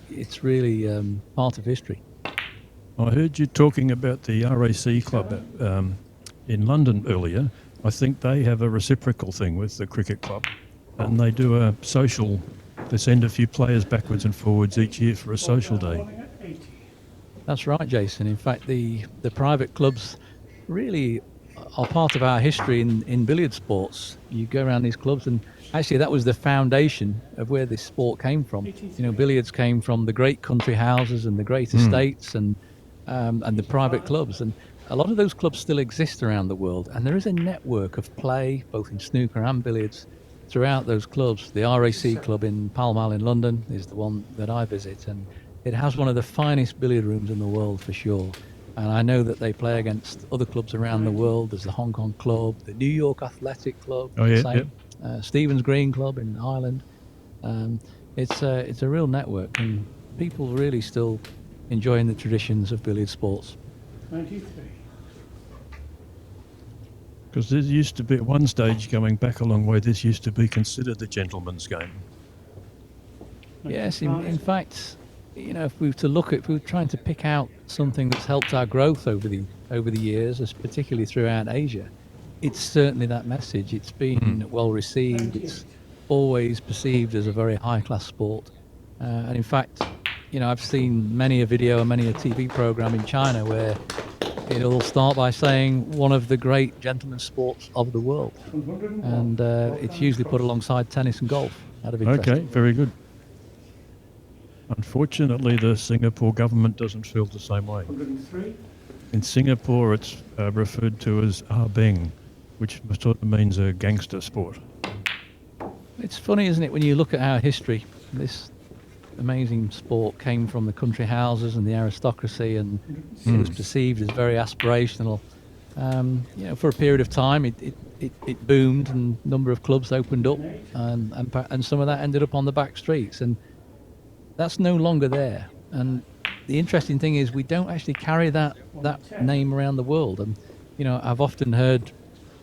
it's really part of history. I heard you talking about the RAC club in London earlier. I think they have a reciprocal thing with the cricket club, and they do a social. They send a few players backwards and forwards each year for a social day. That's right, Jason. In fact, the private clubs really are part of our history in billiard sports. You go around these clubs, and actually that was the foundation of where this sport came from. You know, billiards came from the great country houses and the great estates and the private clubs. And a lot of those clubs still exist around the world, and there is a network of play, both in snooker and billiards, throughout those clubs. The RAC club in Pall Mall in London is the one that I visit, and it has one of the finest billiard rooms in the world for sure. And I know that they play against other clubs around the world. There's the Hong Kong Club, the New York Athletic Club, Stephen's Green Club in Ireland. It's a real network, and people really still enjoying the traditions of billiard sports. 93. Because there used to be, at one stage, going back a long way, this used to be considered the gentleman's game. Yes, in fact, if we were to look at, if we were trying to pick out something that's helped our growth over the years, as particularly throughout Asia, it's certainly that message. It's been well received. It's always perceived as a very high class sport, and in fact, I've seen many a video and many a TV program in China where it'll start by saying one of the great gentlemen's sports of the world, and it's usually put alongside tennis and golf. Out of interest. Okay, very good. Unfortunately, the Singapore government doesn't feel the same way. 103. In Singapore, it's referred to as Beng, which sort of means a gangster sport. It's funny, isn't it, when you look at our history, this amazing sport came from the country houses and the aristocracy, and it was perceived as very aspirational. For a period of time, it boomed, and a number of clubs opened up, and some of that ended up on the back streets, and that's no longer there. And the interesting thing is we don't actually carry that name around the world. And I've often heard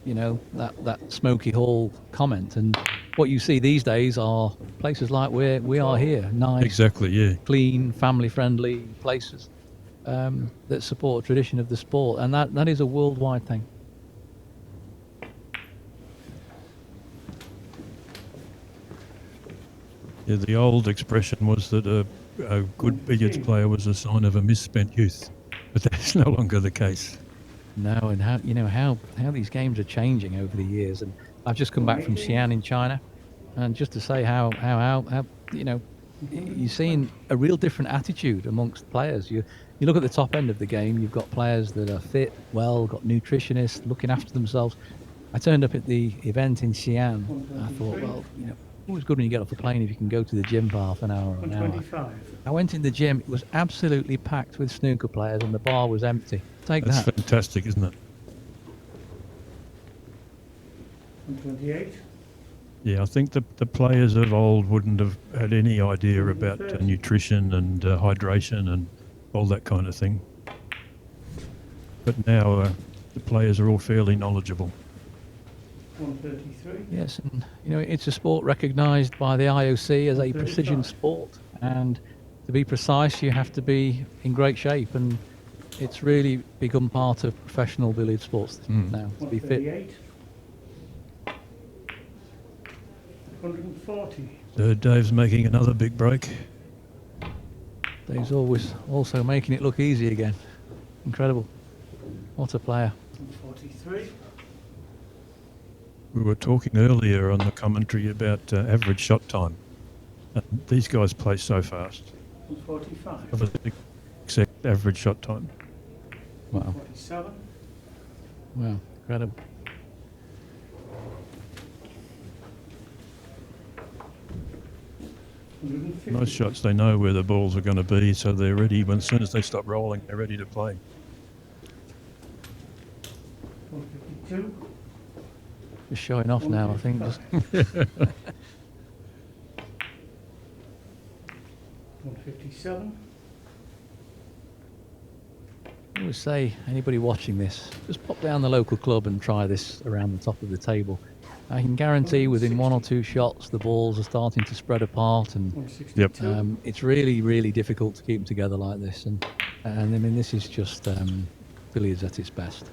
that Smoky Hall comment, and what you see these days are places like where we are here, nice, exactly, yeah, clean, family-friendly places that support tradition of the sport, and that is a worldwide thing. Yeah, the old expression was that a good billiards player was a sign of a misspent youth, but that's no longer the case. No, and how these games are changing over the years. And I've just come back from Xi'an in China, and just to say how you're seeing a real different attitude amongst players. You look at the top end of the game, you've got players that are fit, well, got nutritionists looking after themselves. I turned up at the event in Xi'an. I thought, well, always good when you get off the plane if you can go to the gym for half an hour or an hour. 125. I went in the gym, it was absolutely packed with snooker players, and the bar was empty. That's fantastic, isn't it? 128. Yeah, I think the players of old wouldn't have had any idea about nutrition and hydration and all that kind of thing. But now the players are all fairly knowledgeable. 133. Yes, and it's a sport recognised by the IOC as a precision sport, and to be precise you have to be in great shape, and it's really become part of professional billiard sports now, to be fit. 140. Dave's making another big break. Dave's always also making it look easy again. Incredible. What a player. 143. We were talking earlier on the commentary about average shot time. These guys play so fast. 145. Except average shot time. Wow. 147. Wow, incredible. Most shots, they know where the balls are going to be, so they're ready. As soon as they stop rolling, they're ready to play. 152. Just showing off now, I think. 157. I always say, anybody watching this, just pop down the local club and try this around the top of the table. I can guarantee within one or two shots the balls are starting to spread apart, and it's really, really difficult to keep them together like this. And I mean, this is just billiards at its best.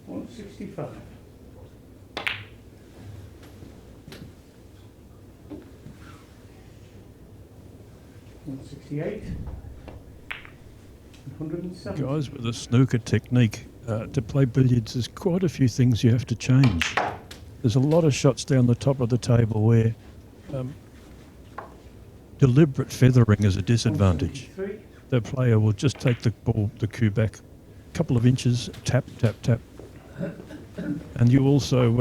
165. 168. 107. Guys, with a snooker technique, to play billiards, there's quite a few things you have to change. There's a lot of shots down the top of the table where deliberate feathering is a disadvantage. The player will just take the ball, the cue back a couple of inches, tap, tap, tap. And you also,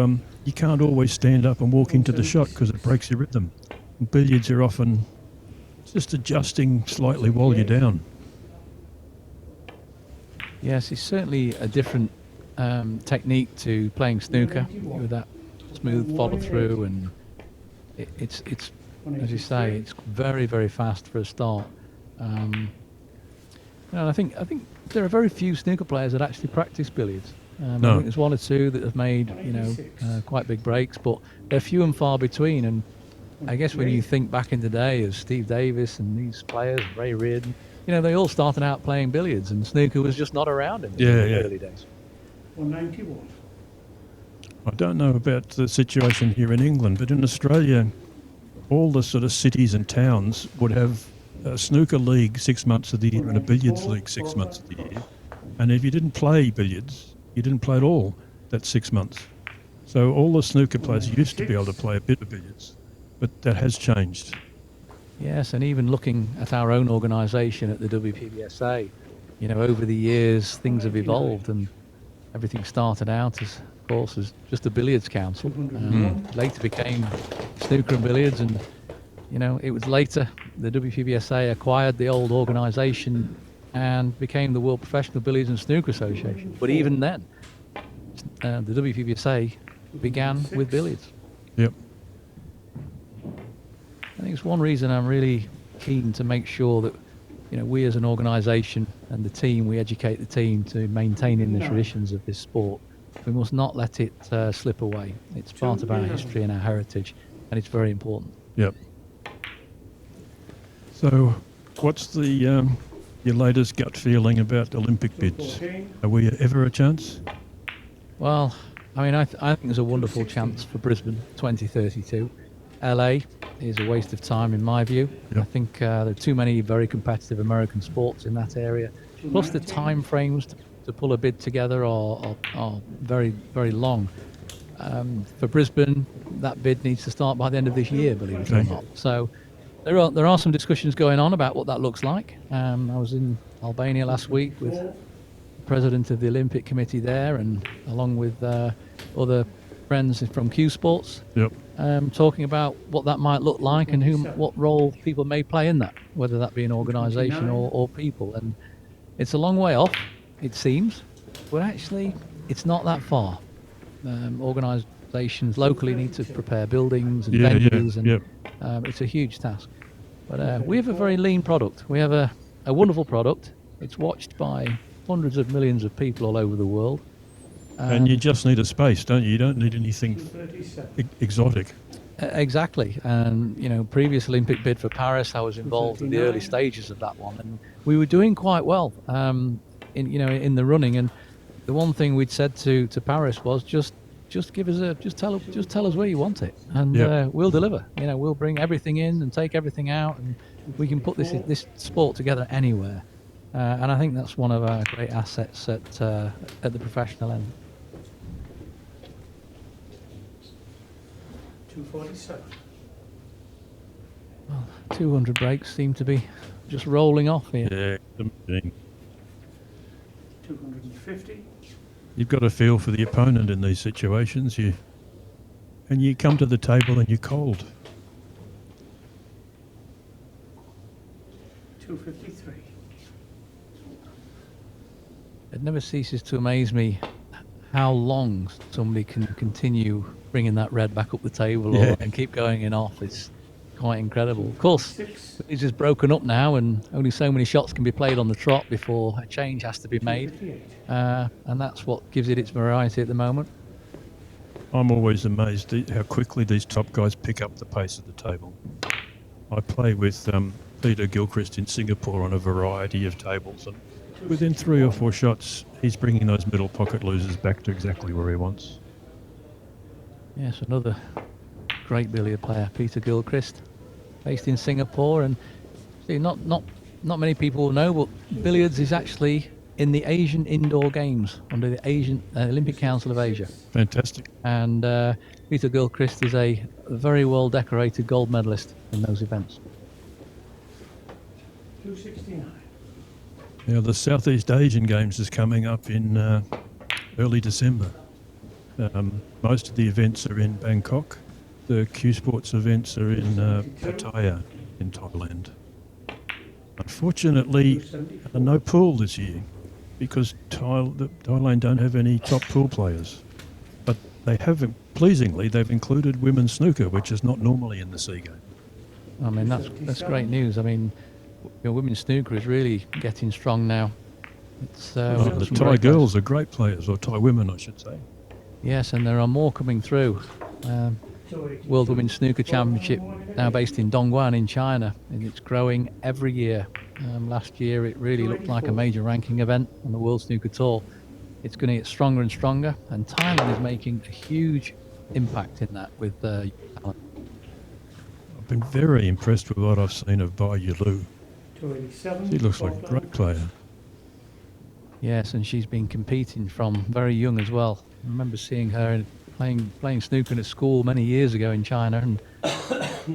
you can't always stand up and walk into the shot because it breaks your rhythm. In billiards, you're often just adjusting slightly while you're down. Yes, it's certainly a different technique to playing snooker with that smooth follow through, and it's as you say, it's very, very fast for a start. And I think there are very few snooker players that actually practice billiards. I think there's one or two that have made quite big breaks, but they're few and far between. And I guess when you think back in the day of Steve Davis and these players, Ray Reardon, you know, they all started out playing billiards, and snooker was just not around in the early days. 191. I don't know about the situation here in England, but in Australia, all the sort of cities and towns would have a snooker league 6 months of the year and a billiards league 6 months of the year. And if you didn't play billiards, you didn't play at all that 6 months. So all the snooker players used to be able to play a bit of billiards, but that has changed. Yes, and even looking at our own organisation at the WPBSA, you know, over the years things have evolved, and everything started out as, of course, as just a billiards council. Later became snooker and billiards, and you know, it was later the WPBSA acquired the old organisation and became the World Professional Billiards and Snooker Association. But even then, the WPBSA began with billiards. Yep. I think it's one reason I'm really keen to make sure that, you know, we as an organisation and the team, we educate the team to maintaining the traditions of this sport. We must not let it slip away. It's part of our history and our heritage, and it's very important. Yep. So, what's the your latest gut feeling about Olympic bids? Are we ever a chance? Well, I mean, I think there's a wonderful chance for Brisbane 2032. LA is a waste of time in my view. Yep. I think there are too many very competitive American sports in that area. Plus the time frames to pull a bid together are very, very long. For Brisbane, that bid needs to start by the end of this year, believe it or not. So there are some discussions going on about what that looks like. I was in Albania last week with the president of the Olympic Committee there, and along with other friends from Q Sports, talking about what that might look like and what role people may play in that, whether that be an organisation or people. And it's a long way off, it seems, but actually it's not that far. Organisations locally need to prepare buildings and venues, and it's a huge task. But we have a very lean product. We have a wonderful product. It's watched by hundreds of millions of people all over the world. And you just need a space, don't you? You don't need anything exotic. Exactly. And, you know, previous Olympic bid for Paris, I was involved in the early stages of that one, and we were doing quite well in the running. And the one thing we'd said to Paris was just give us just tell us where you want it, and we'll deliver. You know, we'll bring everything in and take everything out, and we can put this sport together anywhere. And I think that's one of our great assets at the professional end. 247. Well, 200 breaks seem to be just rolling off here. Yeah. 250. You've got to feel for the opponent in these situations. You come to the table and you're cold. 253. It never ceases to amaze me how long somebody can continue bringing that red back up the table and keep going in off. It's quite incredible. Of course, it's just broken up now, and only so many shots can be played on the trot before a change has to be made. And that's what gives it its variety at the moment. I'm always amazed at how quickly these top guys pick up the pace of the table. I play with Peter Gilchrist in Singapore on a variety of tables, and within 3 or 4 shots, he's bringing those middle pocket losers back to exactly where he wants. Yes, another great billiard player, Peter Gilchrist, based in Singapore. And see, not many people will know, but billiards is actually in the Asian Indoor Games under the Asian Olympic Council of Asia. Fantastic. And Peter Gilchrist is a very well decorated gold medalist in those events. 269. Now, the Southeast Asian Games is coming up in early December. Most of the events are in Bangkok. The Q Sports events are in Pattaya in Thailand. Unfortunately, no pool this year because Thailand don't have any top pool players. But they have, pleasingly, they've included women's snooker, which is not normally in the SEA Game. I mean, that's great news. I mean, women's snooker is really getting strong now. It's, the Thai girls are great players, or Thai women, I should say. Yes, and there are more coming through. World Women's Snooker Championship, now based in Dongguan in China, and it's growing every year. Last year it really looked like a major ranking event on the World Snooker Tour. It's going to get stronger and stronger, and Thailand is making a huge impact in that with talent. I've been very impressed with what I've seen of Bai Yulu. 287. She looks like a great player. Yes, and she's been competing from very young as well. I remember seeing her playing snooker at school many years ago in China, and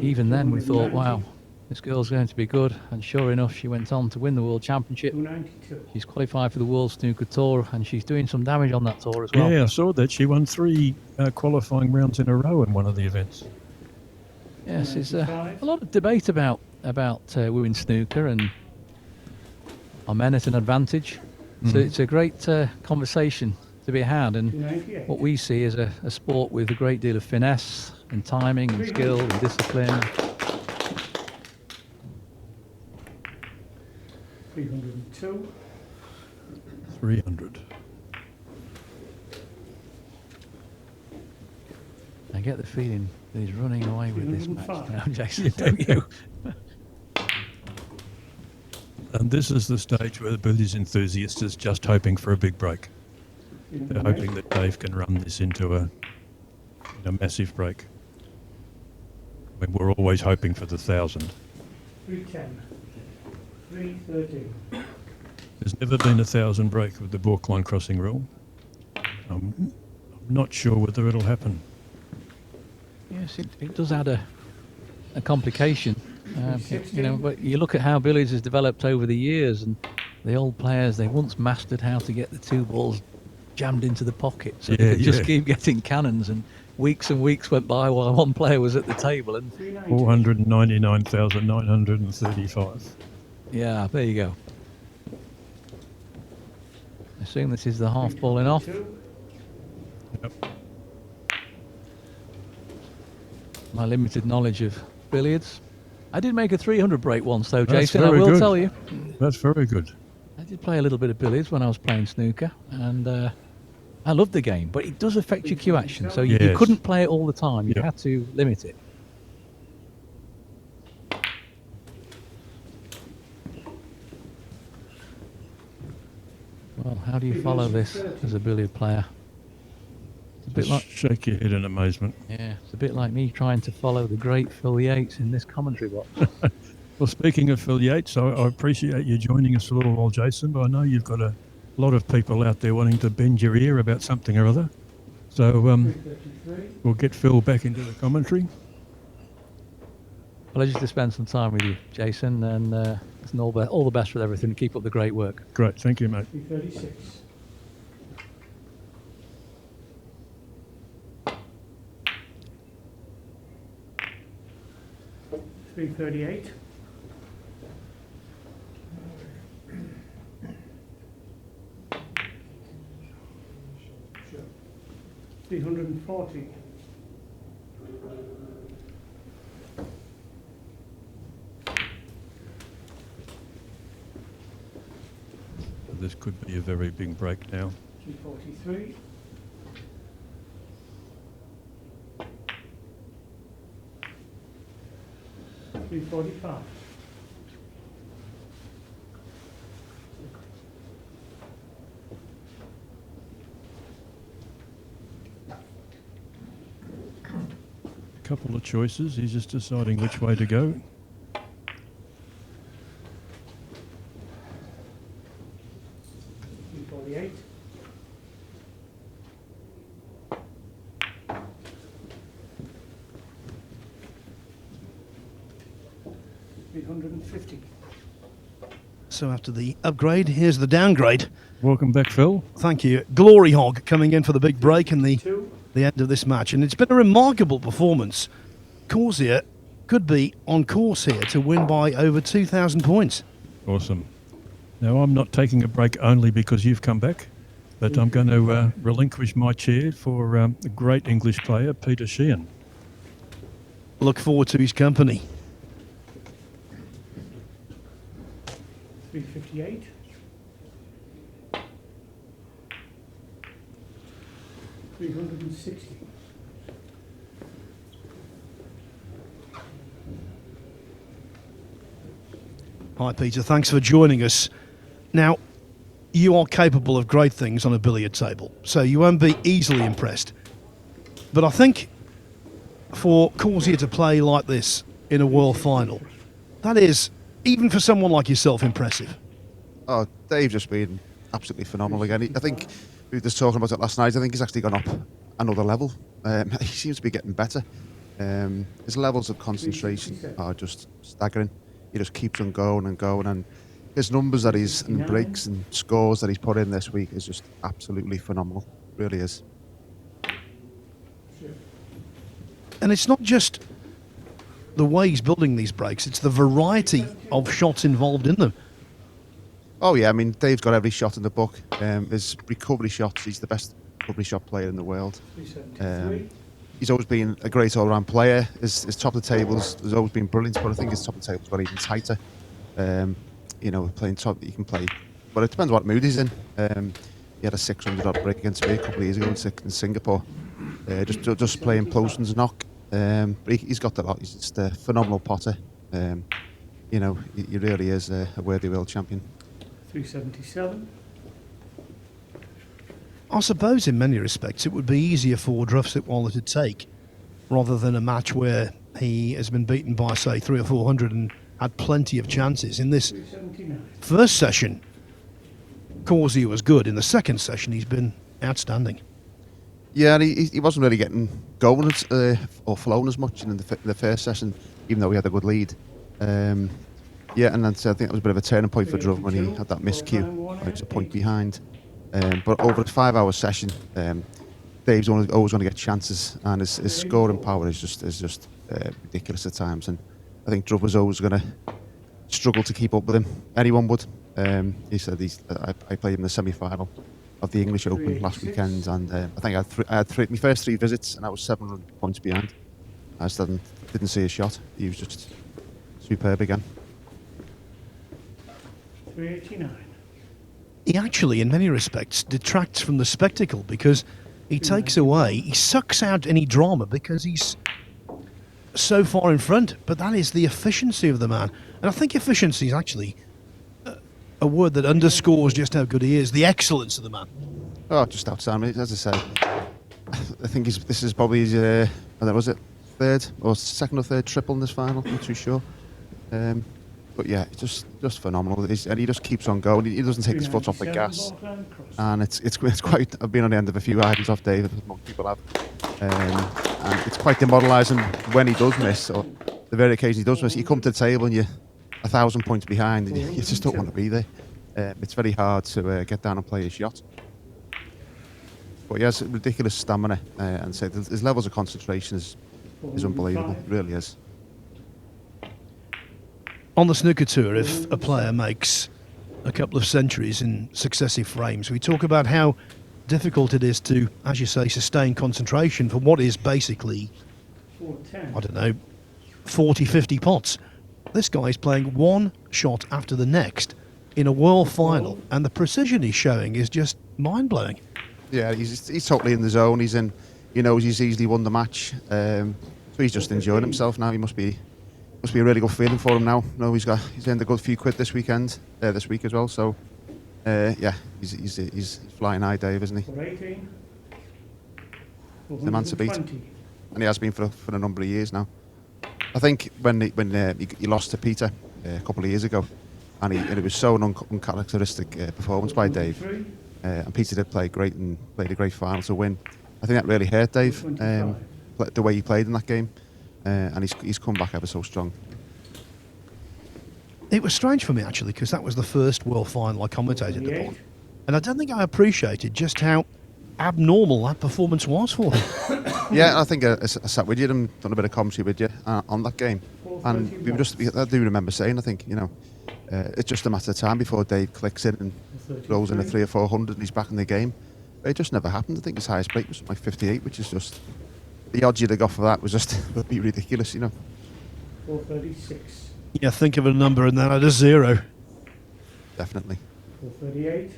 even then we thought, wow, this girl's going to be good. And sure enough, she went on to win the World Championship. 292. She's qualified for the World Snooker Tour, and she's doing some damage on that tour as well. Yeah, I saw that. She won 3 qualifying rounds in a row in one of the events. Yes, there's a lot of debate about women's snooker and are men at an advantage. So it's a great conversation to be had, and 298. what we see is a sport with a great deal of finesse and timing and skill and discipline. 302. 300. I get the feeling that he's running away with this match 305. now, Jason, don't you? And this is the stage where the billiards enthusiast is just hoping for a big break. They're hoping that Dave can run this into a massive break. I mean, we're always hoping for the 1,000. 310. 313. There's never been a 1,000 break with the balk line crossing rule. I'm not sure whether it'll happen. Yes, it does add a complication. But you look at how billiards has developed over the years, and the old players, they once mastered how to get the 2 balls jammed into the pocket, so they could just keep getting cannons, and weeks went by while one player was at the table. And 499,935. yeah, there you go. I assume this is the half balling off. Yep. My limited knowledge of billiards. I did make a 300 break once though, That's Jason, I very will good. tell you. That's very good. I did play a little bit of billiards when I was playing snooker, and I loved the game, but it does affect your cue action, so you Yes. couldn't play it all the time. You Yep. had to limit it. Well, how do you follow this as a billiard player? It's a bit Just like, shake your head in amazement. yeah, it's a bit like me trying to follow the great Phil Yates in this commentary box. Well, speaking of Phil Yates, I appreciate you joining us a little while, Jason, but I know you've got a lot of people out there wanting to bend your ear about something or other. So we'll get Phil back into the commentary. Pleasure to spend some time with you, Jason, and it's all the best with everything. Keep up the great work. Great, thank you, mate. 336. $338. $340. This could be a very big break now. 343. $345. A couple of choices. He's just deciding which way to go. $348. $350. So after the upgrade, here's the downgrade. Welcome back, Phil. Thank you. Glory Hog coming in for the big break and the end of this match. And it's been a remarkable performance. Causier could be on course here to win by over 2,000 points. Awesome. Now, I'm not taking a break only because you've come back, but I'm going to relinquish my chair for the great English player, Peter Sheehan. Look forward to his company. 358. $360. Hi, Peter. Thanks for joining us. Now, you are capable of great things on a billiard table, so you won't be easily impressed. But I think for Causier to play like this in a world final, that is, even for someone like yourself, impressive. Oh, Dave's just been absolutely phenomenal again. I think we were just talking about it last night. I think he's actually gone up another level. He seems to be getting better. His levels of concentration are just staggering. He just keeps on going and going, and his numbers that he's and breaks and scores that he's put in this week is just absolutely phenomenal. Really is. And it's not just the way he's building these breaks, it's the variety of shots involved in them. Oh yeah, I mean, Dave's got every shot in the book. His recovery shots, he's the best recovery shot player in the world. He's always been a great all-round player. His top of the tables has always been brilliant, but I think his top of the tables got even tighter. You know, playing top, he can play, but it depends what mood he's in. He had a 600-odd break against me a couple of years ago in Singapore. Just playing potions and knock. But he's got the lot. He's just a phenomenal potter. You know, he really is a worthy world champion. 377. I suppose in many respects it would be easier for Dhruv Sitwala to take rather than a match where he has been beaten by, say, 300 or 400 and had plenty of chances. In this first session, Causier was good. In the second session, he's been outstanding. Yeah, and he wasn't really getting going or flowing as much in the first session, even though he had a good lead. Yeah, and then I think that was a bit of a turning point for Dhruv when he had that miscue. He was a point behind. But over a 5-hour session, Dave's always going to get chances, and his scoring power is just ridiculous at times. And I think Dhruv was always going to struggle to keep up with him. Anyone would. He said I played him in the semi-final of the English Open last weekend, and I think I had my first 3 visits, and I was 700 points behind. I just didn't see a shot. He was just superb again. 389. He actually, in many respects, detracts from the spectacle because he sucks out any drama because he's so far in front. But that is the efficiency of the man. And I think efficiency is actually a word that underscores just how good he is, the excellence of the man. Oh, just outstanding. As I said, I think this is probably his, was it second or third triple in this final? I'm not too sure. But yeah, just phenomenal. And he just keeps on going. He doesn't take his foot off the gas. And it's quite. I've been on the end of a few items off Dave, as most people have. And it's quite demoralising when he does miss, or the very occasion he does miss. You come to the table and you're 1,000 points behind, and you just don't want to be there. It's very hard to get down and play a shot. But he has ridiculous stamina, and so his levels of concentration is unbelievable. It really is. On the snooker tour, if a player makes a couple of centuries in successive frames, we talk about how difficult it is to, as you say, sustain concentration for what is basically, 410. I don't know, 40, 50 pots. This guy is playing one shot after the next in a world final, and the precision he's showing is just mind-blowing. Yeah, he's totally in the zone. He's in, he's easily won the match. So he's just enjoying himself now. He must be a really good feeling for him now. He's earned a good few quid this week as well. So yeah, he's flying high, Dave, isn't he? 418. The man to beat, and he has been for a number of years now. I think when he lost to Peter a couple of years ago, and it was so uncharacteristic performance by Dave. And Peter did play great and played a great final to win. I think that really hurt Dave, the way he played in that game. And he's come back ever so strong. It was strange for me, actually, because that was the first world final I commentated upon. And I don't think I appreciated just how abnormal that performance was for him. Yeah, I think I sat with you and done a bit of commentary with you on that game. And I do remember saying, I think, it's just a matter of time before Dave clicks in and rolls in a 300 or 400 and he's back in the game. But it just never happened. I think his highest break was like 58, which is just... The odds you'd have got for that was just would be ridiculous, 436. Yeah, think of a number and then add a 0. Definitely. 438.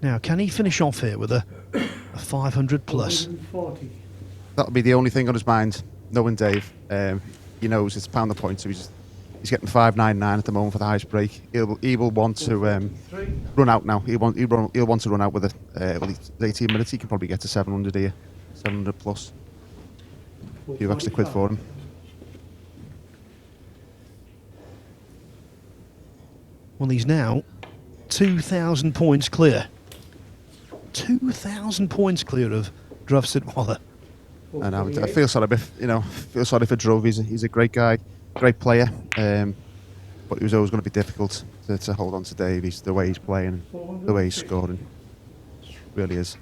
Now, can he finish off here with a 500 plus? 440. That'll be the only thing on his mind, knowing Dave. He knows it's pound the point, so He's getting 5.99 at the moment for the highest break. He will want to run out now. He'll want to run out with it's 18 minutes. He can probably get to 700 here, 700 plus. A few extra quid for him. Well, he's now 2,000 points clear. 2,000 points clear of Dhruv Sitwala. And I feel sorry, feel sorry for Dhruv. He's a great guy, great player, but it was always going to be difficult to hold on to Davies, the way he's playing, the way he's scoring. It really is.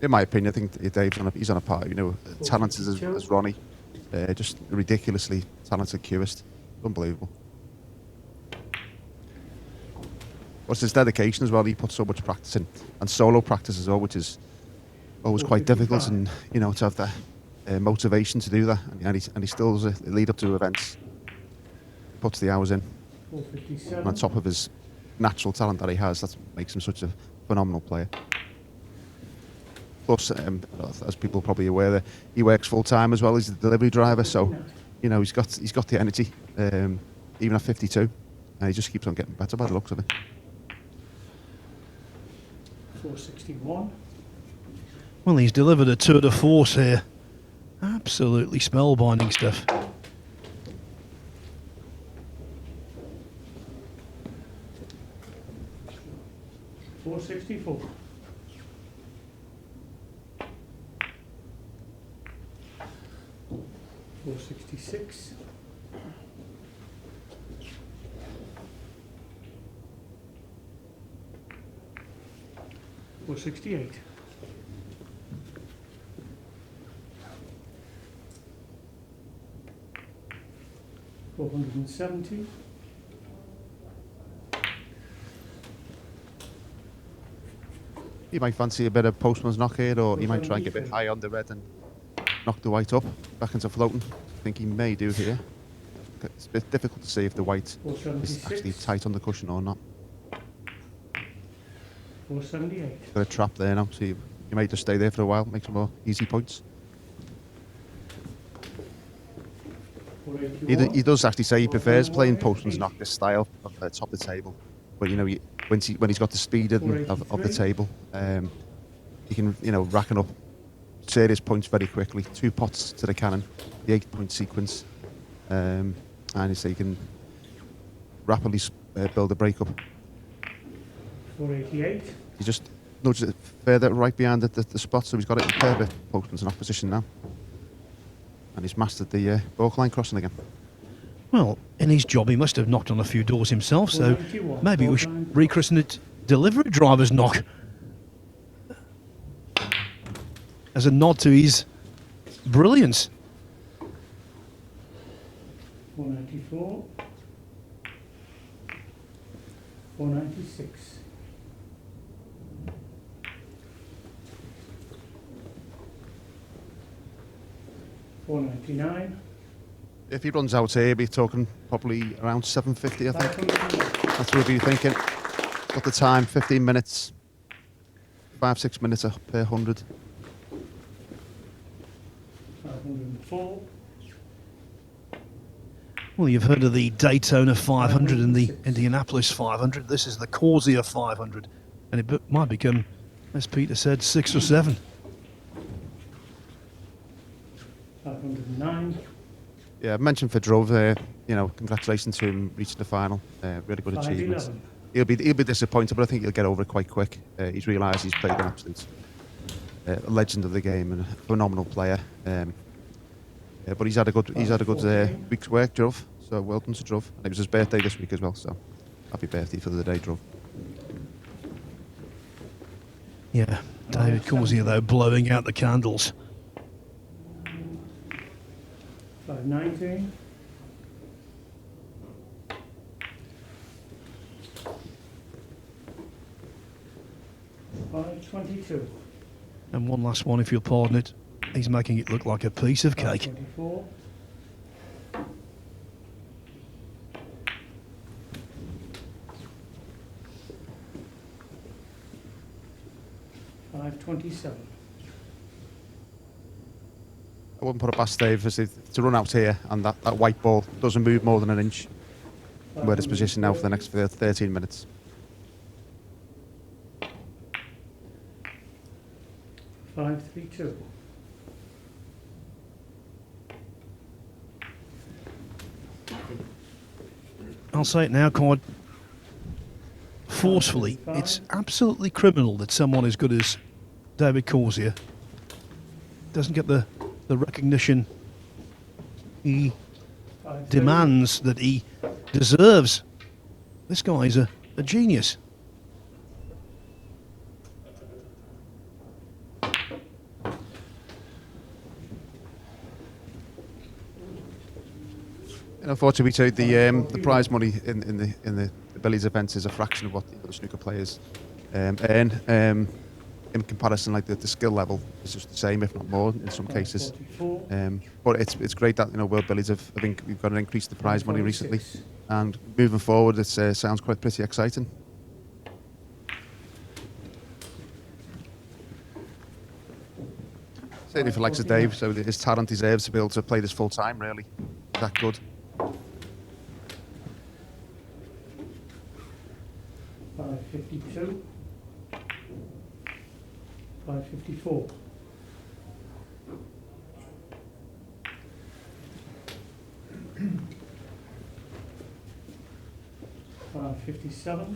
In my opinion, I think Dave's he's on a par. Talented as Ronnie, just a ridiculously talented cubist, unbelievable. What's his dedication as well? He puts so much practice in, and solo practice as well, which is always quite difficult, and to have that motivation to do that, and he still does it lead up to events, puts the hours in, and on top of his natural talent that he has, that makes him such a phenomenal player. Plus, as people are probably aware, that he works full time as well. He's a delivery driver, so he's got the energy, even at 52, and he just keeps on getting better by the looks of it. 461. Well, he's delivered a tour de force here. Absolutely spellbinding stuff. $464. $466. $468. $470. He might fancy a bit of postman's knock here, or he might try and get a bit high on the red and knock the white up back into floating. I think he may do here. It's a bit difficult to see if the white is actually tight on the cushion or not. 478. Got a trap there now, so you may just stay there for a while, make some more easy points. He does actually say he prefers playing postman's knock, this style of the top of the table. But when he's got the speed of the table, he can racking up serious points very quickly. 2 pots to the cannon, the 8-point sequence, and so he can rapidly build a break up. 488. He just nudges it further right behind the spot, so he's got it in perfect postman's knock position now. And he's mastered the borderline crossing again. Well, in his job, he must have knocked on a few doors himself, so maybe we should rechristen it delivery driver's knock as a nod to his brilliance. 494. 496. $499. If he runs out here, he'll be talking probably around 750, I think. That's what we'll be thinking. Got the time, 15 minutes. 5-6 minutes per 100. 504. Well, you've heard of the Daytona 500 and the Indianapolis 500. This is the Causier 500. And it might become, as Peter said, 6 or 7. 509. Yeah, I've mentioned for Dhruv, congratulations to him reaching the final. Really good achievement. He'll be disappointed, but I think he'll get over it quite quick. He's realised he's played an absolute legend of the game and a phenomenal player. But he's had a good week's work, Dhruv. So well done to Dhruv. And it was his birthday this week as well. So happy birthday for the day, Dhruv. Yeah, David Causier though blowing out the candles. 519. 522. And one last one, if you'll pardon it. He's making it look like a piece of cake. 524. 527. I wouldn't put it past Dave to run out here, and that white ball doesn't move more than an inch from where it's positioned now for the next 13 minutes. Five, 3, 2. I'll say it now quite forcefully. It's absolutely criminal that someone as good as David Causier doesn't get the recognition he demands, that he deserves. This guy's a genius. Unfortunately, the prize money in the billiards events is a fraction of what the other snooker players earn. In comparison, like the skill level is just the same, if not more, in some cases. But it's great that World Billiards we've got an increase in the prize money recently, and moving forward, it sounds quite pretty exciting. Certainly for likes of Dave, so his talent deserves to be able to play this full time. Really, that good. 552. 554. $557.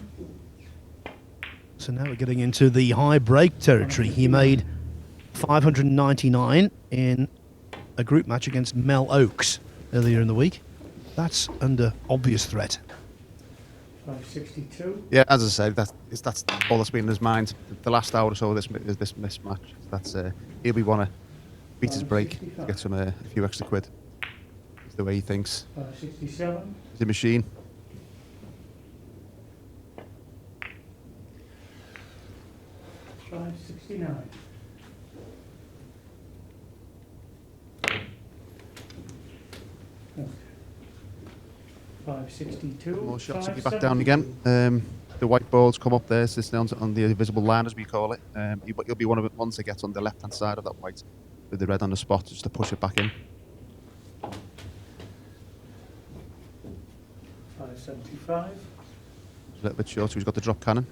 So now we're getting into the high break territory. He made 599 in a group match against Mel Oakes earlier in the week. That's under obvious threat. 562. Yeah, as I said, that's all that's been in his mind. The last hour or so of this mismatch. That's he'll be want to beat his break to get a few extra quid. It's the way he thinks. 567. He's a machine. $569. Okay. 562. More shots to be back down again. The white balls come up there, sits down on the invisible line, as we call it. He'll be one of the ones that gets on the left-hand side of that white with the red on the spot, just to push it back in. 575. A little bit short, so he's got the drop cannon.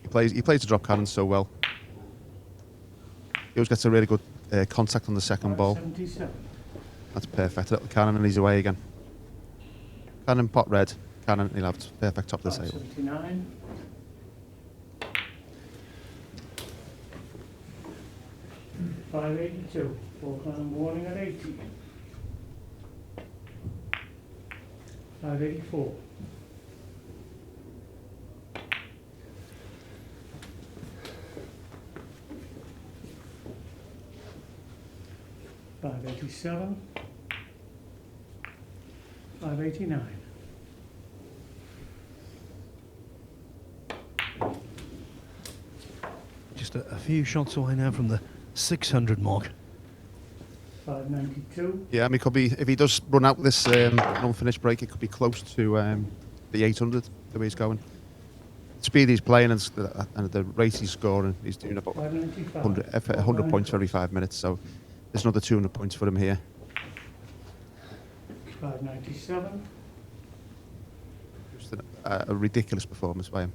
He plays the drop cannon so well. He always gets a really good contact on the second ball. 577. That's perfect. Little cannon and he's away again. Cannon, pot red. Cannon, he'll have perfect top of the table. 579. 582. Falkland warning at 80. 584. 587. 589. Just a few shots away now from the 600 mark. 592. Yeah, I mean, it could be, if he does run out this unfinished break, it could be close to the 800, the way he's going. The speed he's playing and the rate he's scoring, he's doing about 100 points for every 5 minutes, so there's another 200 points for him here. 597. Just a ridiculous performance by him.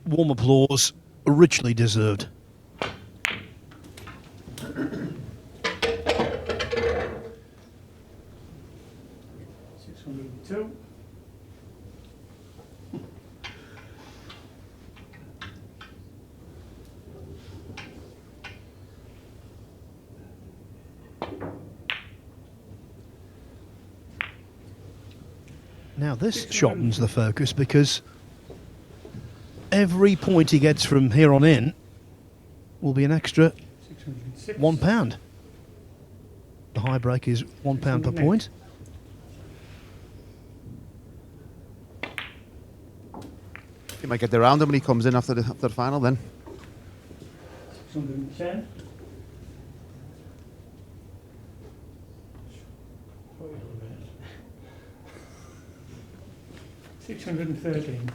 Warm applause, richly deserved. $602. Now this sharpens the focus, because every point he gets from here on in will be an extra £1. The high break is £1 per point. He might get around him when he comes in after the final then. 610. 613.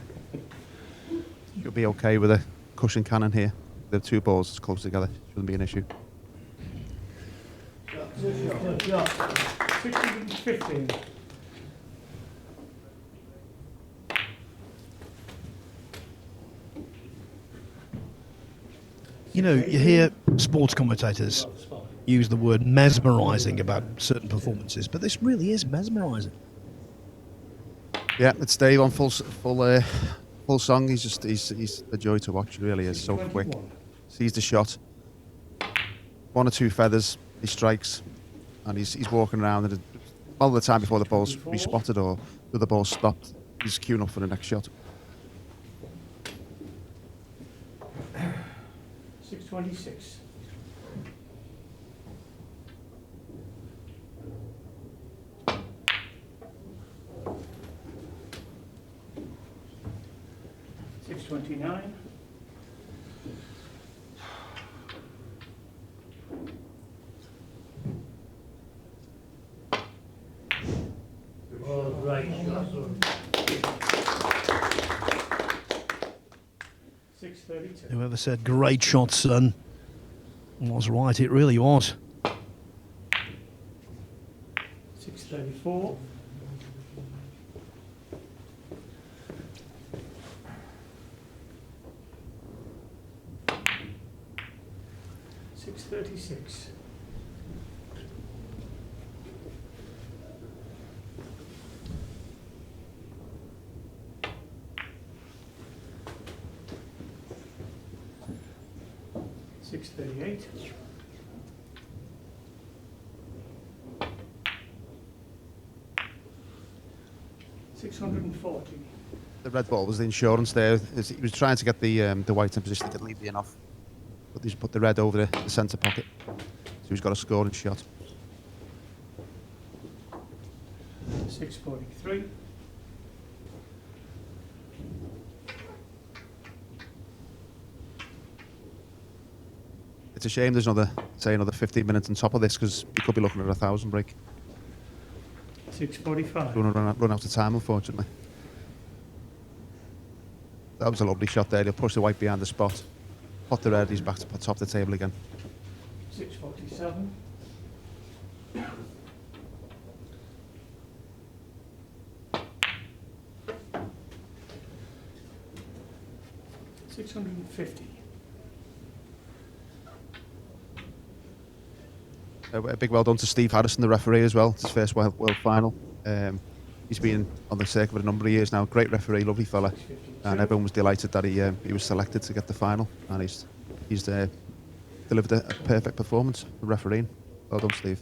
You'll be okay with a cushion cannon here. The two balls as close together. Shouldn't be an issue. 615. You know, you hear sports commentators use the word mesmerising about certain performances, but this really is mesmerising. Yeah, it's Dave on full song. He's a joy to watch. He really is so quick. Sees the shot. One or two feathers, he strikes, and he's walking around. And all the time before the ball's respotted or the ball's stopped, he's queuing up for the next shot. 626. $629. All right. 632. Whoever said great shot, son, was right. It really was. 634. 636. 638. 640. The red ball was the insurance there. He was trying to get the white in position to leave the in off, but he's put the red over the centre pocket, so he's got a scoring shot. 643. 6 It's a shame there's another 15 minutes on top of this, because you could be looking at a 1,000 break. 645. We're going to run out of time, unfortunately. That was a lovely shot there. He'll push the white behind the spot. Pot the red, he's back to top of the table again. 647. 650. A big well done to Steve Harrison, the referee, as well. It's his first world final. He's been on the circuit for a number of years now. Great referee, lovely fella, and everyone was delighted that he was selected to get the final, and he's delivered a perfect performance for refereeing. Well done, Steve.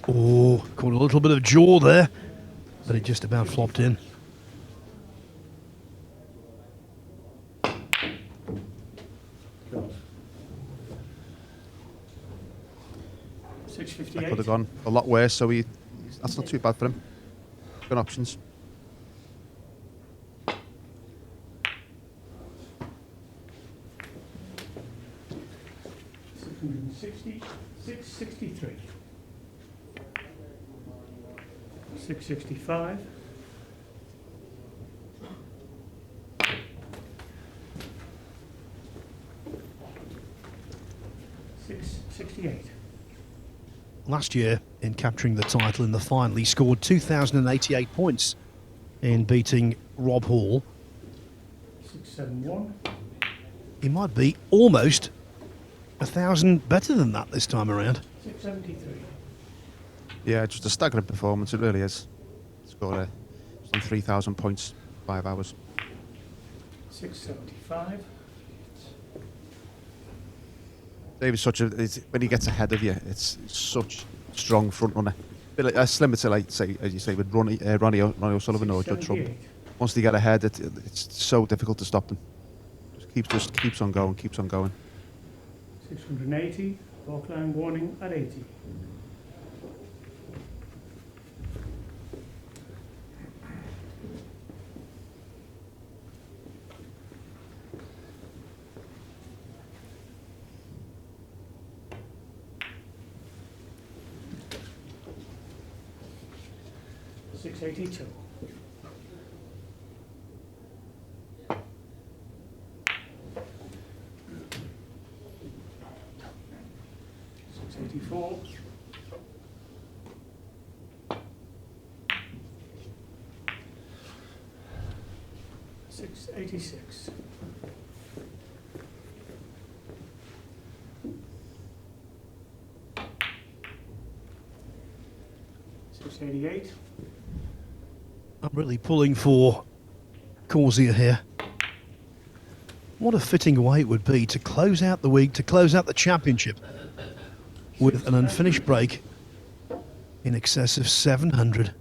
Oh, caught a little bit of jaw there, but it just about flopped in. That could have gone a lot worse, so that's not too bad for him. Good options. $660, 663. 665. 668. Last year, in capturing the title in the final, he scored 2,088 points in beating Rob Hall. 671. He might be almost 1,000 better than that this time around. 673. Yeah, just a staggering performance, it really is. Scored some 3,000 points, 5 hours. 675. David's when he gets ahead of you, it's such strong front runner. Similar to, like, say, as you say, with Ronnie O'Sullivan or Judd Trump. Once they get ahead, it's so difficult to stop them. Just keeps on going, keeps on going. 680. Walk line warning at 80. 682. $684. $686. $688. I'm really pulling for Causier here. What a fitting way it would be to close out the week, to close out the championship with an unfinished break in excess of 700.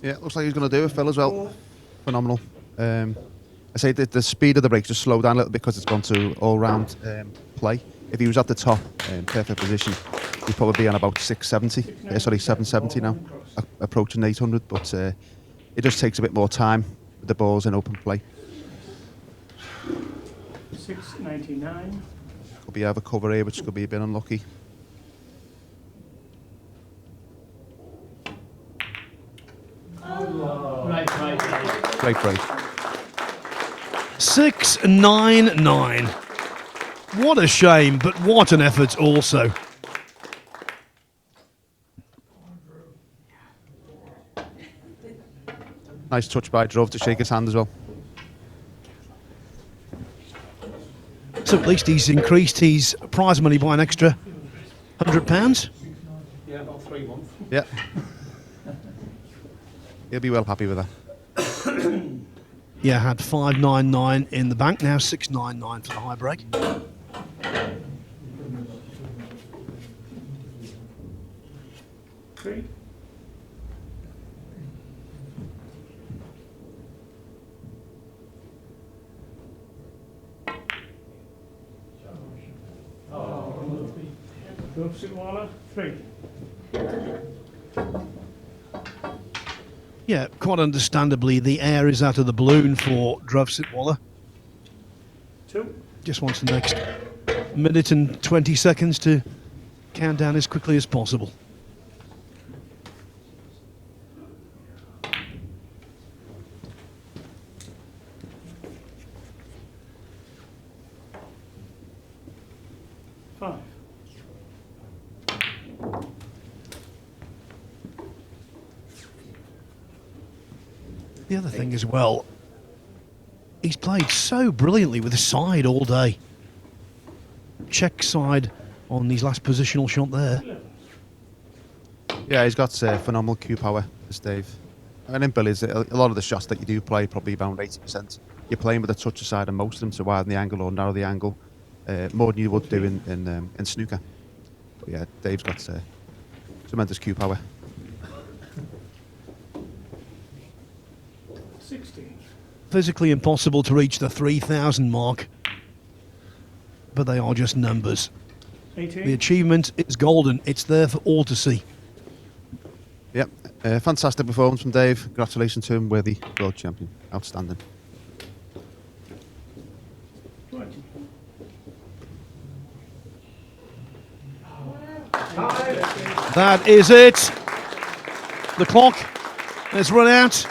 Yeah, looks like he's going to do it, Phil, as well. Phenomenal. I say that the speed of the breaks just slowed down a little bit because it's gone to all-round play. If he was at the top, perfect position, he'd probably be on about 670. Sorry, 770 now, approaching 800. But it just takes a bit more time with the balls in open play. 699. Could be over cover here, which could be a bit unlucky. Great break. 699. What a shame, but what an effort also. Nice touch by Dhruv to shake his hand as well. So at least he's increased his prize money by an extra £100. Yeah, about 3 months. Yeah. He'll be well happy with that. Yeah, had 599 in the bank, now 699 for the high break. Three. Dhruv, Sitwala, 3. Yeah, quite understandably, the air is out of the balloon for Dhruv Sitwala. 2. Just wants the next minute and 20 seconds to count down as quickly as possible. The other thing as well, he's played so brilliantly with the side all day. Check side on his last positional shot there. Yeah, he's got phenomenal cue power, this Dave. And in billiards, a lot of the shots that you do play, probably around 80%, you're playing with a touch aside on most of them to widen the angle or narrow the angle more than you would do in snooker. But yeah, Dave's got tremendous cue power. 16. Physically impossible to reach the 3,000 mark, but they are just numbers. 18. The achievement is golden. It's there for all to see. Yep, fantastic performance from Dave. Congratulations to him, worthy world champion. Outstanding. 20. That is it. The clock has run out.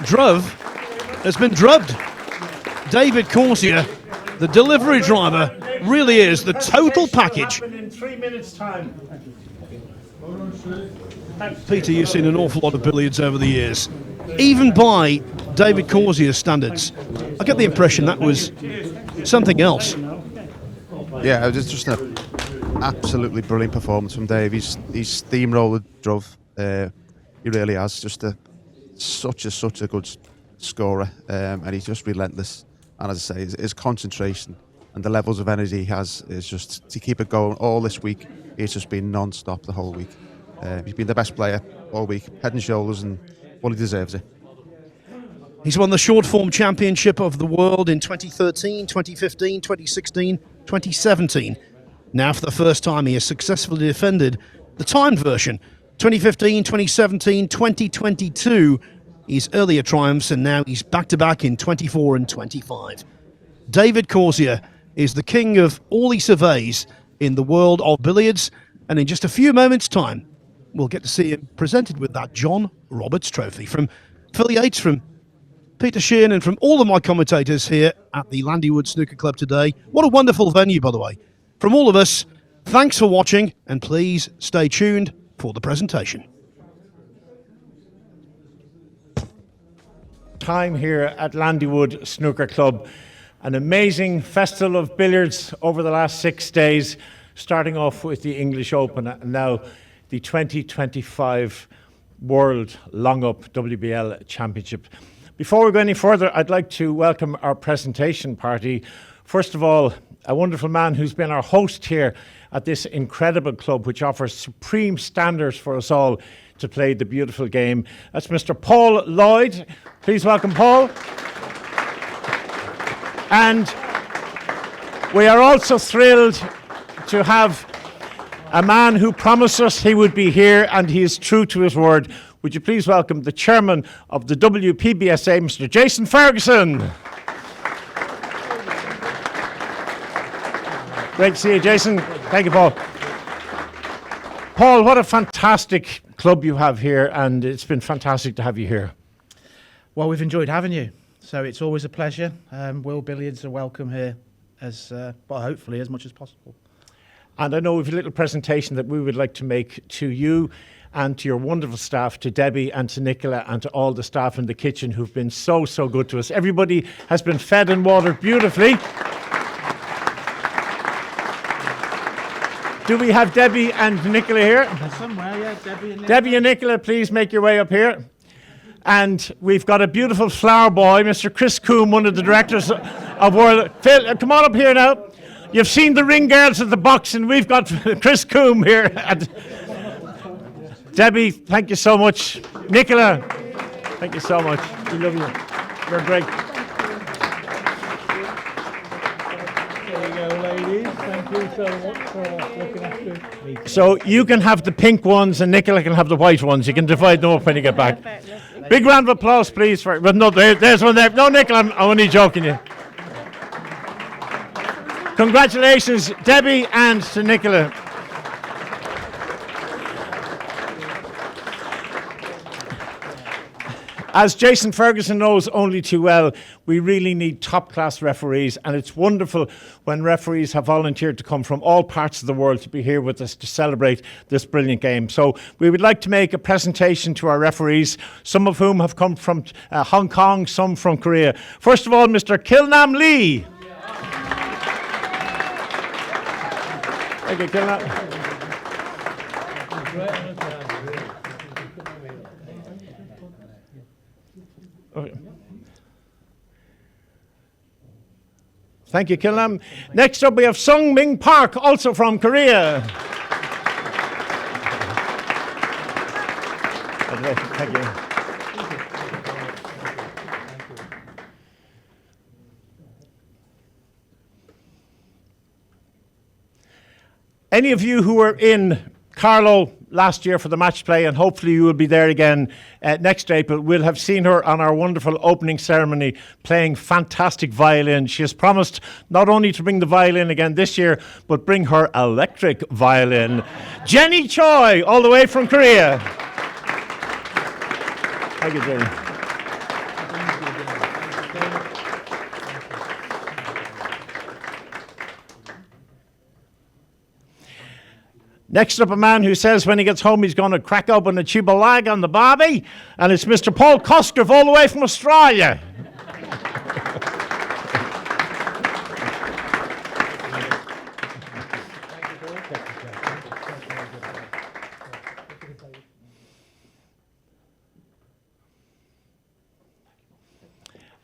Dhruv has been drubbed. David Causier, the delivery driver, really is the total package. In 3 minutes' time. Peter, you've seen an awful lot of billiards over the years. Even by David Causier's standards, I get the impression that was something else. Yeah, it was just an absolutely brilliant performance from Dave. He's steamrolled Dhruv. He really has. Just such a good scorer, and he's just relentless. And as I say, his concentration and the levels of energy he has is just to keep it going all this week. He's just been non-stop the whole week. He's been the best player all week, head and shoulders, and fully deserves it. He's won the short form championship of the world in 2013, 2015, 2016, 2017. Now, for the first time, he has successfully defended the timed version. 2015, 2017, 2022, his earlier triumphs, and now he's back-to-back in 24 and 25. David Causier is the king of all he surveys in the world of billiards, and in just a few moments' time, we'll get to see him presented with that John Roberts Trophy. From Phil Yates, from Peter Sheehan, and from all of my commentators here at the Landywood Snooker Club today. What a wonderful venue, by the way. From all of us, thanks for watching, and please stay tuned for the presentation. Time here at Landywood Snooker Club. An amazing festival of billiards over the last 6 days, starting off with the English Open and now the 2025 World Long Up WBL Championship. Before we go any further, I'd like to welcome our presentation party. First of all, a wonderful man who's been our host here at this incredible club, which offers supreme standards for us all to play the beautiful game. That's Mr. Paul Lloyd. Please welcome Paul. And we are also thrilled to have a man who promised us he would be here, and he is true to his word. Would you please welcome the chairman of the WPBSA, Mr. Jason Ferguson. Great to see you, Jason. Thank you, Paul. Paul, what a fantastic club you have here, and it's been fantastic to have you here. Well, we've enjoyed having you, so it's always a pleasure. World Billiards are welcome here, hopefully as much as possible. And I know we have a little presentation that we would like to make to you and to your wonderful staff, to Debbie and to Nicola and to all the staff in the kitchen who've been so, so good to us. Everybody has been fed and watered beautifully. Do we have Debbie and Nicola here? Somewhere, yeah, Debbie and Nicola. Debbie and Nicola, please make your way up here. And we've got a beautiful flower boy, Mr. Chris Coombe, one of the directors of Wyrley. Phil, come on up here now. You've seen the ring girls at the box, and we've got Chris Coombe here. Debbie, thank you so much. Nicola, thank you so much. We love you. You're great. There you go, ladies. Thank you so much for looking after me. So you can have the pink ones, and Nicola can have the white ones. You can divide them up when you get back. Big round of applause, please. But no, there's one there. No, Nicola, I'm only joking you. Congratulations, Debbie, and to Nicola. As Jason Ferguson knows only too well, we really need top-class referees, and it's wonderful when referees have volunteered to come from all parts of the world to be here with us to celebrate this brilliant game. So we would like to make a presentation to our referees, some of whom have come from Hong Kong, some from Korea. First of all, Mr. Kilnam Lee. Thank you, Kilnam. Okay. Thank you, Kilnam. Next up, we have Sung Ming Park, also from Korea. Thank you. Any of you who were in Carlo last year for the match play, and hopefully you will be there again next April, will have seen her on our wonderful opening ceremony playing fantastic violin. She has promised not only to bring the violin again this year, but bring her electric violin. Jenny Choi, all the way from Korea. Thank you, Jenny. Next up, a man who says when he gets home he's going to crack open a tube of lag on the barbie, and it's Mr. Paul Cosgrove, all the way from Australia.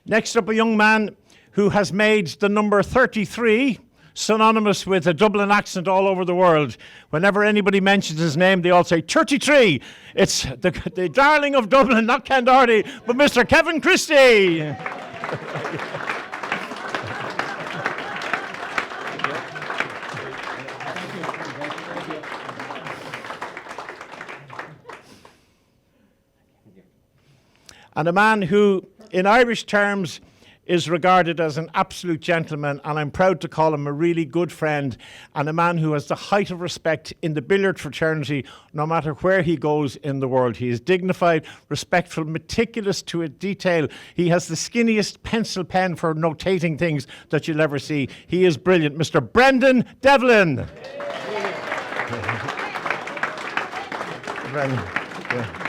Next up, a young man who has made the number 33 synonymous with a Dublin accent all over the world. Whenever anybody mentions his name, they all say 33. It's the darling of Dublin, not Ken Doherty, but Mr. Kevin Christie. And a man who, in Irish terms, is regarded as an absolute gentleman, and I'm proud to call him a really good friend and a man who has the height of respect in the billiard fraternity no matter where he goes in the world. He is dignified, respectful, meticulous to a detail. He has the skinniest pencil pen for notating things that you'll ever see. He is brilliant. Mr. Brendan Devlin. Brendan. Yeah.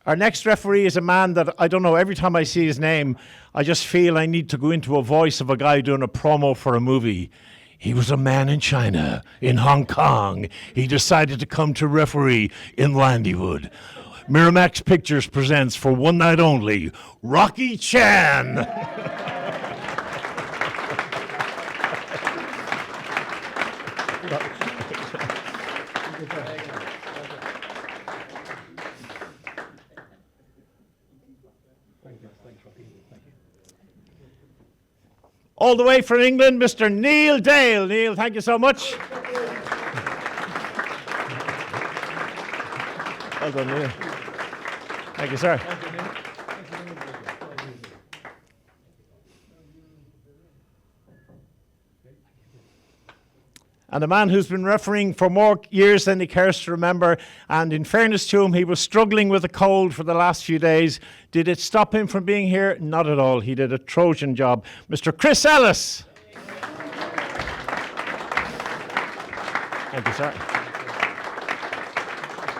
Our next referee is a man that, I don't know, every time I see his name, I just feel I need to go into a voice of a guy doing a promo for a movie. He was a man in China, in Hong Kong. He decided to come to referee in Landywood. Miramax Pictures presents, for one night only, Rocky Chan. All the way from England, Mr. Neil Dale. Neil, thank you so much. Well done, Neil. Thank you, sir. And a man who's been refereeing for more years than he cares to remember, and in fairness to him, he was struggling with a cold for the last few days. Did it stop him from being here? Not at all. He did a Trojan job. Mr. Chris Ellis. Thank you, sir.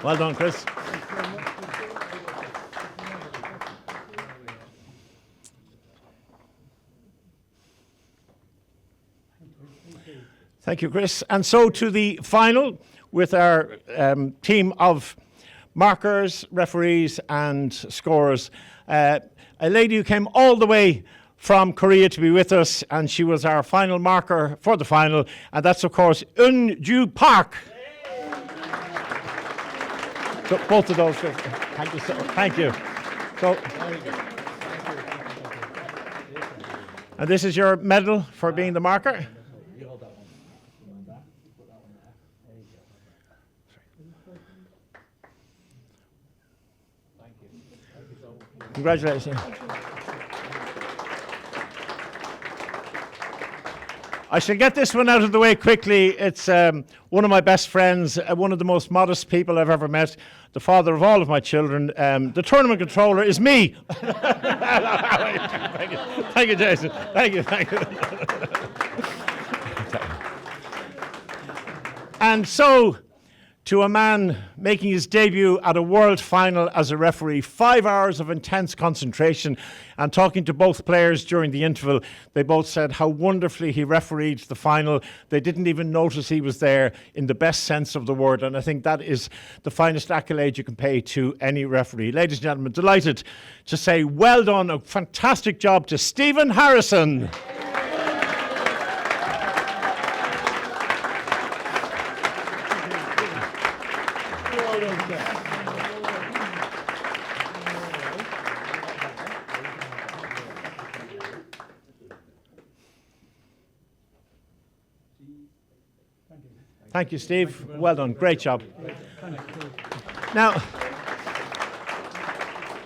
Well done, Chris. Thank you, Chris. And so to the final with our team of markers, referees and scorers. A lady who came all the way from Korea to be with us, and she was our final marker for the final, and that's, of course, Eun-Ju Park. So both of those. Thank you. Thank you. So, and this is your medal for being the marker. Congratulations. I shall get this one out of the way quickly. It's one of my best friends, one of the most modest people I've ever met, the father of all of my children. The tournament controller is me. Thank you. Thank you, Jason. Thank you. Thank you. And so, to a man making his debut at a world final as a referee, 5 hours of intense concentration, and talking to both players during the interval, they both said how wonderfully he refereed the final. They didn't even notice he was there, in the best sense of the word, and I think that is the finest accolade you can pay to any referee. Ladies and gentlemen, delighted to say well done, a fantastic job to Stephen Harrison. Thank you, Steve. Well done. Great job. Now,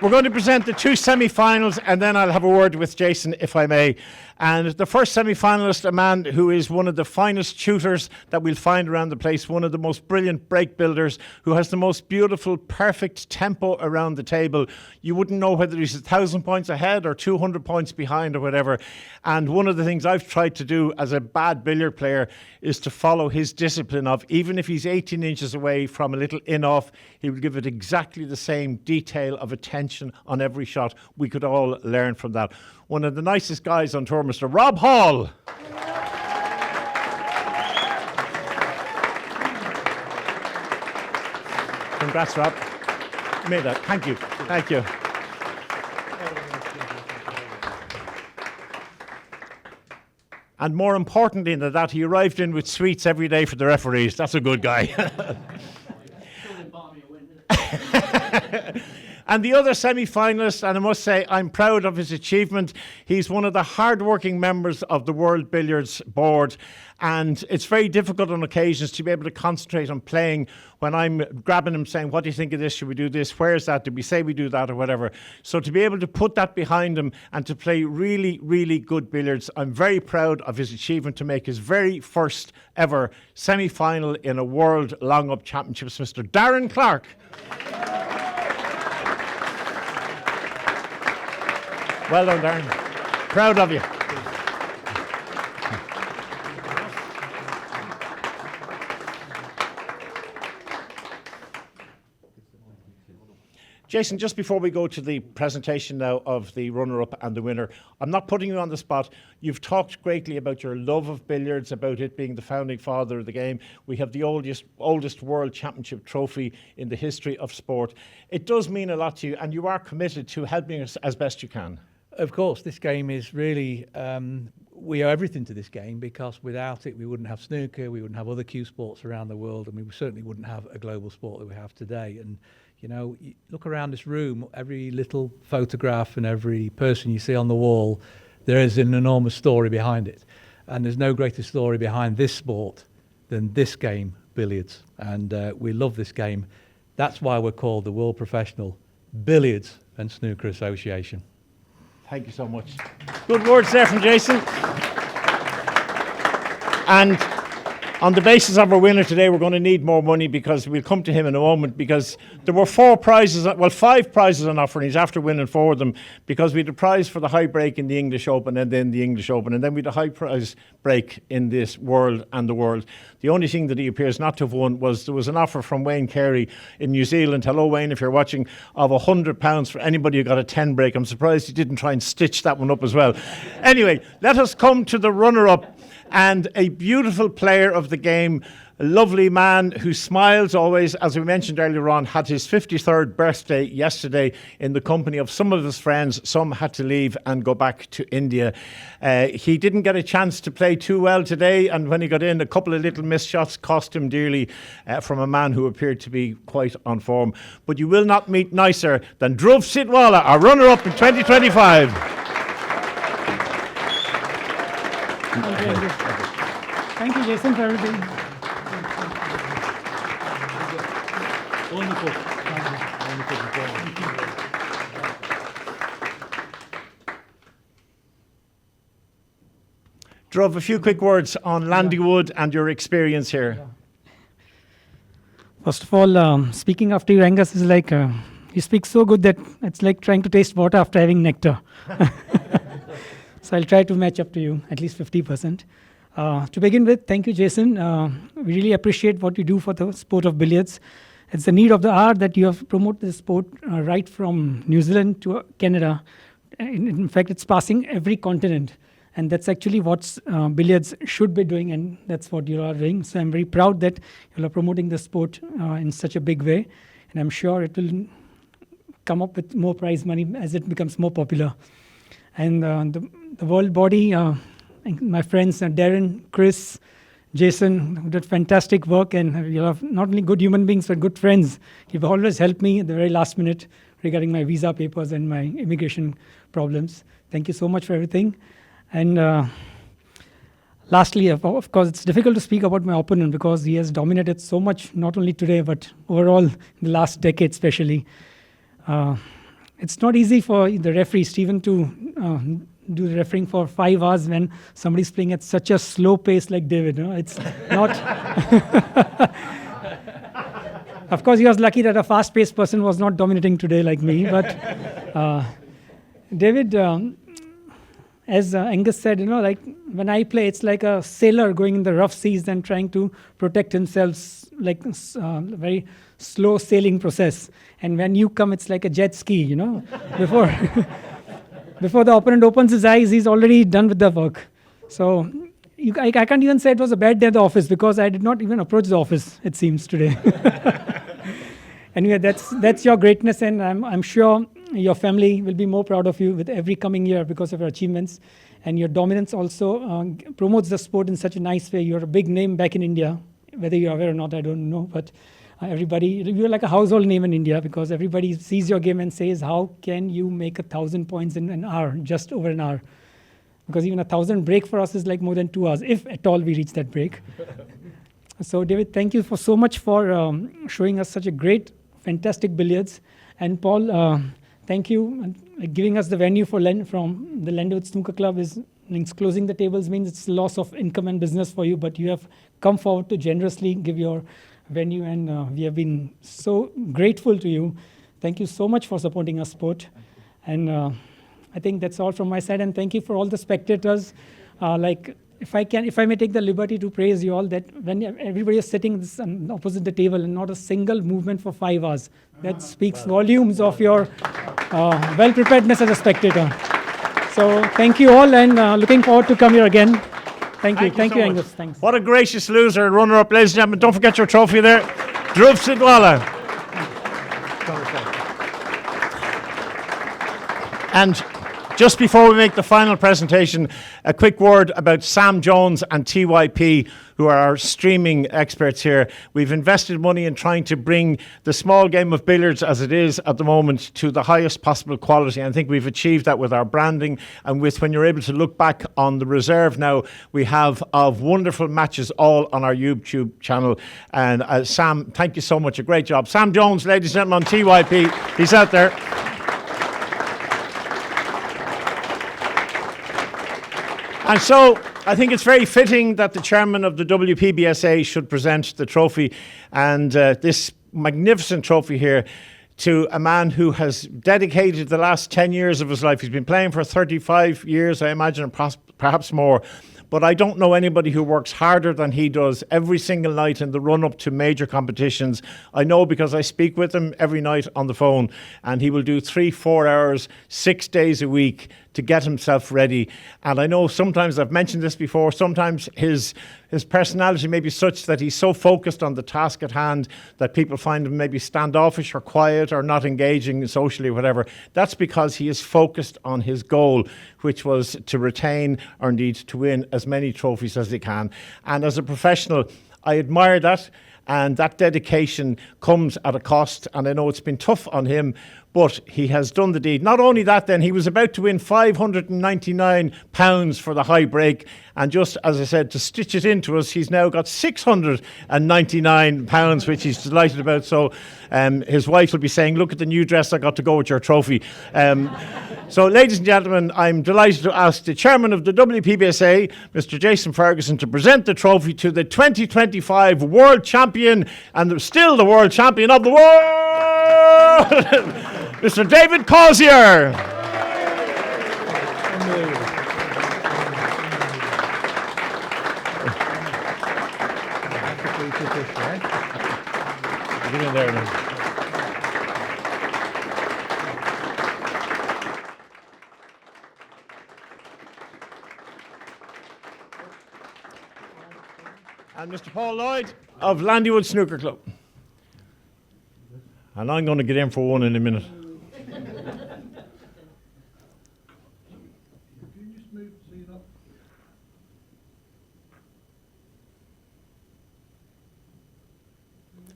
we're going to present the two semi-finals, and then I'll have a word with Jason, if I may. And the first semi-finalist, a man who is one of the finest tutors that we'll find around the place, one of the most brilliant break builders, who has the most beautiful, perfect tempo around the table. You wouldn't know whether he's 1,000 points ahead or 200 points behind or whatever. And one of the things I've tried to do as a bad billiard player is to follow his discipline of, even if he's 18 inches away from a little in-off, he will give it exactly the same detail of attention on every shot. We could all learn from that. One of the nicest guys on tour, Mr. Rob Hall. Congrats, Rob. You made that. Thank you. Thank you. And more importantly than that, he arrived in with sweets every day for the referees. That's a good guy. And the other semi-finalist, and I must say I'm proud of his achievement, he's one of the hard-working members of the World Billiards Board, and it's very difficult on occasions to be able to concentrate on playing when I'm grabbing him saying, what do you think of this? Should we do this? Where's that? Did we say we do that or whatever? So to be able to put that behind him and to play really, really good billiards, I'm very proud of his achievement to make his very first ever semi-final in a World Long Up Championships, Mr. Darren Clark. Well done, Darren. Proud of you. Jason, just before we go to the presentation now of the runner-up and the winner, I'm not putting you on the spot. You've talked greatly about your love of billiards, about it being the founding father of the game. We have the oldest World Championship trophy in the history of sport. It does mean a lot to you, and you are committed to helping us as best you can. Of course, this game is really, we owe everything to this game, because without it we wouldn't have snooker, we wouldn't have other cue sports around the world, and we certainly wouldn't have a global sport that we have today. And you know, you look around this room, every little photograph and every person you see on the wall, there is an enormous story behind it. And there's no greater story behind this sport than this game, billiards. And we love this game. That's why we're called the World Professional Billiards and Snooker Association. Thank you so much. Good words there from Jason. And on the basis of our winner today, we're going to need more money, because we'll come to him in a moment, because there were 5 prizes on offer, and he's after winning 4 of them, because we had a prize for the high break in the English Open and then the English Open, and then we had a high prize break in this World and the World. The only thing that he appears not to have won was there was an offer from Wayne Carey in New Zealand. Hello, Wayne, if you're watching, of £100 for anybody who got a 10 break. I'm surprised he didn't try and stitch that one up as well. Anyway, let us come to the runner-up. And a beautiful player of the game, a lovely man who smiles always, as we mentioned earlier on, had his 53rd birthday yesterday in the company of some of his friends. Some had to leave and go back to India. He didn't get a chance to play too well today, and when he got in, a couple of little missed shots cost him dearly from a man who appeared to be quite on form. But you will not meet nicer than Dhruv Sitwala, our runner-up in 2025. Thank you, Jason, for everything. Wonderful. Dhruv, a few quick words on Landywood and your experience here. First of all, speaking after you, Angus, is like, you speak so good that it's like trying to taste water after having nectar. So I'll try to match up to you, at least 50%. To begin with, thank you, Jason. We really appreciate what you do for the sport of billiards. It's the need of the hour that you have promoted the sport right from New Zealand to Canada. In fact, it's passing every continent. And that's actually what billiards should be doing, and that's what you are doing. So I'm very proud that you are promoting the sport in such a big way. And I'm sure it will come up with more prize money as it becomes more popular. And the world body, my friends Darren, Chris, Jason, who did fantastic work, and you have not only good human beings but good friends. You've always helped me at the very last minute regarding my visa papers and my immigration problems. Thank you so much for everything. And lastly, of course, it's difficult to speak about my opponent because he has dominated so much, not only today but overall in the last decade especially. It's not easy for the referee, Stephen, to do the refereeing for 5 hours when somebody's playing at such a slow pace like David. You know? It's not... Of course, he was lucky that a fast-paced person was not dominating today like me. But David, as Angus said, you know, like when I play, it's like a sailor going in the rough seas and trying to protect himself, like very slow sailing process. And when you come, it's like a jet ski, you know. Before the opponent opens his eyes, he's already done with the work. So I can't even say it was a bad day at the office because I did not even approach the office, it seems, today. Anyway, that's your greatness, and I'm sure your family will be more proud of you with every coming year because of your achievements. And your dominance also promotes the sport in such a nice way. You're a big name back in India, whether you're aware or not, I don't know. But Everybody, you're like a household name in India because everybody sees your game and says, how can you make 1,000 points in an hour, just over an hour? Because even 1,000 break for us is like more than 2 hours, if at all we reach that break. So David, thank you so much for showing us such a great, fantastic billiards. And Paul, thank you. Giving us the venue from the Landywood Snooker Club means closing the tables means it's a loss of income and business for you, but you have come forward to generously give your venue, and we have been so grateful to you. Thank you so much for supporting our sport. And I think that's all from my side, and thank you for all the spectators. If I may take the liberty to praise you all, that when everybody is sitting opposite the table and not a single movement for 5 hours, that speaks volumes of your well-preparedness as a spectator. So thank you all, and looking forward to come here again. Thank you, so Angus. much. Thanks. What a gracious loser, runner-up, ladies and gentlemen. Don't forget your trophy there. Dhruv Sitwala. And just before we make the final presentation, a quick word about Sam Jones and TYP, who are our streaming experts here. We've invested money in trying to bring the small game of billiards as it is at the moment to the highest possible quality. And I think we've achieved that with our branding and with when you're able to look back on the reserve now we have of wonderful matches all on our YouTube channel. And Sam, thank you so much. A great job. Sam Jones, ladies and gentlemen, on TYP. He's out there. And so I think it's very fitting that the chairman of the WPBSA should present the trophy, and this magnificent trophy here, to a man who has dedicated the last 10 years of his life. He's been playing for 35 years, I imagine, and perhaps more. But I don't know anybody who works harder than he does every single night in the run-up to major competitions. I know because I speak with him every night on the phone, and he will do 3-4 hours, 6 days a week to get himself ready. And I know sometimes, I've mentioned this before, sometimes his personality may be such that he's so focused on the task at hand that people find him maybe standoffish or quiet or not engaging socially or whatever. That's because he is focused on his goal, which was to retain or indeed to win as many trophies as he can. And as a professional, I admire that. And that dedication comes at a cost. And I know it's been tough on him, but he has done the deed. Not only that, then, he was about to win £599 for the high break. And just, as I said, to stitch it into us, he's now got £699, which he's delighted about. So his wife will be saying, look at the new dress I got to go with your trophy. So, ladies and gentlemen, I'm delighted to ask the chairman of the WPBSA, Mr. Jason Ferguson, to present the trophy to the 2025 world champion, and still the world champion of the world, Mr. David Causier. Get in there now. And Mr. Paul Lloyd of Landywood Snooker Club. And I'm going to get in for one in a minute.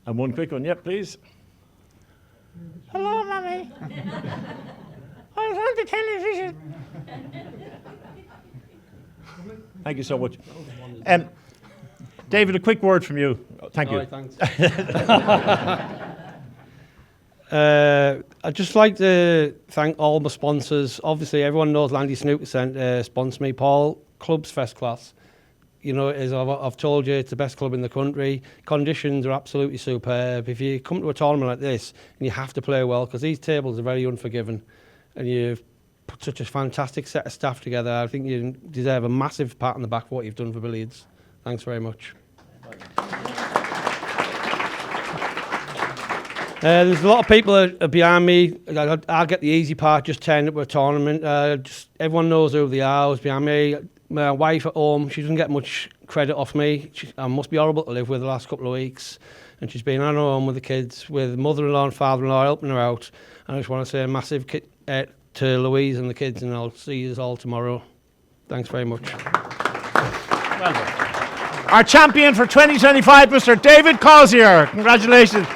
And one quick one, yep, please. Hello, Mummy. I was on the television. Thank you so much. David, a quick word from you. Thank you. All right, thanks. I'd just like to thank all my sponsors. Obviously, everyone knows Landy Snooker Centre sponsor me. Paul, club's first class. You know, as I've told you, it's the best club in the country. Conditions are absolutely superb. If you come to a tournament like this, and you have to play well, because these tables are very unforgiving, and you've put such a fantastic set of staff together, I think you deserve a massive pat on the back for what you've done for Billiards. Thanks very much. There's a lot of people that are behind me. I'll get the easy part, just turning up to a tournament. Everyone knows who they are, who's behind me. My wife at home, she doesn't get much credit off me. I must be horrible to live with the last couple of weeks. And she's been on her own with the kids, with mother-in-law and father-in-law helping her out. And I just want to say a massive to Louise and the kids, and I'll see you all tomorrow. Thanks very much. Well done. our champion for 2025, Mr. David Causier. Congratulations.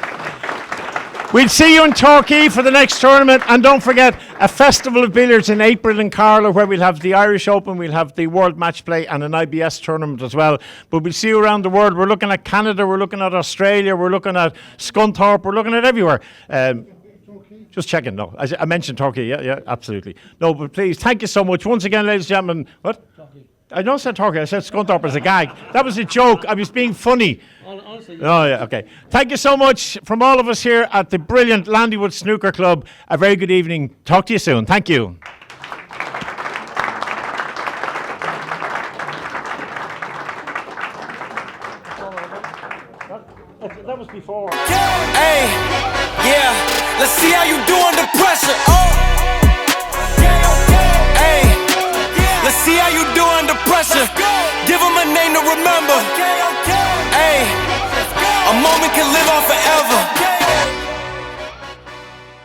We'll see you in Torquay for the next tournament, and don't forget a festival of billiards in April in Carlow, where we'll have the Irish Open, we'll have the World Match Play and an IBS tournament as well. But we'll see you around the world. We're looking at Canada, we're looking at Australia, we're looking at Scunthorpe, we're looking at everywhere. Just checking, no. I mentioned Torquay, yeah, absolutely. No, but please, thank you so much. Once again, ladies and gentlemen, what? I don't say Torquay, I said Scunthorpe as a gag. That was a joke, I was being funny. Honestly, Oh, yeah, okay. Thank you so much from all of us here at the brilliant Landywood Snooker Club. A very good evening. Talk to you soon. Thank you. That was before. Hey, yeah, let's see how you do under pressure. Hey, let's see how you do under pressure. Give them a name to remember. Hey, a moment can live on forever.